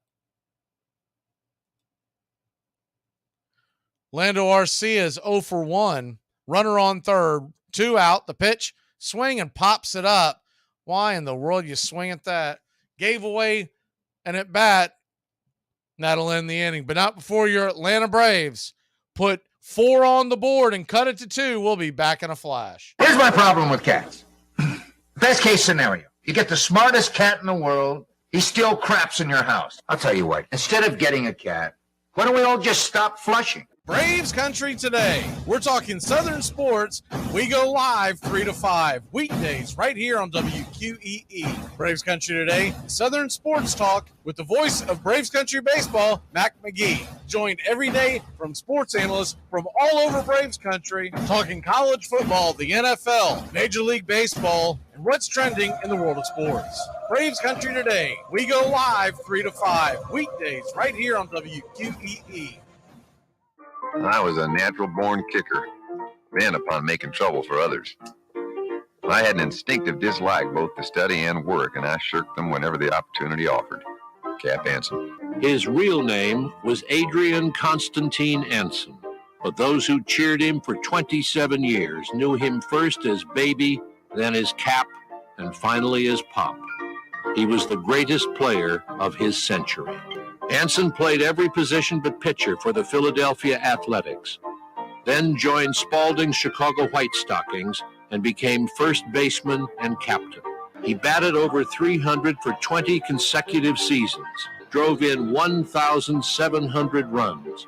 Lando Arcia is 0 for 1. Runner on third, 2 out. The pitch, swing and pops it up. Why in the world you swing at that? Gave away an at bat. That'll end the inning, but not before your Atlanta Braves put 4 on the board and cut it to 2. We'll be back in a flash. Here's my problem with cats. Best case scenario, you get the smartest cat in the world, he still craps in your house. I'll tell you what, instead of getting a cat, why don't we all just stop flushing? Braves country today. We're talking Southern sports. We go live 3 to 5 weekdays right here on WQEE. Braves country today. Southern sports talk with the voice of Braves country baseball, Mac Magee. Joined every day from sports analysts from all over Braves country, talking college football, the NFL, Major League Baseball, and what's trending in the world of sports. Braves country today. We go live 3 to 5 weekdays right here on WQEE. I was a natural-born kicker, bent upon making trouble for others. I had an instinctive dislike both to study and work, and I shirked them whenever the opportunity offered. Cap Anson. His real name was Adrian Constantine Anson, but those who cheered him for 27 years knew him first as Baby, then as Cap, and finally as Pop. He was the greatest player of his century. Anson played every position but pitcher for the Philadelphia Athletics, then joined Spalding's Chicago White Stockings and became first baseman and captain. He batted over 300 for 20 consecutive seasons, drove in 1,700 runs,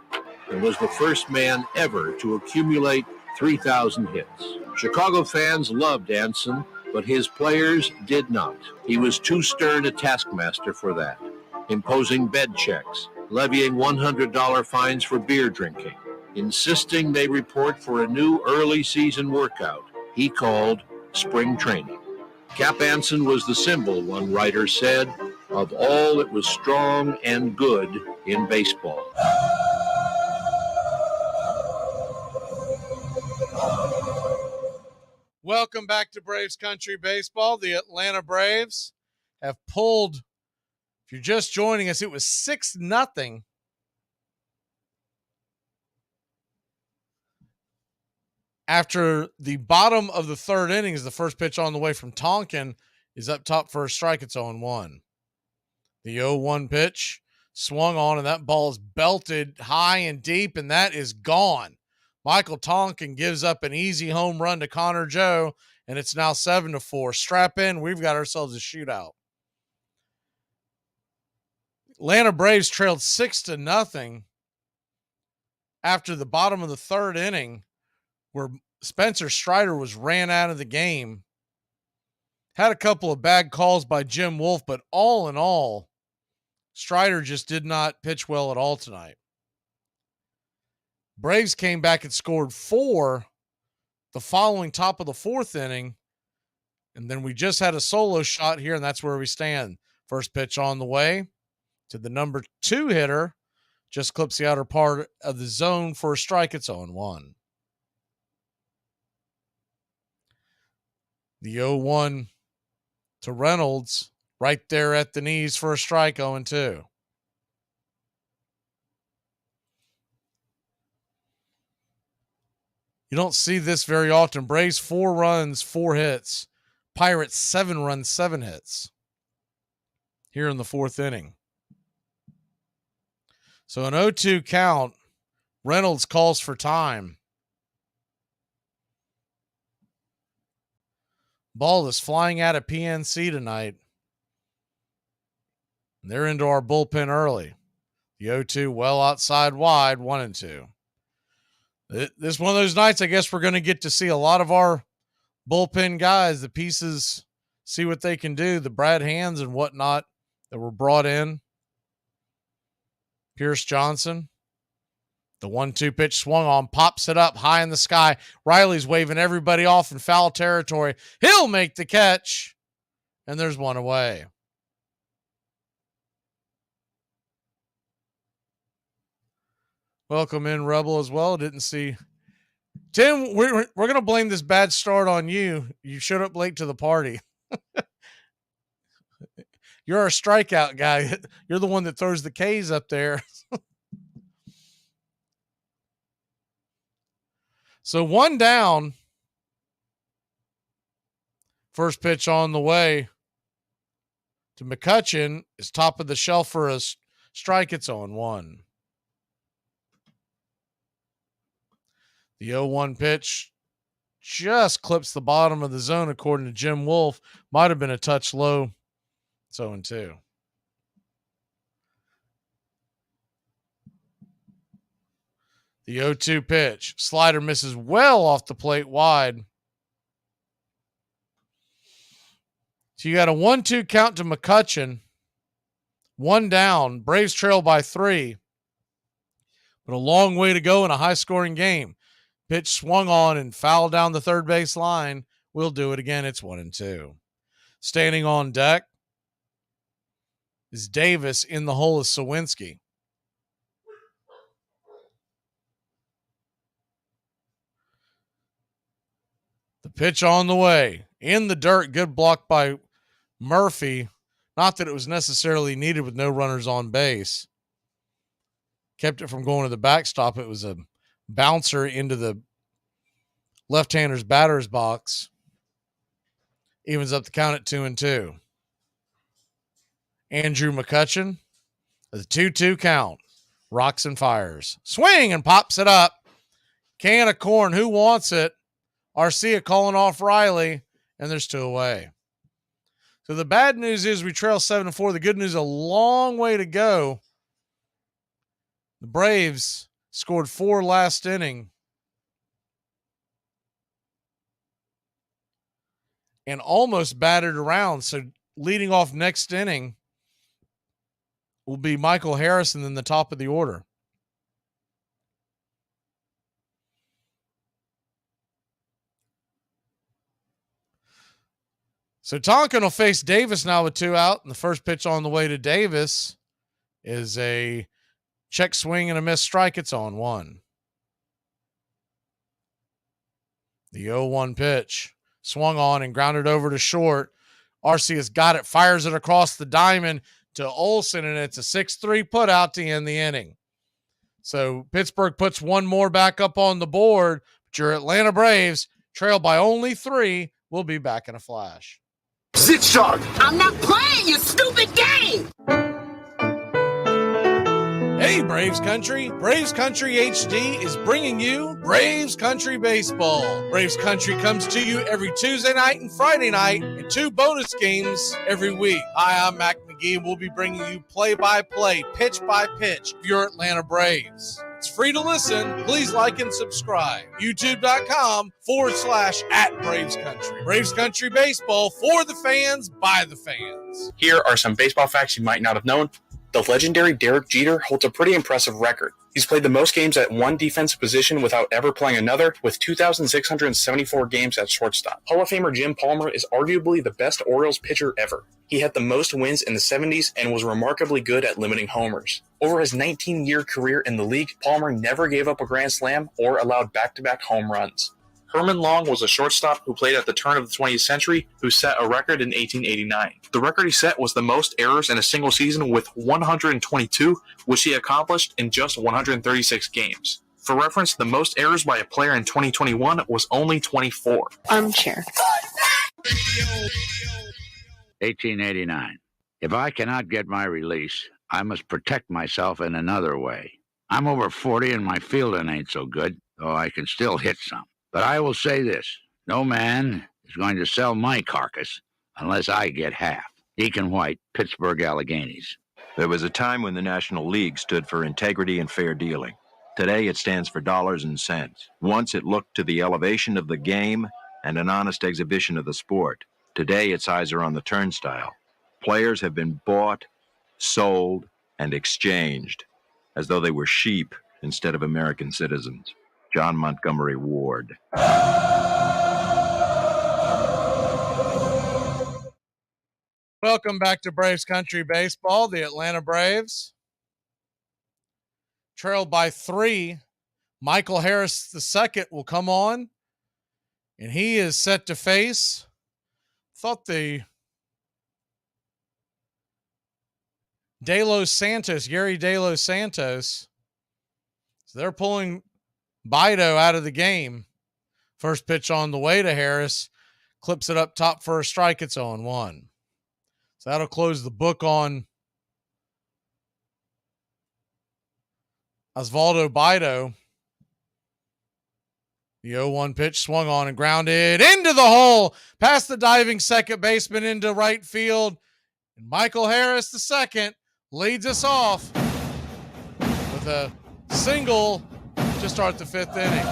and was the first man ever to accumulate 3,000 hits. Chicago fans loved Anson, but his players did not. He was too stern a taskmaster for that, imposing bed checks, levying $100 fines for beer drinking, insisting they report for a new early season workout he called spring training. Cap Anson was the symbol, one writer said, of all that was strong and good in baseball. Welcome back to Braves Country Baseball. The Atlanta Braves have pulled, if you're just joining us, it was 6-0 after the bottom of the third inning. Is the first pitch on the way from Tonkin is up top for a strike. It's 0-1. The 0-1 pitch swung on, and that ball is belted high and deep, and that is gone. Michael Tonkin gives up an easy home run to Connor Joe, and it's now 7-4. Strap in. We've got ourselves a shootout. Atlanta Braves trailed 6-0 after the bottom of the third inning, where Spencer Strider was ran out of the game. Had a couple of bad calls by Jim Wolf, but all in all, Strider just did not pitch well at all tonight. Braves came back and scored 4 the following top of the fourth inning, and then we just had a solo shot here, and that's where we stand. First pitch on the way to the number 2 hitter, just clips the outer part of the zone for a strike. It's 0-1. The 0-1 to Reynolds, right there at the knees for a strike. 0-2. You don't see this very often. Braves 4 runs, 4 hits. Pirates 7 runs, 7 hits here in the fourth inning. So an 0-2 count. Reynolds calls for time. Ball is flying out of PNC tonight. And they're into our bullpen early. The 0-2 well outside wide, 1-2. This is one of those nights I guess we're going to get to see a lot of our bullpen guys, the pieces, see what they can do, the Brad Hands and whatnot that were brought in. Pierce Johnson. The 1-2 pitch swung on, pops it up high in the sky. Riley's waving everybody off in foul territory. He'll make the catch, and there's one away. Welcome in, Rebel, as well. Didn't see. Tim, we're going to blame this bad start on you. You showed up late to the party. You're our strikeout guy. You're the one that throws the K's up there. So 1 down. First pitch on the way to McCutchen is top of the shelf for a strike. It's 0-1. The 0-1 pitch just clips the bottom of the zone, according to Jim Wolf. Might have been a touch low. It's 0-2. The 0-2 pitch. Slider misses well off the plate wide. So you got a 1-2 count to McCutchen. 1 down. Braves trail by 3. But a long way to go in a high-scoring game. Pitch swung on and fouled down the third base line. We'll do it again. It's 1-2. Standing on deck is Davis. In the hole is Sawinski. The pitch on the way. In the dirt. Good block by Murphy. Not that it was necessarily needed with no runners on base. Kept it from going to the backstop. It was a bouncer into the left-hander's batter's box. Evens up the count at 2-2. Andrew McCutchen. The 2-2 count. Rocks and fires. Swing and pops it up. Can of corn. Who wants it? Arcia calling off Riley, and there's 2 away. So the bad news is we trail 7-4. The good news, a long way to go. The Braves scored 4 last inning. And almost batted around. So leading off next inning will be Michael Harris and then the top of the order. So Tonkin will face Davis now with 2 out. And the first pitch on the way to Davis is a check swing and a missed strike. It's on 1. The 0-1 pitch swung on and grounded over to short. RC has got it, fires it across the diamond to Olsen, and it's a 6-3 put out to end the inning. So Pittsburgh puts one more back up on the board, but your Atlanta Braves trail by only 3. We'll be back in a flash. Zit Shark! I'm not playing your stupid game! Hey, Braves Country. Braves Country HD is bringing you Braves Country Baseball. Braves Country comes to you every Tuesday night and Friday night and 2 bonus games every week. Hi, I'm Mac Magee, and we'll be bringing you play-by-play, pitch-by-pitch of your Atlanta Braves. It's free to listen. Please like and subscribe. YouTube.com/@Braves Country. Braves Country Baseball for the fans, by the fans. Here are some baseball facts you might not have known. The legendary Derek Jeter holds a pretty impressive record. He's played the most games at one defensive position without ever playing another, with 2,674 games at shortstop. Hall of Famer Jim Palmer is arguably the best Orioles pitcher ever. He had the most wins in the 70s and was remarkably good at limiting homers. Over his 19-year career in the league, Palmer never gave up a grand slam or allowed back-to-back home runs. Herman Long was a shortstop who played at the turn of the 20th century who set a record in 1889. The record he set was the most errors in a single season with 122, which he accomplished in just 136 games. For reference, the most errors by a player in 2021 was only 24. Armchair. 1889. If I cannot get my release, I must protect myself in another way. I'm over 40 and my fielding ain't so good, though I can still hit some. But I will say this, no man is going to sell my carcass unless I get half. Deacon White, Pittsburgh Alleghenies. There was a time when the National League stood for integrity and fair dealing. Today it stands for dollars and cents. Once it looked to the elevation of the game and an honest exhibition of the sport. Today its eyes are on the turnstile. Players have been bought, sold, and exchanged as though they were sheep instead of American citizens. John Montgomery Ward. Welcome back to Braves Country Baseball. The Atlanta Braves trailed by 3. Michael Harris II will come on, and he is set to face, Gary De Los Santos. So they're pulling Bido out of the game. First pitch on the way to Harris. Clips it up top for a strike. It's 0-1. So that'll close the book on Osvaldo Bido. The 0-1 pitch swung on and grounded into the hole, past the diving second baseman into right field. And Michael Harris II leads us off with a single to start the 5th inning.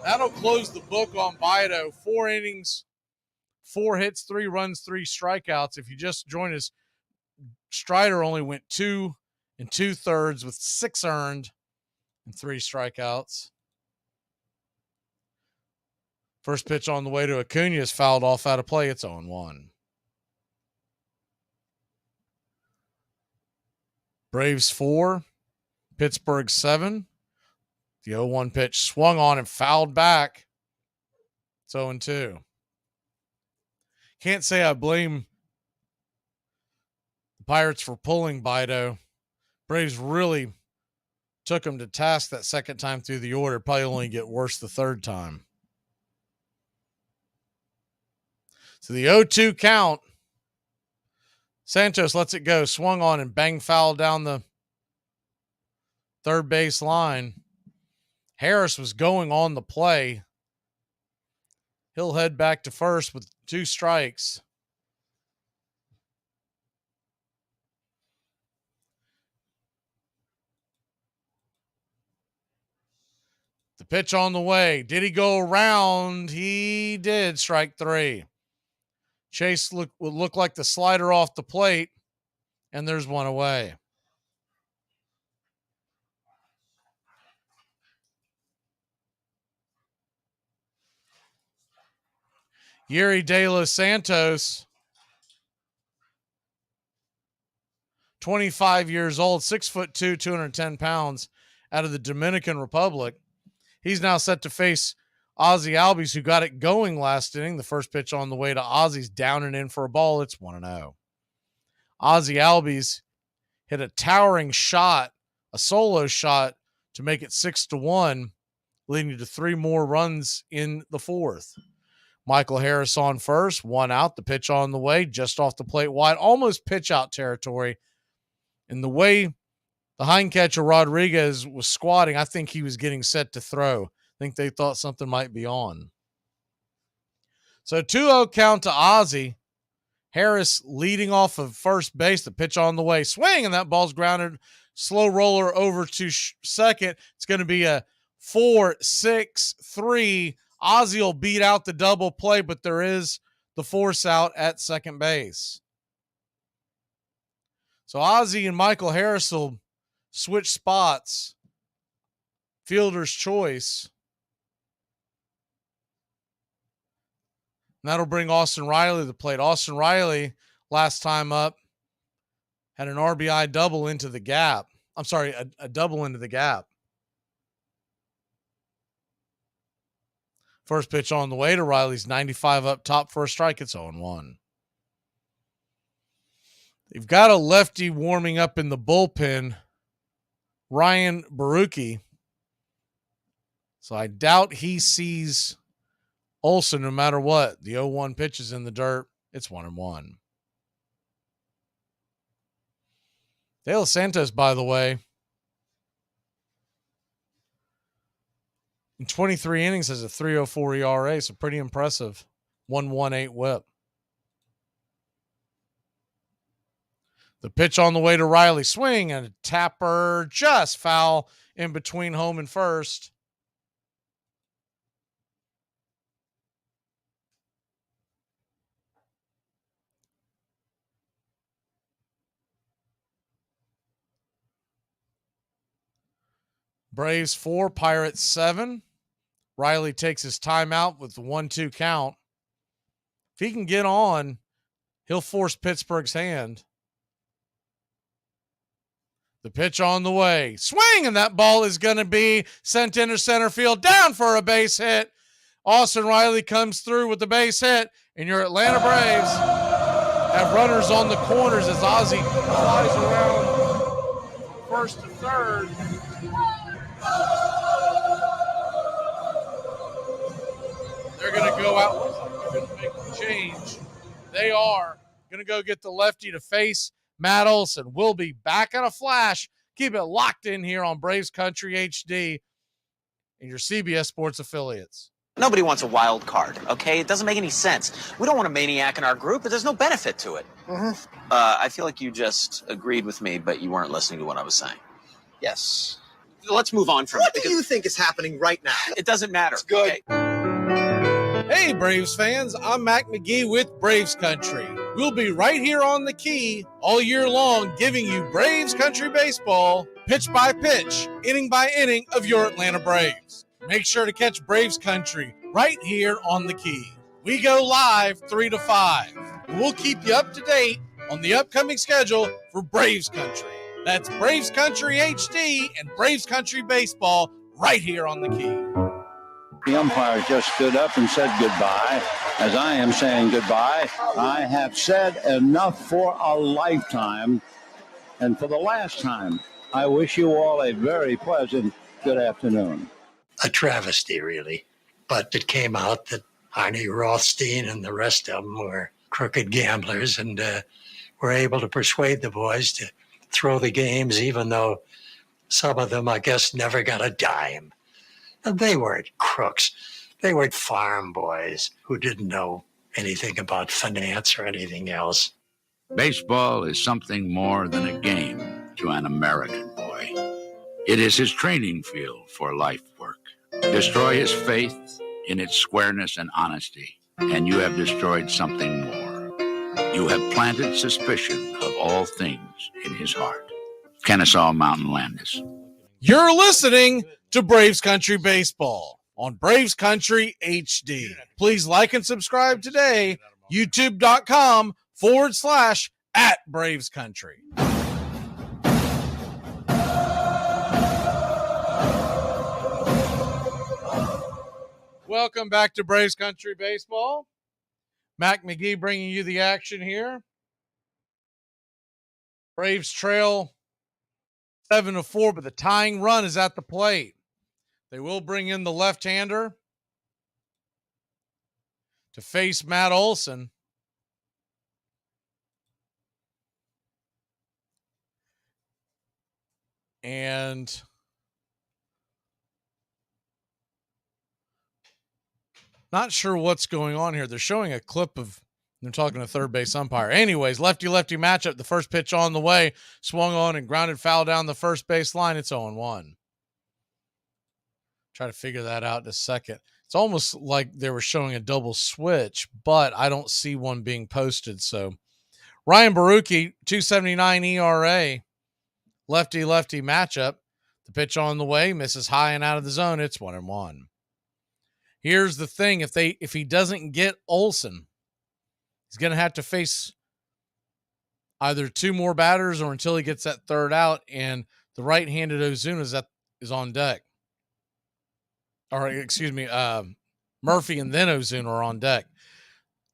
That'll close the book on Bido. 4 innings, 4 hits, 3 runs, 3 strikeouts. If you just joined us, Strider only went 2 2/3 with 6 earned and 3 strikeouts. First pitch on the way to Acuna is fouled off out of play. It's 0-1. Braves 4, Pittsburgh 7. The 0-1 pitch swung on and fouled back. It's 0-2. Can't say I blame the Pirates for pulling Bido. Braves really took him to task that second time through the order. Probably only get worse the third time. So the 0-2 count. Santos lets it go. Swung on and bang foul down the third base line. Harris was going on the play. He'll head back to first with 2 strikes. The pitch on the way. Did he go around? He did. Strike 3. Chase would look like the slider off the plate, and there's 1 away. Yuri De Los Santos, 25 years old, 6'2", 210 pounds, out of the Dominican Republic. He's now set to face Ozzie Albies, who got it going last inning. The first pitch on the way to Ozzie's down and in for a ball. It's 1-0. Ozzie Albies hit a towering shot, a solo shot, to make it 6-1, leading to 3 more runs in the 4th. Michael Harris on first, 1 out. The pitch on the way, just off the plate wide, almost pitch out territory. And the way the hind catcher Rodriguez was squatting, I think he was getting set to throw. I think they thought something might be on. So 2-0 count to Ozzie. Harris leading off of first base. The pitch on the way, swing, and that ball's grounded. Slow roller over to second. It's going to be a 4-6-3. Ozzie will beat out the double play, but there is the force out at second base. So Ozzie and Michael Harris will switch spots. Fielder's choice. And that'll bring Austin Riley to the plate. Austin Riley, last time up, had an RBI double into the gap. I'm sorry, a double into the gap. First pitch on the way to Riley's 95 up top for a strike. It's 0-1. They've got a lefty warming up in the bullpen, Ryan Barucki. So I doubt he sees Olsen no matter what. The 0-1 pitch is in the dirt. It's 1-1. De Los Santos, by the way, in 23 innings has a 3.04 ERA, so pretty impressive. 1.18 whip. The pitch on the way to Riley, swing and a tapper, just foul in between home and first. Braves 4, Pirates 7. Riley takes his timeout with the 1-2 count. If he can get on, he'll force Pittsburgh's hand. The pitch on the way. Swing, and that ball is going to be sent into center field, down for a base hit. Austin Riley comes through with the base hit, and your Atlanta Braves have runners on the corners as Ozzie flies around first to third. They're going to go out. They're going to make a change. They are going to go get the lefty to face Matt Olson. We'll be back in a flash. Keep it locked in here on Braves Country HD and your CBS Sports affiliates. Nobody wants a wild card, okay? It doesn't make any sense. We don't want a maniac in our group, but there's no benefit to it. I feel like you just agreed with me, but you weren't listening to what I was saying. Yes. Let's move on from What it. do you think is happening right now? It doesn't matter. It's good. Okay? Hey, Braves fans, I'm Mac Magee with Braves Country. We'll be right here on the key all year long, giving you Braves Country baseball, pitch by pitch, inning by inning of your Atlanta Braves. Make sure to catch Braves Country right here on the key. We go live 3 to 5. And we'll keep you up to date on the upcoming schedule for Braves Country. That's Braves Country HD and Braves Country baseball right here on the key. The umpire just stood up and said goodbye. As I am saying goodbye, I have said enough for a lifetime. And for the last time, I wish you all a very pleasant good afternoon. A travesty, really. But it came out that Arnie Rothstein and the rest of them were crooked gamblers and were able to persuade the boys to throw the games, even though some of them, I guess, never got a dime. They weren't crooks. They weren't farm boys who didn't know anything about finance or anything else. Baseball is something more than a game to an American boy. It is his training field for life work. Destroy his faith in its squareness and honesty, and you have destroyed something more. You have planted suspicion of all things in his heart. Kennesaw Mountain Landis. You're listening to Braves Country Baseball on Braves Country HD. Please like and subscribe today, youtube.com/@Braves Country. Welcome back to Braves Country Baseball. Mac Magee bringing you the action here. Braves trail 7-4, but the tying run is at the plate. They will bring in the left-hander to face Matt Olson. And not sure what's going on here. They're showing a clip of, they're talking to third base umpire. Anyways, lefty-lefty matchup. The first pitch on the way, swung on and grounded foul down the first base line. It's 0-1. Try to figure that out in a second. It's almost like they were showing a double switch, but I don't see one being posted. So Ryan Barucki, 2.79 ERA, lefty-lefty matchup. The pitch on the way, misses high and out of the zone. It's 1-1. Here's the thing. If he doesn't get Olson, he's going to have to face either two more batters or until he gets that third out, and the right-handed Ozuna is on deck. Or, excuse me, Murphy and then Ozuna are on deck.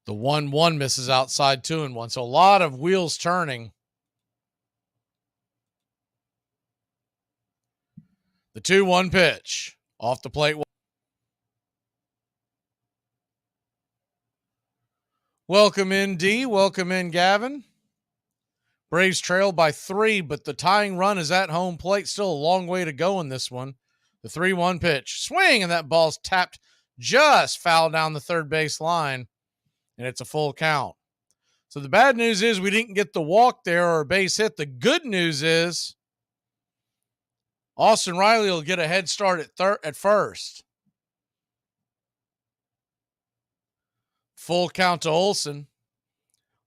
The 1-1 misses outside 2-1. So a lot of wheels turning. The 2-1 pitch off the plate. Welcome in, D. Welcome in, Gavin. Braves trail by 3, but the tying run is at home plate. Still a long way to go in this one. The 3-1 pitch. Swing, and that ball's tapped just foul down the third base line, and it's a full count. So the bad news is we didn't get the walk there or a base hit. The good news is Austin Riley will get a head start at first. Full count to Olson.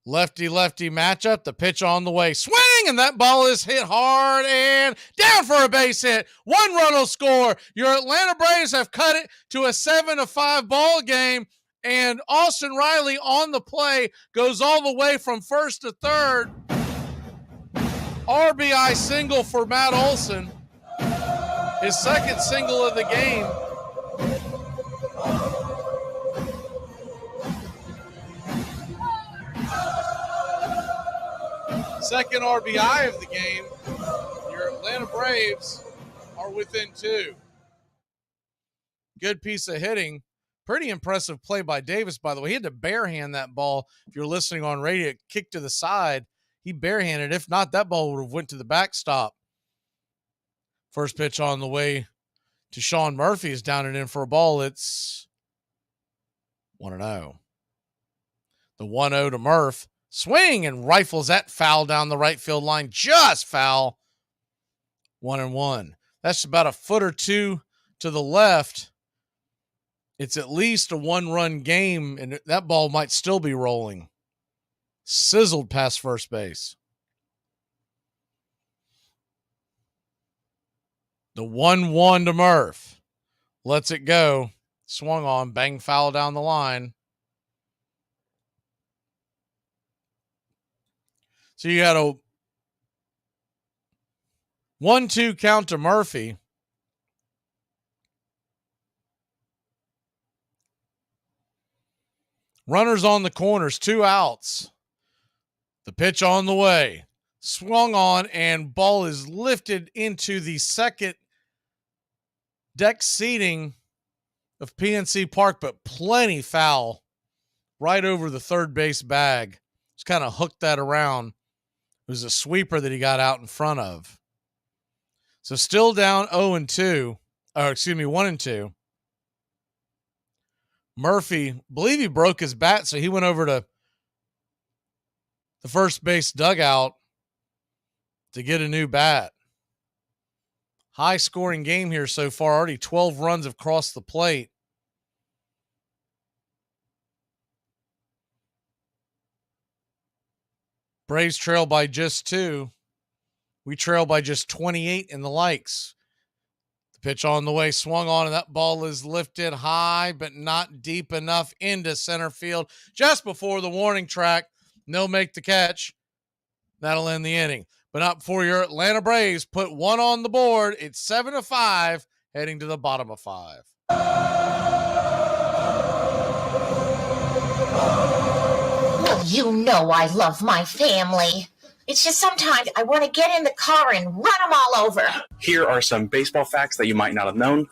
Lefty-lefty matchup. The pitch on the way. Swing! And that ball is hit hard and down for a base hit. 1 run will score. Your Atlanta Braves have cut it to a 7-5 ball game. And Austin Riley on the play goes all the way from first to third. RBI single for Matt Olson. His second single of the game. Second RBI of the game. Your Atlanta Braves are within 2. Good piece of hitting. Pretty impressive play by Davis, by the way. He had to barehand that ball. If you're listening on radio, it kicked to the side. He barehanded. If not, that ball would have went to the backstop. First pitch on the way to Sean Murphy is down and in for a ball. It's 1-0. The 1-0 to Murph. Swing and rifles that foul down the right field line. Just foul. 1-1. That's about a foot or two to the left. It's at least a 1-run game, and that ball might still be rolling. Sizzled past first base. The 1-1 to Murph. Lets it go. Swung on. Bang foul down the line. So you got a 1-2 count to Murphy. Runners on the corners, 2 outs. The pitch on the way. Swung on, and ball is lifted into the second deck seating of PNC Park, but plenty foul right over the third base bag. Just kind of hooked that around. It was a sweeper that he got out in front of. So still down 0-2. 1-2. Murphy, believe he broke his bat, so he went over to the first base dugout to get a new bat. High scoring game here so far. Already 12 runs have crossed the plate. Braves trail by just 2. We trail by just 28 in the likes. The pitch on the way, swung on, and that ball is lifted high, but not deep enough into center field. Just before the warning track, no make the catch. That'll end the inning. But not before your Atlanta Braves put 1 on the board. It's 7-5, heading to the bottom of 5. Well, you know I love my family. It's just sometimes I want to get in the car and run them all over. Here are some baseball facts that you might not have known.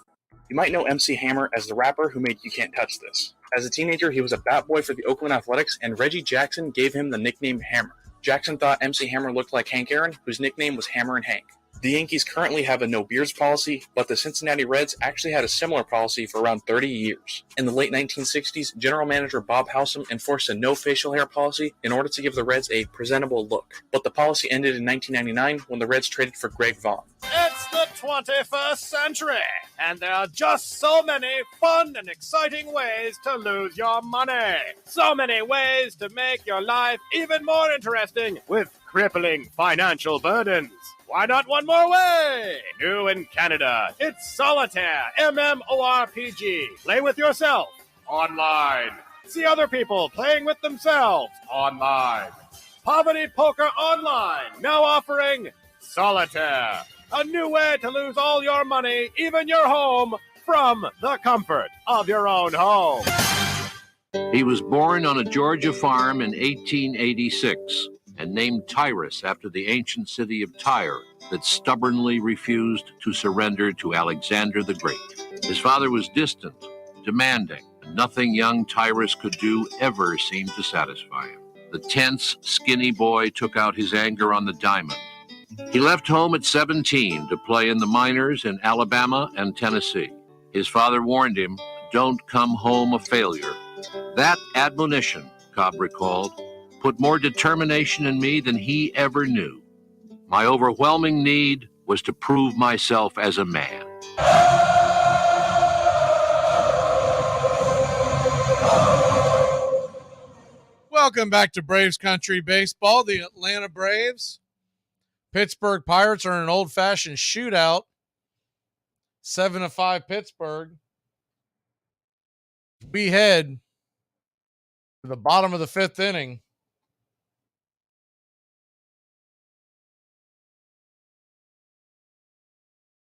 You might know MC Hammer as the rapper who made You Can't Touch This. As a teenager, he was a bat boy for the Oakland Athletics, and Reggie Jackson gave him the nickname Hammer. Jackson thought MC Hammer looked like Hank Aaron, whose nickname was Hammer and Hank. The Yankees currently have a no beards policy, but the Cincinnati Reds actually had a similar policy for around 30 years. In the late 1960s, general manager Bob Howsam enforced a no facial hair policy in order to give the Reds a presentable look. But the policy ended in 1999 when the Reds traded for Greg Vaughn. It's the 21st century, and there are just so many fun and exciting ways to lose your money. So many ways to make your life even more interesting with crippling financial burdens. Why not one more way? New in Canada, it's Solitaire, MMORPG. Play with yourself, online. See other people playing with themselves, online. Poverty Poker Online, now offering Solitaire. A new way to lose all your money, even your home, from the comfort of your own home. He was born on a Georgia farm in 1886 and named Tyrus after the ancient city of Tyre that stubbornly refused to surrender to Alexander the Great. His father was distant, demanding, and nothing young Tyrus could do ever seemed to satisfy him. The tense, skinny boy took out his anger on the diamond. He left home at 17 to play in the minors in Alabama and Tennessee. His father warned him, "Don't come home a failure." That admonition, Cobb recalled, put more determination in me than he ever knew. My overwhelming need was to prove myself as a man. Welcome back to Braves Country Baseball. The Atlanta Braves, Pittsburgh Pirates are in an old-fashioned shootout. 7-5 Pittsburgh. We head to the bottom of the 5th inning.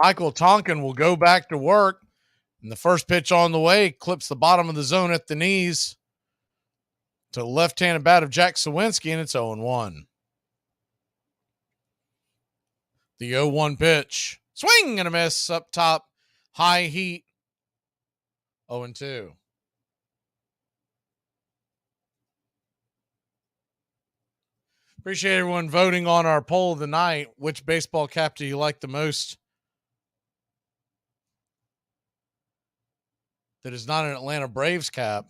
Michael Tonkin will go back to work, and the first pitch on the way clips the bottom of the zone at the knees to the left-handed bat of Jack Sawinski, and it's 0-1. The 0-1 pitch. Swing and a miss up top. High heat. 0-2. Appreciate everyone voting on our poll of the night. Which baseball cap do you like the most? That is not an Atlanta Braves cap.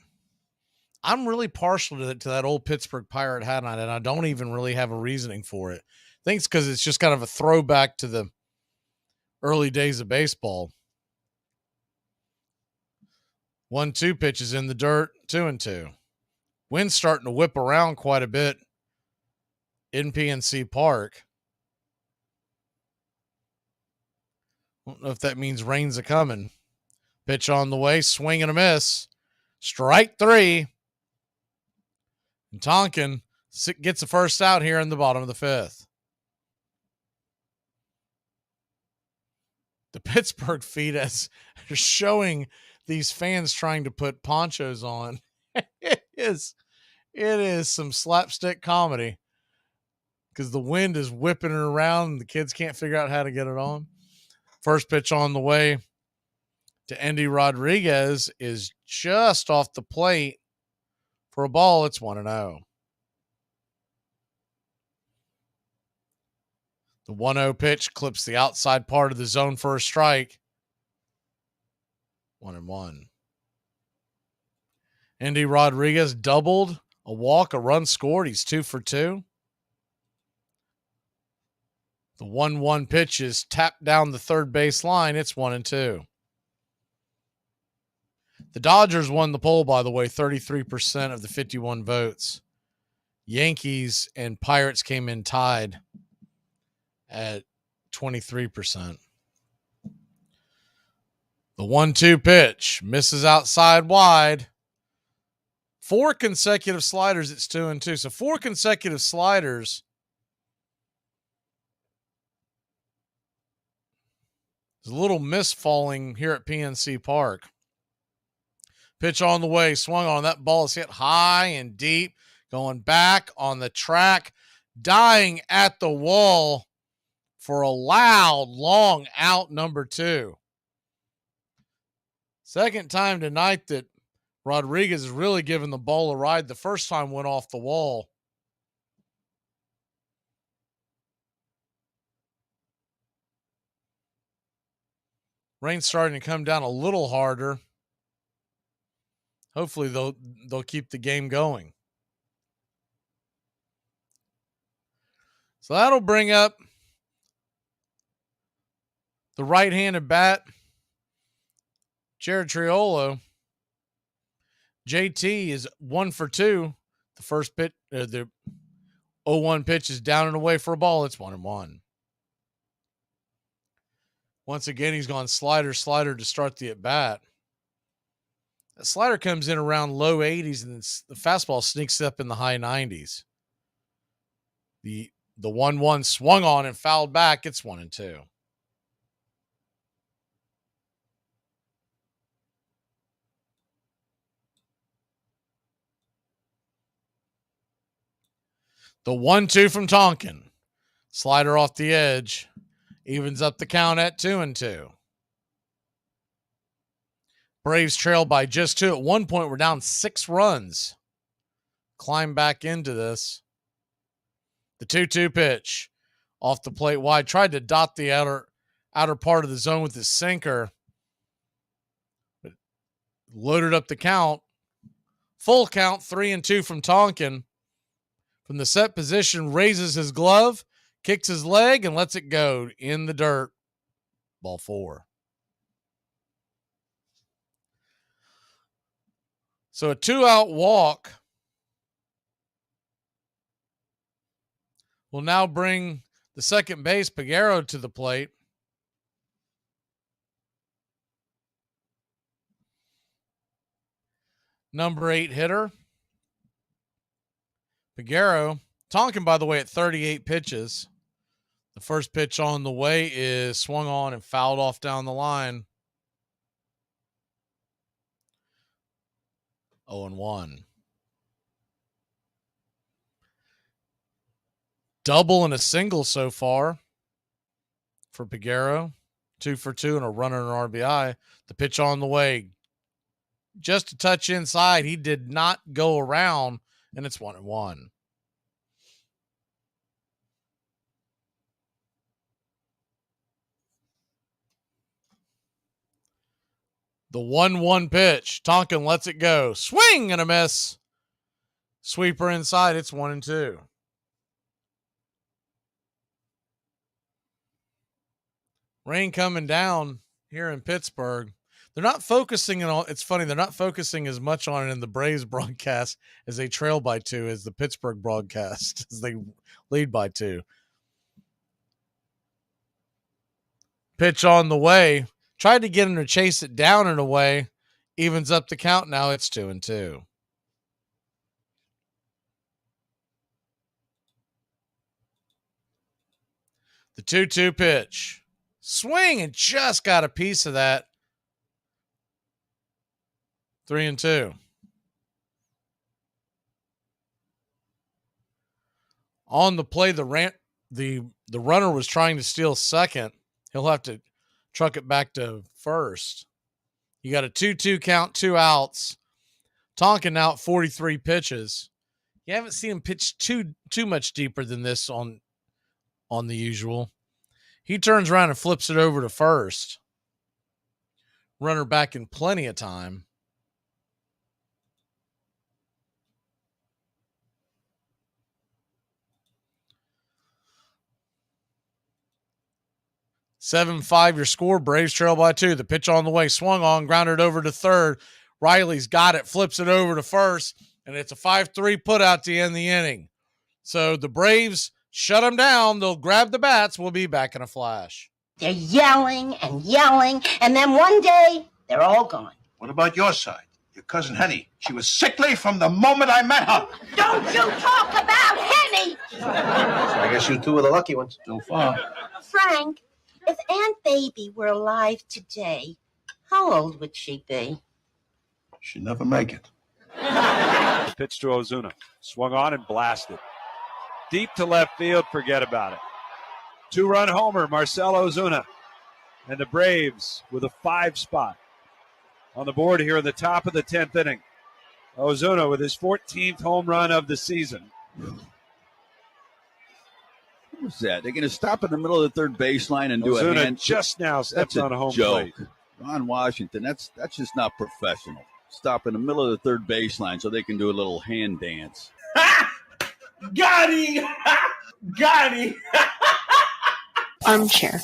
I'm really partial to that old Pittsburgh Pirate hat on it, and I don't even really have a reasoning for it. I think it's because it's just kind of a throwback to the early days of baseball. 1-2 pitches in the dirt, 2-2. Wind's starting to whip around quite a bit in PNC Park. I don't know if that means rain's a-coming. Pitch on the way, swing and a miss. Strike 3. And Tonkin gets the first out here in the bottom of the 5th. The Pittsburgh feed is showing these fans trying to put ponchos on. It is some slapstick comedy because the wind is whipping it around and the kids can't figure out how to get it on. First pitch on the way to Andy Rodriguez is just off the plate for a ball. It's 1-0. The 1-0 pitch clips the outside part of the zone for a strike. 1-1. Andy Rodriguez doubled, a walk, a run scored. He's 2 for 2. The 1-1 pitch is tapped down the third base line. It's 1-2. The Dodgers won the poll, by the way, 33% of the 51 votes. Yankees and Pirates came in tied at 23%. The 1-2 pitch misses outside wide. 4 consecutive sliders, it's 2-2. So 4 consecutive sliders. There's a little mist falling here at PNC Park. Pitch on the way, swung on. That ball is hit high and deep, going back on the track, dying at the wall for a loud, long out, number 2. Second time tonight that Rodriguez is really giving the ball a ride. The first time went off the wall. Rain's starting to come down a little harder. Hopefully they'll keep the game going. So that'll bring up the right-handed bat, Jared Triolo. JT is 1 for 2. The first pitch, the 0-1 pitch is down and away for a ball. It's 1-1. Once again, he's gone slider to start the at-bat. The slider comes in around low 80s, and the fastball sneaks up in the high 90s. The 1-1 swung on and fouled back. It's 1-2. The 1-2 from Tonkin. Slider off the edge. Evens up the count at 2-2. Braves trail by just 2. At one point, we're down 6 runs. Climb back into this. The 2-2 pitch. Off the plate wide. Tried to dot the outer part of the zone with his sinker. But loaded up the count. Full count, 3-2 from Tonkin. From the set position, raises his glove, kicks his leg, and lets it go in the dirt. Ball 4. So a 2-out walk will now bring the second base, Pregame, to the plate. Number 8 hitter. Pregame. Tonkin, by the way, at 38 pitches. The first pitch on the way is swung on and fouled off down the line. 0-1. Double and a single so far for Pregame. 2 for 2 and a runner and an RBI. The pitch on the way. Just a touch inside. He did not go around, and it's 1-1. The 1-1 pitch. Tonkin lets it go. Swing and a miss. Sweeper inside. It's 1-2. Rain coming down here in Pittsburgh. They're not focusing on. It's funny. They're not focusing as much on it in the Braves broadcast as they trail by 2 as the Pittsburgh broadcast as they lead by 2. Pitch on the way. Tried to get him to chase it down and away. Evens up the count. Now it's 2-2. The 2-2 pitch. Swing and just got a piece of that. 3-2. On the play, the runner was trying to steal second. He'll have to truck it back to first. You got a 2-2 count, 2 outs. Tonkin now at 43 pitches. You haven't seen him pitch too much deeper than this on the usual. He turns around and flips it over to first. runner back in plenty of time. Seven-5 your score. Braves trail by 2. The pitch on the way, swung on, grounded over to third. Riley's got it, flips it over to first, and it's a 5-3 put out to end the inning. So the Braves shut them down. They'll grab the bats. We'll be back in a flash. They're yelling and yelling, and then one day, they're all gone. What about your side? Your cousin Henny. She was sickly from the moment I met her. Don't you talk about Henny! So I guess you two are the lucky ones so far. Frank, if Aunt Baby were alive today, how old would she be? She'd never make it. Pitch to Ozuna. Swung on and blasted. Deep to left field, forget about it. 2-run homer, Marcell Ozuna. And the Braves with a 5 spot on the board here in the top of the 10th inning. Ozuna with his 14th home run of the season. What was that? They're going to stop in the middle of the third baseline and do Ozuna a hand. just now steps on a home joke. plate. Ron Washington, that's just not professional. Stop in the middle of the third baseline so they can do a little hand dance. Got him! Got him! Armchair.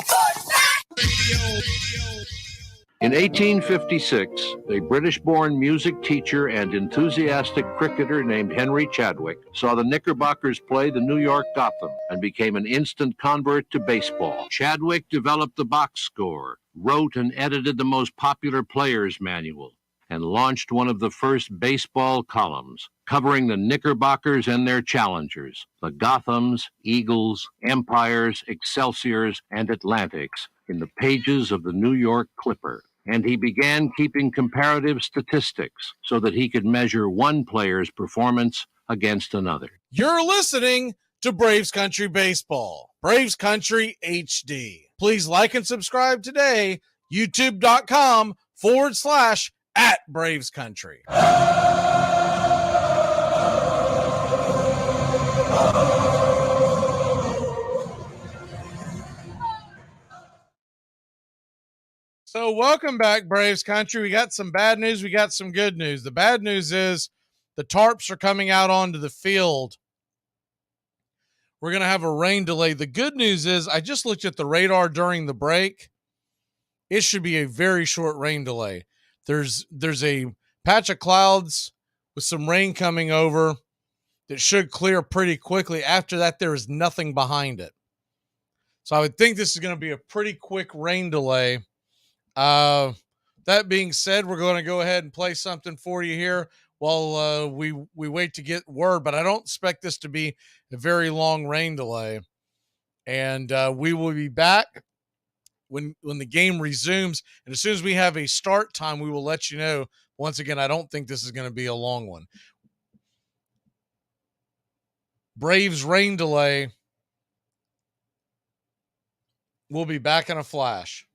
In 1856, a British-born music teacher and enthusiastic cricketer named Henry Chadwick saw the Knickerbockers play the New York Gotham and became an instant convert to baseball. Chadwick developed the box score, wrote and edited the most popular players' manual, and launched one of the first baseball columns, covering the Knickerbockers and their challengers, the Gothams, Eagles, Empires, Excelsiors, and Atlantics, in the pages of the New York Clipper. And he began keeping comparative statistics so that he could measure one player's performance against another. You're listening to Braves Country Baseball, Braves Country HD. Please like and subscribe today, youtube.com/@Braves Country. So welcome back, Braves Country. We got some bad news. We got some good news. The bad news is the tarps are coming out onto the field. We're going to have a rain delay. The good news is I just looked at the radar during the break. It should be a very short rain delay. There's a patch of clouds with some rain coming over that should clear pretty quickly. After that, there is nothing behind it. So I would think this is going to be a pretty quick rain delay. That being said, we're going to go ahead and play something for you here while we wait to get word, but I don't expect this to be a very long rain delay. And we will be back when the game resumes. And as soon as we have a start time, we will let you know. Once again, I don't think this is going to be a long one. Braves rain delay. We'll be back in a flash.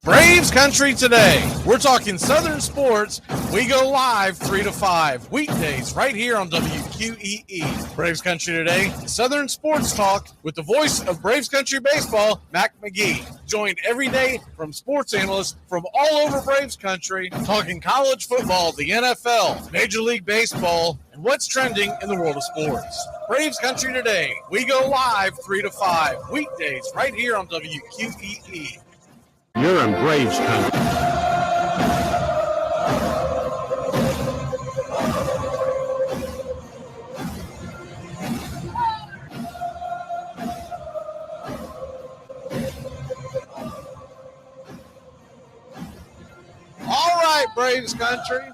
Braves Country today. We're talking Southern sports. We go live 3 to 5 weekdays right here on WQEE. Braves Country today, Southern sports talk with the voice of Braves Country baseball, Mac Magee. Joined every day from sports analysts from all over Braves Country, talking college football, the NFL, Major League Baseball, and what's trending in the world of sports. Braves Country today. We go live 3 to 5 weekdays right here on WQEE. You're in Braves Country. All right, Braves Country.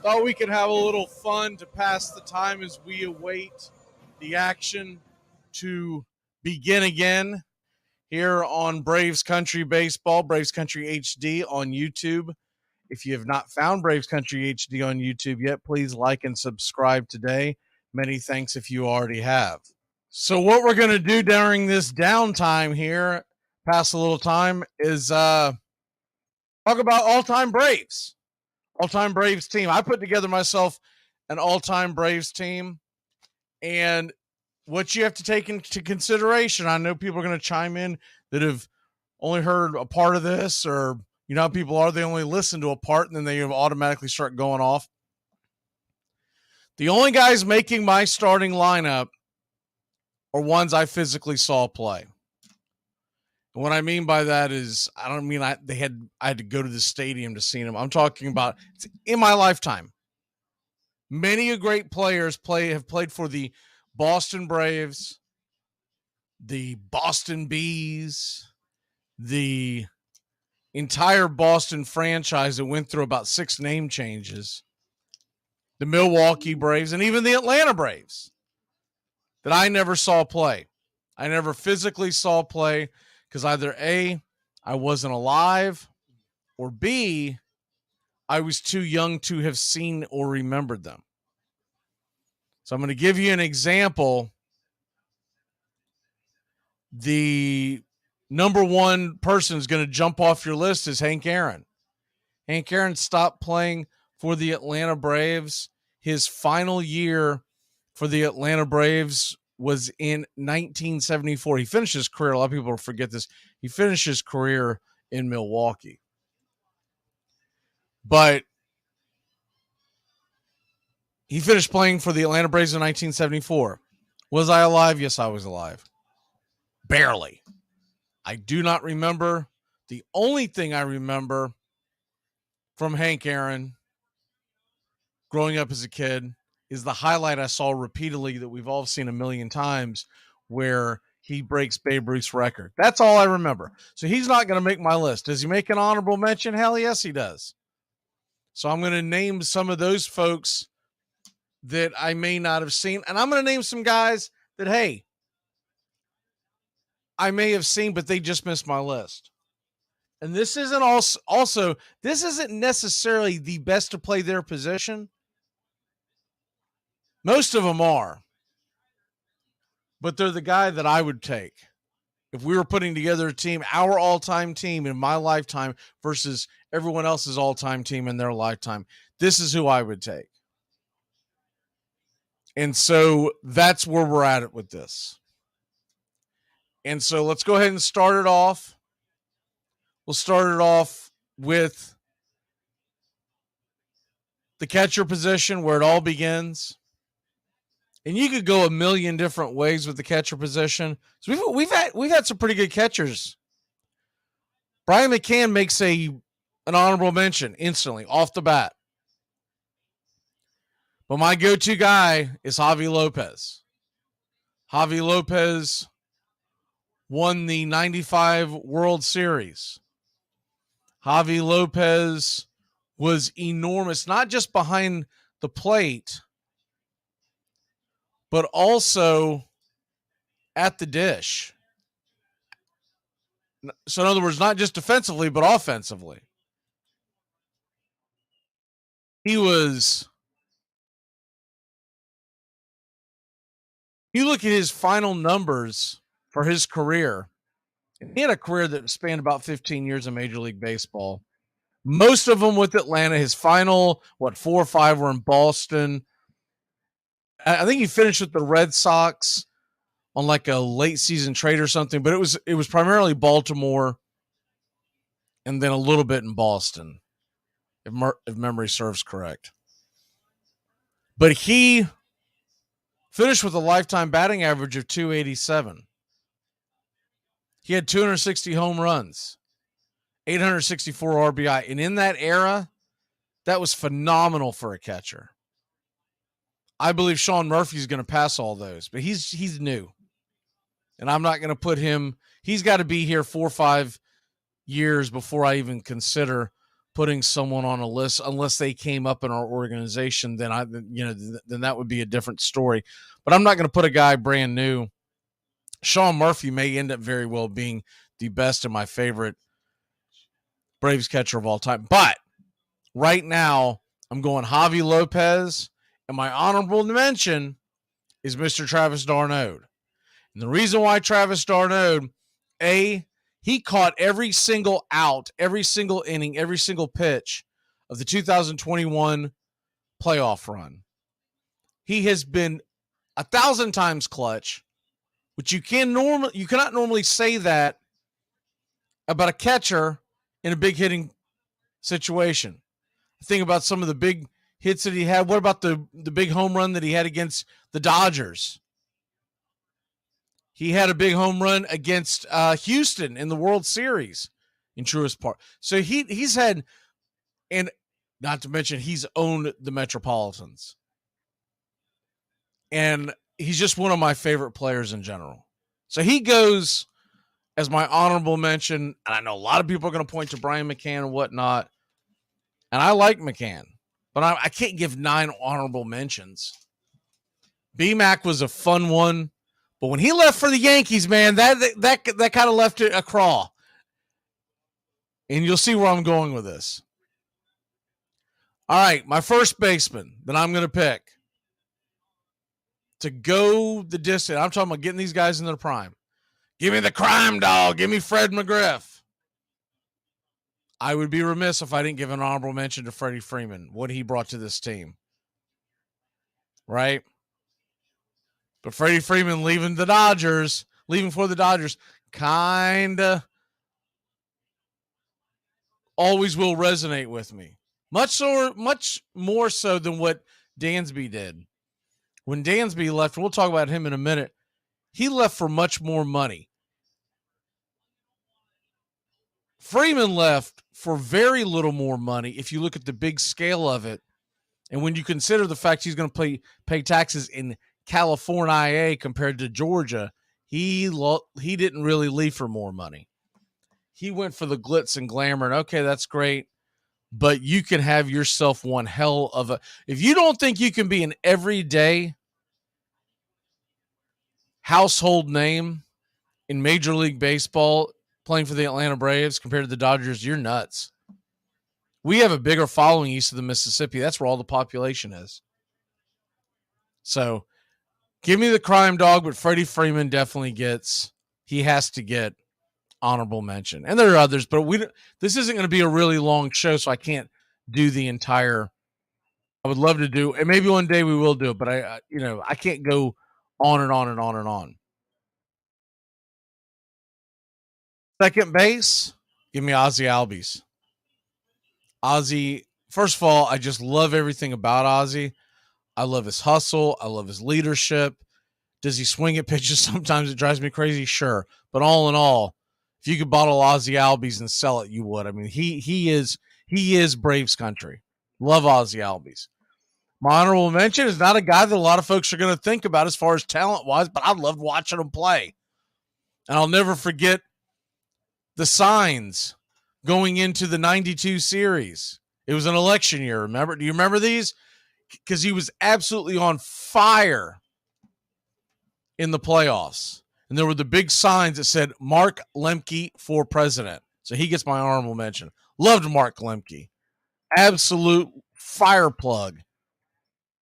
Thought we could have a little fun to pass the time as we await the action to begin again here on Braves Country Baseball, Braves Country HD on YouTube. If you have not found Braves Country HD on YouTube yet, please like and subscribe today. Many thanks if you already have. So what we're going to do during this downtime here, pass a little time, is talk about all-time Braves. All-time Braves team. I put together myself an all-time Braves team, and what you have to take into consideration, I know people are going to chime in that have only heard a part of this, or you know how people are, they only listen to a part and then they automatically start going off. The only guys making my starting lineup are ones I physically saw play. And what I mean by that is, I don't mean I had to go to the stadium to see them. I'm talking about in my lifetime. Many great players have played for the Boston Braves, the Boston Bees, the entire Boston franchise that went through about 6 name changes, the Milwaukee Braves, and even the Atlanta Braves that I never saw play. I never physically saw play because either A, I wasn't alive, or B, I was too young to have seen or remembered them. So I'm going to give you an example. The number one person is going to jump off your list is Hank Aaron. Hank Aaron stopped playing for the Atlanta Braves. His final year for the Atlanta Braves was in 1974. He finished his career, a lot of people forget this, he finished his career in Milwaukee. But he finished playing for the Atlanta Braves in 1974. Was I alive? Yes, I was alive. Barely. I do not remember. The only thing I remember from Hank Aaron growing up as a kid is the highlight I saw repeatedly that we've all seen a million times where he breaks Babe Ruth's record. That's all I remember. So he's not going to make my list. Does he make an honorable mention? Hell yes, he does. So I'm going to name some of those folks that I may not have seen. And I'm going to name some guys that, hey, I may have seen, but they just missed my list. And this isn't also this isn't necessarily the best to play their position. Most of them are. But they're the guy that I would take. If we were putting together a team, our all-time team in my lifetime versus everyone else's all-time team in their lifetime, this is who I would take. And so that's where we're at it with this. And so let's go ahead and start it off. We'll start it off with the catcher position where it all begins. And you could go a million different ways with the catcher position. So we've had some pretty good catchers. Brian McCann makes an honorable mention instantly off the bat. But my go-to guy is Javi Lopez. Javi Lopez won the 95 World Series. Javi Lopez was enormous, not just behind the plate, but also at the dish. So in other words, not just defensively, but offensively. You look at his final numbers for his career. He had a career that spanned about 15 years in Major League Baseball. Most of them with Atlanta. His final, 4 or 5 were in Boston. I think he finished with the Red Sox on like a late season trade or something, but it was primarily Baltimore and then a little bit in Boston, if memory serves correct. But he finished with a lifetime batting average of 287. He had 260 home runs, 864 RBI. And in that era, that was phenomenal for a catcher. I believe Sean Murphy's going to pass all those, but he's new. And I'm not going to put him, he's got to be here 4 or 5 years before I even consider putting someone on a list, unless they came up in our organization, then then that would be a different story. But I'm not going to put a guy brand new. Sean Murphy may end up very well being the best and my favorite Braves catcher of all time. But right now, I'm going Javi Lopez, and my honorable mention is Mr. Travis d'Arnaud. And the reason why Travis d'Arnaud, he caught every single out, every single inning, every single pitch of the 2021 playoff run. He has been 1,000 times clutch, which you cannot normally say that about a catcher in a big hitting situation. Think about some of the big hits that he had. What about the big home run that he had against the Dodgers? He had a big home run against Houston in the World Series in Truist Park. So he's had, and not to mention he's owned the Metropolitans. And he's just one of my favorite players in general. So he goes as my honorable mention. And I know a lot of people are going to point to Brian McCann and whatnot. And I like McCann, but I can't give 9 honorable mentions. B-Mac was a fun one. But when he left for the Yankees, man, that kind of left it a crawl. And you'll see where I'm going with this. All right, my first baseman that I'm going to pick to go the distance. I'm talking about getting these guys in their prime. Give me the crime dog. Give me Fred McGriff. I would be remiss if I didn't give an honorable mention to Freddie Freeman, what he brought to this team. Right? But Freddie Freeman leaving for the Dodgers, kind of always will resonate with me. Much more so than what Dansby did. When Dansby left, and we'll talk about him in a minute, he left for much more money. Freeman left for very little more money if you look at the big scale of it. And when you consider the fact he's going to pay taxes in California compared to Georgia, he didn't really leave for more money. He went for the glitz and glamour, and okay, that's great, but you can have yourself one hell of a... If you don't think you can be an everyday household name in Major League Baseball playing for the Atlanta Braves compared to the Dodgers, you're nuts. We have a bigger following east of the Mississippi. That's where all the population is. So give me the crime dog, but Freddie Freeman definitely he has to get honorable mention. And there are others, but this isn't going to be a really long show, so I can't do the entire. I would love to do, and maybe one day we will do it, but I can't go on and on and on and on. Second base, give me Ozzie Albies. Ozzie, first of all, I just love everything about Ozzie. I love his hustle. I love his leadership. Does he swing at pitches? Sometimes it drives me crazy. Sure. But all in all, if you could bottle Ozzie Albies and sell it, you would. I mean, he is Braves country. Love Ozzie Albies. My honorable mention is not a guy that a lot of folks are going to think about as far as talent-wise, but I loved watching him play. And I'll never forget the signs going into the 92 series. It was an election year, remember? Do you remember these? Because he was absolutely on fire in the playoffs. And there were the big signs that said Mark Lemke for president. So he gets my honorable mention. Loved Mark Lemke. Absolute fire plug.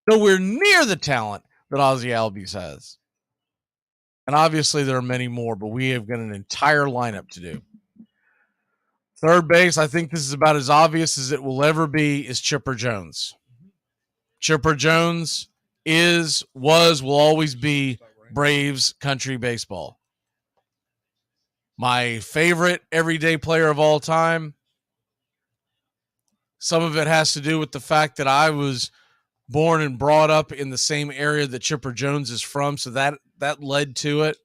Nowhere near the talent that Ozzie Albies has. And obviously there are many more, but we have got an entire lineup to do. Third base, I think this is about as obvious as it will ever be, is Chipper Jones. Chipper Jones will always be Braves country baseball. My favorite everyday player of all time. Some of it has to do with the fact that I was born and brought up in the same area that Chipper Jones is from, so that led to it.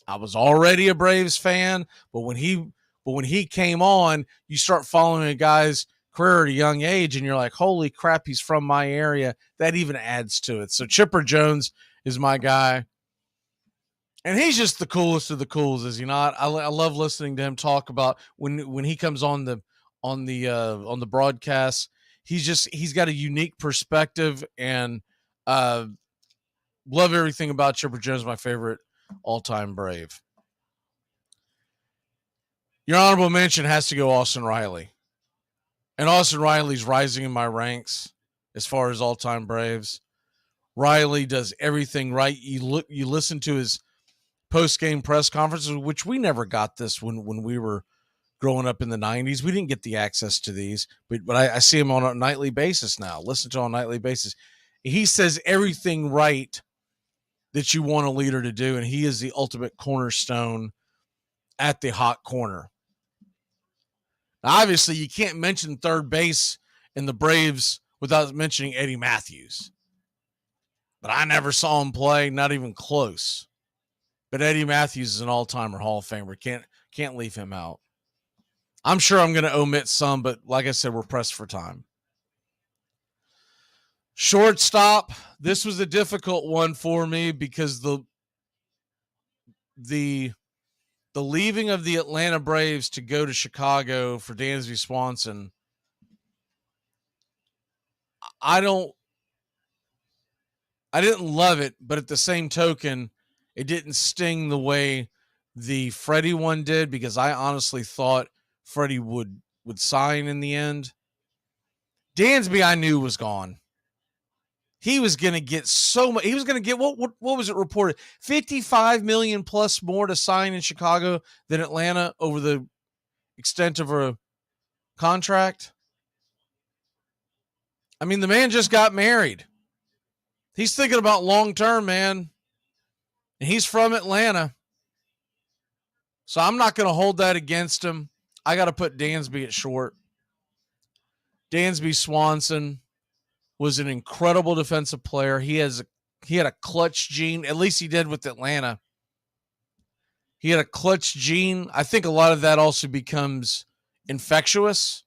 I was already a Braves fan, but when he came on, you start following a guy's career at a young age, and you're like, holy crap, he's from my area. That even adds to it. So Chipper Jones is my guy. And he's just the coolest of the cools, is he not? I love listening to him talk about when he comes on the broadcast. He's got a unique perspective, and love everything about Chipper Jones, my favorite all-time Brave. Your honorable mention has to go Austin Riley. And Austin Riley's rising in my ranks as far as all-time Braves. Riley does everything right. You listen to his post-game press conferences, which we never got this when we were growing up in the 90s. We didn't get the access to these, but I see him on a nightly basis now. Listen to him on a nightly basis. He says everything right that you want a leader to do, and he is the ultimate cornerstone at the hot corner. Now, obviously, you can't mention third base in the Braves without mentioning Eddie Matthews. But I never saw him play, not even close. But Eddie Matthews is an all-timer Hall of Famer. Can't leave him out. I'm sure I'm going to omit some, but like I said, we're pressed for time. Shortstop. This was a difficult one for me because the leaving of the Atlanta Braves to go to Chicago for Dansby Swanson. I didn't love it, but at the same token, it didn't sting the way the Freddie one did, because I honestly thought Freddie would sign in the end. Dansby, I knew, was gone. He was going to get so much. He was going to get, what was it reported? $55 million plus more to sign in Chicago than Atlanta over the extent of a contract. I mean, the man just got married. He's thinking about long-term, man. And he's from Atlanta. So I'm not going to hold that against him. I got to put Dansby at short. Dansby Swanson was an incredible defensive player. He had a clutch gene. At least he did with Atlanta. He had a clutch gene. I think a lot of that also becomes infectious.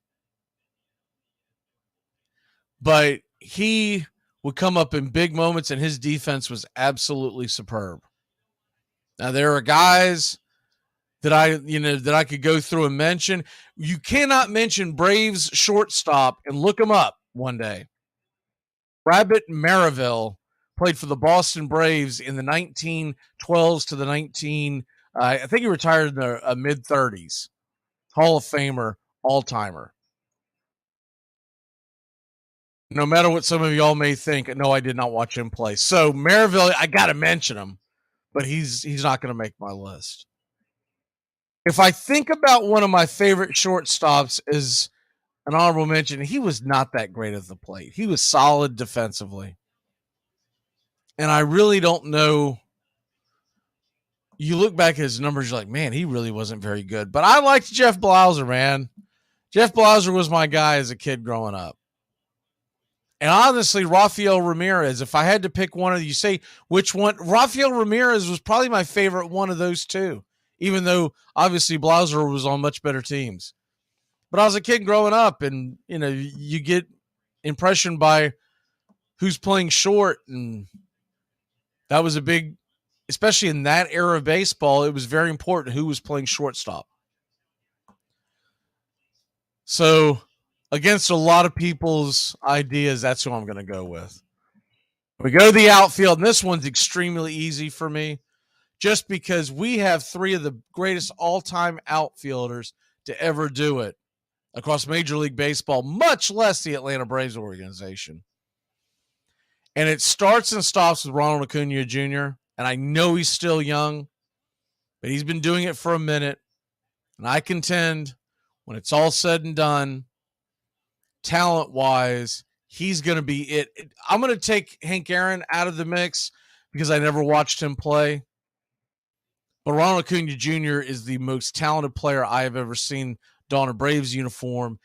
But he would come up in big moments, and his defense was absolutely superb. Now, there are guys that I could go through and mention. You cannot mention Braves shortstop and look him up one day. Rabbit Maraville played for the Boston Braves in the 1912s to the I think he retired in the mid-30s. Hall of Famer, all-timer. No matter what some of y'all may think, no, I did not watch him play. So Maraville, I got to mention him, but he's not going to make my list. If I think about one of my favorite shortstops as an honorable mention, he was not that great at the plate. He was solid defensively. And I really don't know. You look back at his numbers, you're like, man, he really wasn't very good. But I liked Jeff Blauser, man. Jeff Blauser was my guy as a kid growing up. And honestly, Rafael Ramirez, if I had to pick one of you, say which one, Rafael Ramirez was probably my favorite one of those two, even though obviously Blauser was on much better teams. But I was a kid growing up, and you get impression by who's playing short, and that was a big, especially in that era of baseball, it was very important who was playing shortstop. So against a lot of people's ideas, that's who I'm going to go with. We go to the outfield, and this one's extremely easy for me just because we have three of the greatest all-time outfielders to ever do it across Major League Baseball, much less the Atlanta Braves organization. And it starts and stops with Ronald Acuna Jr., and I know he's still young, but he's been doing it for a minute. And I contend when it's all said and done, talent-wise, he's going to be it. I'm going to take Hank Aaron out of the mix because I never watched him play. But Ronald Acuna Jr. is the most talented player I have ever seen don a Braves uniform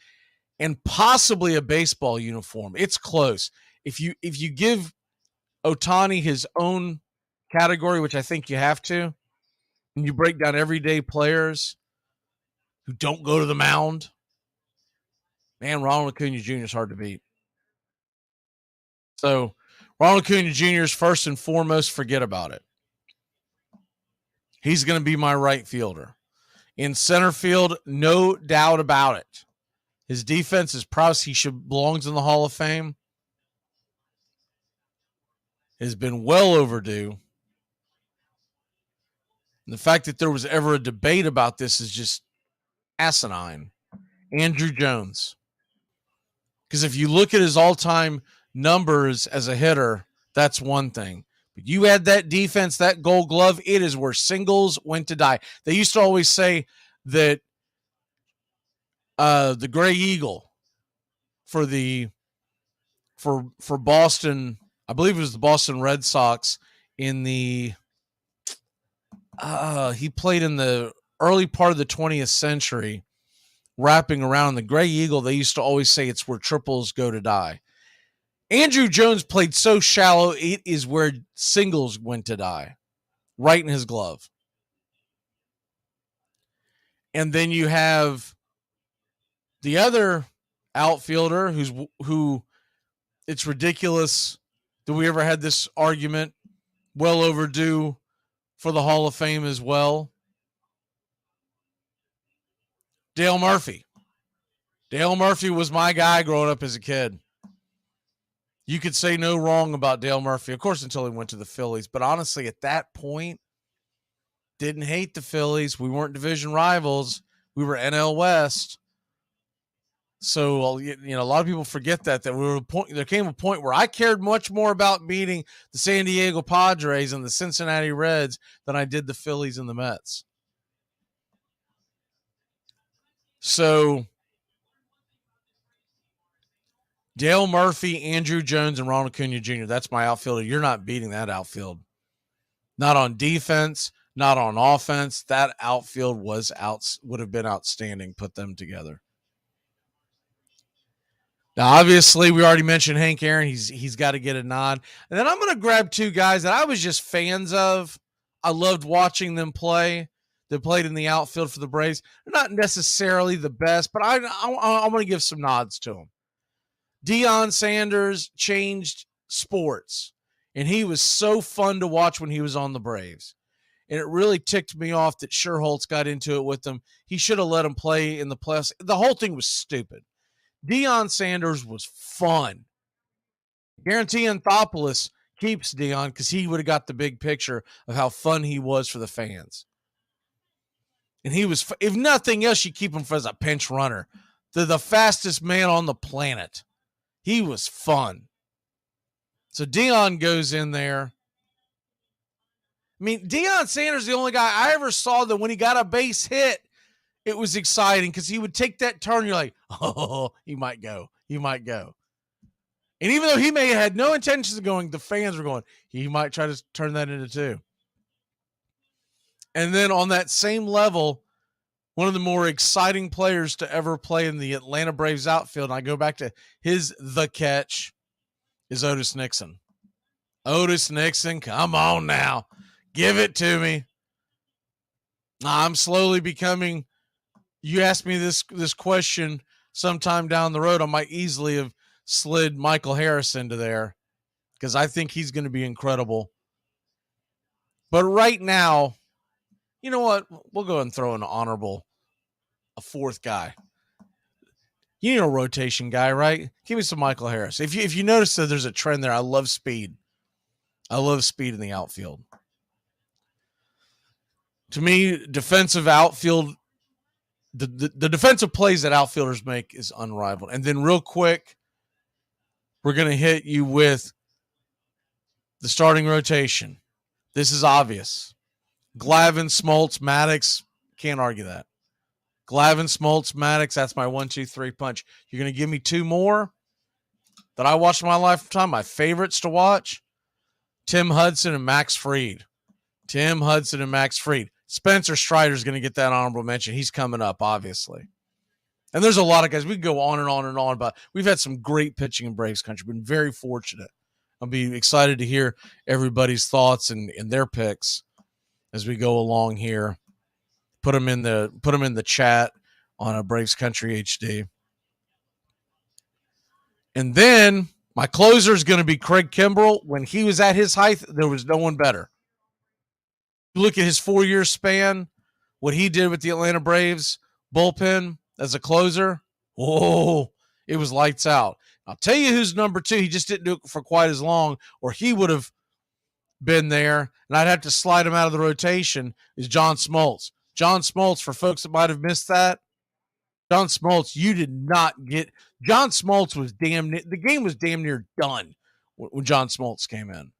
and possibly a baseball uniform. It's close. If you give Ohtani his own category, which I think you have to, and you break down everyday players who don't go to the mound, man, Ronald Acuna Jr. is hard to beat. So Ronald Acuna Jr. is first and foremost, forget about it. He's going to be my right fielder. In center field, no doubt about it. His defense is prowess. He belongs in the Hall of Fame. Has been well overdue. And the fact that there was ever a debate about this is just asinine. Andrew Jones. Because if you look at his all-time numbers as a hitter, that's one thing. But you add that defense, that Gold Glove, it is where singles went to die. They used to always say that the Gray Eagle for Boston, I believe it was the Boston Red Sox in the he played in the early part of the 20th century, wrapping around the Gray Eagle. They used to always say it's where triples go to die. Andrew Jones played so shallow, it is where singles went to die, right in his glove. And then you have the other outfielder who it's ridiculous that we ever had this argument, well overdue for the Hall of Fame as well. Dale Murphy. Dale Murphy was my guy growing up as a kid. You could say no wrong about Dale Murphy, of course, until he went to the Phillies. But honestly, at that point, didn't hate the Phillies. We weren't division rivals. We were NL West. So, you know, a lot of people forget that there came a point where I cared much more about beating the San Diego Padres and the Cincinnati Reds than I did the Phillies and the Mets. So, Dale Murphy, Andrew Jones, and Ronald Acuna Jr., that's my outfielder. You're not beating that outfield. Not on defense, not on offense. That outfield would have been outstanding, put them together. Now, obviously, we already mentioned Hank Aaron. He's got to get a nod. And then I'm going to grab two guys that I was just fans of. I loved watching them play. They played in the outfield for the Braves. They're not necessarily the best, but I'm going to give some nods to them. Deion Sanders changed sports, and he was so fun to watch when he was on the Braves. And it really ticked me off that Sherholtz got into it with him. He should have let him play in the playoffs. The whole thing was stupid. Deion Sanders was fun. Guarantee Anthopoulos keeps Deion because he would have got the big picture of how fun he was for the fans. And he was, if nothing else, you keep him as a pinch runner. The fastest man on the planet. He was fun. So Deion goes in there. I mean, Deion Sanders is the only guy I ever saw that when he got a base hit, it was exciting because he would take that turn. You're like, oh, he might go. He might go. And even though he may have had no intentions of going, the fans were going, he might try to turn that into two. And then on that same level, one of the more exciting players to ever play in the Atlanta Braves outfield, and I go back to the catch, is Otis Nixon. Otis Nixon, come on now. Give it to me. I'm slowly becoming, you asked me this question sometime down the road, I might easily have slid Michael Harris into there because I think he's going to be incredible. But right now, you know what? We'll go and throw an honorable, a fourth guy. You know, a rotation guy, right? Give me some Michael Harris. If you notice that there's a trend there, I love speed. I love speed in the outfield. To me, defensive outfield, the defensive plays that outfielders make is unrivaled. And then real quick, we're going to hit you with the starting rotation. This is obvious. Glavine, Smoltz, Maddox, can't argue that. Glavine, Smoltz, Maddox, that's my 1-2-3 punch. You're going to give me two more that I watched in my lifetime, my favorites to watch? Tim Hudson and Max Fried. Tim Hudson and Max Fried. Spencer Strider's going to get that honorable mention. He's coming up, obviously. And there's a lot of guys. We can go on and on and on, but we've had some great pitching in Braves country. Been very fortunate. I'll be excited to hear everybody's thoughts and their picks as we go along here. Put them in the chat on a Braves Country HD. And then my closer is going to be Craig Kimbrell. When he was at his height, there was no one better. You look at his 4-year span, what he did with the Atlanta Braves bullpen as a closer. Oh, it was lights out. I'll tell you who's number two. He just didn't do it for quite as long, or he would have been there, and I'd have to slide him out of the rotation, is John Smoltz. John Smoltz, for folks that might have missed that, John Smoltz, you did not get John Smoltz was the game was damn near done when John Smoltz came in.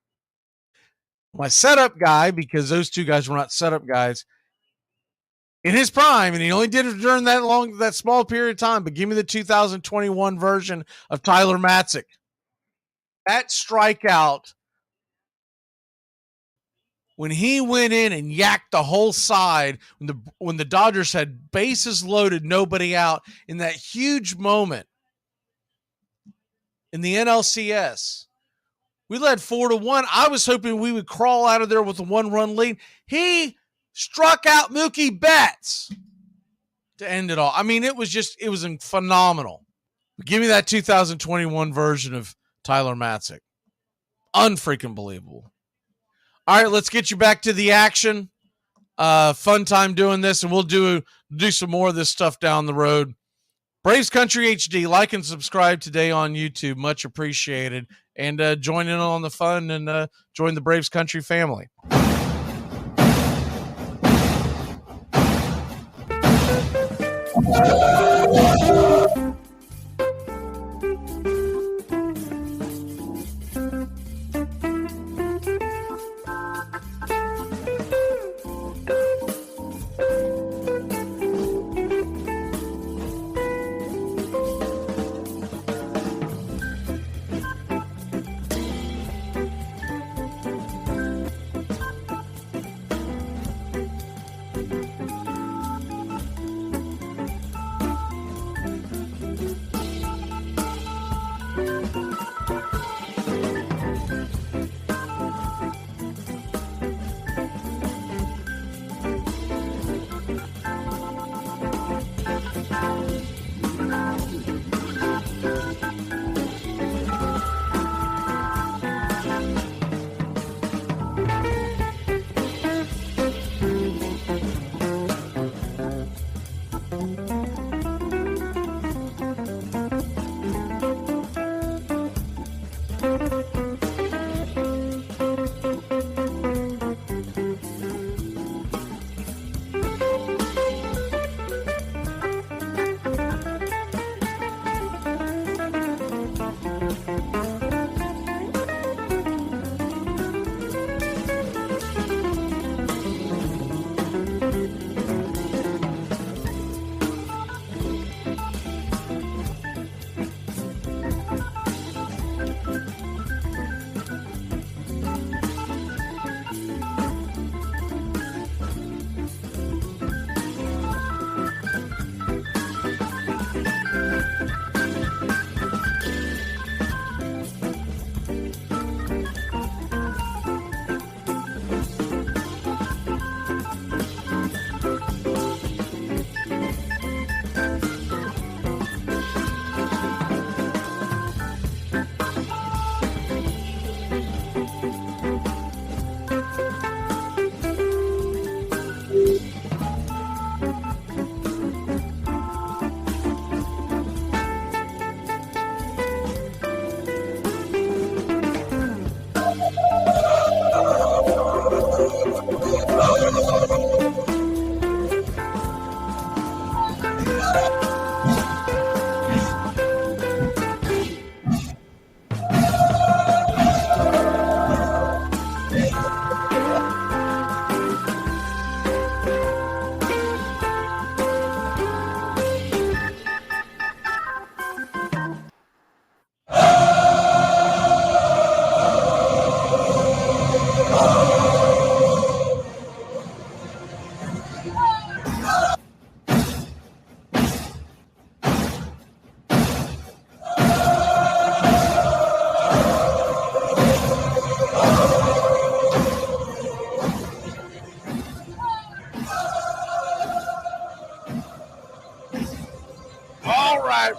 My setup guy, because those two guys were not setup guys in his prime, and he only did it during that small period of time, but give me the 2021 version of Tyler Matzik. That strikeout when he went in and yacked the whole side when the Dodgers had bases loaded, nobody out, in that huge moment in the NLCS. We led 4-1. I was hoping we would crawl out of there with a 1-run lead. He struck out Mookie Betts to end it all. I mean, it was phenomenal. Give me that 2021 version of Tyler Matzik. Unfreaking believable. All right, let's get you back to the action. Fun time doing this, and we'll do some more of this stuff down the road. Braves Country HD, like and subscribe today on YouTube. Much appreciated. And join in on the fun and join the Braves Country family.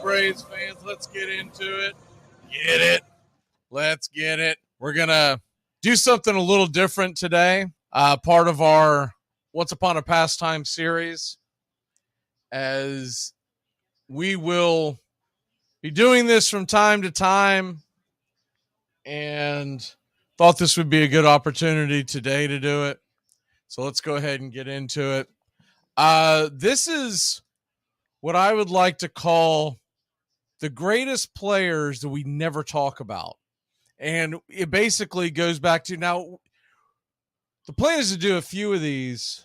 Braves fans, let's get into it. Get it. Let's get it. We're going to do something a little different today. Part of our Once Upon a Pastime series, as we will be doing this from time to time, and thought this would be a good opportunity today to do it. So let's go ahead and get into it. This is what I would like to call the greatest players that we never talk about. And it basically goes back to, now, the plan is to do a few of these.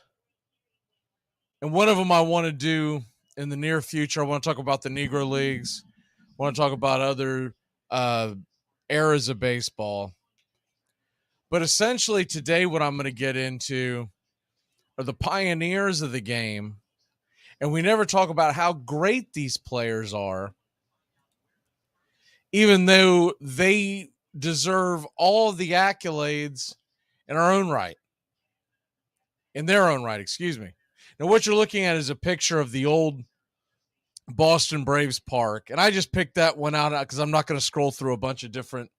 And one of them I want to do in the near future. I want to talk about the Negro Leagues. I want to talk about other eras of baseball. But essentially today what I'm going to get into are the pioneers of the game. And we never talk about how great these players are, even though they deserve all of the accolades in our own right. In their own right, excuse me. Now, what you're looking at is a picture of the old Boston Braves park. And I just picked that one out because I'm not going to scroll through a bunch of different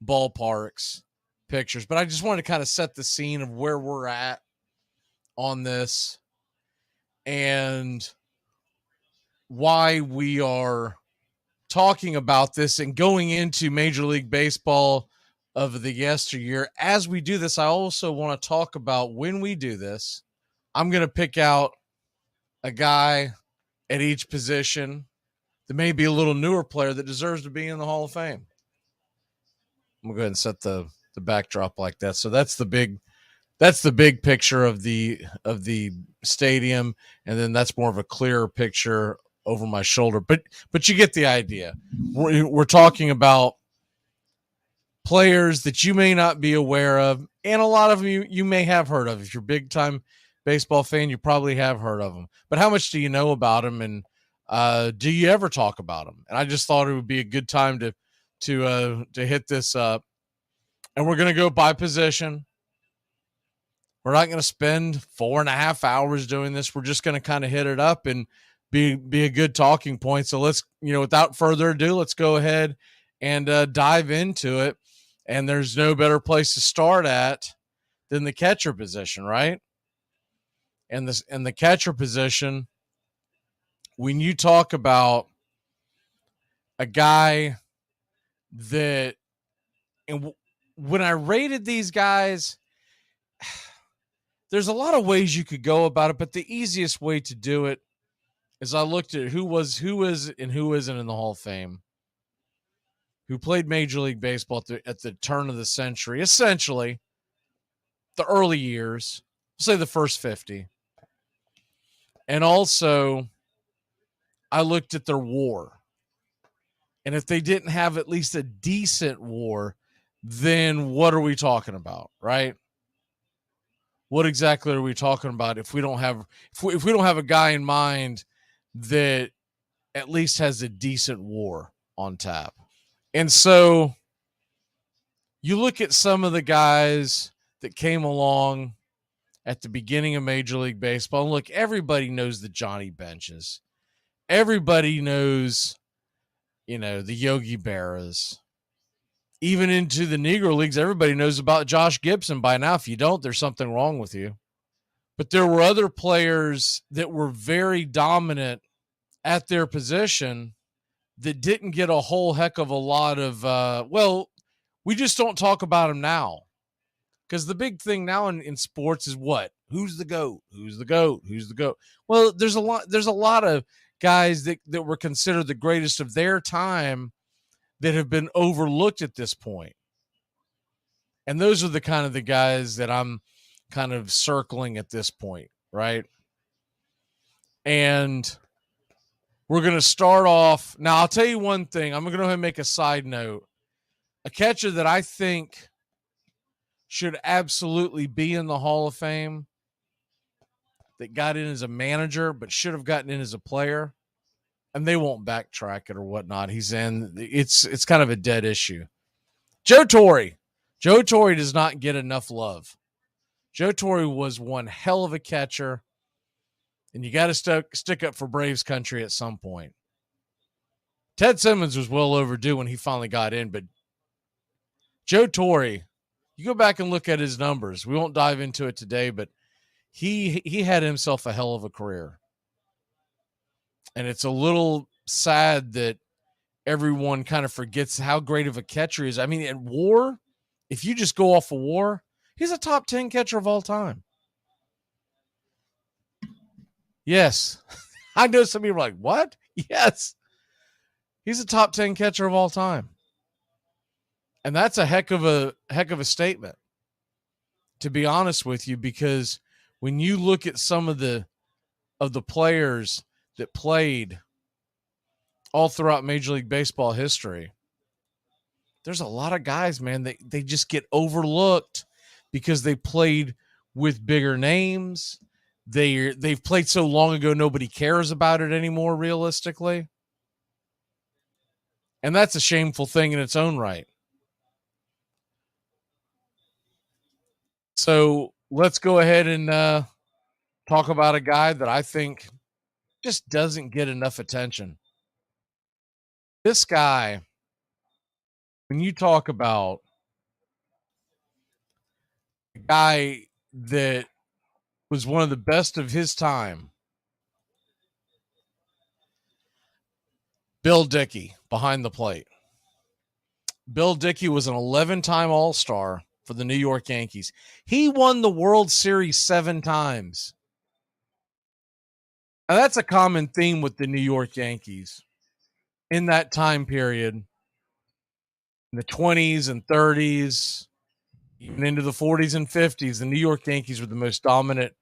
ballparks pictures. But I just wanted to kind of set the scene of where we're at on this and why we are talking about this and going into Major League Baseball of the yesteryear. As we do this, I also want to talk about, when we do this, I'm going to pick out a guy at each position that may be a little newer player that deserves to be in the Hall of Fame. I'm going to go ahead and set the backdrop like that. So that's the big picture of the stadium, and then that's more of a clearer picture over my shoulder. But you get the idea. We're talking about players that you may not be aware of, and a lot of them you may have heard of. If you're a big-time baseball fan, you probably have heard of them. But how much do you know about them, and do you ever talk about them? And I just thought it would be a good time to hit this up. And we're going to go by position. We're not going to spend 4.5 hours doing this. We're just going to kind of hit it up and be a good talking point. So let's, without further ado, let's go ahead and dive into it. And there's no better place to start at than the catcher position, right? And the catcher position, when you talk about a guy that, and when I rated these guys, there's a lot of ways you could go about it, but the easiest way to do it is I looked at who is and who isn't in the Hall of Fame, who played Major League Baseball at the turn of the century, essentially the early years, say the first 50. And also I looked at their WAR. And if they didn't have at least a decent WAR, then what are we talking about, right? What exactly are we talking about if we don't have a guy in mind that at least has a decent WAR on tap? And so you look at some of the guys that came along at the beginning of Major League Baseball, and look, everybody knows the Johnny Benches. Everybody knows, the Yogi Berras. Even into the Negro Leagues, everybody knows about Josh Gibson by now. If you don't, there's something wrong with you. But there were other players that were very dominant at their position that didn't get a whole heck of a lot of, we just don't talk about them now. Because the big thing now in sports is what? Who's the GOAT? Who's the GOAT? Who's the GOAT? Well, there's a lot of guys that were considered the greatest of their time that have been overlooked at this point. And those are the kind of the guys that I'm kind of circling at this point, right? And we're going to start off. Now, I'll tell you one thing. I'm going to go ahead and make a side note. A catcher that I think should absolutely be in the Hall of Fame, that got in as a manager but should have gotten in as a player, and they won't backtrack it or whatnot. He's in. It's kind of a dead issue. Joe Torre. Joe Torre does not get enough love. Joe Torre was one hell of a catcher, and you got to stick up for Braves country at some point. Ted Simmons was well overdue when he finally got in, but Joe Torre, you go back and look at his numbers. We won't dive into it today, but he had himself a hell of a career. And it's a little sad that everyone kind of forgets how great of a catcher he is. I mean, at WAR, if you just go off of WAR, he's a top 10 catcher of all time. Yes. I know some people are like, what? Yes. He's a top 10 catcher of all time. And that's a heck of a statement, to be honest with you, because when you look at some of the players that played all throughout Major League Baseball history, there's a lot of guys, man, they just get overlooked because they played with bigger names. They've played so long ago, nobody cares about it anymore, realistically. And that's a shameful thing in its own right. So let's go ahead and talk about a guy that I think just doesn't get enough attention. This guy, when you talk about a guy that was one of the best of his time, Bill Dickey behind the plate. Bill Dickey was an 11-time All-Star for the New York Yankees. He won the World Series 7 times. Now, that's a common theme with the New York Yankees in that time period, in the 20s and 30s, even into the 40s and 50s. The New York Yankees were the most dominant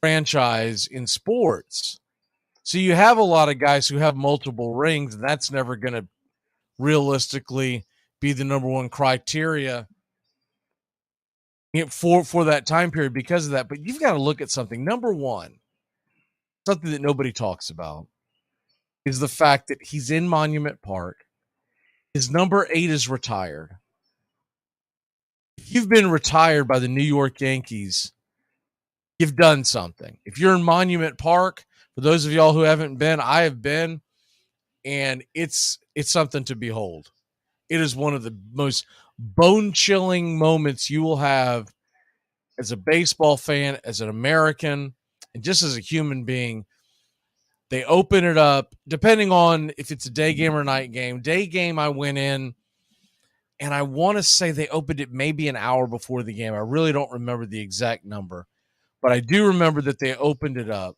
franchise in sports. So you have a lot of guys who have multiple rings, and that's never going to realistically be the number one criteria for that time period because of that. But you've got to look at something. Number one, something that nobody talks about, is the fact that he's in Monument Park. His number 8 is retired. If you've been retired by the New York Yankees, you've done something. If you're in Monument Park, for those of y'all who haven't been, I have been, and it's something to behold. It is one of the most bone-chilling moments you will have as a baseball fan, as an American, and just as a human being. They open it up, depending on if it's a day game or night game. Day game, I went in, and I want to say they opened it maybe an hour before the game. I really don't remember the exact number, but I do remember that they opened it up.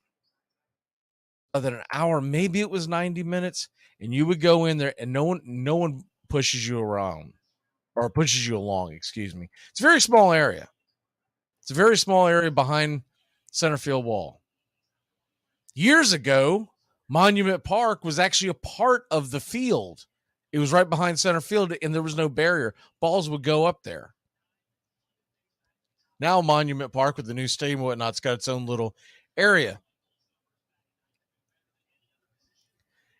Other than an hour, maybe it was 90 minutes, and you would go in there, and no one pushes you around or pushes you along. Excuse me. It's a very small area. It's a very small area behind center field wall. Years ago, Monument Park was actually a part of the field. It was right behind center field, and there was no barrier. Balls would go up there. Now Monument Park, with the new stadium and whatnot, it's got its own little area.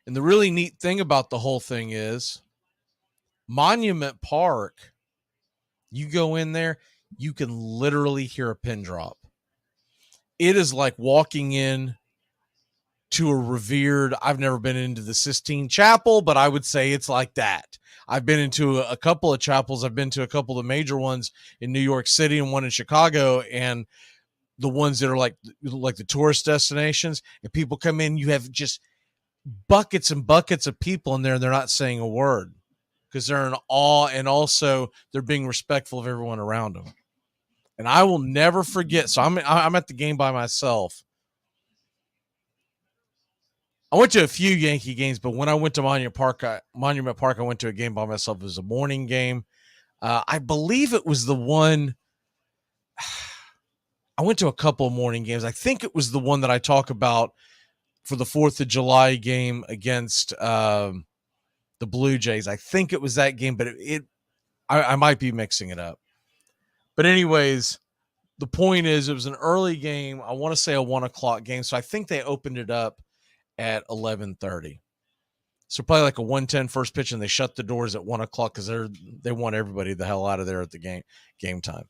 And the really neat thing about the whole thing is Monument Park, you go in there, you can literally hear a pin drop. It is like walking in to a revered, I've never been into the Sistine Chapel, but I would say it's like that. I've been into a couple of chapels. I've been to a couple of the major ones in New York City and one in Chicago, and the ones that are like the tourist destinations, and people come in, you have just buckets and buckets of people in there, and they're not saying a word because they're in awe, and also they're being respectful of everyone around them. And I will never forget. So I'm at the game by myself. I went to a few Yankee games, but when I went to Monument Park, I went to a game by myself. It was a morning game. I believe it was the one. I went to a couple of morning games. I think it was the one that I talk about for the 4th of July game against the Blue Jays. I think it was that game, but I might be mixing it up. But anyways, the point is, it was an early game. I want to say a 1:00 game. So I think they opened it up at 11:30. So probably like a 1:10 first pitch, and they shut the doors at 1:00 because they want everybody the hell out of there at the game time.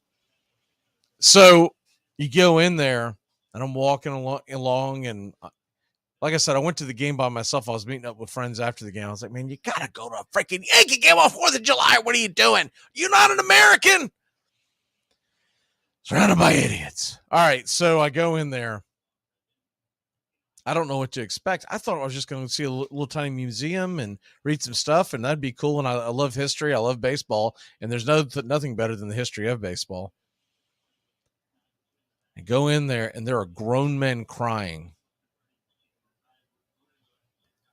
So you go in there, and I'm walking along, and like I said, I went to the game by myself. I was meeting up with friends after the game. I was like, man, you got to go to a freaking Yankee game on 4th of July. What are you doing? You're not an American. Surrounded by idiots. All right, so I go in there. I don't know what to expect. I thought I was just going to see a little tiny museum and read some stuff, and that'd be cool. And I love history. I love baseball, and there's nothing better than the history of baseball. I go in there, and there are grown men crying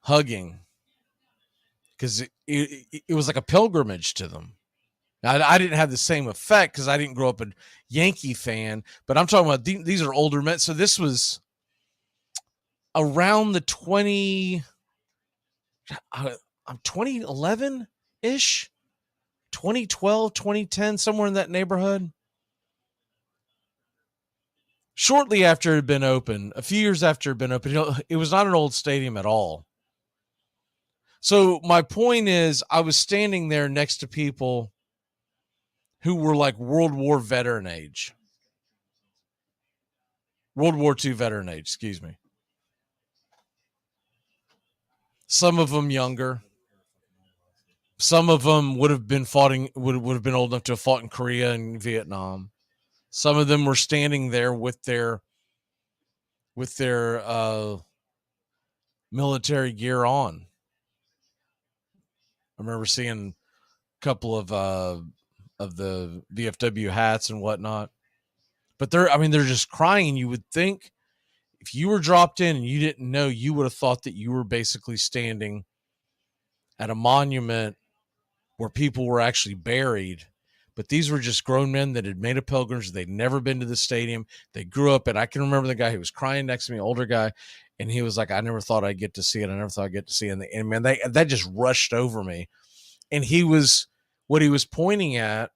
hugging because it was like a pilgrimage to them. I didn't have the same effect because I didn't grow up a Yankee fan, but I'm talking about these are older men. So this was around the 2011-ish, 2012, 2010, somewhere in that neighborhood. Shortly after it had been open, a few years after it had been open, it was not an old stadium at all. So my point is, I was standing there next to people who were like World War II veteran age, excuse me. Some of them younger. Some of them would have been old enough to have fought in Korea and Vietnam. Some of them were standing there with their military gear on. I remember seeing a couple of the VFW hats and whatnot. But they're just crying. You would think if you were dropped in and you didn't know, you would have thought that you were basically standing at a monument where people were actually buried. But these were just grown men that had made a pilgrimage. They'd never been to the stadium. They grew up, and I can remember the guy who was crying next to me, older guy, and he was like, I never thought I'd get to see it. I never thought I'd get to see it. And man, that just rushed over me. And what he was pointing at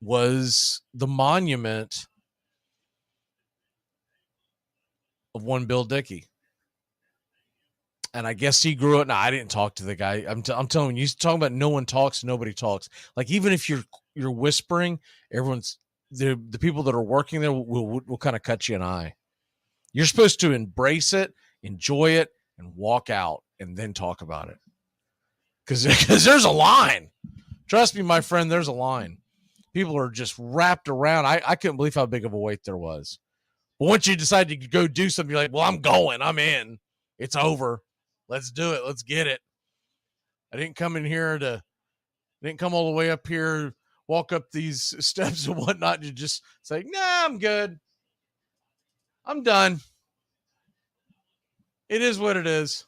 was the monument of one Bill Dickey. And I guess he grew up. No, I didn't talk to the guy. I'm telling you, talking about no one talks, nobody talks. Like, even if you're whispering, everyone's the people that are working there will kind of cut you an eye. You're supposed to embrace it, enjoy it, and walk out and then talk about it. Because there's a line. Trust me, my friend, there's a line. People are just wrapped around. I couldn't believe how big of a wait there was. But once you decide to go do something, you're like, well, I'm going. I'm in. It's over. Let's do it. Let's get it. I didn't come all the way up here, walk up these steps and whatnot to just say, nah, I'm good. I'm done. It is what it is.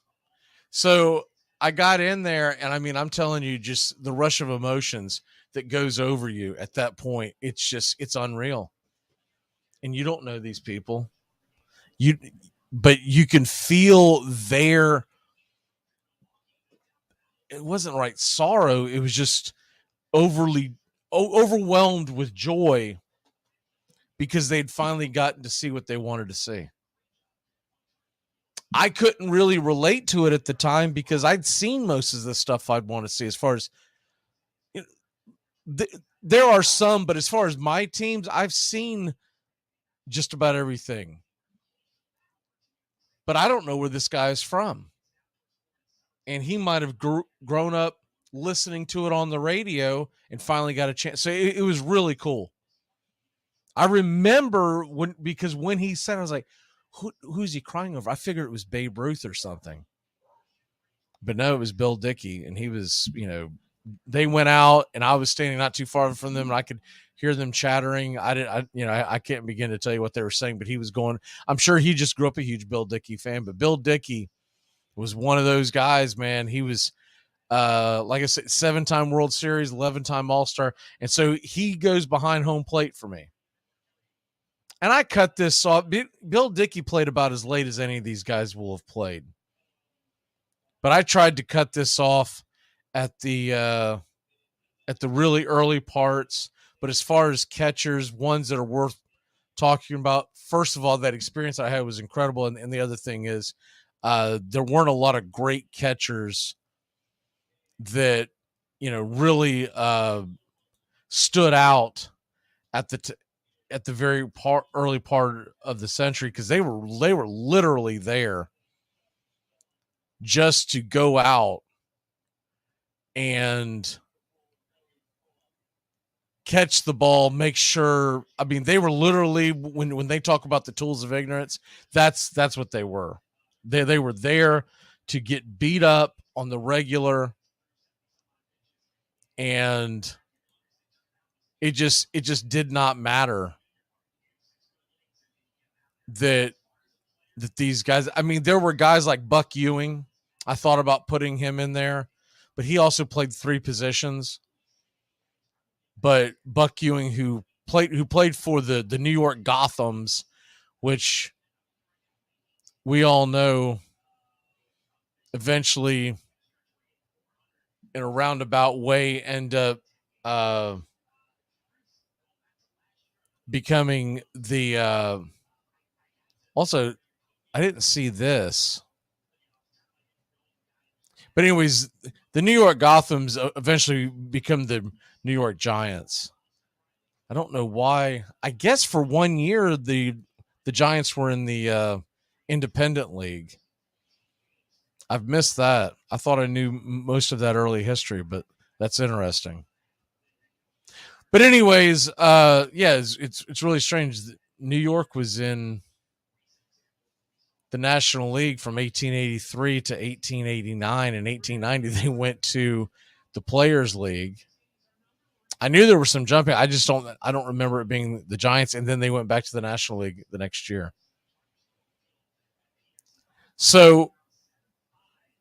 So I got in there, and I'm telling you, just the rush of emotions that goes over you at that point, it's unreal. And you don't know these people. But you can feel their, it wasn't right sorrow, it was just overwhelmed with joy because they'd finally gotten to see what they wanted to see. I couldn't really relate to it at the time because I'd seen most of the stuff I'd want to see. As far as there are some, but as far as my teams, I've seen just about everything. But I don't know where this guy is from. And he might have grown up listening to it on the radio and finally got a chance. So it was really cool. I remember when he said, I was like, who's he crying over? I figured it was Babe Ruth or something. But no, it was Bill Dickey. And he was, they went out and I was standing not too far from them and I could hear them chattering. I can't begin to tell you what they were saying, but he was going, I'm sure he just grew up a huge Bill Dickey fan, but Bill Dickey was one of those guys, man. He was, like I said, 7-time World Series, 11-time All-Star. And so he goes behind home plate for me. And I cut this off. Bill Dickey played about as late as any of these guys will have played. But I tried to cut this off at the really early parts. But as far as catchers, ones that are worth talking about, first of all, that experience I had was incredible. And the other thing is, there weren't a lot of great catchers that, really stood out at the very early part of the century, because they were literally there just to go out and catch the ball, make sure. They were literally, when they talk about the tools of ignorance, that's what they were. They were there to get beat up on the regular, and it just did not matter that these guys. There were guys like Buck Ewing. I thought about putting him in there, but he also played 3 positions. But Buck Ewing, who played for the New York Gothams, which we all know eventually in a roundabout way end up becoming the also, I didn't see this. But anyways, the New York Gothams eventually become the New York Giants. I don't know why. I guess for 1 year the Giants were in the independent league. I've missed that. I thought I knew most of that early history, but that's interesting. But anyways, yeah, it's really strange. New York was in the National League from 1883 to 1889. In 1890, they went to the Players League. I knew there was some jumping. I don't remember it being the Giants, and then they went back to the National League the next year. So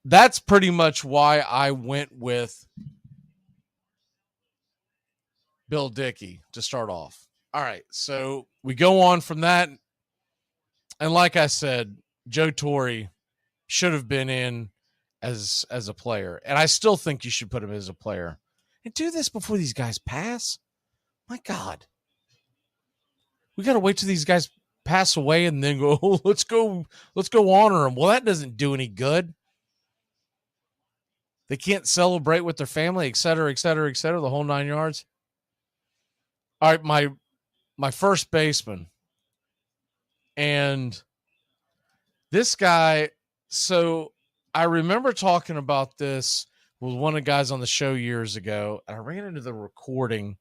that's pretty much why I went with Bill Dickey to start off. All right, so we go on from that. And like I said, Joe Torre should have been in as a player. And I still think you should put him as a player. And do this before these guys pass. My God. We got to wait till these guys pass away and then go, oh, let's go honor them. Well, that doesn't do any good. They can't celebrate with their family, et cetera, et cetera, et cetera, the whole 9 yards. All right, my first baseman. And this guy, so I remember talking about this with one of the guys on the show years ago. And I ran into the recording.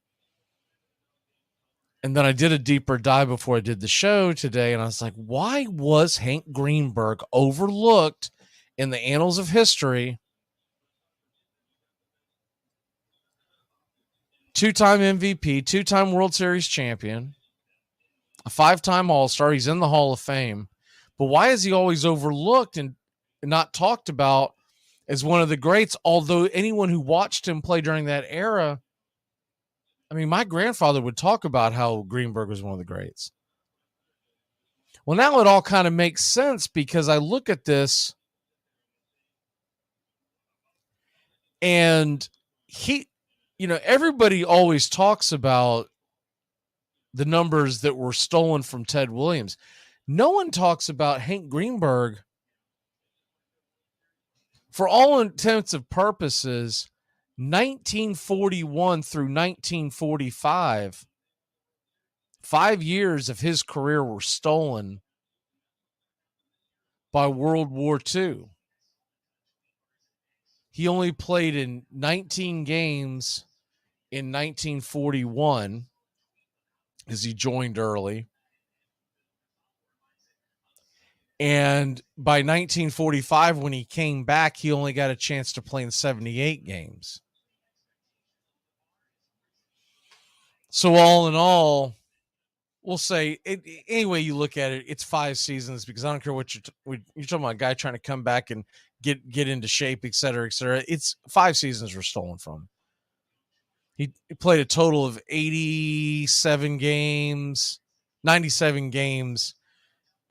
And then I did a deeper dive before I did the show today. And I was like, why was Hank Greenberg overlooked in the annals of history? 2-time MVP, 2-time World Series champion, a 5-time All-Star. He's in the Hall of Fame. But why is he always overlooked and not talked about as one of the greats? Although anyone who watched him play during that era, I mean, my grandfather would talk about how Greenberg was one of the greats. Well, now it all kind of makes sense because I look at this and everybody always talks about the numbers that were stolen from Ted Williams. No one talks about Hank Greenberg. For all intents and purposes, 1941 through 1945, 5 years of his career were stolen by World War II. He only played in 19 games in 1941 as he joined early. And by 1945, when he came back, he only got a chance to play in 78 games. So all in all, we'll say, any way you look at it, it's 5 seasons because I don't care what you're talking about, a guy trying to come back and get into shape, et cetera, et cetera. It's 5 seasons were stolen from him. He played a total of 87 games, 97 games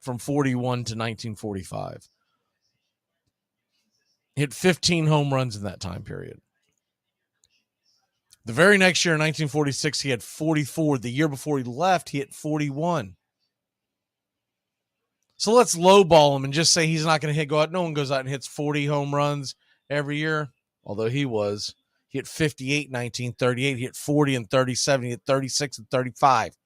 from 41 to 1945. Hit 15 home runs in that time period. The very next year, in 1946, he had 44. The year before he left, he hit 41. So let's lowball him and just say he's not going to go out. No one goes out and hits 40 home runs every year, although he was. He hit 58 in 1938. He hit 40 in 37. He hit 36 and 35.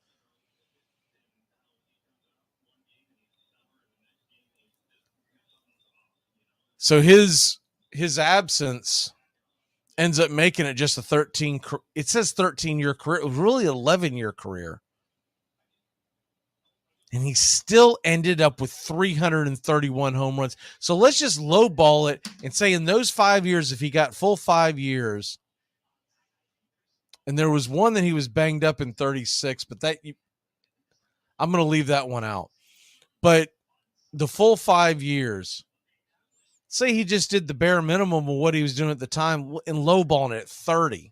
So his absence ends up making it just a 13. It says 13-year career. It was really an 11-year career. And he still ended up with 331 home runs. So let's just lowball it and say in those 5 years, if he got full 5 years, and there was one that he was banged up in 36, but I'm going to leave that one out. But the full 5 years, Say he just did the bare minimum of what he was doing at the time and lowballing it at 30.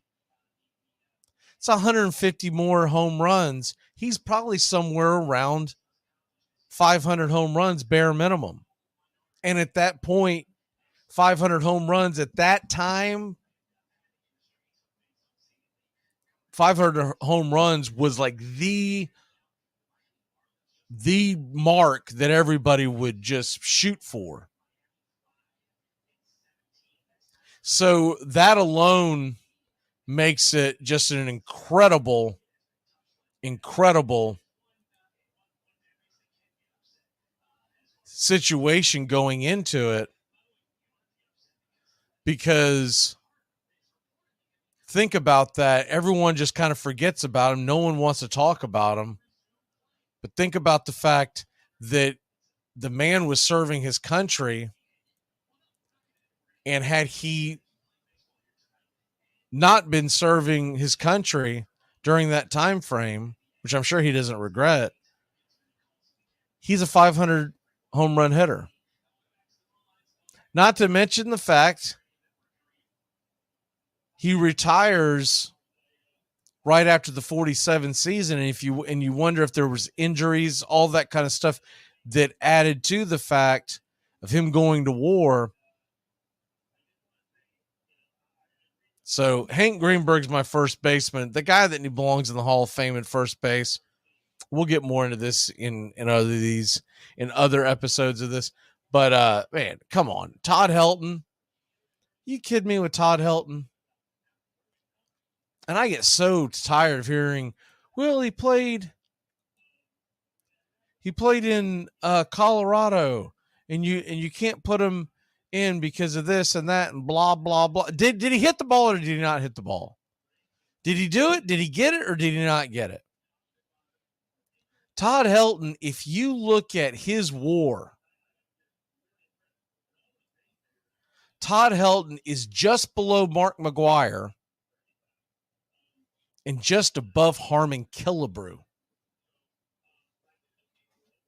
It's 150 more home runs. He's probably somewhere around 500 home runs bare minimum. And at that point, 500 home runs at that time, 500 home runs was like the mark that everybody would just shoot for. So that alone makes it just an incredible situation going into it, because think about that. Everyone just kind of forgets about him. No one wants to talk about him. But think about the fact that the man was serving his country, and had he not been serving his country during that time frame, which I'm sure he doesn't regret, he's a 500 home run hitter. Not to mention the fact he retires right after the 47 season. And you wonder if there was injuries, all that kind of stuff that added to the fact of him going to war. So Hank Greenberg's my first baseman, the guy that belongs in the Hall of Fame at first base. We'll get more into this in other episodes of this. But man, come on. Todd Helton. You kidding me with Todd Helton? And I get so tired of hearing, well, he played in Colorado, and you can't put him in because of this and that and blah blah blah. Did he hit the ball or did he not hit the ball? Did he do it? Did he get it or did he not get it? Todd Helton, if you look at his WAR, Todd Helton is just below Mark McGwire and just above Harmon Killebrew.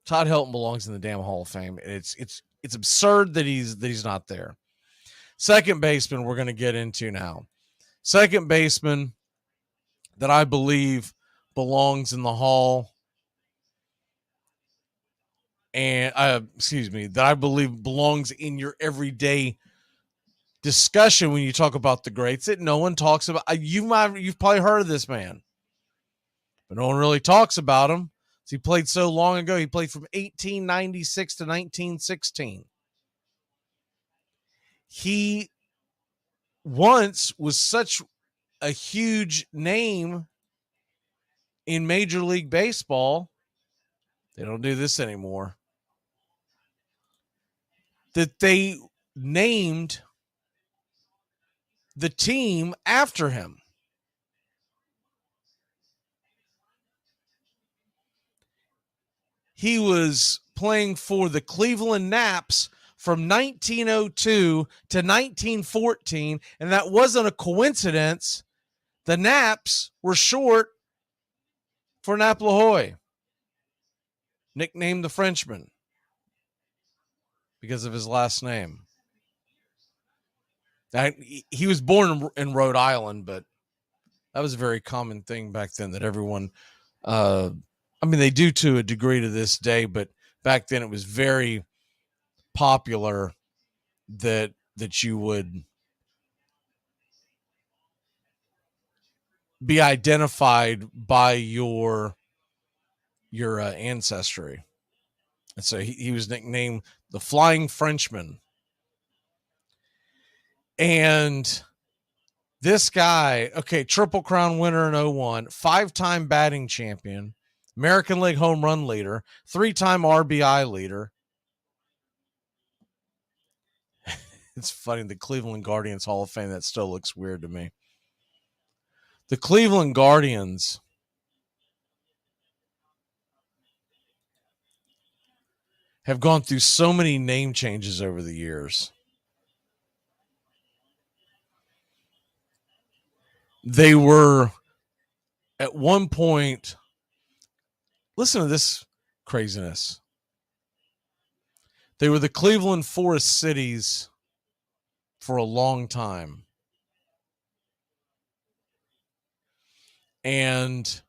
Todd Helton belongs in the damn Hall of Fame. It's absurd that he's not there. Second baseman we're going to get into now. Second baseman that I believe belongs in the Hall, and that I believe belongs in your everyday discussion when you talk about the greats that no one talks about. You've probably heard of this man, but no one really talks about him. He played so long ago. He played from 1896 to 1916. He once was such a huge name in Major League Baseball. They don't do this anymore. That they named the team after him. He was playing for the Cleveland Naps from 1902 to 1914, and that wasn't a coincidence. The Naps were short for Naplohoy, nicknamed the Frenchman because of his last name. He was born in Rhode Island, but that was a very common thing back then that everyone, they do to a degree to this day, but back then it was very popular that you would be identified by your ancestry. And so he was nicknamed the Flying Frenchman. And this guy, Triple Crown winner in 2001, 5-time batting champion, American League home run leader, 3-time RBI leader. It's funny, the Cleveland Guardians Hall of Fame, that still looks weird to me. The Cleveland Guardians have gone through so many name changes over the years. They were at one point, listen to this craziness. They were the Cleveland Forest Cities for a long time. And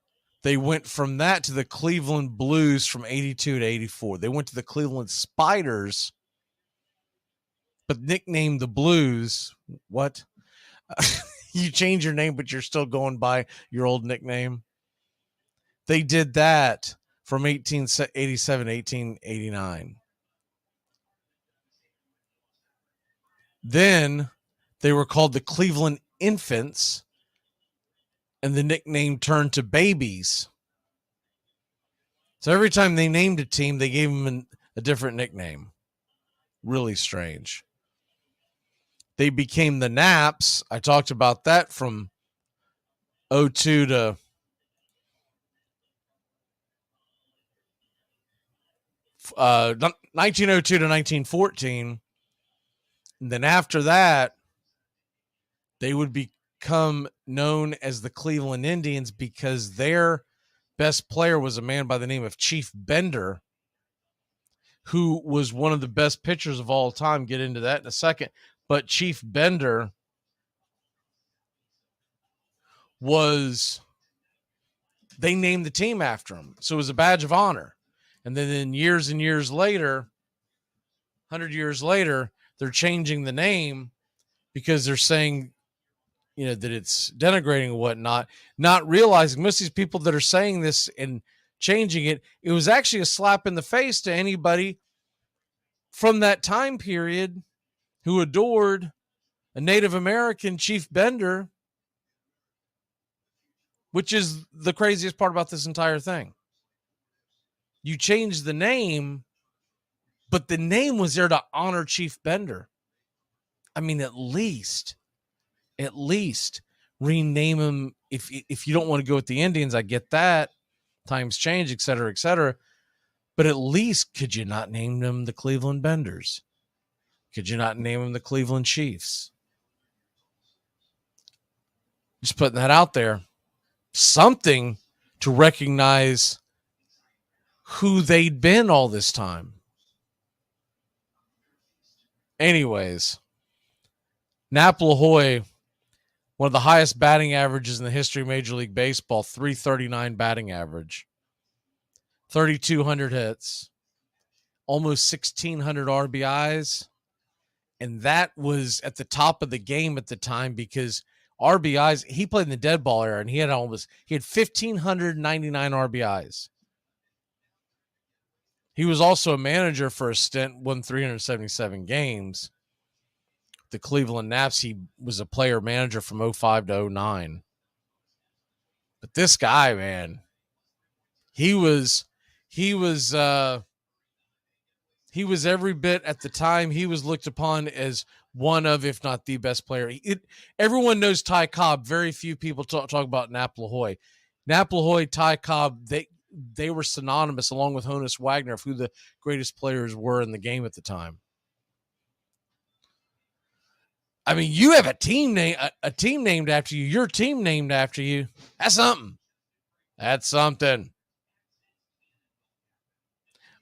they went from that to the Cleveland Blues from 82 to 84. They went to the Cleveland Spiders, but nicknamed the Blues. What? You change your name, but you're still going by your old nickname. They did that from 1887 to 1889. Then they were called the Cleveland Infants, and the nickname turned to Babies. So every time they named a team, they gave them a different nickname. Really strange. They became the Naps. I talked about that from 02 to 1902 to 1914. And then after that, they would become known as the Cleveland Indians because their best player was a man by the name of Chief Bender, who was one of the best pitchers of all time. Get into that in a second. But Chief Bender they named the team after him. So it was a badge of honor. And then years and years later, 100 years later, they're changing the name because they're saying, that it's denigrating and whatnot, not realizing most of these people that are saying this and changing it, it was actually a slap in the face to anybody from that time period who adored a Native American, Chief Bender, which is the craziest part about this entire thing. You changed the name, but the name was there to honor Chief Bender. I mean, at least rename him. If you don't want to go with the Indians, I get that. Times change, et cetera, et cetera. But at least could you not name them the Cleveland Benders? Could you not name them the Cleveland Chiefs? Just putting that out there. Something to recognize who they'd been all this time. Anyways, Nap LaHoy, one of the highest batting averages in the history of Major League Baseball, 339 batting average, 3,200 hits, almost 1,600 RBIs. And that was at the top of the game at the time because RBIs, he played in the dead ball era and he had 1,599 RBIs. He was also a manager for a stint, won 377 games. The Cleveland Naps, he was a player manager from 05 to 09. But this guy, man, he was every bit at the time. He was looked upon as one of, if not the best player. Everyone knows Ty Cobb. Very few people talk about Nap LaHoy. Nap LaHoy, Ty Cobb, they were synonymous along with Honus Wagner of who the greatest players were in the game at the time. I mean, you have a team named after you. Your team named after you. That's something. That's something.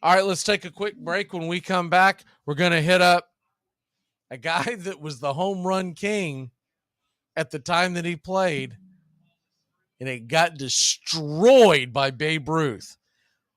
All right, let's take a quick break. When we come back, we're going to hit up a guy that was the home run king at the time that he played, and it got destroyed by Babe Ruth.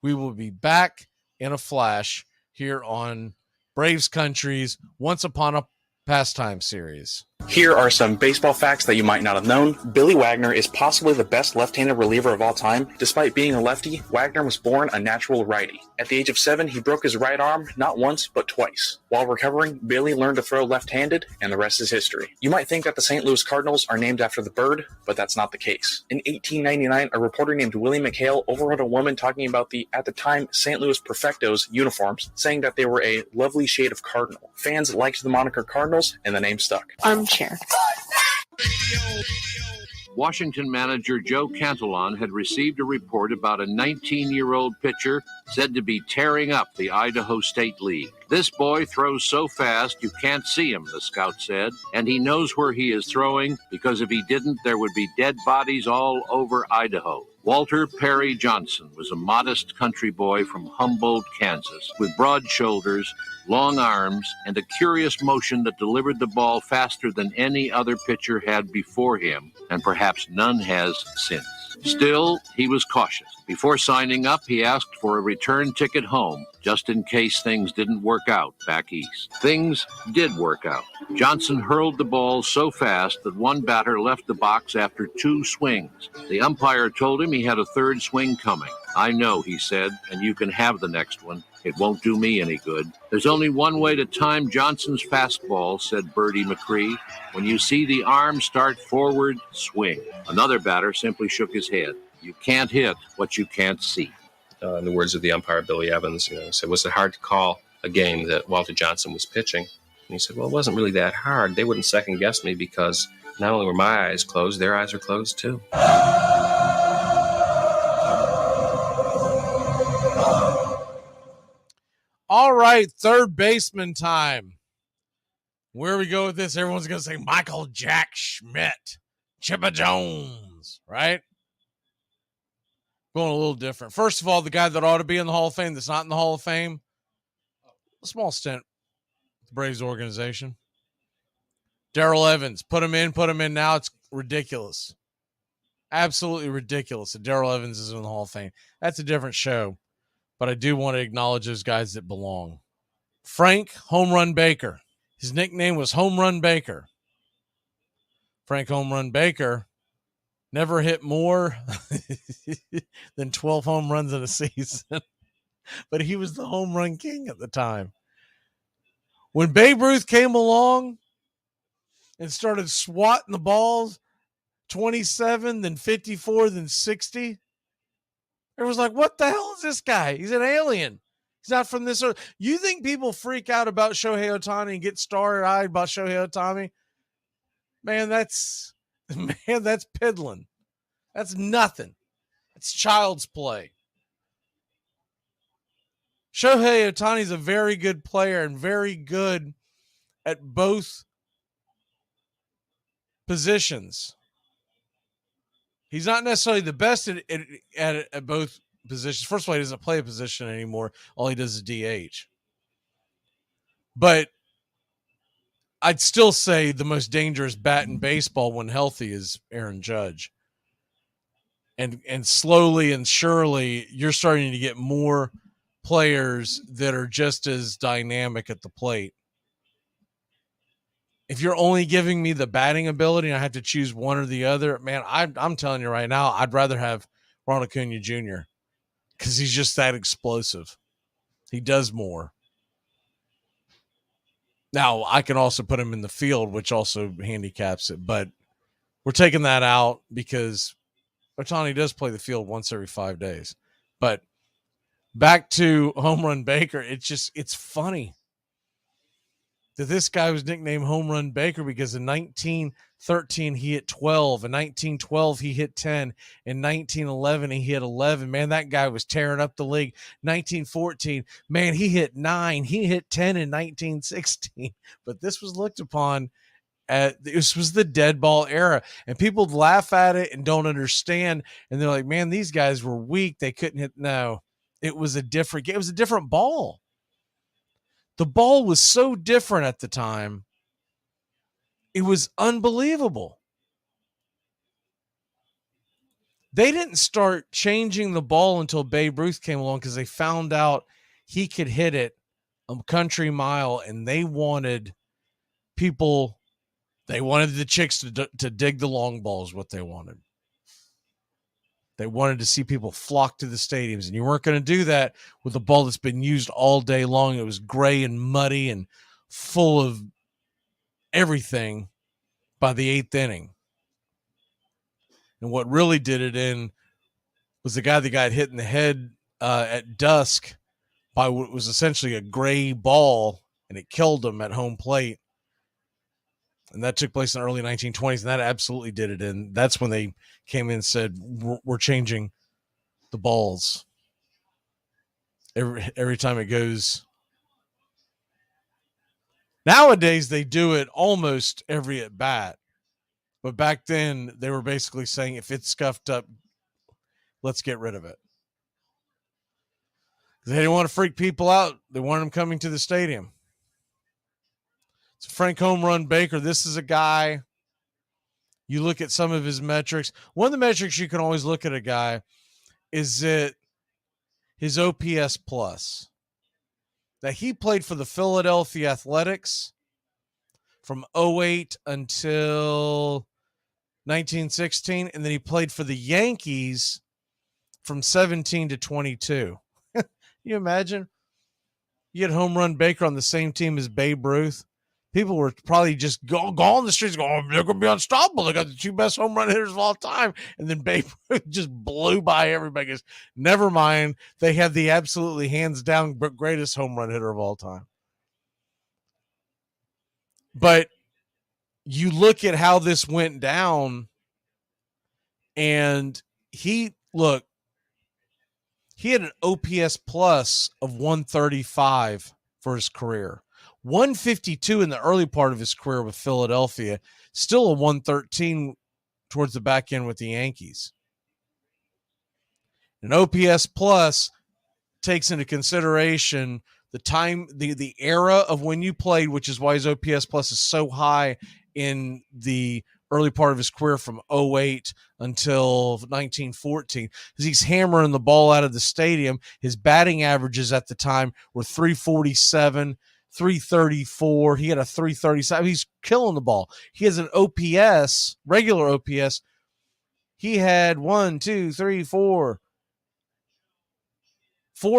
We will be back in a flash here on Braves Country's Once Upon a Pastime series. Here are some baseball facts that you might not have known. Billy Wagner is possibly the best left-handed reliever of all time. Despite being a lefty, Wagner was born a natural righty. At the age of 7, he broke his right arm not once, but twice. While recovering, Billy learned to throw left-handed, and the rest is history. You might think that the St. Louis Cardinals are named after the bird, but that's not the case. In 1899, a reporter named Willie McHale overheard a woman talking about the, at the time, St. Louis Perfectos uniforms, saying that they were a lovely shade of cardinal. Fans liked the moniker Cardinals, and the name stuck. Armchair. Washington manager Joe Cantillon had received a report about a 19-year-old pitcher said to be tearing up the Idaho State League. This boy throws so fast you can't see him, the scout said, and he knows where he is throwing because if he didn't, there would be dead bodies all over Idaho. Walter Perry Johnson was a modest country boy from Humboldt, Kansas, with broad shoulders, long arms, and a curious motion that delivered the ball faster than any other pitcher had before him, and perhaps none has since. Still, he was cautious. Before signing up, he asked for a return ticket home, just in case things didn't work out back east. Things did work out. Johnson hurled the ball so fast that one batter left the box after 2 swings. The umpire told him he had a third swing coming. I know, he said, and you can have the next one. It won't do me any good. There's only one way to time Johnson's fastball, said Bertie McCree. When you see the arm start forward, swing. Another batter simply shook his head. You can't hit what you can't see. In the words of the umpire, Billy Evans, he said, was it hard to call a game that Walter Johnson was pitching? And he said, well, it wasn't really that hard. They wouldn't second guess me because not only were my eyes closed, their eyes were closed too. All right, third baseman time. Where we go with this, everyone's going to say Michael Jack Schmidt, Chipper Jones, right? Going a little different. First of all, the guy that ought to be in the Hall of Fame that's not in the Hall of Fame, a small stint with the Braves organization. Darrell Evans, put him in now. It's ridiculous. Absolutely ridiculous that Darrell Evans is in the Hall of Fame. That's a different show, but I do want to acknowledge those guys that belong. Frank Home Run Baker. His nickname was Home Run Baker. Frank Home Run Baker never hit more than 12 home runs in a season, but he was the home run king at the time. When Babe Ruth came along and started swatting the balls, 27, then 54, then 60, everyone's like, what the hell is this guy? He's an alien. He's not from this earth. You think people freak out about Shohei Ohtani and get starry-eyed about Shohei Ohtani? Man, that's piddling. That's nothing. It's child's play. Shohei Ohtani is a very good player and very good at both positions. He's not necessarily the best at both positions. First of all, he doesn't play a position anymore. All he does is DH. But I'd still say the most dangerous bat in baseball when healthy is Aaron Judge. And slowly and surely, you're starting to get more players that are just as dynamic at the plate. If you're only giving me the batting ability and I have to choose one or the other, man, I'm telling you right now, I'd rather have Ronald Acuna Jr. because he's just that explosive. He does more. Now, I can also put him in the field, which also handicaps it, but we're taking that out because Ohtani does play the field once every 5 days. But back to Home Run Baker, it's funny that this guy was nicknamed Home Run Baker because in 1913 he hit 12, in 1912 he hit 10, in 1911 he hit 11. Man, that guy was tearing up the league. 1914, man, he hit 9, he hit 10 in 1916. But this was looked upon this was the dead ball era, and people laugh at it and don't understand, and they're like, man, these guys were weak, they couldn't hit. No, it was a different ball. The ball was so different at the time. It was unbelievable. They didn't start changing the ball until Babe Ruth came along because they found out he could hit it a country mile, and they wanted the chicks to dig the long balls, what they wanted. They wanted to see people flock to the stadiums, and you weren't going to do that with a ball that's been used all day long. It was gray and muddy and full of everything by the 8th inning. And what really did it in was the guy that got hit in the head at dusk by what was essentially a gray ball, and it killed him at home plate. And that took place in the early 1920s, and that absolutely did it in. That's when they came in and said, we're changing the balls. Every time it goes Nowadays, they do it almost every at bat. But back then, they were basically saying, if it's scuffed up, let's get rid of it. They didn't want to freak people out. They wanted them coming to the stadium. So Frank Home Run Baker, this is a guy, you look at some of his metrics. One of the metrics you can always look at a guy is that his OPS plus. That he played for the Philadelphia Athletics from 2008 until 1916, and then he played for the Yankees from 17 to 22. You imagine? You had Home Run Baker on the same team as Babe Ruth. People were probably just go on the streets going, oh, they're going to be unstoppable. They got the two best home run hitters of all time. And then Babe Ruth just blew by everybody. Goes, never mind. They have the absolutely hands down greatest home run hitter of all time. But you look at how this went down, and he had an OPS plus of 135 for his career. 152 in the early part of his career with Philadelphia, still a 113 towards the back end with the Yankees. An OPS plus takes into consideration the time, the era of when you played, which is why his OPS plus is so high in the early part of his career from 2008 until 1914, because he's hammering the ball out of the stadium. His batting averages at the time were 347, 334. He had a 337. He's killing the ball. He has an OPS, regular OPS. He had 4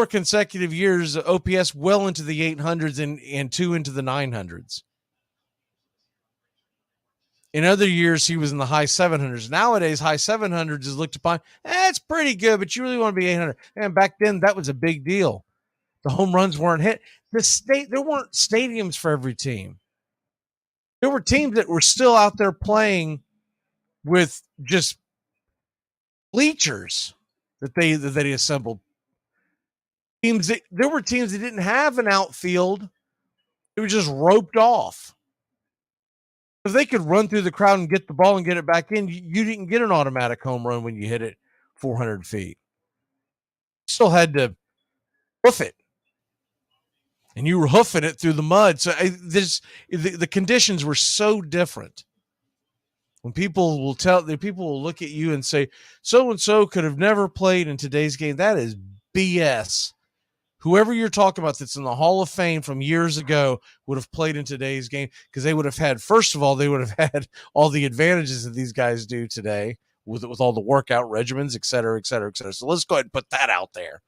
consecutive years of OPS well into the 800s and 2 into the 900s. In other years, he was in the high 700s. Nowadays, high 700s is looked upon, it's pretty good, but you really want to be 800. And back then, that was a big deal. The home runs weren't hit. There weren't stadiums for every team. There were teams that were still out there playing with just bleachers that they assembled. There were teams that didn't have an outfield. It was just roped off. If they could run through the crowd and get the ball and get it back in, you didn't get an automatic home run when you hit it 400 feet. You still had to hoof it. And you were hoofing it through the mud. So the conditions were so different. When people will look at you and say, so-and-so could have never played in today's game. That is BS. Whoever you're talking about that's in the Hall of Fame from years ago would have played in today's game, because they would have had, first of all, they would have had all the advantages that these guys do today with all the workout regimens, et cetera, et cetera, et cetera. So let's go ahead and put that out there.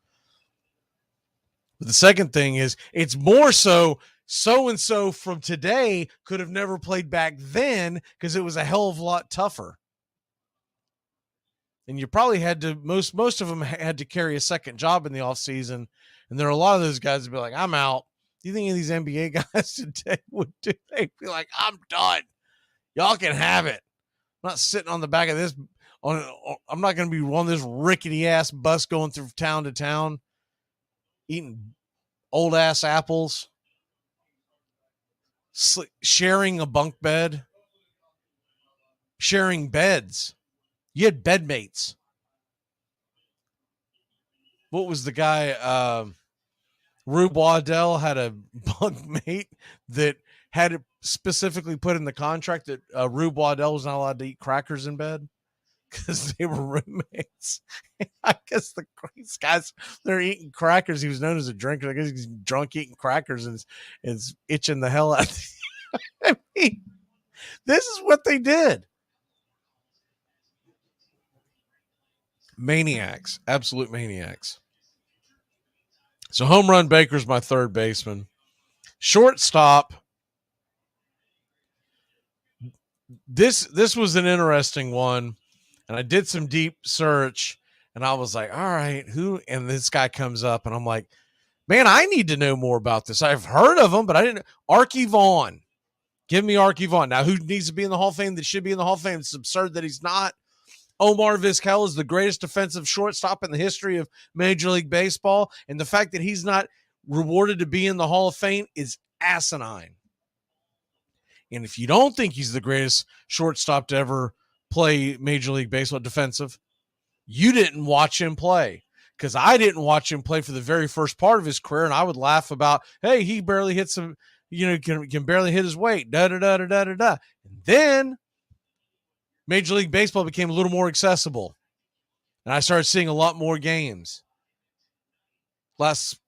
But the second thing is, it's more so-and-so from today could have never played back then because it was a hell of a lot tougher. And you probably had to, most of them had to carry a second job in the offseason. And there are a lot of those guys that be like, I'm out. Do you think any of these NBA guys today would do? They'd be like, I'm done. Y'all can have it. I'm not sitting on the back of this. I'm not going to be on this rickety ass bus going through town to town, eating old ass apples, sharing a bunk bed, sharing beds. You had bedmates. What was the guy? Rube Waddell had a bunkmate that had it specifically put in the contract that Rube Waddell was not allowed to eat crackers in bed because they were roommates. I guess these guys, they're eating crackers. He was known as a drinker. I guess he's drunk eating crackers and is itching the hell out. I mean, this is what they did. Maniacs, absolute maniacs. So Home Run Baker's my third baseman. Shortstop. This was an interesting one, and I did some deep search, and I was like, all right, who? And this guy comes up, and I'm like, man, I need to know more about this. I've heard of him, but I didn't. Archie Vaughn. Give me Archie Vaughn. Now, who needs to be in the Hall of Fame that should be in the Hall of Fame? It's absurd that he's not. Omar Vizquel is the greatest defensive shortstop in the history of Major League Baseball, and the fact that he's not rewarded to be in the Hall of Fame is asinine. And if you don't think he's the greatest shortstop to ever play Major League Baseball defensive, you didn't watch him play. Because I didn't watch him play for the very first part of his career, and I would laugh about, hey, he barely hits some, can barely hit his weight, da-da-da-da-da-da-da. And then Major League Baseball became a little more accessible, and I started seeing a lot more games. Last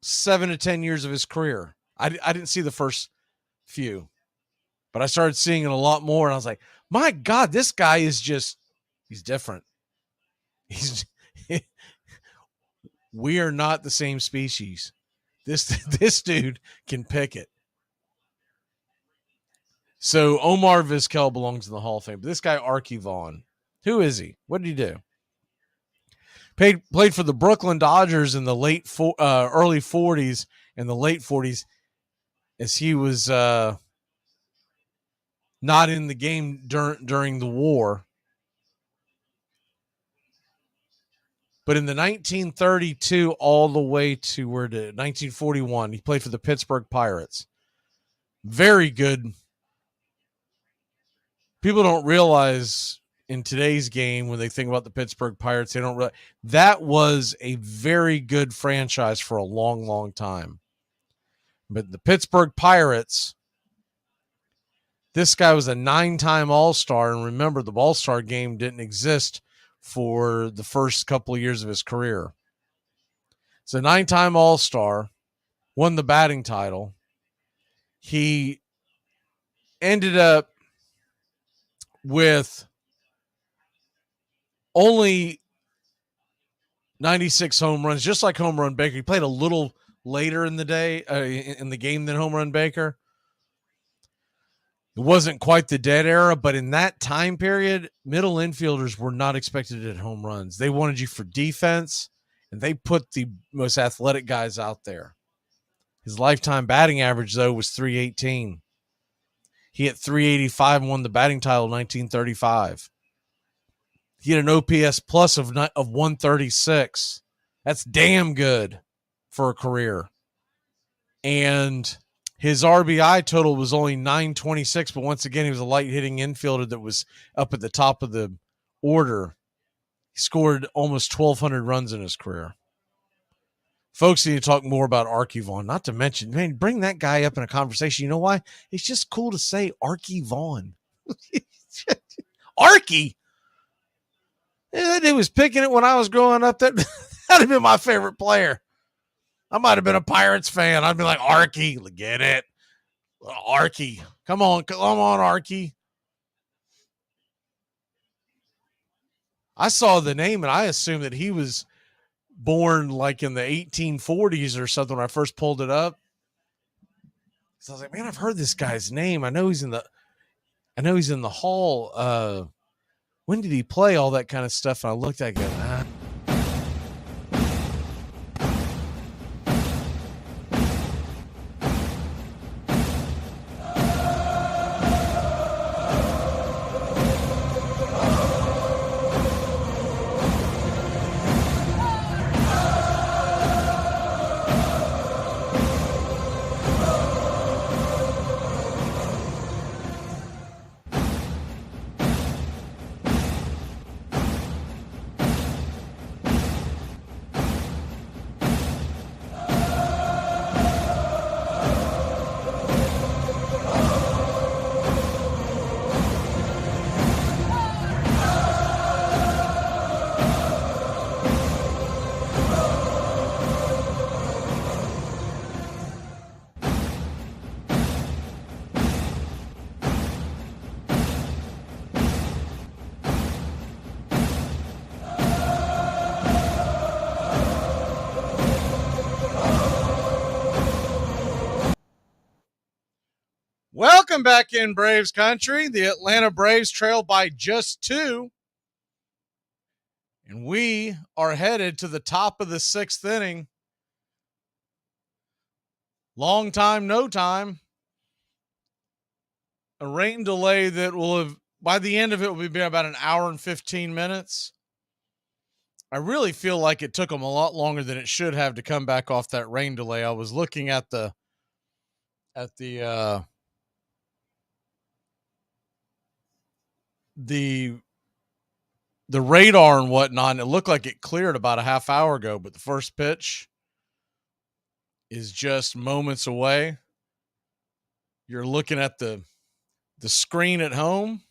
7 to 10 years of his career. I didn't see the first few, but I started seeing it a lot more, and I was like, my God, this guy is just, he's different. We are not the same species. This dude can pick it. So Omar Vizquel belongs in the Hall of Fame. But this guy, Archie Vaughn, who is he? What did he do? Played for the Brooklyn Dodgers in the early 40s and the late 40s, as he was not in the game during the war. But in the 1932 all the way to 1941, he played for the Pittsburgh Pirates. Very good. People don't realize in today's game, when they think about the Pittsburgh Pirates, they don't realize that was a very good franchise for a long, long time. But the Pittsburgh Pirates, this guy was a 9-time All-Star. And remember, the All-Star game didn't exist for the first couple of years of his career. It's a 9-time All-Star, won the batting title. He ended up with only 96 home runs, just like Home Run Baker. He played a little later in the day, in the game than Home Run Baker. It wasn't quite the dead era, but in that time period, middle infielders were not expected to hit home runs. They wanted you for defense, and they put the most athletic guys out there. His lifetime batting average, though, was .318. He hit .385 and won the batting title in 1935. He had an OPS plus of 136. That's damn good for a career. And his RBI total was only 926, but once again, he was a light-hitting infielder that was up at the top of the order. He scored almost 1,200 runs in his career. Folks need to talk more about Archie Vaughn, not to mention, man, bring that guy up in a conversation. You know why? It's just cool to say Archie Vaughn. Archie? Yeah, that dude was picking it when I was growing up. That'd have been my favorite player. I might have been a Pirates fan. I'd be like, Archie, get it. Archie. Come on, Archie. I saw the name and I assumed that he was born like in the 1840s or something when I first pulled it up. So I was like, man, I've heard this guy's name. I know he's in the Hall. When did he play? All that kind of stuff. And I looked at it and go, welcome back in Braves country. The Atlanta Braves trail by just 2. And we are headed to the top of the 6th inning. Long time, no time. A rain delay that will have, by the end of it, will be about an hour and 15 minutes. I really feel like it took them a lot longer than it should have to come back off that rain delay. I was looking at the the radar and whatnot, and it looked like it cleared about a half hour ago, but the first pitch is just moments away. You're looking at the screen at home.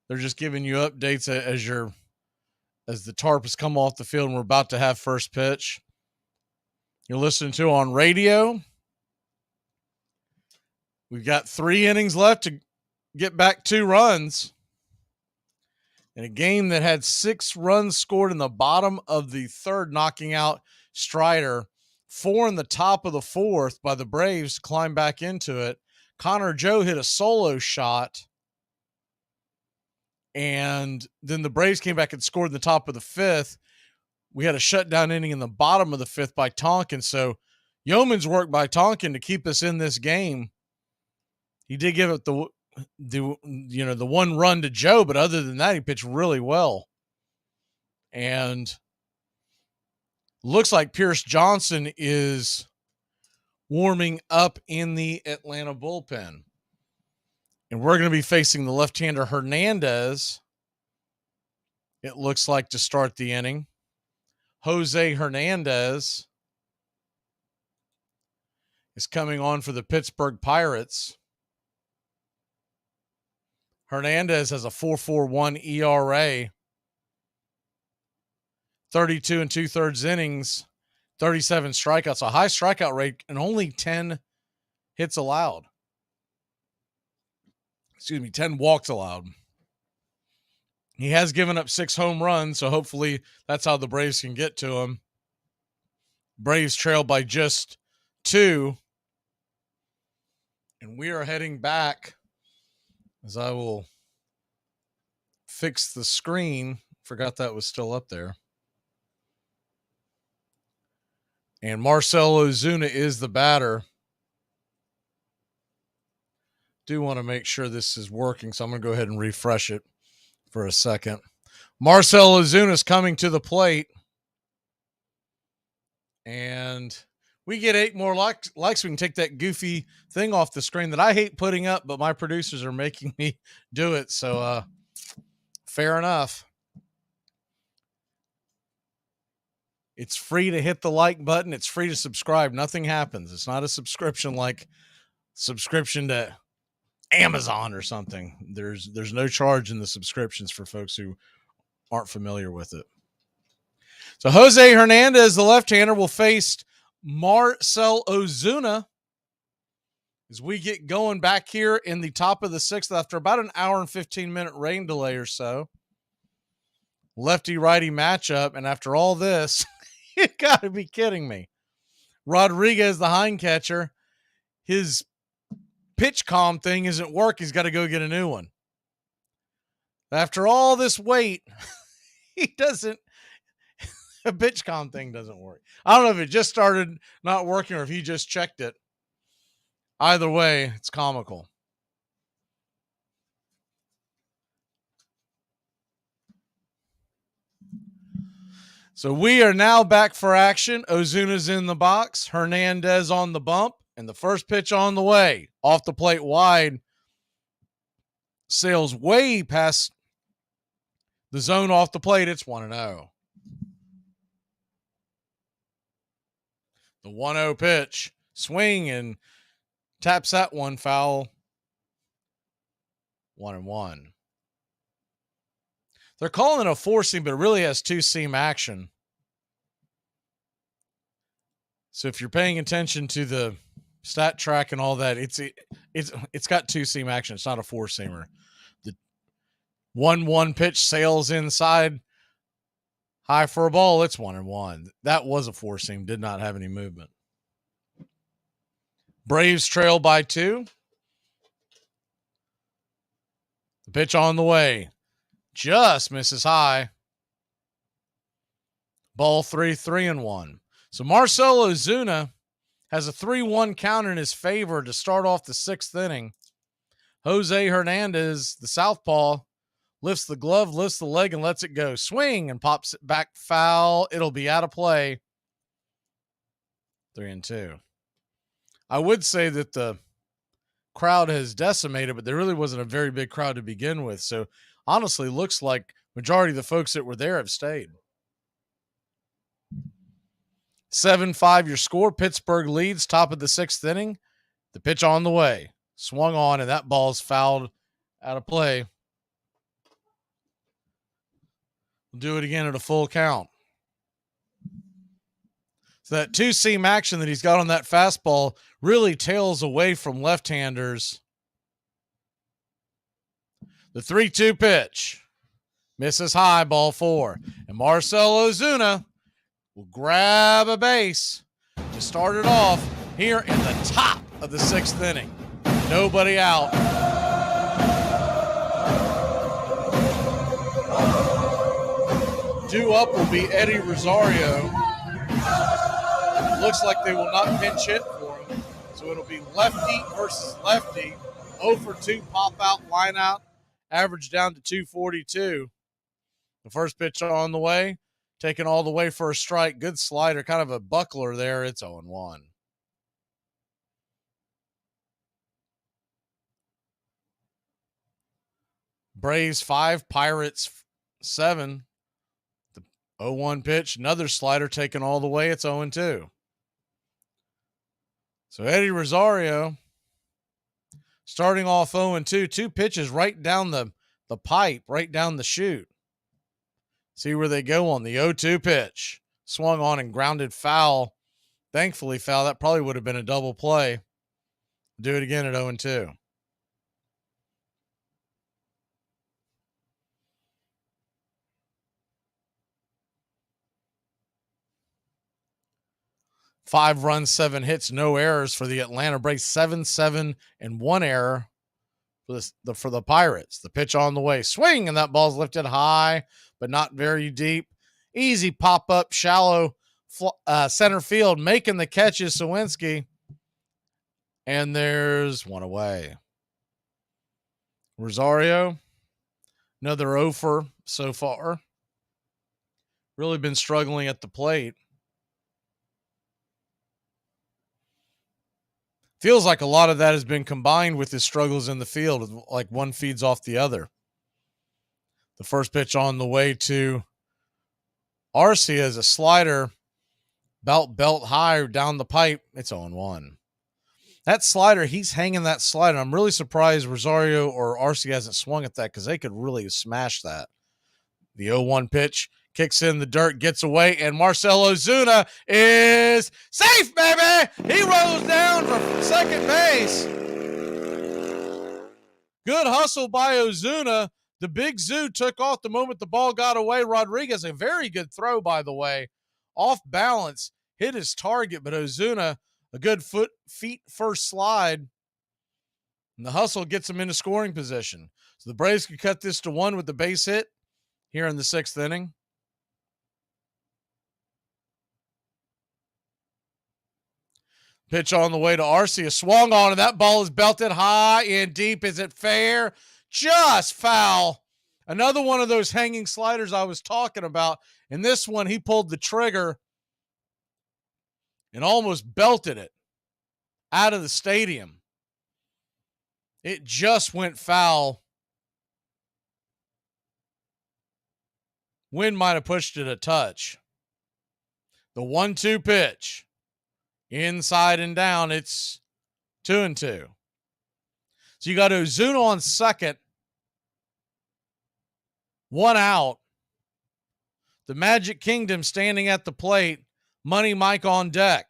They're just giving you updates as the tarp has come off the field and we're about to have first pitch. You're listening to on radio. We've got 3 innings left to get back 2 runs. In a game that had 6 runs scored in the bottom of the third, knocking out Strider, 4 in the top of the fourth by the Braves to climb back into it. Connor Joe hit a solo shot, and then the Braves came back and scored in the top of the fifth. We had a shutdown inning in the bottom of the fifth by Tonkin, so yeoman's work by Tonkin to keep us in this game. He did give it the 1 run to Joe, but other than that, he pitched really well. And looks like Pierce Johnson is warming up in the Atlanta bullpen. And we're going to be facing the left-hander Hernandez, it looks like, to start the inning. Jose Hernandez is coming on for the Pittsburgh Pirates. Hernandez has a 4.41 ERA, 32 2/3 innings, 37 strikeouts, a high strikeout rate, and only 10 hits allowed. 10 walks allowed. He has given up 6 home runs, so hopefully that's how the Braves can get to him. Braves trail by just 2. And we are heading back, as I will fix the screen. Forgot that was still up there. And Marcell Ozuna is the batter. Do want to make sure this is working, so I'm going to go ahead and refresh it for a second. Marcell Ozuna is coming to the plate. And we get 8 more likes. We can take that goofy thing off the screen that I hate putting up, but my producers are making me do it. So, fair enough. It's free to hit the like button. It's free to subscribe. Nothing happens. It's not a subscription like subscription to Amazon or something. There's no charge in the subscriptions for folks who aren't familiar with it. So Jose Hernandez, the left-hander, will face Marcell Ozuna as we get going back here in the top of the 6th after about an hour and 15-minute rain delay or so. Lefty-righty matchup, and after all this, you got to be kidding me. Rodriguez, the hind catcher, his pitch calm thing isn't working. He's got to go get a new one. After all this wait, he doesn't. A pitch calm thing doesn't work. I don't know if it just started not working or if he just checked it. Either way, it's comical. So we are now back for action. Ozuna's in the box. Hernandez on the bump. And the first pitch on the way. Off the plate wide. Sails way past the zone off the plate. It's 1-0. The 1-0 pitch. Swing and taps that one foul. 1-1. They're calling it a 4-seam, but it really has 2-seam action. So if you're paying attention to the stat track and all that, it's got 2-seam action. It's not a 4-seamer. The 1-1 pitch sails inside. High for a ball. It's 1-1. That was a 4-seam. Did not have any movement. Braves trail by 2. The pitch on the way. Just misses high. Ball 3-1. So Marcell Ozuna has a 3-1 counter in his favor to start off the 6th inning. Jose Hernandez, the southpaw, lifts the glove, lifts the leg, and lets it go. Swing and pops it back foul. It'll be out of play. 3-2. I would say that the crowd has decimated, but there really wasn't a very big crowd to begin with. So honestly, looks like majority of the folks that were there have stayed. 7-5 your score. Pittsburgh leads, top of the 6th inning. The pitch on the way. Swung on, and that ball's fouled out of play. We'll do it again at a full count. So that two-seam action that he's got on that fastball really tails away from left-handers. The 3-2 pitch. Misses high, ball 4. And Marcell Ozuna will grab a base to start it off here in the top of the 6th inning. Nobody out. Due up will be Eddie Rosario. Looks like they will not pinch hit for him. So it'll be lefty versus lefty. 0 for 2 pop out, line out. Average down to 242. The first pitch on the way. Taken all the way for a strike. Good slider. Kind of a buckler there. It's 0-1. Braves 5, Pirates 7. The 0-1 pitch. Another slider taken all the way. It's 0-2. So Eddie Rosario starting off 0-2. 2 pitches right down the pipe, right down the chute. See where they go on the 0-2 pitch. Swung on and grounded foul. Thankfully foul. That probably would have been a double play. Do it again at 0-2. Five runs, 7 hits, no errors for the Atlanta Braves. 7-7 and 1 error for the Pirates. The pitch on the way. Swing, and that ball's lifted high, but not very deep. Easy pop-up, shallow center field. Making the catch is Sawinski. And there's one away. Rosario, another 0 for so far. Really been struggling at the plate. Feels like a lot of that has been combined with his struggles in the field, like one feeds off the other. The first pitch on the way to Arcia is a slider, belt high down the pipe. It's 0-1. That slider, he's hanging that slider. I'm really surprised Rosario or Arcia hasn't swung at that because they could really smash that. The 0-1 pitch. Kicks in the dirt, gets away, and Marcell Ozuna is safe, baby! He rolls down for second base. Good hustle by Ozuna. The Big Zoo took off the moment the ball got away. Rodriguez, a very good throw, by the way. Off balance, hit his target, but Ozuna, a good feet first slide. And the hustle gets him into scoring position. So the Braves could cut this to 1 with the base hit here in the 6th inning. Pitch on the way to Arcia. Swung on, and that ball is belted high and deep. Is it fair? Just foul. Another one of those hanging sliders I was talking about. And this one, he pulled the trigger and almost belted it out of the stadium. It just went foul. Wind might have pushed it a touch. The 1-2 pitch. Inside and down, it's 2-2. So you got Ozuna on second. 1 out. The Magic Kingdom standing at the plate. Money Mike on deck.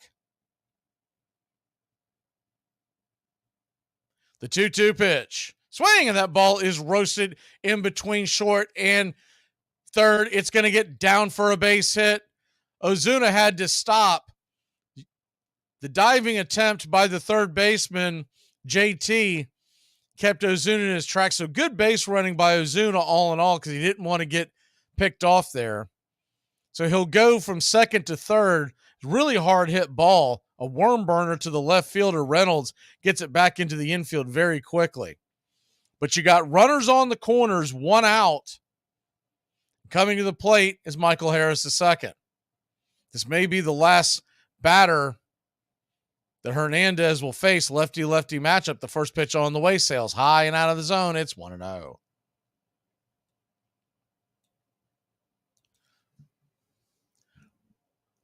The 2-2 pitch. Swing, and that ball is roasted in between short and third. It's going to get down for a base hit. Ozuna had to stop. The diving attempt by the third baseman, JT, kept Ozuna in his track. So good base running by Ozuna all in all because he didn't want to get picked off there. So he'll go from second to third. Really hard hit ball. A worm burner to the left fielder. Reynolds gets it back into the infield very quickly. But you got runners on the corners, 1 out. Coming to the plate is Michael Harris II. This may be the last batter that Hernandez will face. Lefty-lefty matchup. The first pitch on the way, sails high and out of the zone. It's 1-0.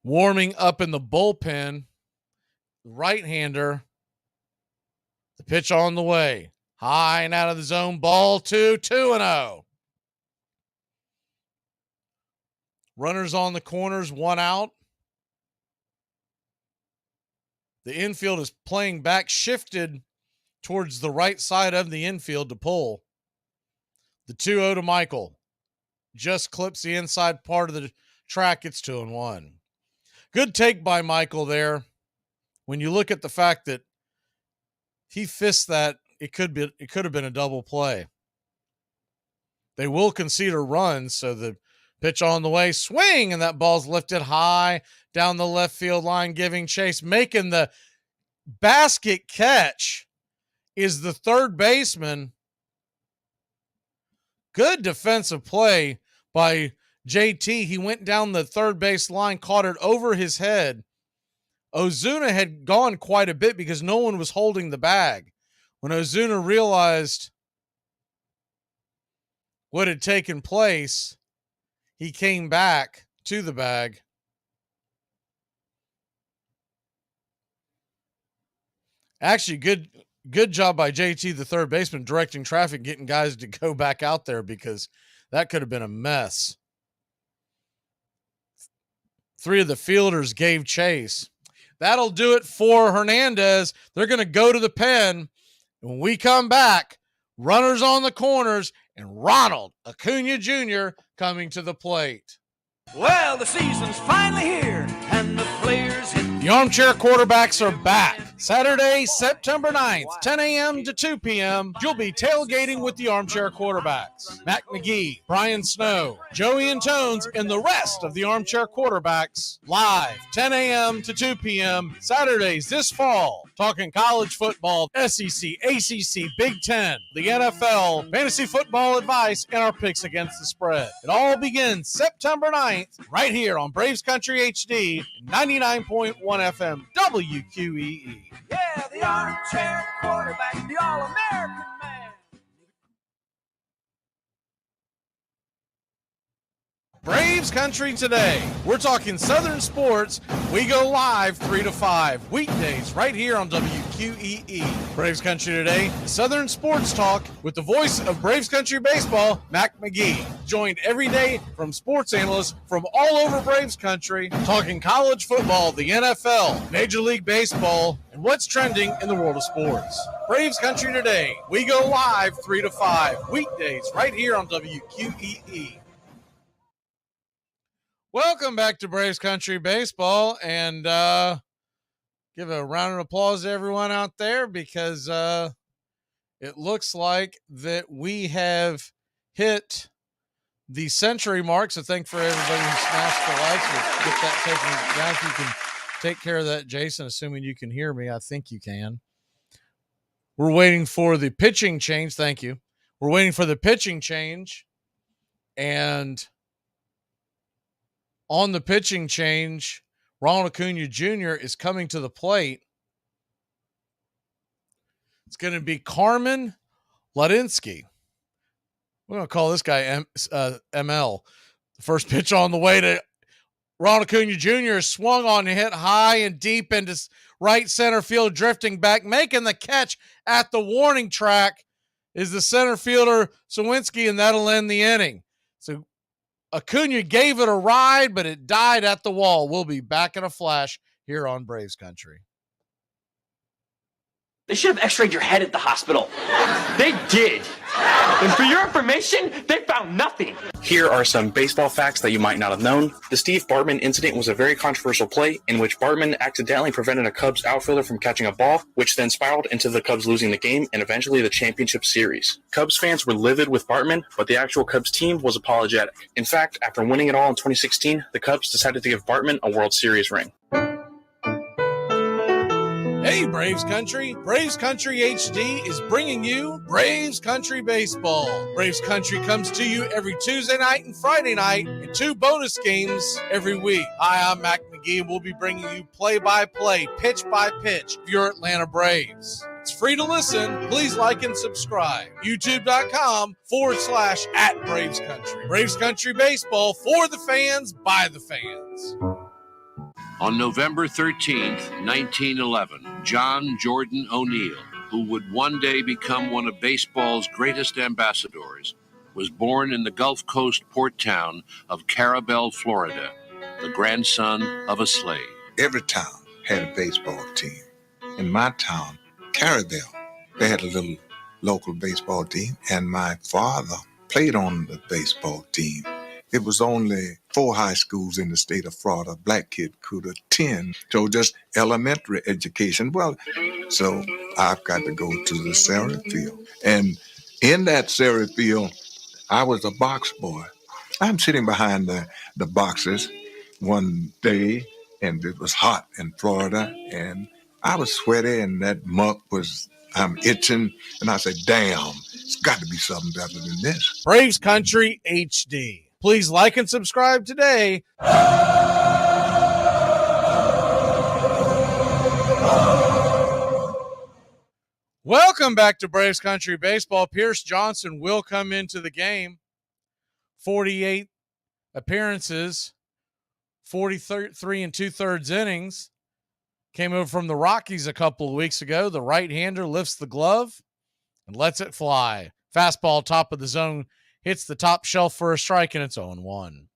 Warming up in the bullpen, right-hander. The pitch on the way. High and out of the zone. Ball 2-0. Runners on the corners, 1 out. The infield is playing back, shifted towards the right side of the infield to pull. The 2-0 to Michael. Just clips the inside part of the track. It's 2-1. Good take by Michael there. When you look at the fact that he fisted that, it could have been a double play. They will concede a run, so the pitch on the way, swing, and that ball's lifted high down the left field line, giving chase. Making the basket catch is the third baseman. Good defensive play by JT. He went down the third base line, caught it over his head. Ozuna had gone quite a bit because no one was holding the bag. When Ozuna realized what had taken place, he came back to the bag. Actually, good job by JT, the third baseman, directing traffic, getting guys to go back out there because that could have been a mess. 3 of the fielders gave chase. That'll do it for Hernandez. They're going to go to the pen. When we come back, runners on the corners, and Ronald Acuna Jr. coming to the plate. Well, the season's finally here, and the players hit. The Armchair Quarterbacks are back. Saturday, September 9th, 10 a.m. to 2 p.m. You'll be tailgating with the Armchair Quarterbacks. Mac Magee, Brian Snow, Joey Antones, and the rest of the Armchair Quarterbacks live 10 a.m. to 2 p.m. Saturdays this fall. Talking college football, SEC, ACC, Big Ten, the NFL, fantasy football advice, and our picks against the spread. It all begins September 9th right here on Braves Country HD, 99.1 FM WQEE. Yeah, the Armchair Quarterback, the All-American man. Braves Country today. We're talking Southern sports. We go live 3 to 5 weekdays right here on WQEE. Braves Country today, Southern sports talk with the voice of Braves Country baseball, Mac Magee. Joined every day from sports analysts from all over Braves Country, talking college football, the NFL, Major League Baseball, and what's trending in the world of sports. Braves Country today. We go live 3 to 5 weekdays right here on WQEE. Welcome back to Braves Country Baseball, and give a round of applause to everyone out there because it looks like that we have hit the century mark. So thank for everybody who smashed the likes. We'll get that taken down. If you can take care of that, Jason, assuming you can hear me. I think you can. We're waiting for the pitching change. Thank you. We're waiting for the pitching change, and on the pitching change, Ronald Acuna Jr. is coming to the plate. It's going to be Carmen Ladinsky. We're going to call this guy ML. The first pitch on the way to Ronald Acuna Jr. is swung on and hit high and deep into right center field, drifting back, making the catch at the warning track is the center fielder Sawinski, and that'll end the inning. So Acuna gave it a ride, but it died at the wall. We'll be back in a flash here on Braves Country. They should have x-rayed your head at the hospital. They did. And for your information, they found nothing. Here are some baseball facts that you might not have known. The Steve Bartman incident was a very controversial play in which Bartman accidentally prevented a Cubs outfielder from catching a ball, which then spiraled into the Cubs losing the game and eventually the championship series. Cubs fans were livid with Bartman, but the actual Cubs team was apologetic. In fact, after winning it all in 2016, the Cubs decided to give Bartman a World Series ring. Hey, Braves Country. Braves Country HD is bringing you Braves Country Baseball. Braves Country comes to you every Tuesday night and Friday night, and 2 bonus games every week. Hi, I'm Mac Magee. McGee, and we'll be bringing you play-by-play, pitch-by-pitch of your Atlanta Braves. It's free to listen. Please like and subscribe. YouTube.com/@Braves Country. Braves Country Baseball, for the fans, by the fans. On November 13th, 1911, John Jordan O'Neill, who would one day become one of baseball's greatest ambassadors, was born in the Gulf Coast port town of Carabel, Florida, the grandson of a slave. Every town had a baseball team. In my town, Carabel, they had a little local baseball team, and my father played on the baseball team. It was only 4 high schools in the state of Florida a black kid could attend, so just elementary education. Well, so I've got to go to the Sarah field. And in that Sarah field, I was a box boy. I'm sitting behind the boxes one day, and it was hot in Florida, and I was sweaty, and that muck I'm itching, and I said, damn, it's got to be something better than this. Braves Country HD. Please like and subscribe today. Welcome back to Braves Country Baseball. Pierce Johnson will come into the game. 48 appearances, 43 2/3 innings. Came over from the Rockies a couple of weeks ago. The right-hander lifts the glove and lets it fly. Fastball top of the zone, hits the top shelf for a strike, and it's 0-1.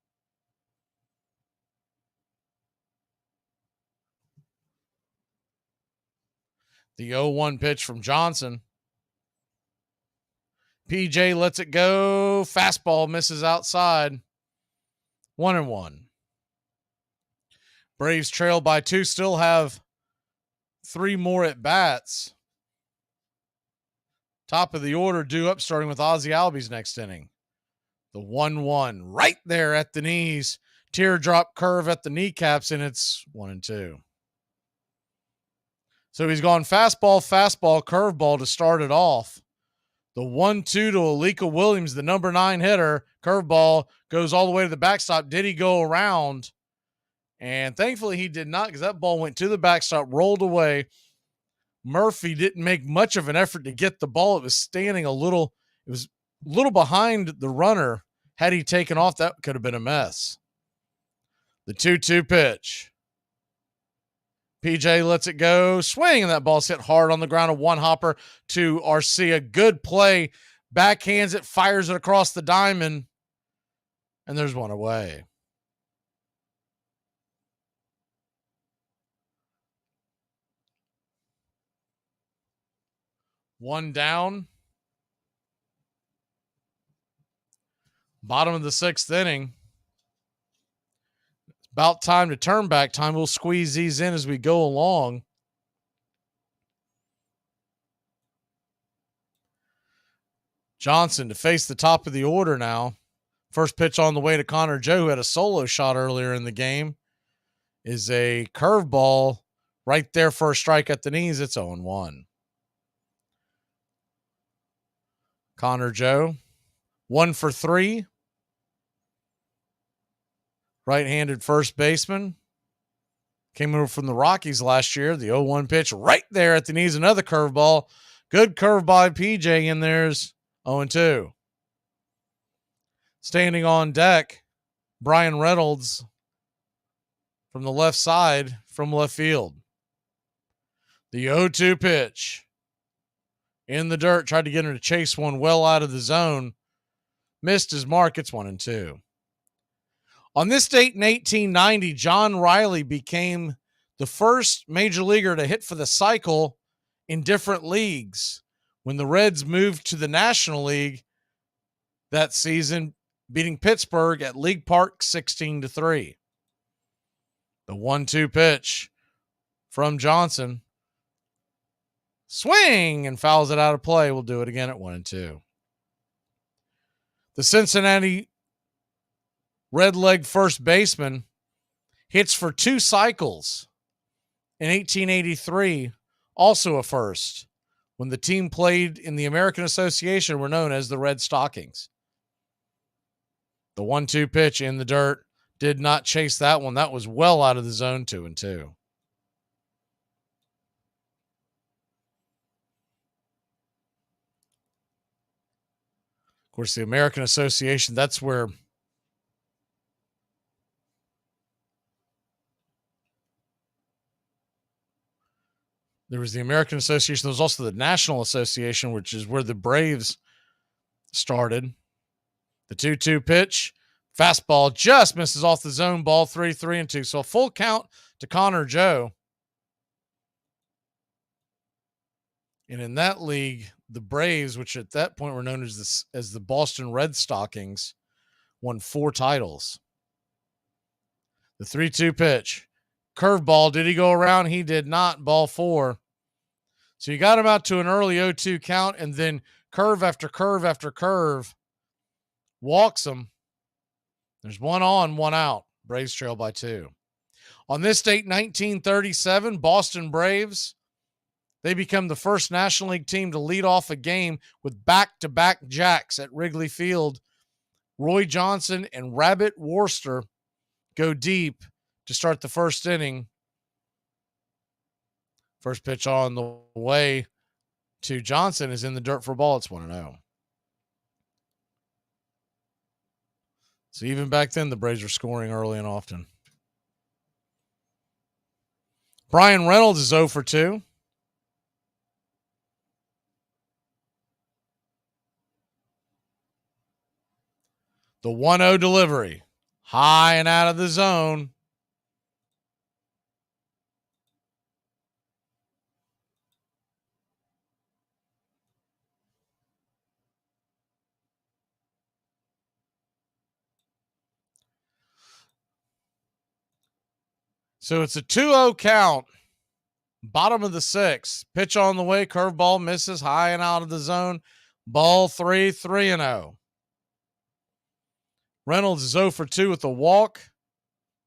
The 0-1 pitch from Johnson. PJ lets it go. Fastball misses outside. 1-1. Braves trail by 2, still have 3 more at bats. Top of the order due up, starting with Ozzie Albies next inning. The 1-1 right there at the knees. Teardrop curve at the kneecaps, and it's 1-2. So he's gone fastball, curveball to start it off. The 1-2 to Alika Williams, the number 9 hitter. Curveball goes all the way to the backstop. Did he go around? And thankfully he did not, because that ball went to the backstop, rolled away. Murphy didn't make much of an effort to get the ball. It was standing a little behind the runner. Had he taken off, that could have been a mess. The 2-2 pitch. PJ lets it go. Swing, and that ball's hit hard on the ground. A one-hopper to Arcia. Good play. Backhands it, fires it across the diamond, and there's one away. One down. Bottom of the 6th inning. It's about time to turn back time. We'll squeeze these in as we go along. Johnson to face the top of the order now. First pitch on the way to Connor Joe, who had a solo shot earlier in the game, is a curveball right there for a strike at the knees. It's 0-1. Connor Joe, 1 for 3. Right-handed first baseman. Came over from the Rockies last year. The 0-1 pitch right there at the knees. Another curveball. Good curve by PJ, and there's 0-2. Standing on deck, Brian Reynolds from the left side from left field. The 0-2 pitch. In the dirt, tried to get him to chase one well out of the zone. Missed his mark. It's 1-2. On this date in 1890, John Riley became the first major leaguer to hit for the cycle in different leagues when the Reds moved to the National League that season, beating Pittsburgh at League Park 16-3. The 1-2 pitch from Johnson. Swing, and fouls it out of play. We'll do it again at 1-2. The Cincinnati red leg first baseman hits for 2 cycles in 1883, also a first, when the team played in the American Association were known as the Red Stockings. The 1-2 pitch in the dirt. Did not chase that one. That was well out of the zone, 2-2. Of course, the American Association, that's where there was the American Association. There was also the National Association, which is where the Braves started. The 2-2 pitch. Fastball just misses off the zone. Ball 3-2. So a full count to Connor Joe. And in that league, the Braves, which at that point were known as the Boston Red Stockings, won 4 titles. The 3-2 pitch. Curveball. Did he go around? He did not. Ball 4. So you got him out to an early 0-2 count, and then curve after curve after curve. Walks him. There's 1 on, 1 out. Braves trail by 2. On this date, 1937, Boston Braves, they become the first National League team to lead off a game with back-to-back jacks at Wrigley Field. Roy Johnson and Rabbit Worcester go deep to start the first inning. First pitch on the way to Johnson is in the dirt for a ball. It's 1-0. So even back then, the Braves were scoring early and often. Brian Reynolds is 0 for 2. The 1-0 delivery. High and out of the zone. So it's a 2-0 count. Bottom of the 6th. Pitch on the way. Curveball misses. High and out of the zone. Ball 3-0. Reynolds is 0 for 2 with a walk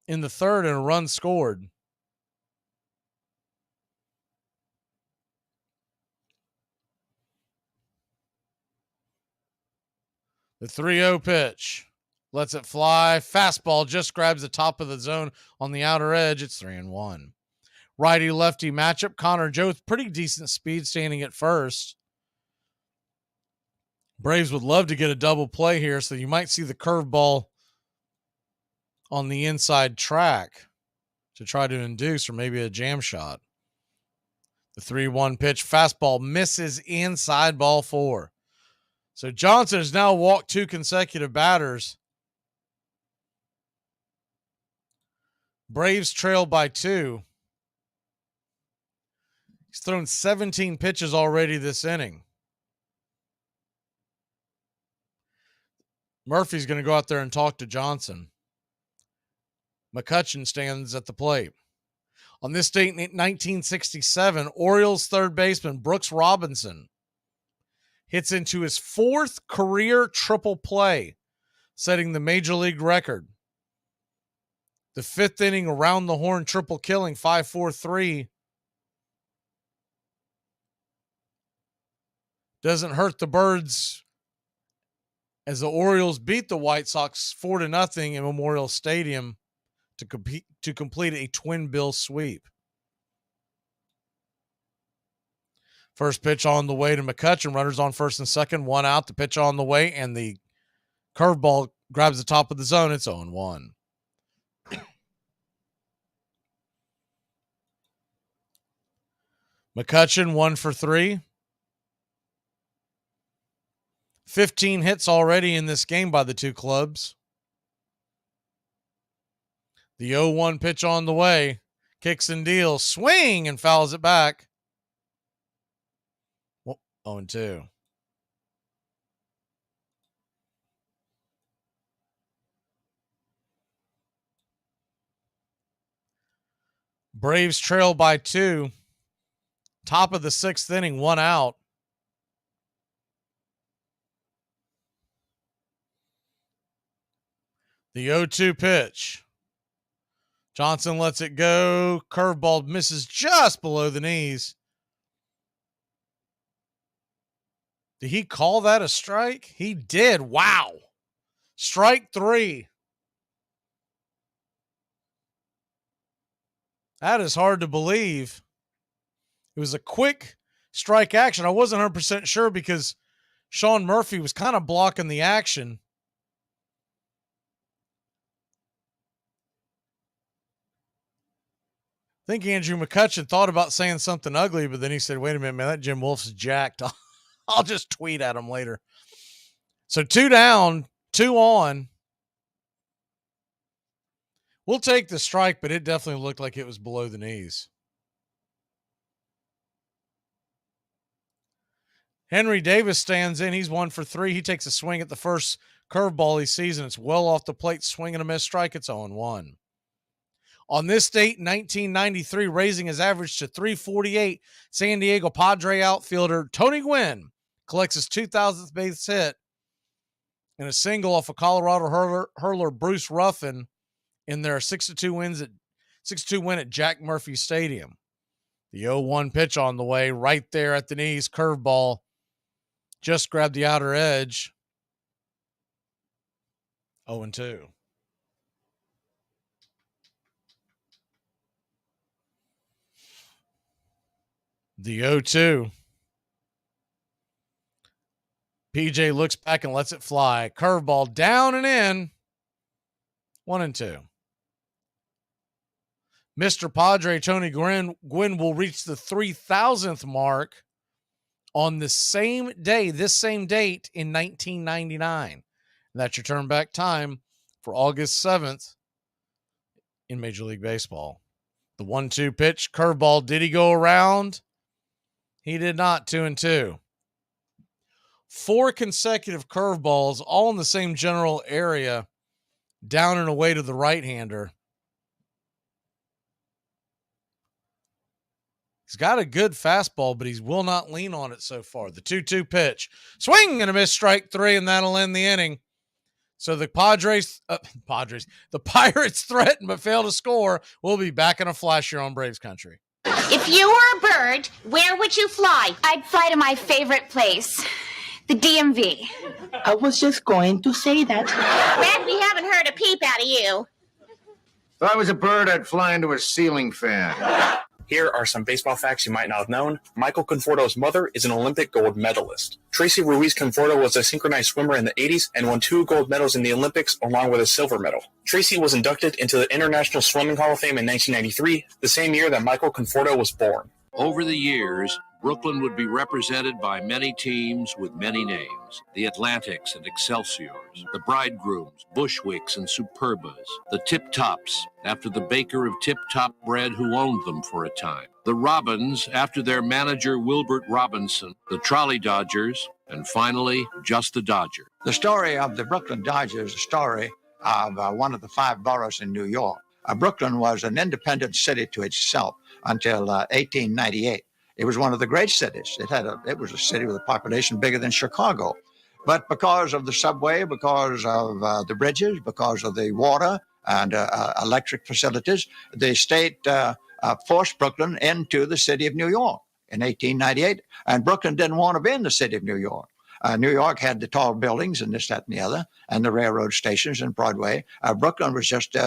in the 3rd and a run scored. The 3-0 pitch. Lets it fly. Fastball just grabs the top of the zone on the outer edge. It's 3-1. Righty-lefty matchup. Connor Joe with pretty decent speed standing at first. Braves would love to get a double play here, so you might see the curveball on the inside track to try to induce, or maybe a jam shot. The 3-1 pitch. Fastball misses inside, ball 4. So Johnson has now walked 2 consecutive batters. Braves trail by 2. He's thrown 17 pitches already this inning. Murphy's going to go out there and talk to Johnson. McCutchen stands at the plate. On this date in 1967, Orioles third baseman Brooks Robinson hits into his 4th career triple play, setting the major league record. The 5th inning around the horn triple killing, 5-4-3. Doesn't hurt the Birds as the Orioles beat the White Sox 4-0 in Memorial Stadium to complete a twin bill sweep. First pitch on the way to McCutchen. Runners on first and second. 1 out. The pitch on the way, and the curveball grabs the top of the zone. It's 0-1. McCutchen 1 for 3. 15 hits already in this game by the 2 clubs. The 0-1 pitch on the way. Kicks and deals. Swing and fouls it back. 0-2. Braves trail by 2. Top of the 6th inning, 1 out. The 0-2 pitch. Johnson lets it go. Curveball misses just below the knees. Did he call that a strike? He did. Wow. Strike 3. That is hard to believe. It was a quick strike action. I wasn't 100% sure because Sean Murphy was kind of blocking the action. I think Andrew McCutcheon thought about saying something ugly, but then he said, wait a minute, man, that Jim Wolf's jacked. I'll just tweet at him later. So 2 down, 2 on. We'll take the strike, but it definitely looked like it was below the knees. Henry Davis stands in. He's 1 for 3. He takes a swing at the first curveball he sees, and it's well off the plate, swinging a missed strike. It's 0-1. On this date, 1993, raising his average to 348, San Diego Padre outfielder Tony Gwynn collects his 2,000th base hit and a single off a Colorado hurler Bruce Ruffin in their 6-2 win at Jack Murphy Stadium. The 0-1 pitch on the way, right there at the knees, curveball, just grabbed the outer edge. 0-2. The 0-2. PJ looks back and lets it fly. Curveball down and in. 1-2. Mr. Padre Tony Gwynn will reach the 3,000th mark on the same day, this same date in 1999. And that's your turn back time for August 7th in Major League Baseball. The 1-2 pitch, curveball. Did he go around? He did not. 2-2. 4 consecutive curveballs, all in the same general area, down and away to the right-hander. He's got a good fastball, but he will not lean on it so far. The 2-2 pitch. Swing and a miss, strike 3, and that'll end the inning. So the the Pirates threaten but fail to score. We'll be back in a flash here on Braves Country. If you were a bird, where would you fly? I'd fly to my favorite place, the DMV. I was just going to say that. Glad we haven't heard a peep out of you. If I was a bird, I'd fly into a ceiling fan. Here are some baseball facts you might not have known. Michael Conforto's mother is an Olympic gold medalist. Tracy Ruiz Conforto was a synchronized swimmer in the 80s and won 2 gold medals in the Olympics along with a silver medal. Tracy was inducted into the International Swimming Hall of Fame in 1993, the same year that Michael Conforto was born. Over the years, Brooklyn would be represented by many teams with many names. The Atlantics and Excelsiors, the Bridegrooms, Bushwicks and Superbas, the Tip Tops, after the baker of Tip Top bread who owned them for a time, the Robins, after their manager Wilbert Robinson, the Trolley Dodgers, and finally, just the Dodger. The story of the Brooklyn Dodgers is a story of one of the 5 boroughs in New York. Brooklyn was an independent city to itself until 1898. It was one of the great cities. It was a city with a population bigger than Chicago. But because of the subway, because of the bridges, because of the water and electric facilities, the state forced Brooklyn into the city of New York in 1898. And Brooklyn didn't want to be in the city of New York. New York had the tall buildings and this, that, and the other, and the railroad stations and Broadway. Brooklyn was just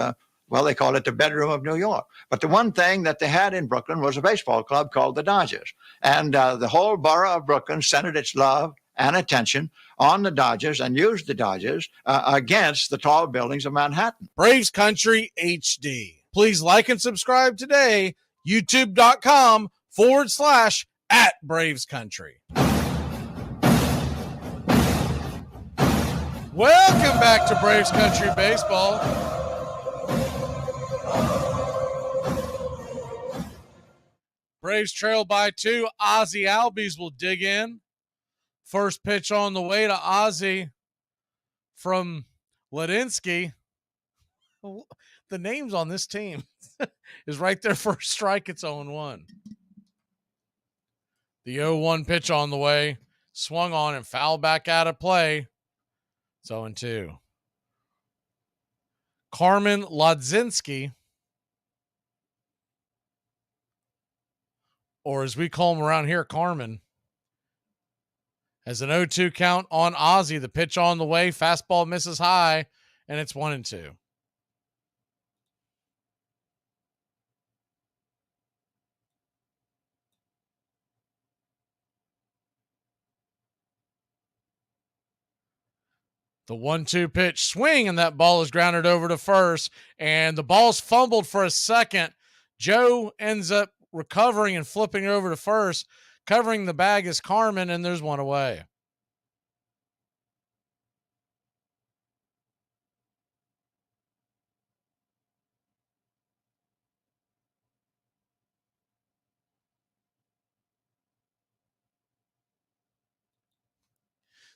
they call it the bedroom of New York. But the one thing that they had in Brooklyn was a baseball club called the Dodgers. And the whole borough of Brooklyn centered its love and attention on the Dodgers and used the Dodgers against the tall buildings of Manhattan. Braves Country HD. Please like and subscribe today. YouTube.com/@Braves Country. Welcome back to Braves Country Baseball. Braves trail by 2. Ozzie Albies will dig in. First pitch on the way to Ozzie from Ladinsky. The names on this team is right there. First strike. It's 0-1. The 0-1 pitch on the way. Swung on and fouled back out of play. It's 0-2. Carmen Ladzinski, or as we call him around here, Carmen, has an 0-2 count on Ozzie. The pitch on the way. Fastball misses high, and it's 1-2. The 1-2 pitch swing, and that ball is grounded over to first, and the ball's fumbled for a second. Joe ends up recovering and flipping it over to first. Covering the bag is Carmen, and there's one away.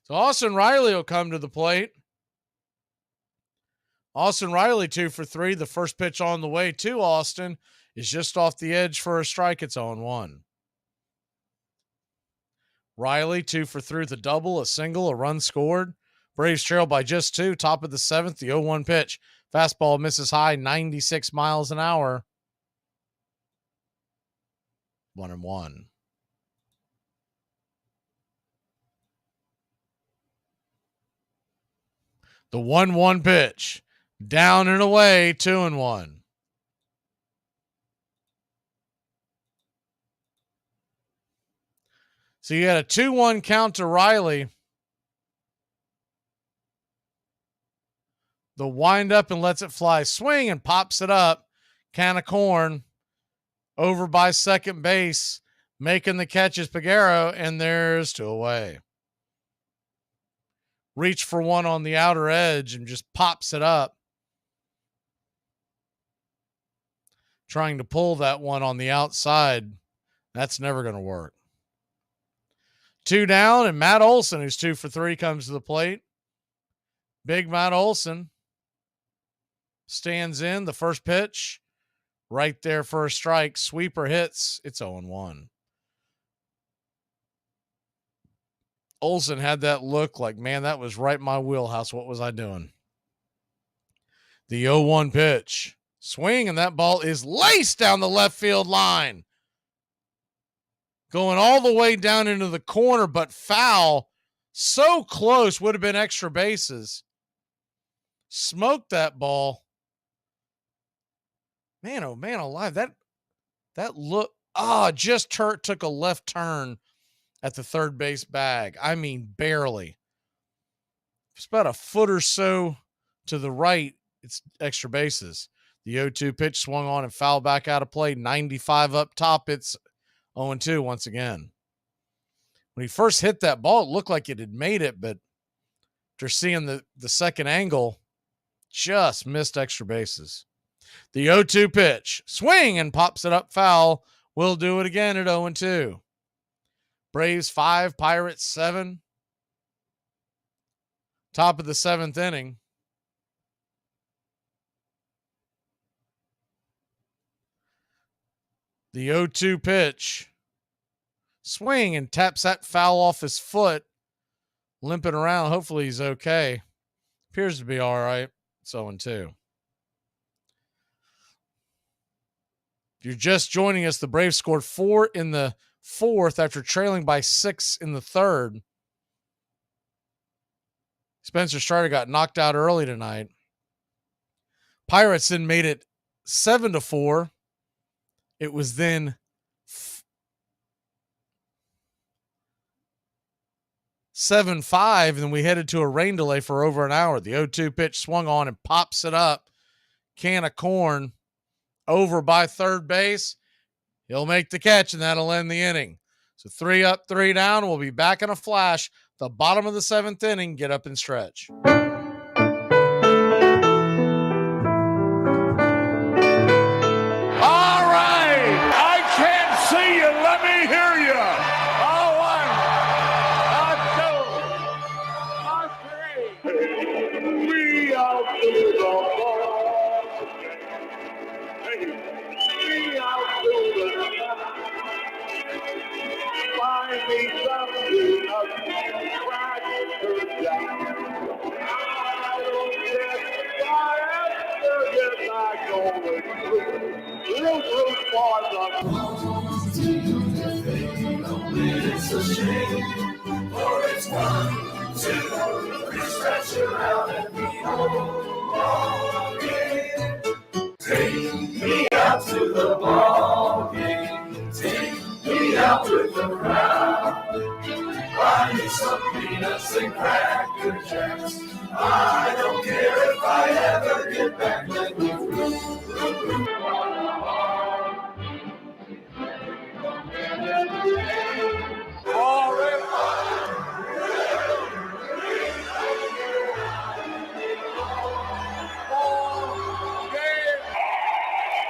So Austin Riley will come to the plate. Austin Riley 2 for 3. The first pitch on the way to Austin is just off the edge for a strike. It's 0-1. Riley 2 for 3 with a double, a single, a run scored. Braves trail by just 2. Top of the 7th, the 0-1 pitch. Fastball misses high, 96 miles an hour. 1-1. The 1-1 pitch. Down and away, 2-1. So you had a 2-1 count to Riley. The wind up and lets it fly. Swing and pops it up. Can of corn over by second base. Making the catch is Peguero, and there's 2 away. Reach for one on the outer edge and just pops it up. Trying to pull that one on the outside. That's never going to work. 2 down, and Matt Olson, who's 2 for 3, comes to the plate. Big Matt Olson stands in. The first pitch, right there for a strike. Sweeper hits. It's 0-1. Olson had that look like, man, that was right in my wheelhouse. What was I doing? The 0-1 pitch. Swing, and that ball is laced down the left field line. Going all the way down into the corner, but foul. So close, would have been extra bases. Smoked that ball. Man, oh man alive. That look, just took a left turn at the third base bag. I mean, barely. It's about a foot or so to the right. It's extra bases. The 0-2 pitch swung on and fouled back out of play. 95 up top. It's 0-2 once again. When he first hit that ball, it looked like it had made it, but after seeing the second angle, just missed extra bases. The 0-2 pitch. Swing and pops it up foul. We'll do it again at 0-2. Braves 5, Pirates 7. Top of the 7th inning. The 0-2 pitch. Swing and taps that foul off his foot. Limping around. Hopefully he's okay. Appears to be all right. It's 0-2. If you're just joining us, the Braves scored 4 in the 4th after trailing by 6 in the 3rd. Spencer Strider got knocked out early tonight. Pirates then made it 7-4. It was then 7-5, and then we headed to a rain delay for over an hour. The 0-2 pitch swung on and pops it up. Can of corn over by third base. He'll make the catch, and that'll end the inning. So 3 up, 3 down. We'll be back in a flash. The bottom of the 7th inning. Get up and stretch. It's a shame, for it's 1, 2, 3, stretch around and be all game. Take me out to the ball game. Take me out with the crowd. Buy me some peanuts and cracker jacks. I don't care if I ever get back. Let me through.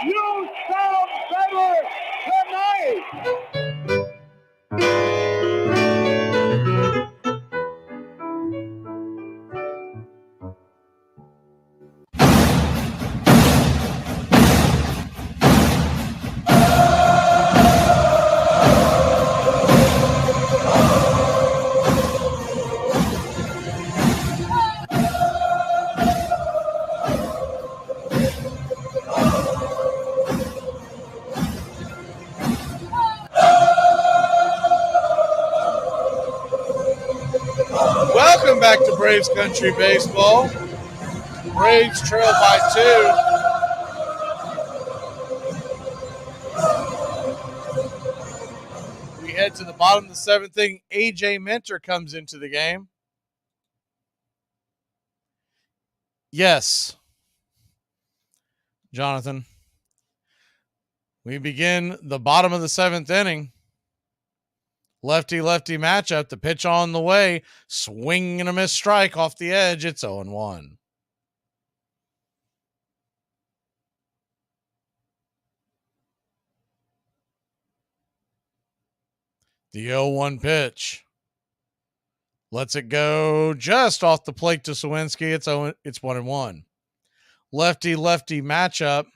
You sound better tonight! Welcome back to Braves Country Baseball. Braves trail by 2. We head to the bottom of the 7th inning. A.J. Minter comes into the game. Yes, Jonathan. We begin the bottom of the 7th inning. Lefty-lefty matchup. The pitch on the way. Swing and a miss strike off the edge. It's 0-1. The 0-1 pitch. Lets it go just off the plate to Sawinski. It's 1-1. Lefty-lefty matchup.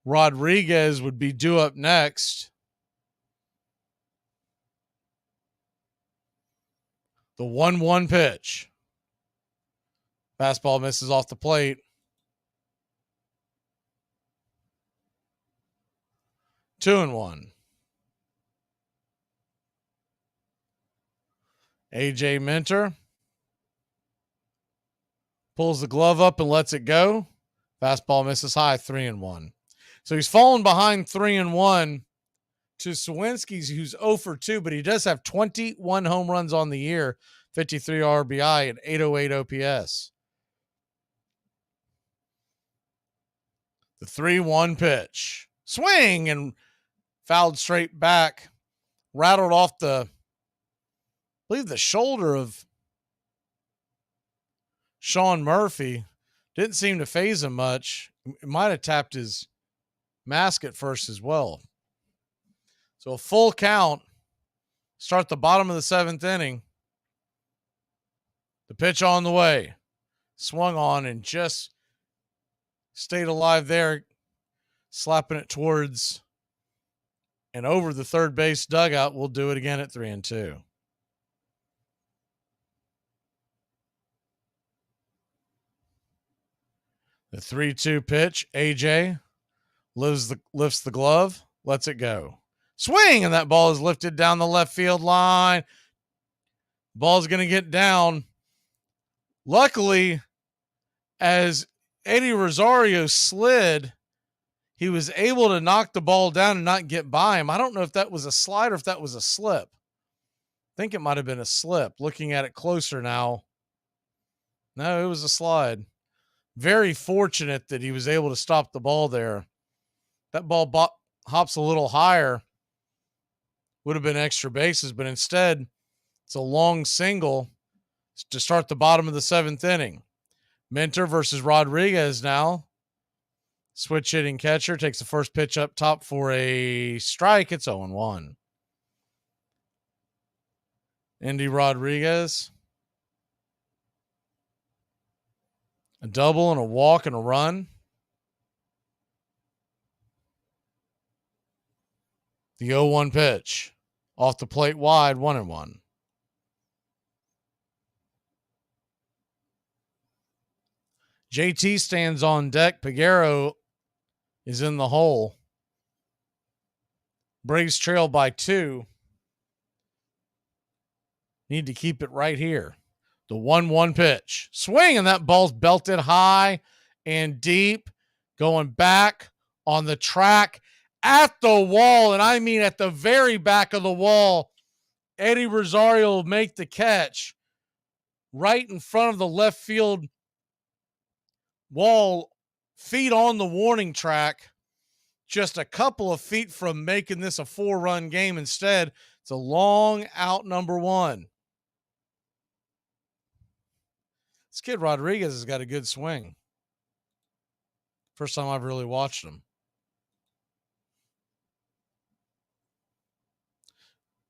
Rodriguez would be due up next. The 1-1 pitch. Fastball misses off the plate. 2-1. A.J. Minter pulls the glove up and lets it go. Fastball misses high, 3-1. So he's fallen behind 3-1 to Sawinski's, who's 0-2, but he does have 21 home runs on the year, 53 RBI, and 808 OPS. The 3-1 pitch. Swing and fouled straight back. Rattled off the, I believe, the shoulder of Sean Murphy. Didn't seem to faze him much. It might have tapped his mask at first as well. So a full count. Start the bottom of the 7th inning. The pitch on the way. Swung on and just stayed alive there. Slapping it towards and over the third base dugout. We'll do it again at 3-2. The 3-2 pitch. AJ lifts the glove, lets it go. Swing, and that ball is lifted down the left field line. Ball's going to get down. Luckily, as Eddie Rosario slid, he was able to knock the ball down and not get by him. I don't know if that was a slide or if that was a slip. I think it might have been a slip. Looking at it closer now. No, it was a slide. Very fortunate that he was able to stop the ball there. That ball hops a little higher. Would have been extra bases, but instead it's a long single to start the bottom of the 7th inning. Minter versus Rodriguez now. Switch hitting catcher takes the first pitch up top for a strike. It's 0-1. Andy Rodriguez. A double and a walk and a run. The 0-1 pitch. Off the plate wide, 1-1. JT stands on deck. Peguero is in the hole. Braves trail by 2. Need to keep it right here. The 1-1 pitch. Swing, and that ball's belted high and deep. Going back on the track at the wall, and I mean at the very back of the wall. Eddie Rosario will make the catch right in front of the left field wall, feet on the warning track, just a couple of feet from making this a 4-run game. Instead, it's a long out number 1. This kid Rodriguez has got a good swing. First time I've really watched him.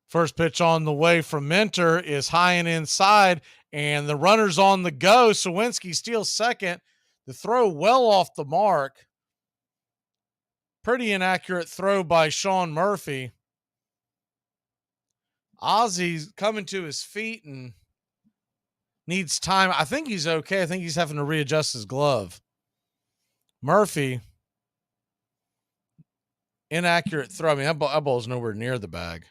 First pitch on the way from Minter is high and inside, and the runner's on the go. Sawinski steals second. The throw well off the mark. Pretty inaccurate throw by Sean Murphy. Ozzy's coming to his feet and needs time. I think he's okay. I think he's having to readjust his glove. Murphy, inaccurate throw. I mean, that ball's nowhere near the bag.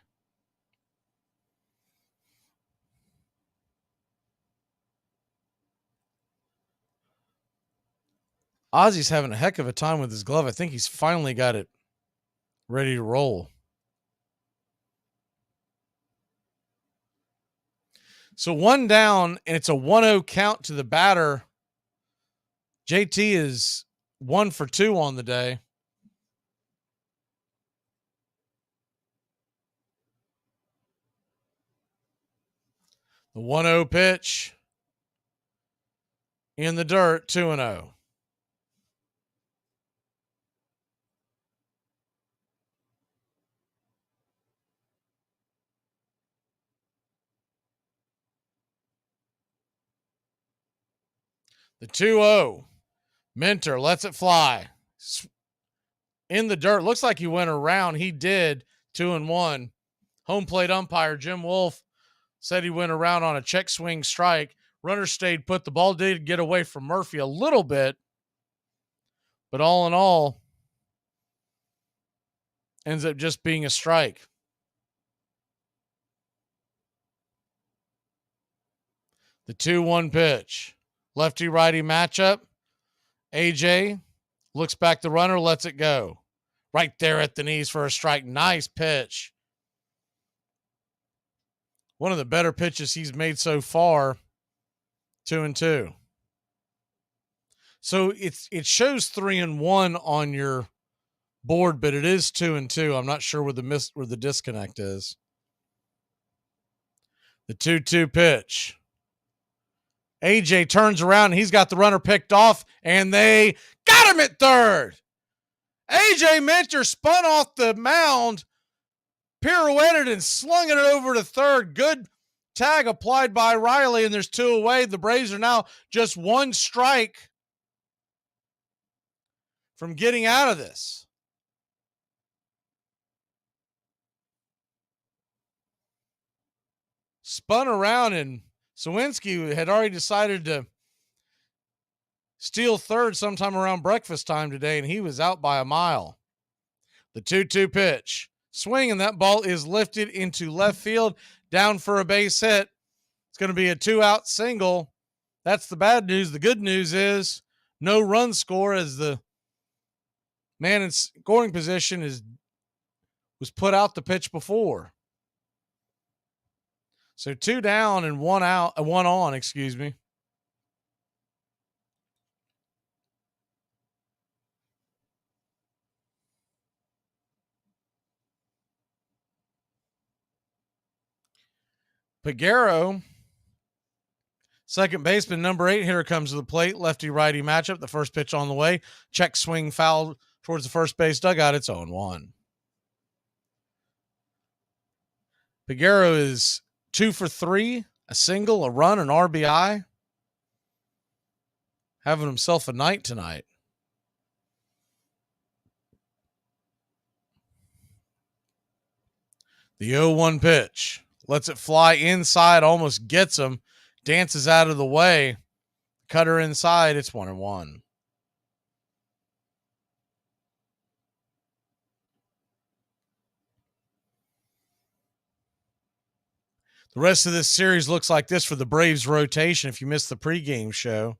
Ozzy's having a heck of a time with his glove. I think he's finally got it ready to roll. So 1 down, and it's a 1-0 count to the batter. JT is 1 for 2 on the day. The 1-0 pitch in the dirt, 2-0. The 2-0. Minter lets it fly. In the dirt. Looks like he went around. He did. 2-1. Home plate umpire Jim Wolf said he went around on a check swing strike. Runner stayed put. The ball did get away from Murphy a little bit. But all in all, ends up just being a strike. The 2-1 pitch. Lefty-righty matchup. AJ looks back the runner, lets it go. Right there at the knees for a strike. Nice pitch. One of the better pitches he's made so far. 2-2. So it shows 3-1 on your board, but it is 2-2. I'm not sure where the disconnect is. The 2-2 pitch. AJ turns around and he's got the runner picked off, and they got him at third. AJ Minter spun off the mound, pirouetted and slung it over to third. Good tag applied by Riley, and there's 2 away. The Braves are now just 1 strike from getting out of this. Spun around, and Sawinski had already decided to steal third sometime around breakfast time today, and he was out by a mile. The 2-2 pitch. Swing, and that ball is lifted into left field, down for a base hit. It's going to be a 2-out single. That's the bad news. The good news is no run score, as the man in scoring position was put out the pitch before. So 2 down and 1 out, 1 on, excuse me. Peguero, second baseman, number 8 hitter, comes to the plate. Lefty-righty matchup. The first pitch on the way. Check swing foul towards the first base dugout. It's 0-1. Peguero is 2 for 3, a single, a run, an RBI. Having himself a night tonight. The 0-1 pitch. Lets it fly inside, almost gets him. Dances out of the way. Cutter inside, it's 1-1. The rest of this series looks like this for the Braves rotation. If you missed the pregame show,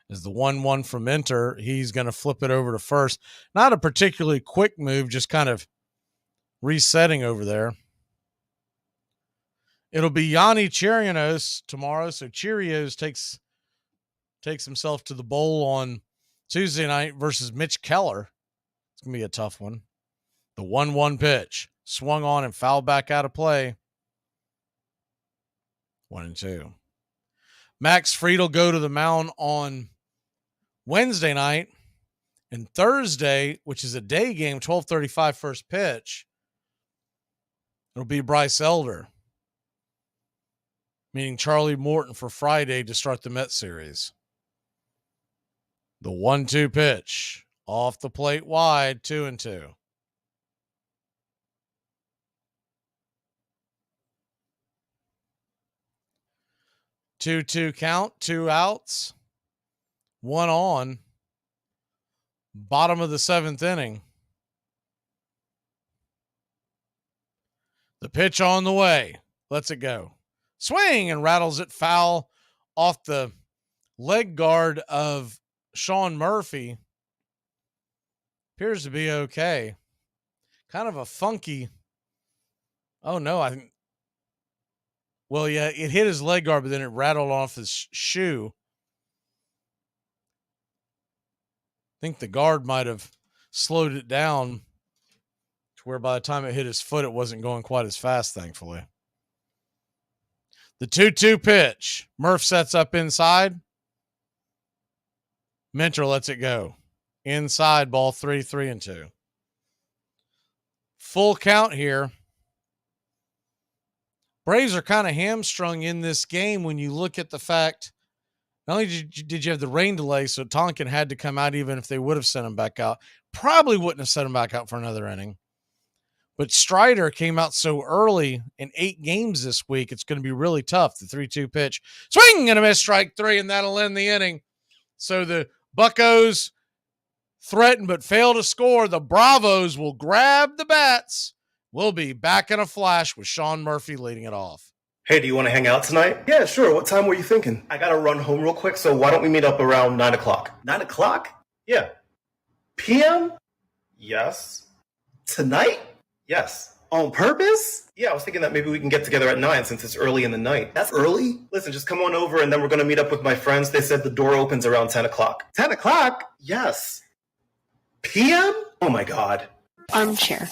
is the 1-1 from Minter. He's going to flip it over to first. Not a particularly quick move, just kind of resetting over there. It'll be Yanni Chirinos tomorrow. So Cheerios takes himself to the bowl on Tuesday night versus Mitch Keller. It's going to be a tough one. The 1-1 pitch swung on and fouled back out of play. 1-2. Max Fried will go to the mound on Wednesday night, and Thursday, which is a day game, 12:35 first pitch, it'll be Bryce Elder, meaning Charlie Morton for Friday to start the Mets series. The 1-2 pitch off the plate wide, 2-2. 2-2 count, 2 outs, 1 on. Bottom of the 7th inning. The pitch on the way. Lets it go. Swing and rattles it foul off the leg guard of Sean Murphy. Appears to be okay. Kind of a funky. Oh, no. Well, yeah, it hit his leg guard, but then it rattled off his shoe. I think the guard might have slowed it down to where by the time it hit his foot, it wasn't going quite as fast, thankfully. The 2-2 pitch. Murph sets up inside. Mentor lets it go. Inside, ball 3, 3-2. Full count here. Braves are kind of hamstrung in this game when you look at the fact, not only did you have the rain delay, so Tonkin had to come out even if they would have sent him back out. Probably wouldn't have sent him back out for another inning. But Strider came out so early in 8 games this week, it's going to be really tough. The 3-2 pitch. Swing and a miss, strike 3, and that'll end the inning. So the Buccos threaten but fail to score. The Bravos will grab the bats. We'll be back in a flash with Sean Murphy leading it off. Hey, do you want to hang out tonight? Yeah, sure. What time were you thinking? I got to run home real quick, so why don't we meet up around 9 o'clock? 9 o'clock? Yeah. PM? Yes. Tonight? Yes. On purpose? Yeah, I was thinking that maybe we can get together at 9 since it's early in the night. That's early? Listen, just come on over and then we're going to meet up with my friends. They said the door opens around 10 o'clock. 10 o'clock? Yes. PM? Oh my God. Armchair.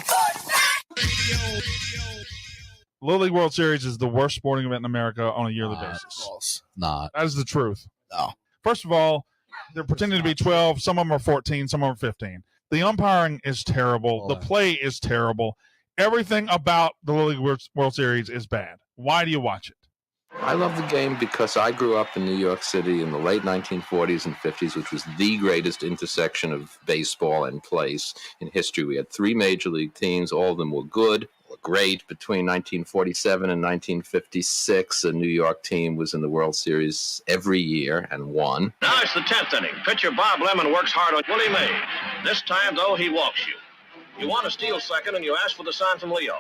Little League World Series is the worst sporting event in America on a yearly basis. Not. That is the truth. No. First of all, they're pretending to be 12. Some of them are 14. Some of them are 15. The umpiring is terrible. The play is terrible. Everything about the Little League World Series is bad. Why do you watch it? I love the game because I grew up in New York City in the late 1940s and 50s, which was the greatest intersection of baseball and place in history. We had 3 major league teams. All of them were good, were great. Between 1947 and 1956, a New York team was in the World Series every year and won. Now it's the 10th inning. Pitcher Bob Lemon works hard on Willie Mays. This time, though, he walks you. You want to steal second, and you ask for the sign from Leo.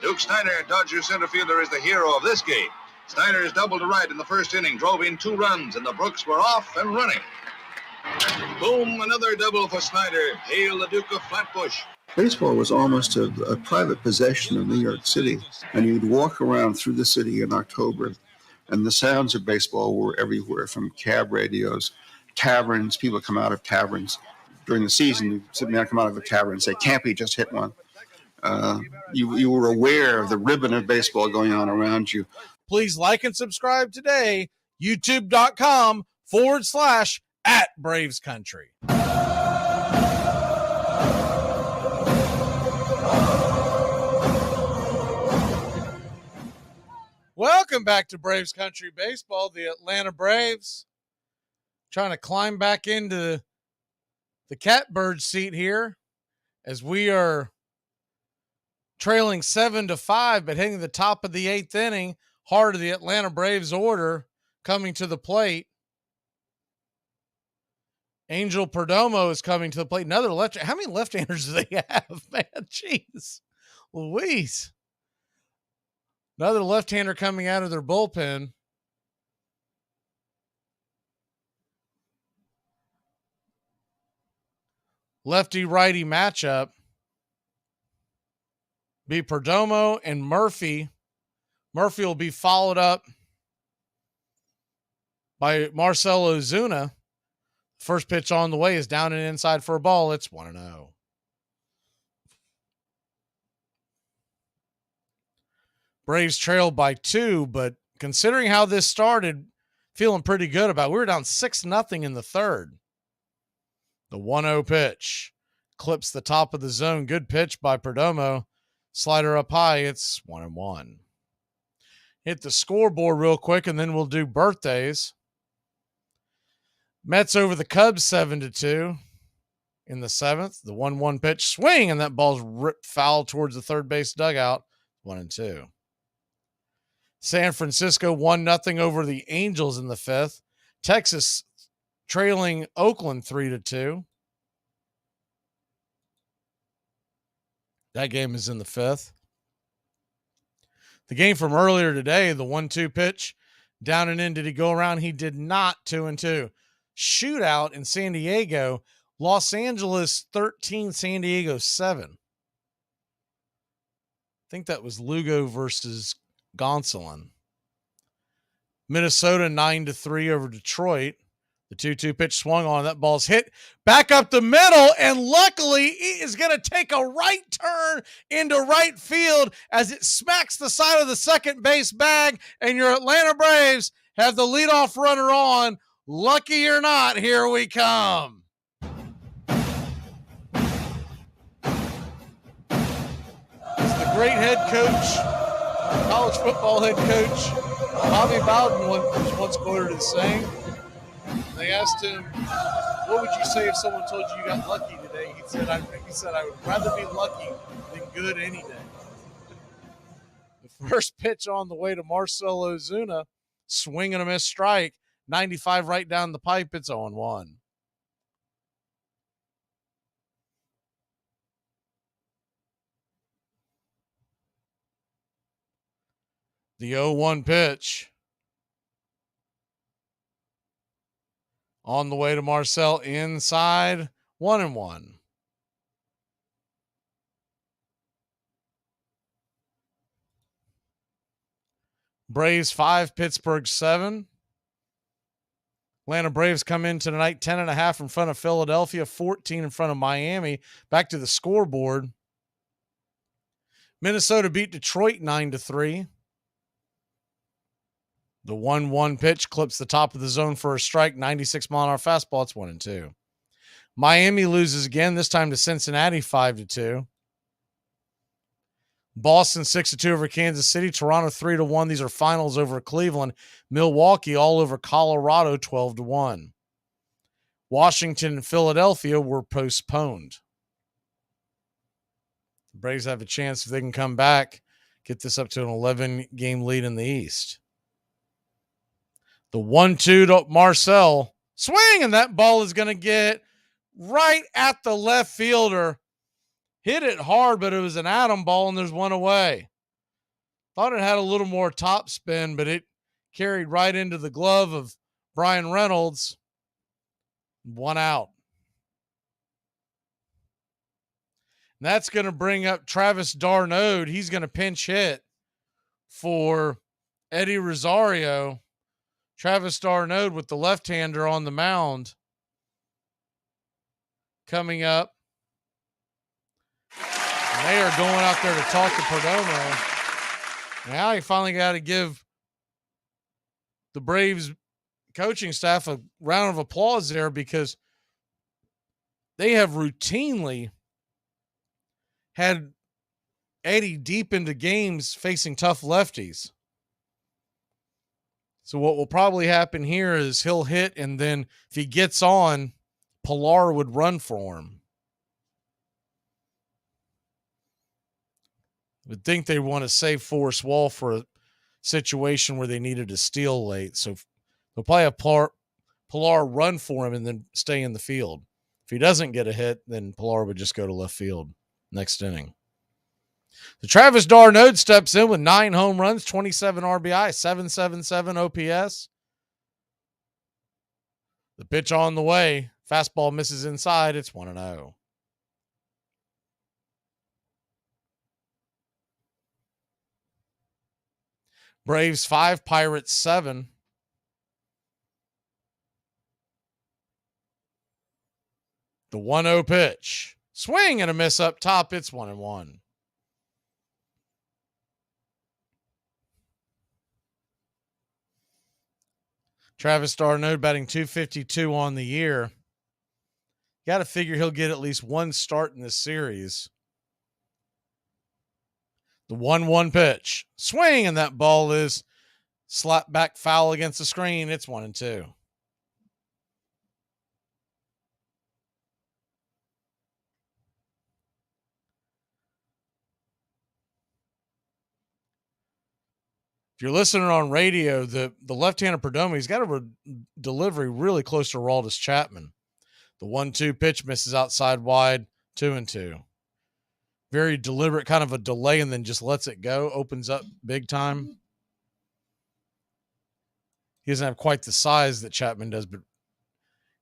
Duke Steiner, Dodger center fielder, is the hero of this game. Steiner is doubled to right in the first inning, drove in 2 runs, and the Brooks were off and running. Boom, another double for Snyder. Hail the Duke of Flatbush. Baseball was almost a private possession of New York City, and you'd walk around through the city in October, and the sounds of baseball were everywhere, from cab radios, taverns. People come out of taverns. During the season, you'd man come out of a tavern and say, Campy just hit one. You were aware of the ribbon of baseball going on around you. Please like and subscribe today, youtube.com/@BravesCountry. Welcome back to Braves Country Baseball. The Atlanta Braves trying to climb back into the catbird seat here as we are trailing 7-5, but hitting the top of the 8th inning. Heart of the Atlanta Braves order coming to the plate. Angel Perdomo is coming to the plate. Another left. How many left-handers do they have, man? Jeez Louise. Another left-hander coming out of their bullpen. Lefty-righty matchup. Be Perdomo and Murphy Murphy will be followed up by Marcell Ozuna. First pitch on the way is down and inside for a ball. It's 1-0. Braves trailed by 2, but considering how this started, feeling pretty good about it. We were down 6-0 in the third. The 1-0 pitch clips the top of the zone. Good pitch by Perdomo. Slider up high. It's 1-1. Hit the scoreboard real quick, and then we'll do birthdays. Mets over the Cubs 7-2 in the 7th. The 1-1 pitch swing, and that ball's ripped foul towards the third base dugout. 1-2. San Francisco 1-0 over the Angels in the 5th. Texas trailing Oakland 3-2. That game is in the 5th. The game from earlier today, the 1-2 pitch, down and in. Did he go around? He did not. 2-2. Shootout in San Diego. Los Angeles 13, San Diego 7. I think that was Lugo versus Gonsolin. Minnesota 9-3 over Detroit. The 2-2 pitch swung on. That ball's hit back up the middle, and luckily it is going to take a right turn into right field as it smacks the side of the second base bag, and your Atlanta Braves have the leadoff runner on. Lucky or not, here we come. As the great head coach, college football head coach, Bobby Bowden was once quoted as saying, they asked him, what would you say if someone told you got lucky today? He said, I would rather be lucky than good any day. The first pitch on the way to Marcell Ozuna, swing and a miss strike, 95 right down the pipe. It's 0-1. The 0-1 pitch. On the way to Marcell, inside, 1-1. Braves 5, Pittsburgh 7. Atlanta Braves come in tonight 10.5 in front of Philadelphia, 14 in front of Miami. Back to the scoreboard. Minnesota beat Detroit 9-3. The 1-1 pitch clips the top of the zone for a strike, 96-mile-an-hour fastball. It's 1-2. Miami loses again, this time to Cincinnati 5-2. Boston 6-2 over Kansas City. Toronto 3-1. These are finals over Cleveland. Milwaukee all over Colorado 12-1. Washington and Philadelphia were postponed. The Braves have a chance if they can come back, get this up to an 11-game lead in the East. The 1-2 to Marcell. Swing, and that ball is going to get right at the left fielder. Hit it hard, but it was an atom ball, and there's one away. Thought it had a little more top spin, but it carried right into the glove of Brian Reynolds. 1 out. And that's going to bring up Travis d'Arnaud. He's going to pinch hit for Eddie Rosario. Travis d'Arnaud with the left-hander on the mound. Coming up. And they are going out there to talk to Perdomo. Now you finally got to give the Braves coaching staff a round of applause there, because they have routinely had Eddie deep into games facing tough lefties. So what will probably happen here is he'll hit, and then if he gets on, Pilar would run for him. I would think they want to save Forrest Wall for a situation where they needed a steal late. So they'll probably have Pilar run for him and then stay in the field. If he doesn't get a hit, then Pilar would just go to left field next inning. The Travis d'Arnaud steps in with 9 home runs, 27 RBI, 777 OPS. The pitch on the way. Fastball misses inside. It's 1-0. Braves 5, Pirates 7. The 1-0 pitch. Swing and a miss up top. It's 1-1. Travis d'Arnaud batting .252 on the year. Got to figure he'll get at least one start in this series. The 1-1 pitch. Swing, and that ball is slapped back foul against the screen. It's 1-2. If you're listening on radio, the left-handed Perdomo, he's got a delivery really close to Aroldis Chapman. The 1-2 pitch misses outside wide, 2-2. Very deliberate, kind of a delay, and then just lets it go. Opens up big time. He doesn't have quite the size that Chapman does, but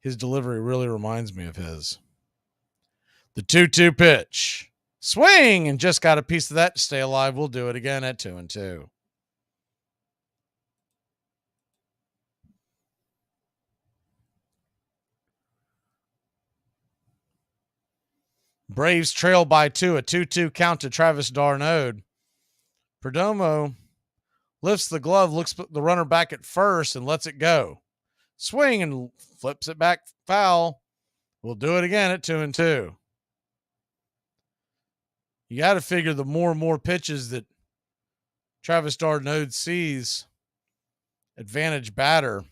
his delivery really reminds me of his. The 2-2 pitch. Swing, and just got a piece of that to stay alive. We'll do it again at 2-2. Braves trail by 2, a 2-2 count to Travis d'Arnaud. Perdomo lifts the glove, looks the runner back at first, and lets it go. Swing and flips it back foul. We'll do it again at 2-2. You got to figure the more and more pitches that Travis d'Arnaud sees, advantage batter.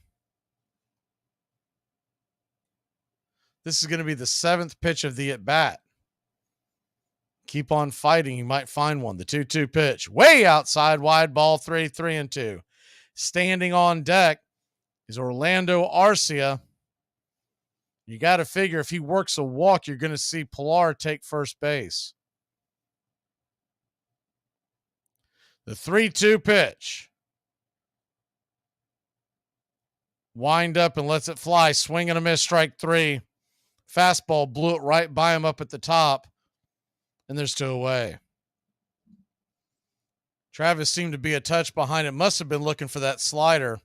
This is going to be the 7th pitch of the at-bat. Keep on fighting. You might find one. The 2-2 pitch. Way outside wide, ball 3-2. Standing on deck is Orlando Arcia. You got to figure if he works a walk, you're going to see Pilar take first base. The 3-2 pitch. Wind up and lets it fly. Swing and a miss, strike 3. Fastball blew it right by him up at the top. And there's 2 away. Travis seemed to be a touch behind it. Must have been looking for that slider.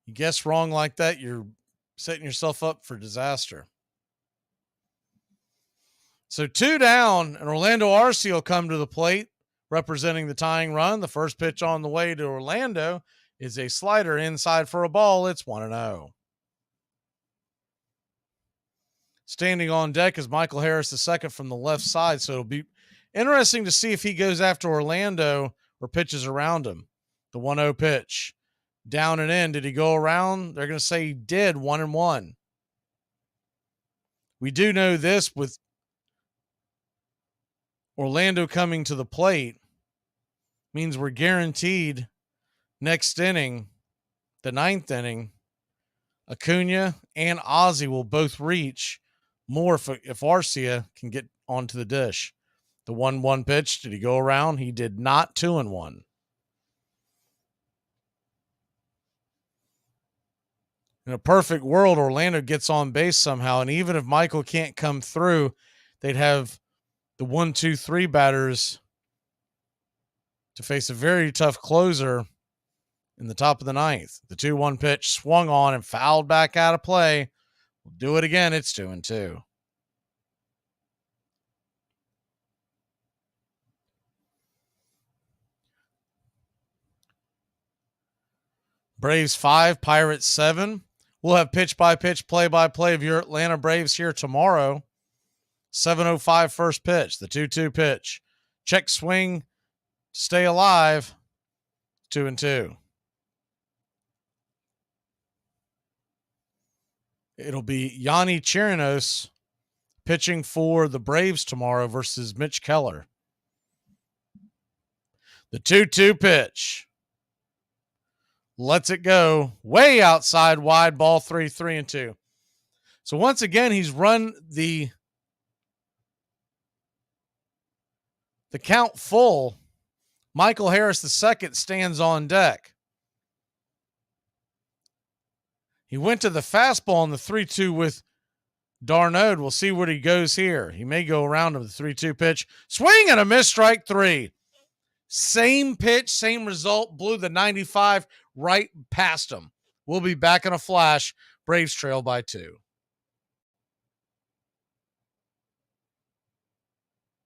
You guess wrong like that, you're setting yourself up for disaster. So 2 down, and Orlando Arcia will come to the plate, representing the tying run. The first pitch on the way to Orlando is a slider inside for a ball. It's 1-0. Standing on deck is Michael Harris II from the left side, so it'll be interesting to see if he goes after Orlando or pitches around him. The 1-0 pitch. Down and in. Did he go around? They're going to say he did, 1-1. We do know this with Orlando coming to the plate means we're guaranteed next inning, the 9th inning, Acuna and Ozzie will both reach more if Arcia can get onto the dish. The 1-1 pitch. Did he go around? He did not. 2-1. In a perfect world, Orlando gets on base somehow, and even if Michael can't come through, they'd have the 1-2-3 batters to face a very tough closer in the top of the 9th. The 2-1 pitch swung on and fouled back out of play. We'll do it again. It's 2-2. Braves 5, Pirates 7. We'll have pitch-by-pitch, play-by-play of your Atlanta Braves here tomorrow. 7:05 first pitch, the 2-2 pitch. Check swing, stay alive, 2-2. It'll be Yanni Chirinos pitching for the Braves tomorrow versus Mitch Keller. The 2-2 pitch. Lets it go way outside wide, ball 3-2. So once again, he's run the count full. Michael Harris II stands on deck. He went to the fastball on the 3-2 with Darnode, we'll see where he goes here. He may go around to the 3-2 pitch. Swing and a miss, strike 3. Same pitch, same result. Blew the 95 right past him. We'll be back in a flash. Braves trail by 2.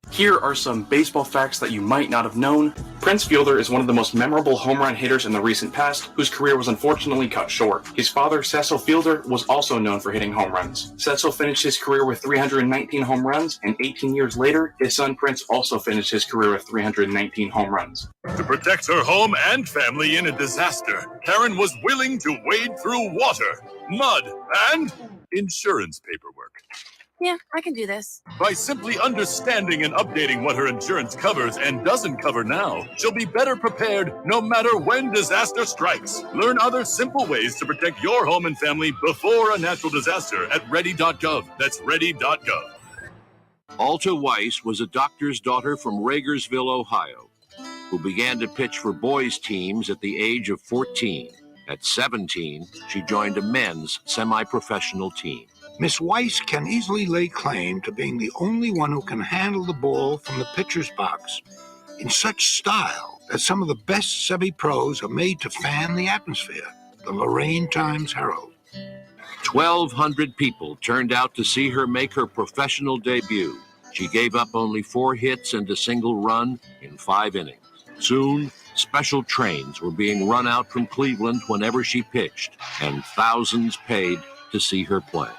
Here are some baseball facts that you might not have known. Prince Fielder is one of the most memorable home run hitters in the recent past, whose career was unfortunately cut short. His father, Cecil Fielder, was also known for hitting home runs. Cecil finished his career with 319 home runs, and 18 years later, his son Prince also finished his career with 319 home runs. To protect her home and family in a disaster, Karen was willing to wade through water, mud, and insurance paperwork. Yeah, I can do this. By simply understanding and updating what her insurance covers and doesn't cover now, she'll be better prepared no matter when disaster strikes. Learn other simple ways to protect your home and family before a natural disaster at ready.gov. That's ready.gov. Alta Weiss was a doctor's daughter from Ragersville, Ohio, who began to pitch for boys' teams at the age of 14. At 17, she joined a men's semi-professional team. Miss Weiss can easily lay claim to being the only one who can handle the ball from the pitcher's box in such style that some of the best semi-pros are made to fan the atmosphere. The Lorraine Times-Herald. 1,200 people turned out to see her make her professional debut. She gave up only 4 hits and a single run in 5 innings. Soon, special trains were being run out from Cleveland whenever she pitched, and thousands paid to see her play.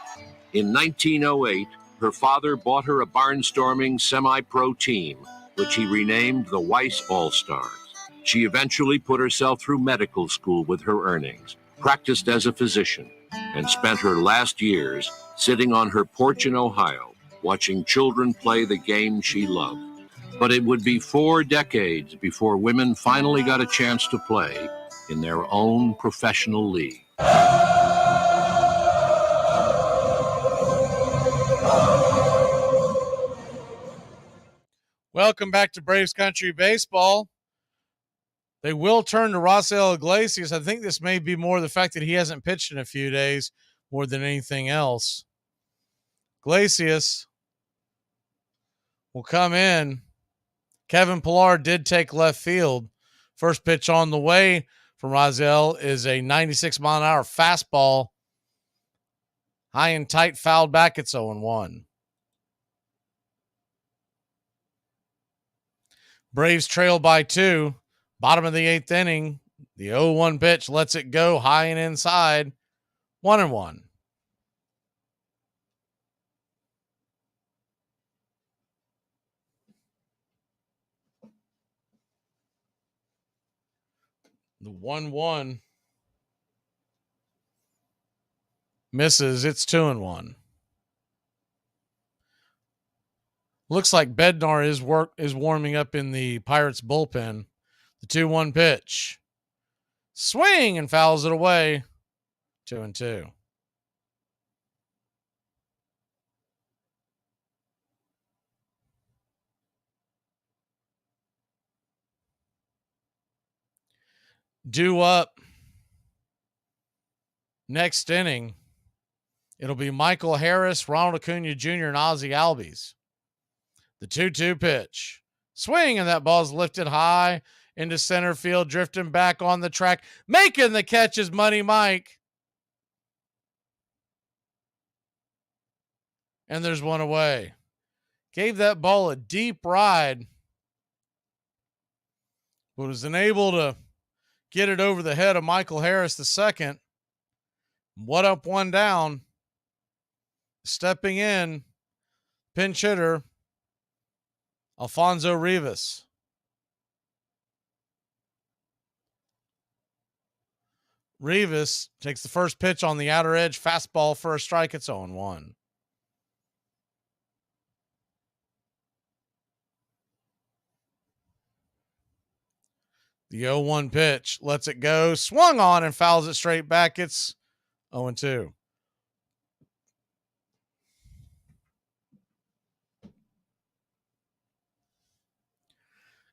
In 1908, her father bought her a barnstorming semi-pro team, which he renamed the Weiss All-Stars. She eventually put herself through medical school with her earnings, practiced as a physician, and spent her last years sitting on her porch in Ohio, watching children play the game she loved. But it would be 4 decades before women finally got a chance to play in their own professional league. Welcome back to Braves Country Baseball. They will turn to Raisel Iglesias. I think this may be more the fact that he hasn't pitched in a few days more than anything else. Iglesias will come in. Kevin Pillar did take left field. First pitch on the way from Raisel is a 96-mile-an-hour fastball. High and tight, fouled back. It's 0-1. Braves trail by 2. Bottom of the 8th inning. The 0-1 pitch lets it go high and inside. 1-1. The 1-1 misses. It's 2-1. Looks like Bednar is warming up in the Pirates bullpen. The 2-1 pitch. Swing and fouls it away. 2-2. Due up. Next inning, it'll be Michael Harris, Ronald Acuna Jr., and Ozzie Albies. The 2-2 pitch. Swing, and that ball's lifted high into center field, drifting back on the track. Making the catch is Money Mike. And there's one away. Gave that ball a deep ride, but was unable to get it over the head of Michael Harris II. What up, one down. Stepping in, pinch hitter, Alfonso Rivas. Rivas takes the first pitch on the outer edge, fastball for a strike. It's 0-1. The 0-1 pitch lets it go, swung on and fouls it straight back. It's 0-2.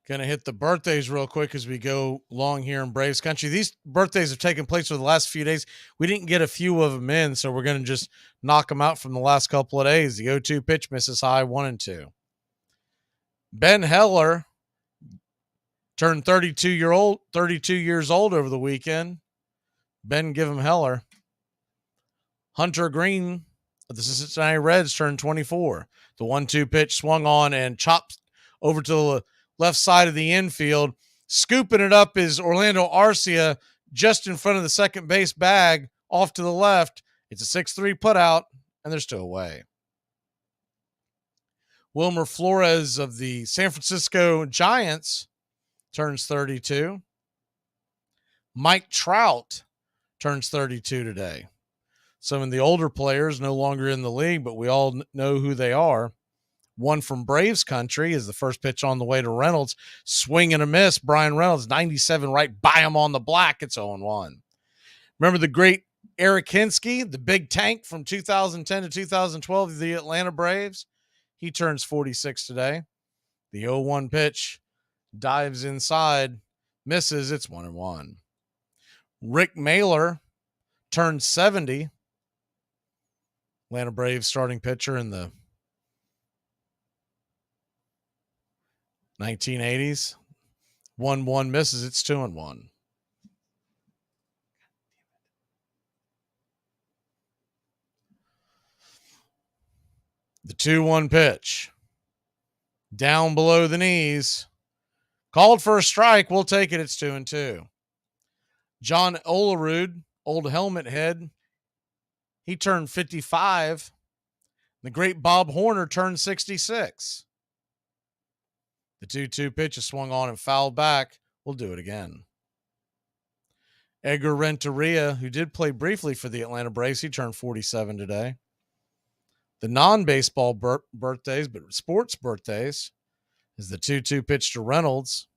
Going to hit the birthdays real quick as we go long here in Braves country. These birthdays have taken place for the last few days. We didn't get a few of them in, so we're going to just knock them out from the last couple of days. The 0-2 pitch misses high, 1-2. Ben Heller turned 32 years old over the weekend. Ben Give him Heller. Hunter Green of the Cincinnati Reds turned 24. The 1-2 pitch swung on and chopped over to the left side of the infield. Scooping it up is Orlando Arcia just in front of the second base bag off to the left. It's a 6-3 putout, and they're still away. Wilmer Flores of the San Francisco Giants turns 32. Mike Trout turns 32 today. Some of the older players no longer in the league, but we all know who they are. One from Braves country is the first pitch on the way to Reynolds. Swing and a miss. Brian Reynolds, 97 right by him on the black. It's 0-1. Remember the great Eric Hinsky, the big tank from 2010 to 2012, the Atlanta Braves? He turns 46 today. The 0-1 pitch dives inside, misses. It's 1-1. Rick Mailer turned 70. Atlanta Braves starting pitcher in the 1980s. 1-1 misses. It's 2-1. The 2-1 pitch. Down below the knees. Called for a strike. We'll take it. It's 2-2. John Olerud, old helmet head. He turned 55. The great Bob Horner turned 66. The 2-2 pitch is swung on and fouled back. We'll do it again. Edgar Renteria, who did play briefly for the Atlanta Braves, he turned 47 today. The non-baseball birthdays, but sports birthdays, is the 2-2 pitch to Reynolds.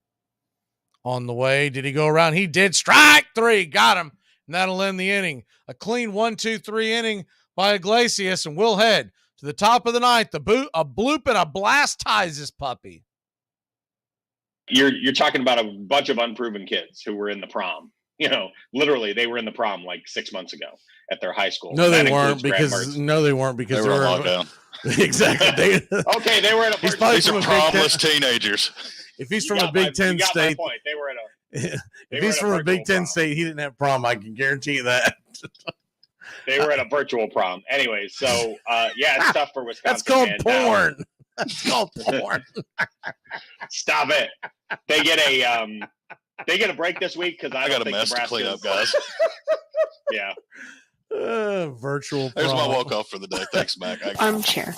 On the way, did he go around? He did. Strike 3. Got him. And that'll end the inning. A clean 1-2-3 inning by Iglesias, and we'll head to the top of the ninth. A bloop and a blast ties this puppy. You're talking about a bunch of unproven kids who were in the prom. You know, literally, they were in the prom like 6 months ago at their high school. No, they weren't because they were on lockdown. Exactly. Okay, they were at a. These are promless teenagers. If he's from a Big Ten state, they were at a. If he's from a Big Ten state, he didn't have prom. I can guarantee you that. They were at a virtual prom. Anyway, so yeah, it's tough for Wisconsin. That's called porn. That's called porn. Stop it. They get a break this week because I got a mess to clean up, guys. Yeah. Virtual prom. There's my walk-off for the day. Thanks, Mac. Armchair.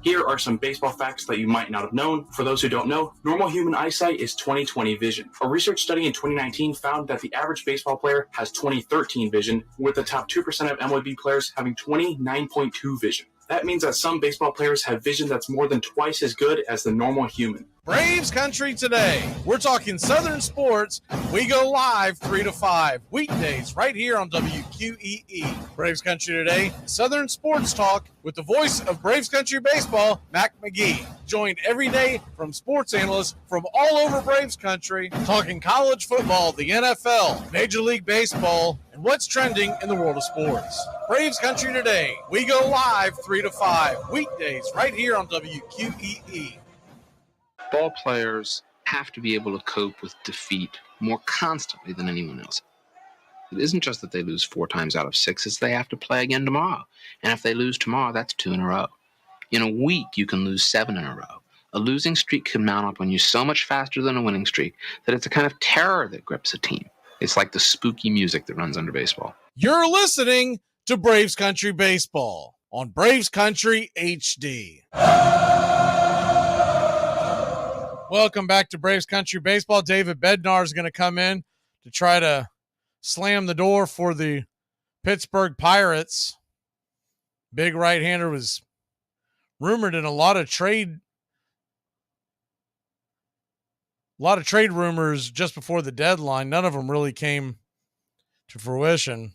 Here are some baseball facts that you might not have known. For those who don't know, normal human eyesight is 20/20 vision. A research study in 2019 found that the average baseball player has 20/13 vision, with the top 2% of MLB players having 29.2 vision. That means that some baseball players have vision that's more than twice as good as the normal human. Braves country today. We're talking Southern sports. We go live 3 to 5 weekdays right here on WQEE. Braves country today. Southern sports talk with the voice of Braves country baseball, Mac Magee. Joined every day from sports analysts from all over Braves country, talking college football, the NFL, Major League Baseball, and what's trending in the world of sports. Braves country today. We go live 3 to 5 weekdays right here on WQEE. Ball players have to be able to cope with defeat more constantly than anyone else. It isn't just that they lose 4 times out of 6, it's they have to play again tomorrow. And if they lose tomorrow, that's 2 in a row. In a week, you can lose 7 in a row. A losing streak can mount up on you so much faster than a winning streak that it's a kind of terror that grips a team. It's like the spooky music that runs under baseball. You're listening to Braves Country Baseball on Braves Country HD. Welcome back to Braves Country Baseball. David Bednar is going to come in to try to slam the door for the Pittsburgh Pirates. Big right-hander was rumored in a lot of trade rumors just before the deadline. None of them really came to fruition.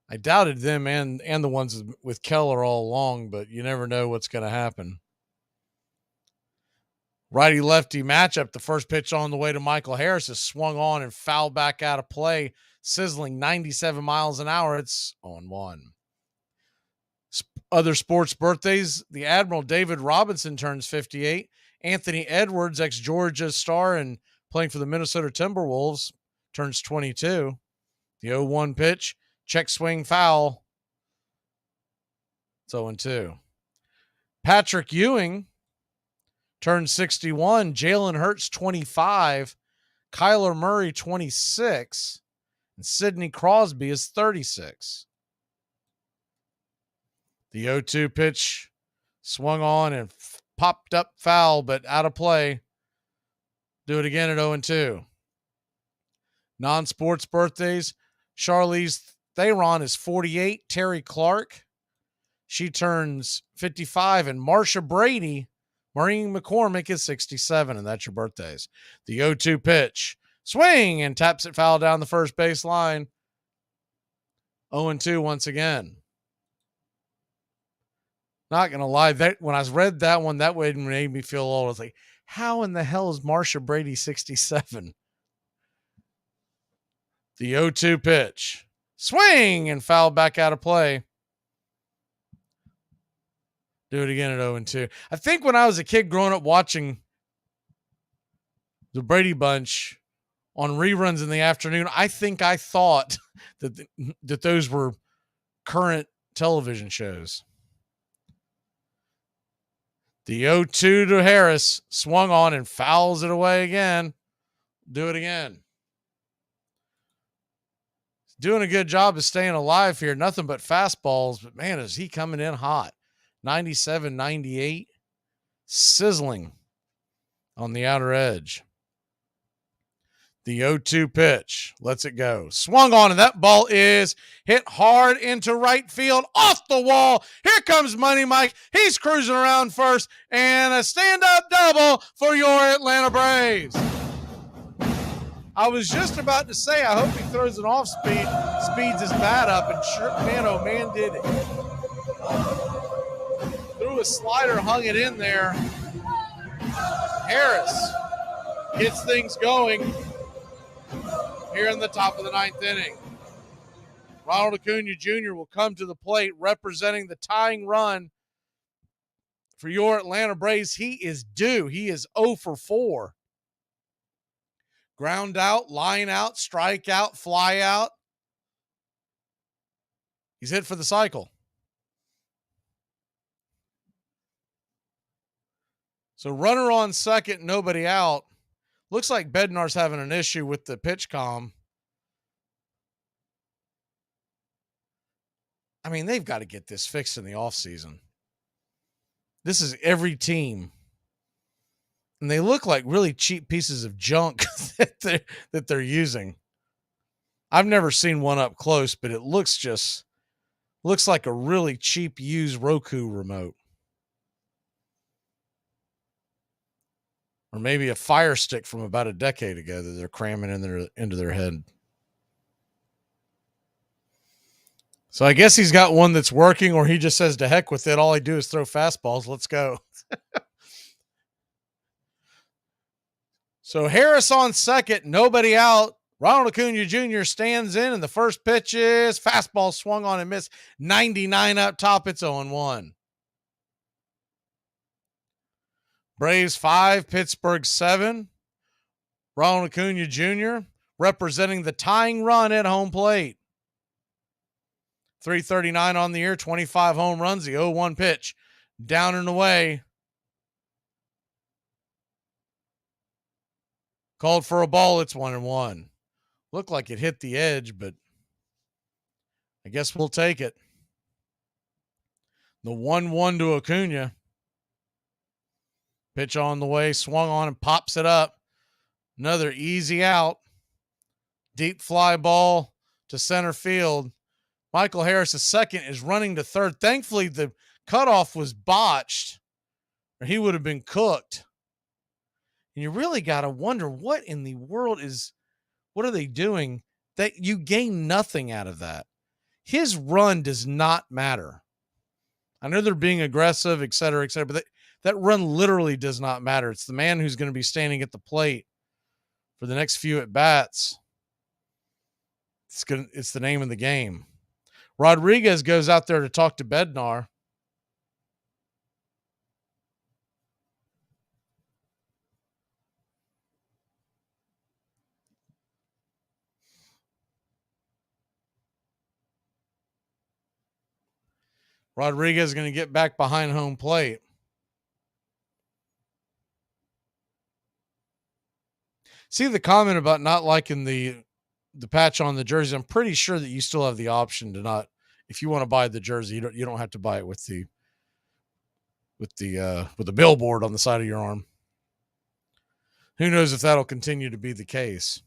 I doubted them and the ones with Keller all along, but you never know what's going to happen. Righty-lefty matchup. The first pitch on the way to Michael Harris is swung on and fouled back out of play, sizzling 97 miles an hour. It's 0-1. Other sports birthdays, the Admiral David Robinson turns 58. Anthony Edwards, ex-Georgia star and playing for the Minnesota Timberwolves, turns 22. The 0-1 pitch, check swing foul. It's 0-2. Patrick Ewing turns 61. Jalen Hurts, 25. Kyler Murray, 26. And Sidney Crosby is 36. The 0-2 pitch swung on and popped up foul, but out of play. Do it again at 0-2. Non-sports birthdays. Charlize Theron is 48. Terry Clark, she turns 55. And Marsha Brady, Maureen McCormick is 67. And that's your birthdays. The 0-2 pitch. Swing and taps it foul down the first base line. 0-2 once again. Not going to lie, that when I read that one, that way it made me feel old. I was like, how in the hell is Marsha Brady 67? The 0-2 pitch. Swing and foul back out of play. Do it again at 0-2. I think when I was a kid growing up watching the Brady Bunch on reruns in the afternoon, I think I thought that those were current television shows. The 0-2 to Harris, swung on and fouls it away again. Do it again. Doing a good job of staying alive here. Nothing but fastballs, but man, is he coming in hot. 97, 98. Sizzling on the outer edge. The 0-2 pitch. Lets it go. Swung on, and that ball is hit hard into right field. Off the wall. Here comes Money Mike. He's cruising around first. And a stand-up double for your Atlanta Braves. I was just about to say, I hope he throws an off speed, speeds his bat up, and sure, man, oh man, did it. Threw a slider, hung it in there. Harris gets things going here in the top of the ninth inning. Ronald Acuna Jr. will come to the plate representing the tying run for your Atlanta Braves. He is due. He is 0 for 4. Ground out, line out, strike out, fly out. He's hit for the cycle. So runner on second, nobody out. Looks like Bednar's having an issue with the pitch comm. I mean, they've got to get this fixed in the offseason. This is every team. And they look like really cheap pieces of junk that they're using. I've never seen one up close, but it looks like a really cheap used Roku remote. Or maybe a Fire Stick from about a decade ago that they're cramming into their head. So I guess he's got one that's working, or he just says to heck with it. All I do is throw fastballs. Let's go. So Harris on second, nobody out. Ronald Acuna Jr. stands in, and the first pitch is fastball swung on and missed. 99 up top. It's 0-1. Braves 5, Pittsburgh 7. Ronald Acuna Jr. representing the tying run at home plate. 339 on the year, 25 home runs. The 0-1 pitch down and away. Called for a ball. It's 1-1. Looked like it hit the edge, but I guess we'll take it. The 1-1 to Acuna. Pitch on the way, swung on and pops it up. Another easy out. Deep fly ball to center field. Michael Harris, the second, is running to third. Thankfully, the cutoff was botched, or he would have been cooked. And you really got to wonder what in the world what are they doing that you gain nothing out of that? His run does not matter. I know they're being aggressive, et cetera, but That run literally does not matter. It's the man who's going to be standing at the plate for the next few at-bats. It's the name of the game. Rodriguez goes out there to talk to Bednar. Rodriguez is going to get back behind home plate. See the comment about not liking the patch on the jersey. I'm pretty sure that you still have the option to not, if you want to buy the jersey, you don't have to buy it with the billboard on the side of your arm. Who knows if that'll continue to be the case.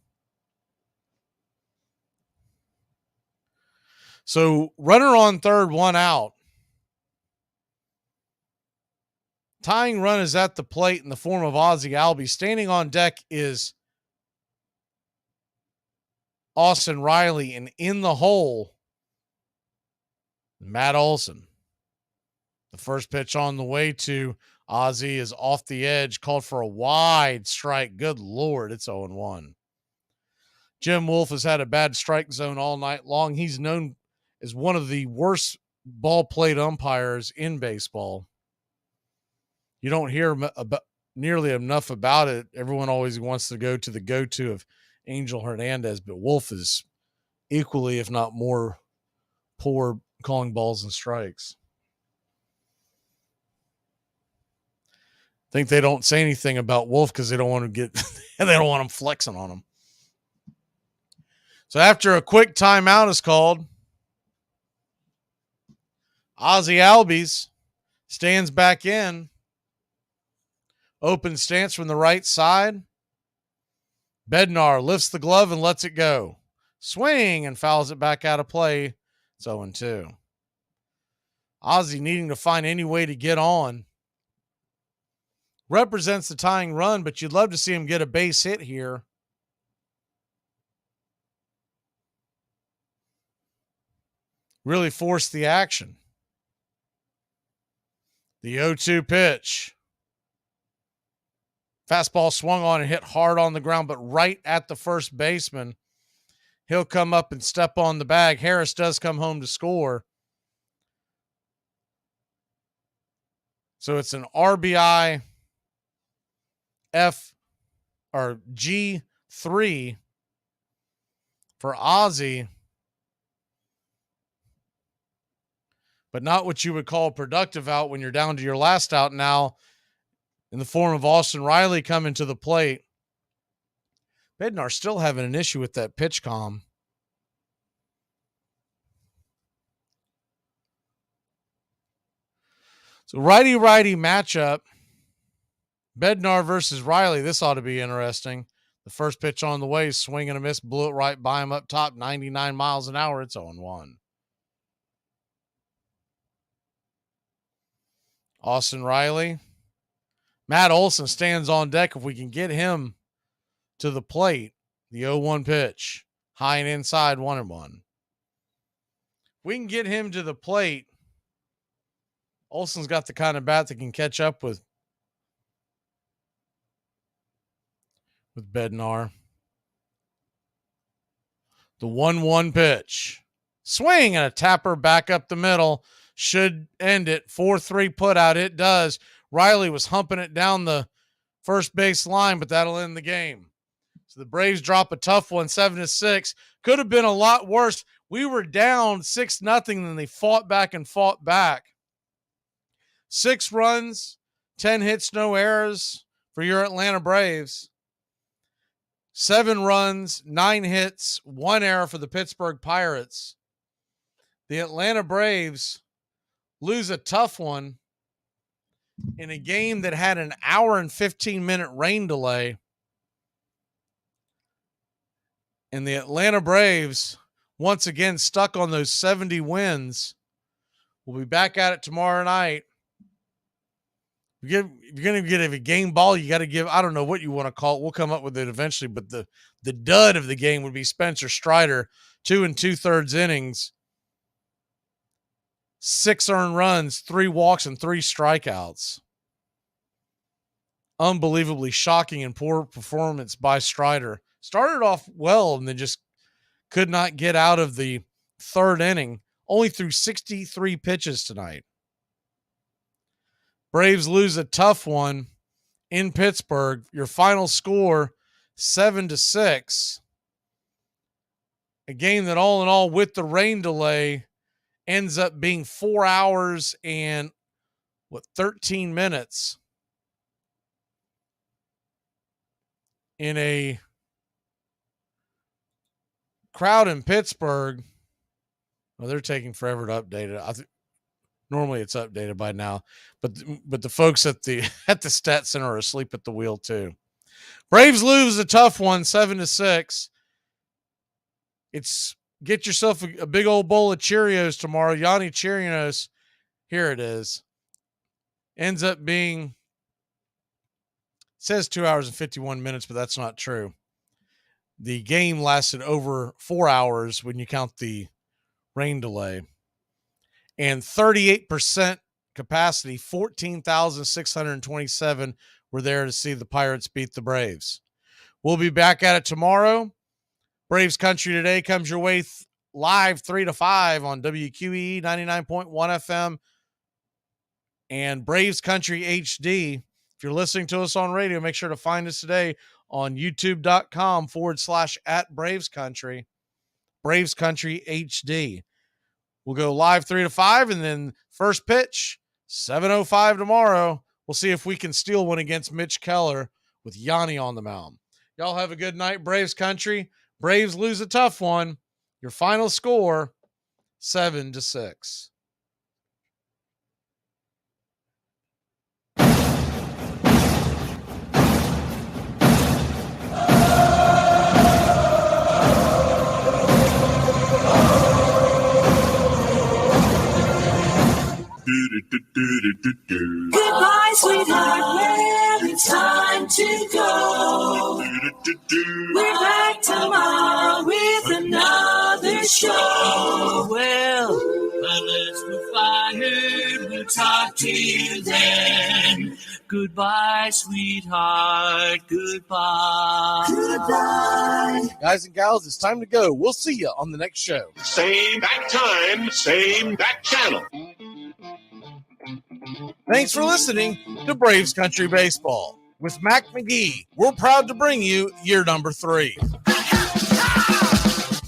So runner on third, one out. Tying run is at the plate in the form of Ozzie Albies. Standing on deck is Austin Riley, and in the hole, Matt Olson. The first pitch on the way to Ozzie is off the edge, called for a wide strike. Good Lord, it's 0-1. Jim Wolf has had a bad strike zone all night long. He's known as one of the worst ball plate umpires in baseball. You don't hear nearly enough about it. Everyone always wants to go to the go-to of Angel Hernandez, but Wolf is equally, if not more, poor calling balls and strikes. I think they don't say anything about Wolf because they don't want to they don't want him flexing on him. So after a quick timeout is called, Ozzie Albies stands back in. Open stance from the right side. Bednar lifts the glove and lets it go. Swing and fouls it back out of play. It's 0-2. Ozzie needing to find any way to get on. Represents the tying run, but you'd love to see him get a base hit here. Really force the action. The 0-2 pitch. Fastball swung on and hit hard on the ground, but right at the first baseman. He'll come up and step on the bag. Harris does come home to score. So it's an RBI G3 for Ozzie, but not what you would call productive out when you're down to your last out now, in the form of Austin Riley coming to the plate. Bednar still having an issue with that pitch comm. So righty-righty matchup. Bednar versus Riley. This ought to be interesting. The first pitch on the way, swing and a miss, blew it right by him up top, 99 miles an hour. It's 0-1. Austin Riley. Matt Olson stands on deck. If we can get him to the plate, the 0-1 pitch, high and inside, 1-1. We can get him to the plate. Olson's got the kind of bat that can catch up with Bednar. The 1-1 pitch. Swing and a tapper back up the middle. Should end it. 4-3 put out. It does. Riley was humping it down the first base line, but that'll end the game. So the Braves drop a tough one, 7-6. Could have been a lot worse. We were down 6-0, and they fought back and fought back. 6 runs, 10 hits, no errors for your Atlanta Braves. 7 runs, 9 hits, 1 error for the Pittsburgh Pirates. The Atlanta Braves lose a tough one in a game that had an hour and 15-minute rain delay. And the Atlanta Braves, once again, stuck on those 70 wins. We'll be back at it tomorrow night. If you're going to get a game ball, you got to give, I don't know what you want to call it. We'll come up with it eventually, but the dud of the game would be Spencer Strider, 2 2/3 innings, 6 earned runs, 3 walks, and 3 strikeouts. unbelievably shocking and poor performance by Strider. Started off well and then just could not get out of the third inning. Only threw 63 pitches tonight. Braves lose a tough one in Pittsburgh. Your final score, 7-6. A game that all in all, with the rain delay, ends up being 4 hours and 13 minutes in a crowd in Pittsburgh. Well, they're taking forever to update it. Normally it's updated by now, but the folks at the stat center are asleep at the wheel too. Braves lose a tough one, 7-6. It's get yourself a big old bowl of Cheerios tomorrow. Yanni Cheerios, here it is. Ends up being, says 2 hours and 51 minutes, but that's not true. The game lasted over 4 hours when you count the rain delay. And 38% capacity, 14,627 were there to see the Pirates beat the Braves. We'll be back at it tomorrow. Braves Country Today comes your way live 3 to 5 on WQEE 99.1 FM and Braves Country HD. If you're listening to us on radio, make sure to find us today on youtube.com/@BravesCountry, Braves Country HD. We'll go live 3 to 5, and then first pitch, 7:05 tomorrow. We'll see if we can steal one against Mitch Keller with Yanni on the mound. Y'all have a good night, Braves Country. Braves lose a tough one. Your final score, 7-6. Goodbye, sweetheart, well, it's time to go. We're back tomorrow with another show. Well, unless we're fired, we'll talk to you then. Goodbye, sweetheart, goodbye. Goodbye. Guys and gals, it's time to go. We'll see you on the next show. Same back time, same back channel. Thanks for listening to Braves Country Baseball. With Mac Magee, we're proud to bring you year number 3.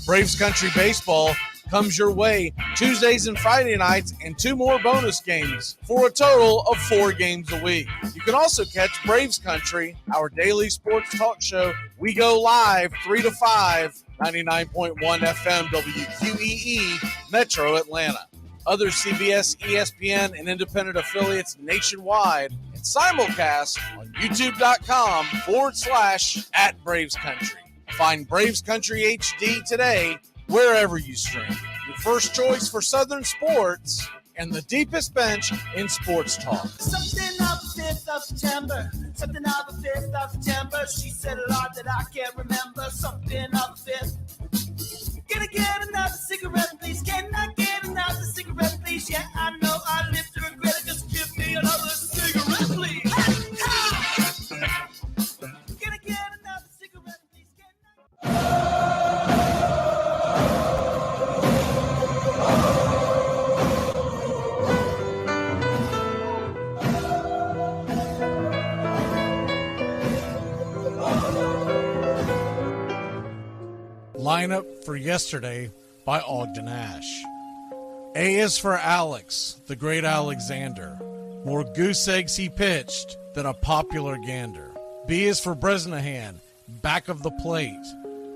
Braves Country Baseball comes your way Tuesdays and Friday nights and 2 more bonus games for a total of 4 games a week. You can also catch Braves Country, our daily sports talk show. We go live 3 to 5, 99.1 FM WQEE, Metro Atlanta. Other CBS, ESPN, and independent affiliates nationwide, and simulcast on youtube.com/@BravesCountry. Find Braves Country HD today wherever you stream. Your first choice for Southern sports and the deepest bench in sports talk. Something of the 5th of September. Something of the 5th of September. She said a lot that I can't remember. Something of the 5th. Can I get another cigarette, please? Can I get another cigarette, please? Yeah, I know I live to regret it. Just give me another cigarette, please. Can I get another cigarette, please? Lineup for yesterday by Ogden Ash. A is for Alex, the great Alexander. More goose eggs he pitched than a popular gander. B is for Bresnahan, back of the plate.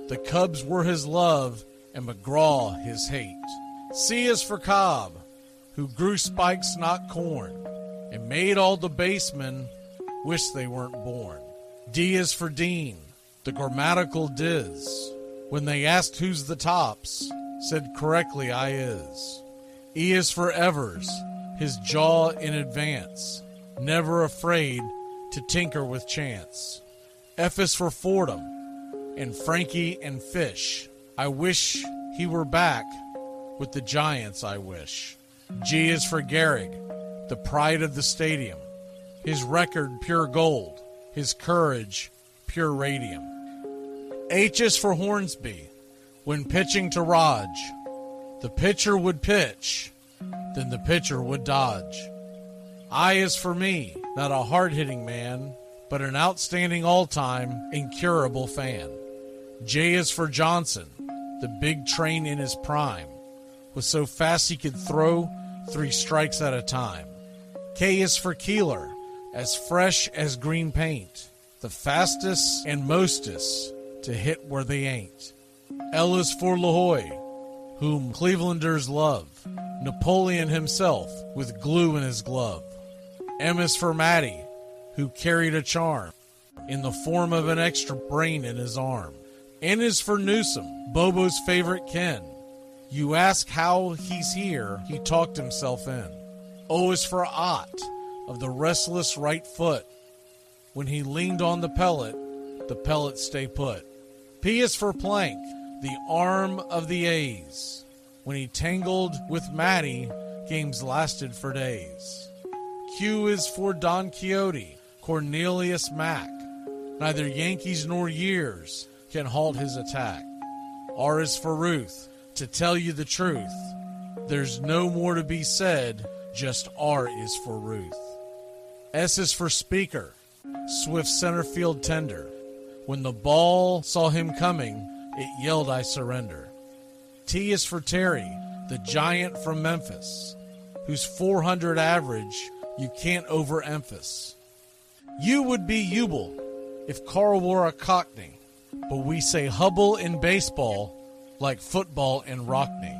The Cubs were his love and McGraw his hate. C is for Cobb, who grew spikes not corn and made all the basemen wish they weren't born. D is for Dean, the grammatical diz. When they asked who's the tops, said correctly I is. E is for Evers, his jaw in advance, never afraid to tinker with chance. F is for Fordham, and Frankie and Fish. I wish he were back with the Giants, I wish. G is for Gehrig, the pride of the stadium, his record pure gold, his courage pure radium. H is for Hornsby. When pitching to Raj, the pitcher would pitch, then the pitcher would dodge. I is for me, not a hard-hitting man, but an outstanding all-time, incurable fan. J is for Johnson, the big train in his prime, was so fast he could throw 3 strikes at a time. K is for Keeler, as fresh as green paint, the fastest and mostest to hit where they ain't. L is for LaHoy, whom Clevelanders love, Napoleon himself with glue in his glove. M is for Matty, who carried a charm in the form of an extra brain in his arm. N is for Newsom, Bobo's favorite Ken. You ask how he's here, he talked himself in. O is for Ott, of the restless right foot. When he leaned on the pellet stay put. P is for Plank, the arm of the A's. When he tangled with Matty, games lasted for days. Q is for Don Quixote, Cornelius Mack. Neither Yankees nor years can halt his attack. R is for Ruth, to tell you the truth. There's no more to be said, just R is for Ruth. S is for Speaker, swift center field tender. When the ball saw him coming, it yelled, I surrender. T is for Terry, the giant from Memphis, whose 400 average you can't overemphasize. U would be Ubel if Carl wore a Cockney, but we say Hubble in baseball like football in Rockney.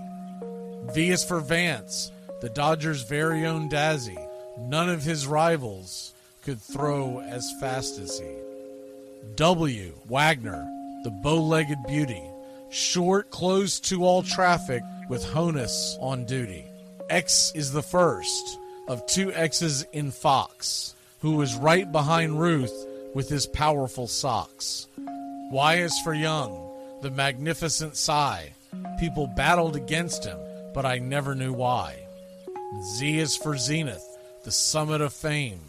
V is for Vance, the Dodgers' very own Dazzy. None of his rivals could throw as fast as he. W, Wagner, the bow-legged beauty, short, closed to all traffic with Honus on duty. X is the first of 2 X's in Fox, who was right behind Ruth with his powerful socks. Y is for Young, the magnificent Cy. People battled against him, but I never knew why. Z is for Zenith, the summit of fame.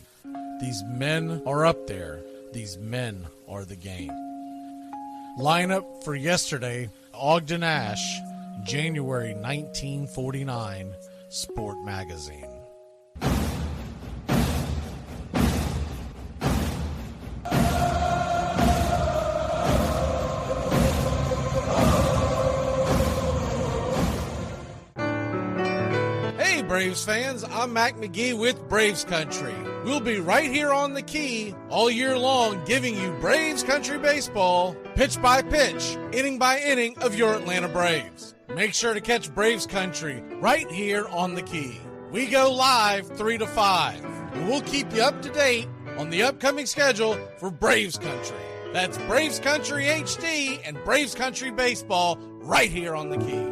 These men are up there. These men are the game. Lineup for yesterday, Ogden Ash, January 1949, Sport Magazine. Hey Braves fans, I'm Mac Magee with Braves Country. We'll be right here on the key all year long giving you Braves Country baseball, pitch by pitch, inning by inning of your Atlanta Braves. Make sure to catch Braves Country right here on the key. We go live 3 to 5, and we'll keep you up to date on the upcoming schedule for Braves Country. That's Braves Country HD and Braves Country baseball right here on the key.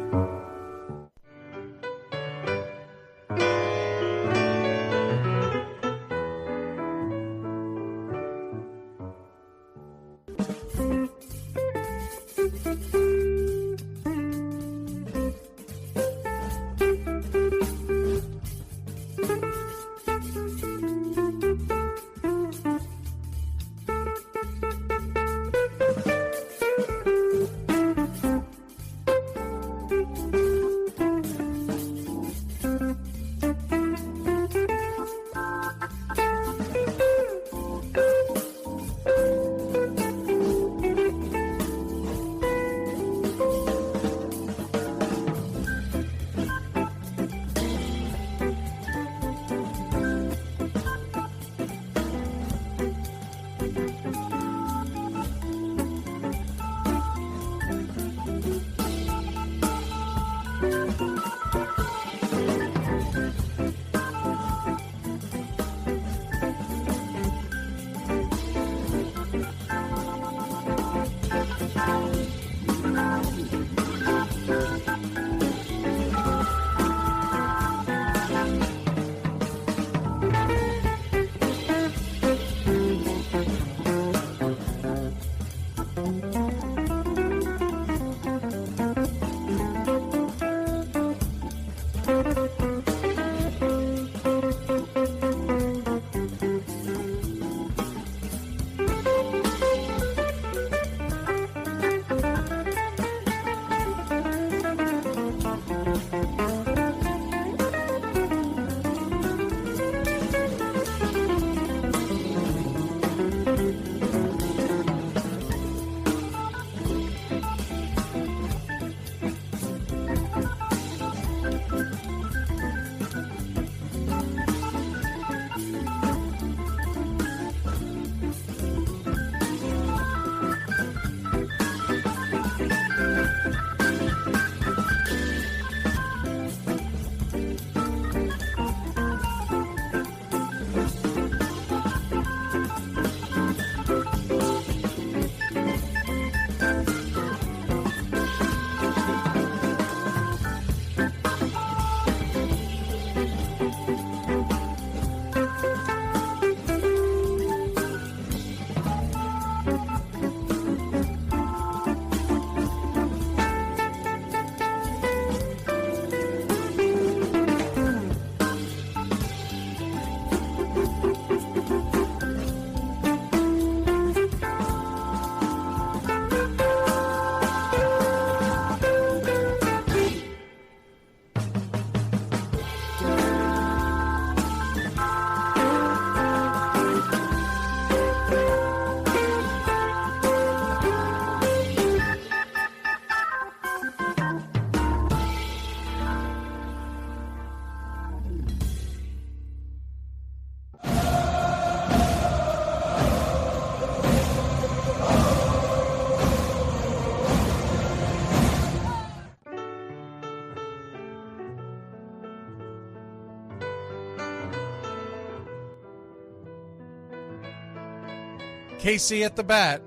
Casey at the Bat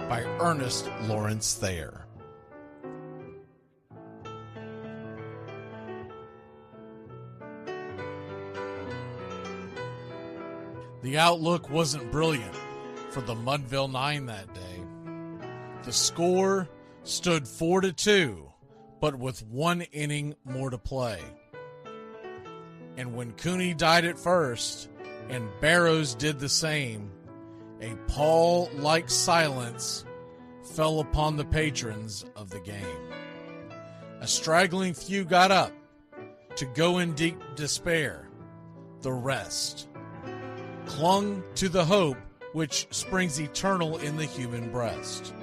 by Ernest Lawrence Thayer. The outlook wasn't brilliant for the Mudville Nine that day. The score stood 4-2, but with 1 inning more to play. And when Cooney died at first, and Barrows did the same, a pall-like silence fell upon the patrons of the game. A straggling few got up to go in deep despair. The rest clung to the hope which springs eternal in the human breast.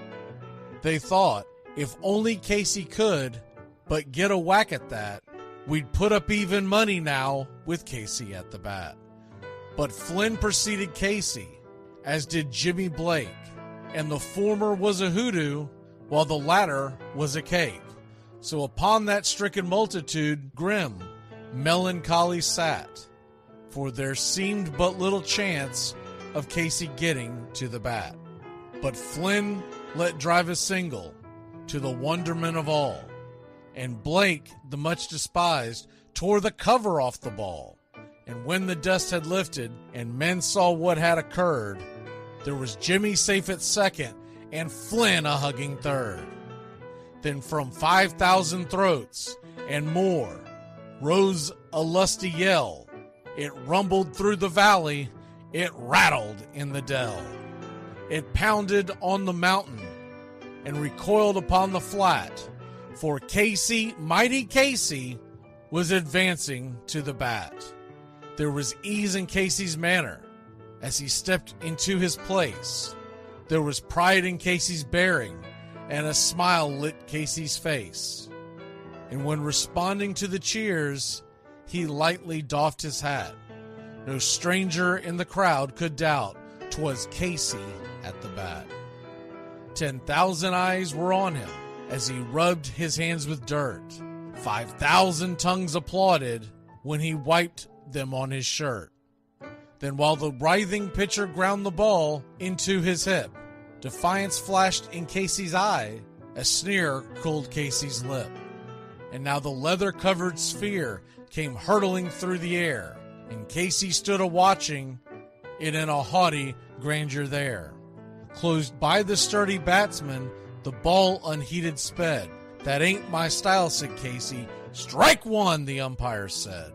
They thought, if only Casey could but get a whack at that, we'd put up even money now with Casey at the bat. But Flynn preceded Casey, as did Jimmy Blake, and the former was a hoodoo, while the latter was a cake. So upon that stricken multitude grim, melancholy sat, for there seemed but little chance of Casey getting to the bat. But Flynn let drive a single, to the wonderment of all, and Blake, the much despised, tore the cover off the ball. And when the dust had lifted and men saw what had occurred, there was Jimmy safe at second and Flynn a hugging third. Then from 5,000 throats and more rose a lusty yell. It rumbled through the valley, it rattled in the dell. It pounded on the mountain and recoiled upon the flat, for Casey, mighty Casey, was advancing to the bat. There was ease in Casey's manner as he stepped into his place. There was pride in Casey's bearing, and a smile lit Casey's face. And when responding to the cheers, he lightly doffed his hat. No stranger in the crowd could doubt 'twas Casey at the bat. 10,000 eyes were on him as he rubbed his hands with dirt. 5,000 tongues applauded when he wiped them on his shirt. Then while the writhing pitcher ground the ball into his hip, defiance flashed in Casey's eye, a sneer curled Casey's lip. And now the leather-covered sphere came hurtling through the air, and Casey stood a-watching it in a haughty grandeur there. Closed by the sturdy batsman, the ball unheeded sped. That ain't my style, said Casey. Strike one, the umpire said.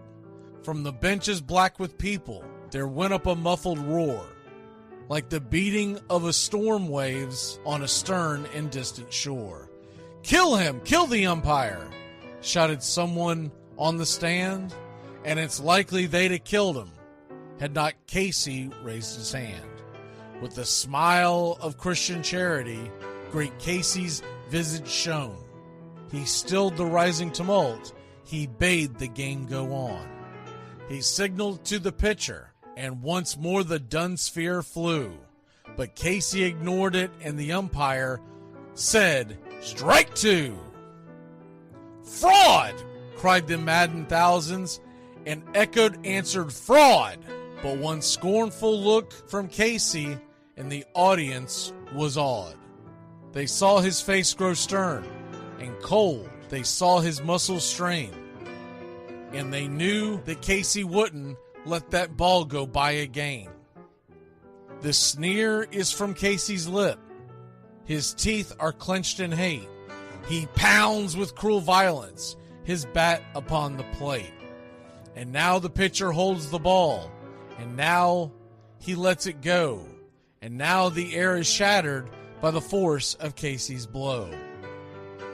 From the benches black with people, there went up a muffled roar, like the beating of a storm waves on a stern and distant shore. Kill him! Kill the umpire! Shouted someone on the stand, and it's likely they'd have killed him had not Casey raised his hand. With a smile of Christian charity, great Casey's visage shone. He stilled the rising tumult, he bade the game go on. He signaled to the pitcher, and once more the dun sphere flew. But Casey ignored it, and the umpire said, "Strike two!" "Fraud!" cried the maddened thousands, and echoed answered, "Fraud!" But one scornful look from Casey, and the audience was awed. They saw his face grow stern and cold. They saw his muscles strain. And they knew that Casey wouldn't let that ball go by again. The sneer is from Casey's lip. His teeth are clenched in hate. He pounds with cruel violence his bat upon the plate. And now the pitcher holds the ball. And now he lets it go. And now the air is shattered by the force of Casey's blow.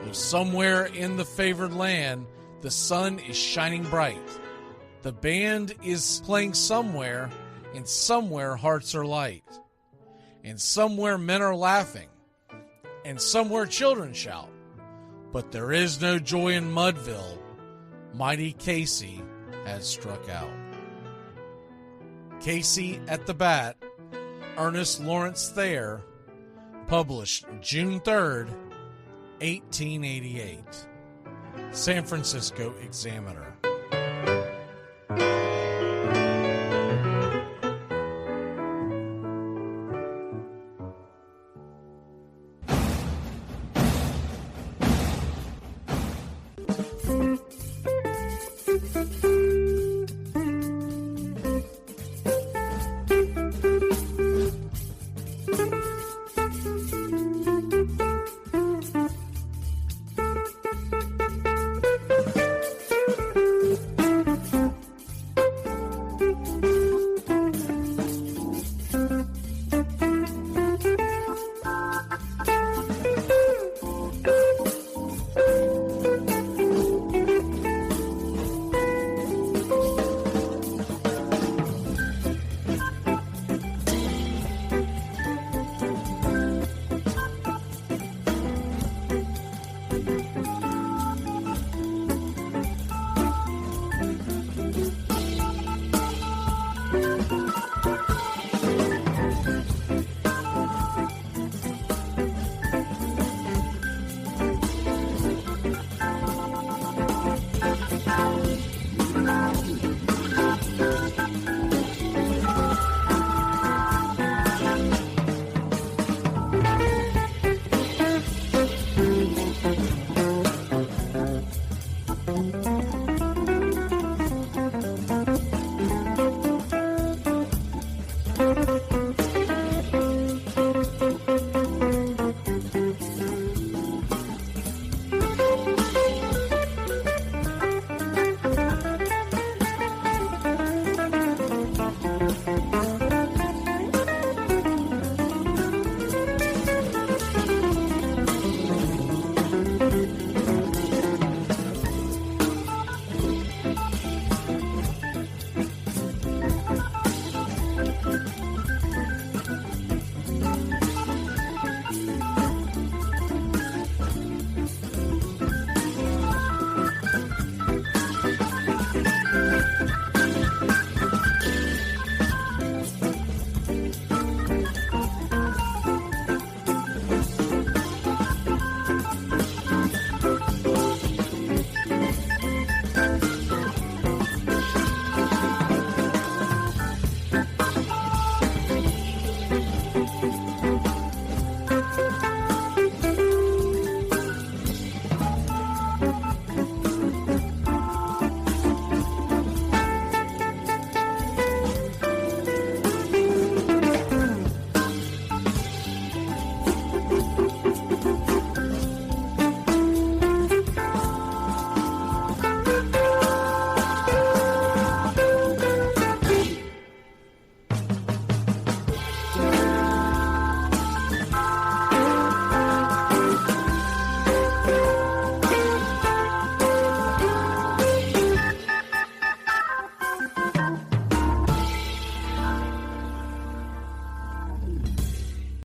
Oh, somewhere in the favored land, the sun is shining bright. The band is playing somewhere, and somewhere hearts are light. And somewhere men are laughing, and somewhere children shout. But there is no joy in Mudville. Mighty Casey has struck out. Casey at the Bat, Ernest Lawrence Thayer, published June 3rd, 1888. San Francisco Examiner.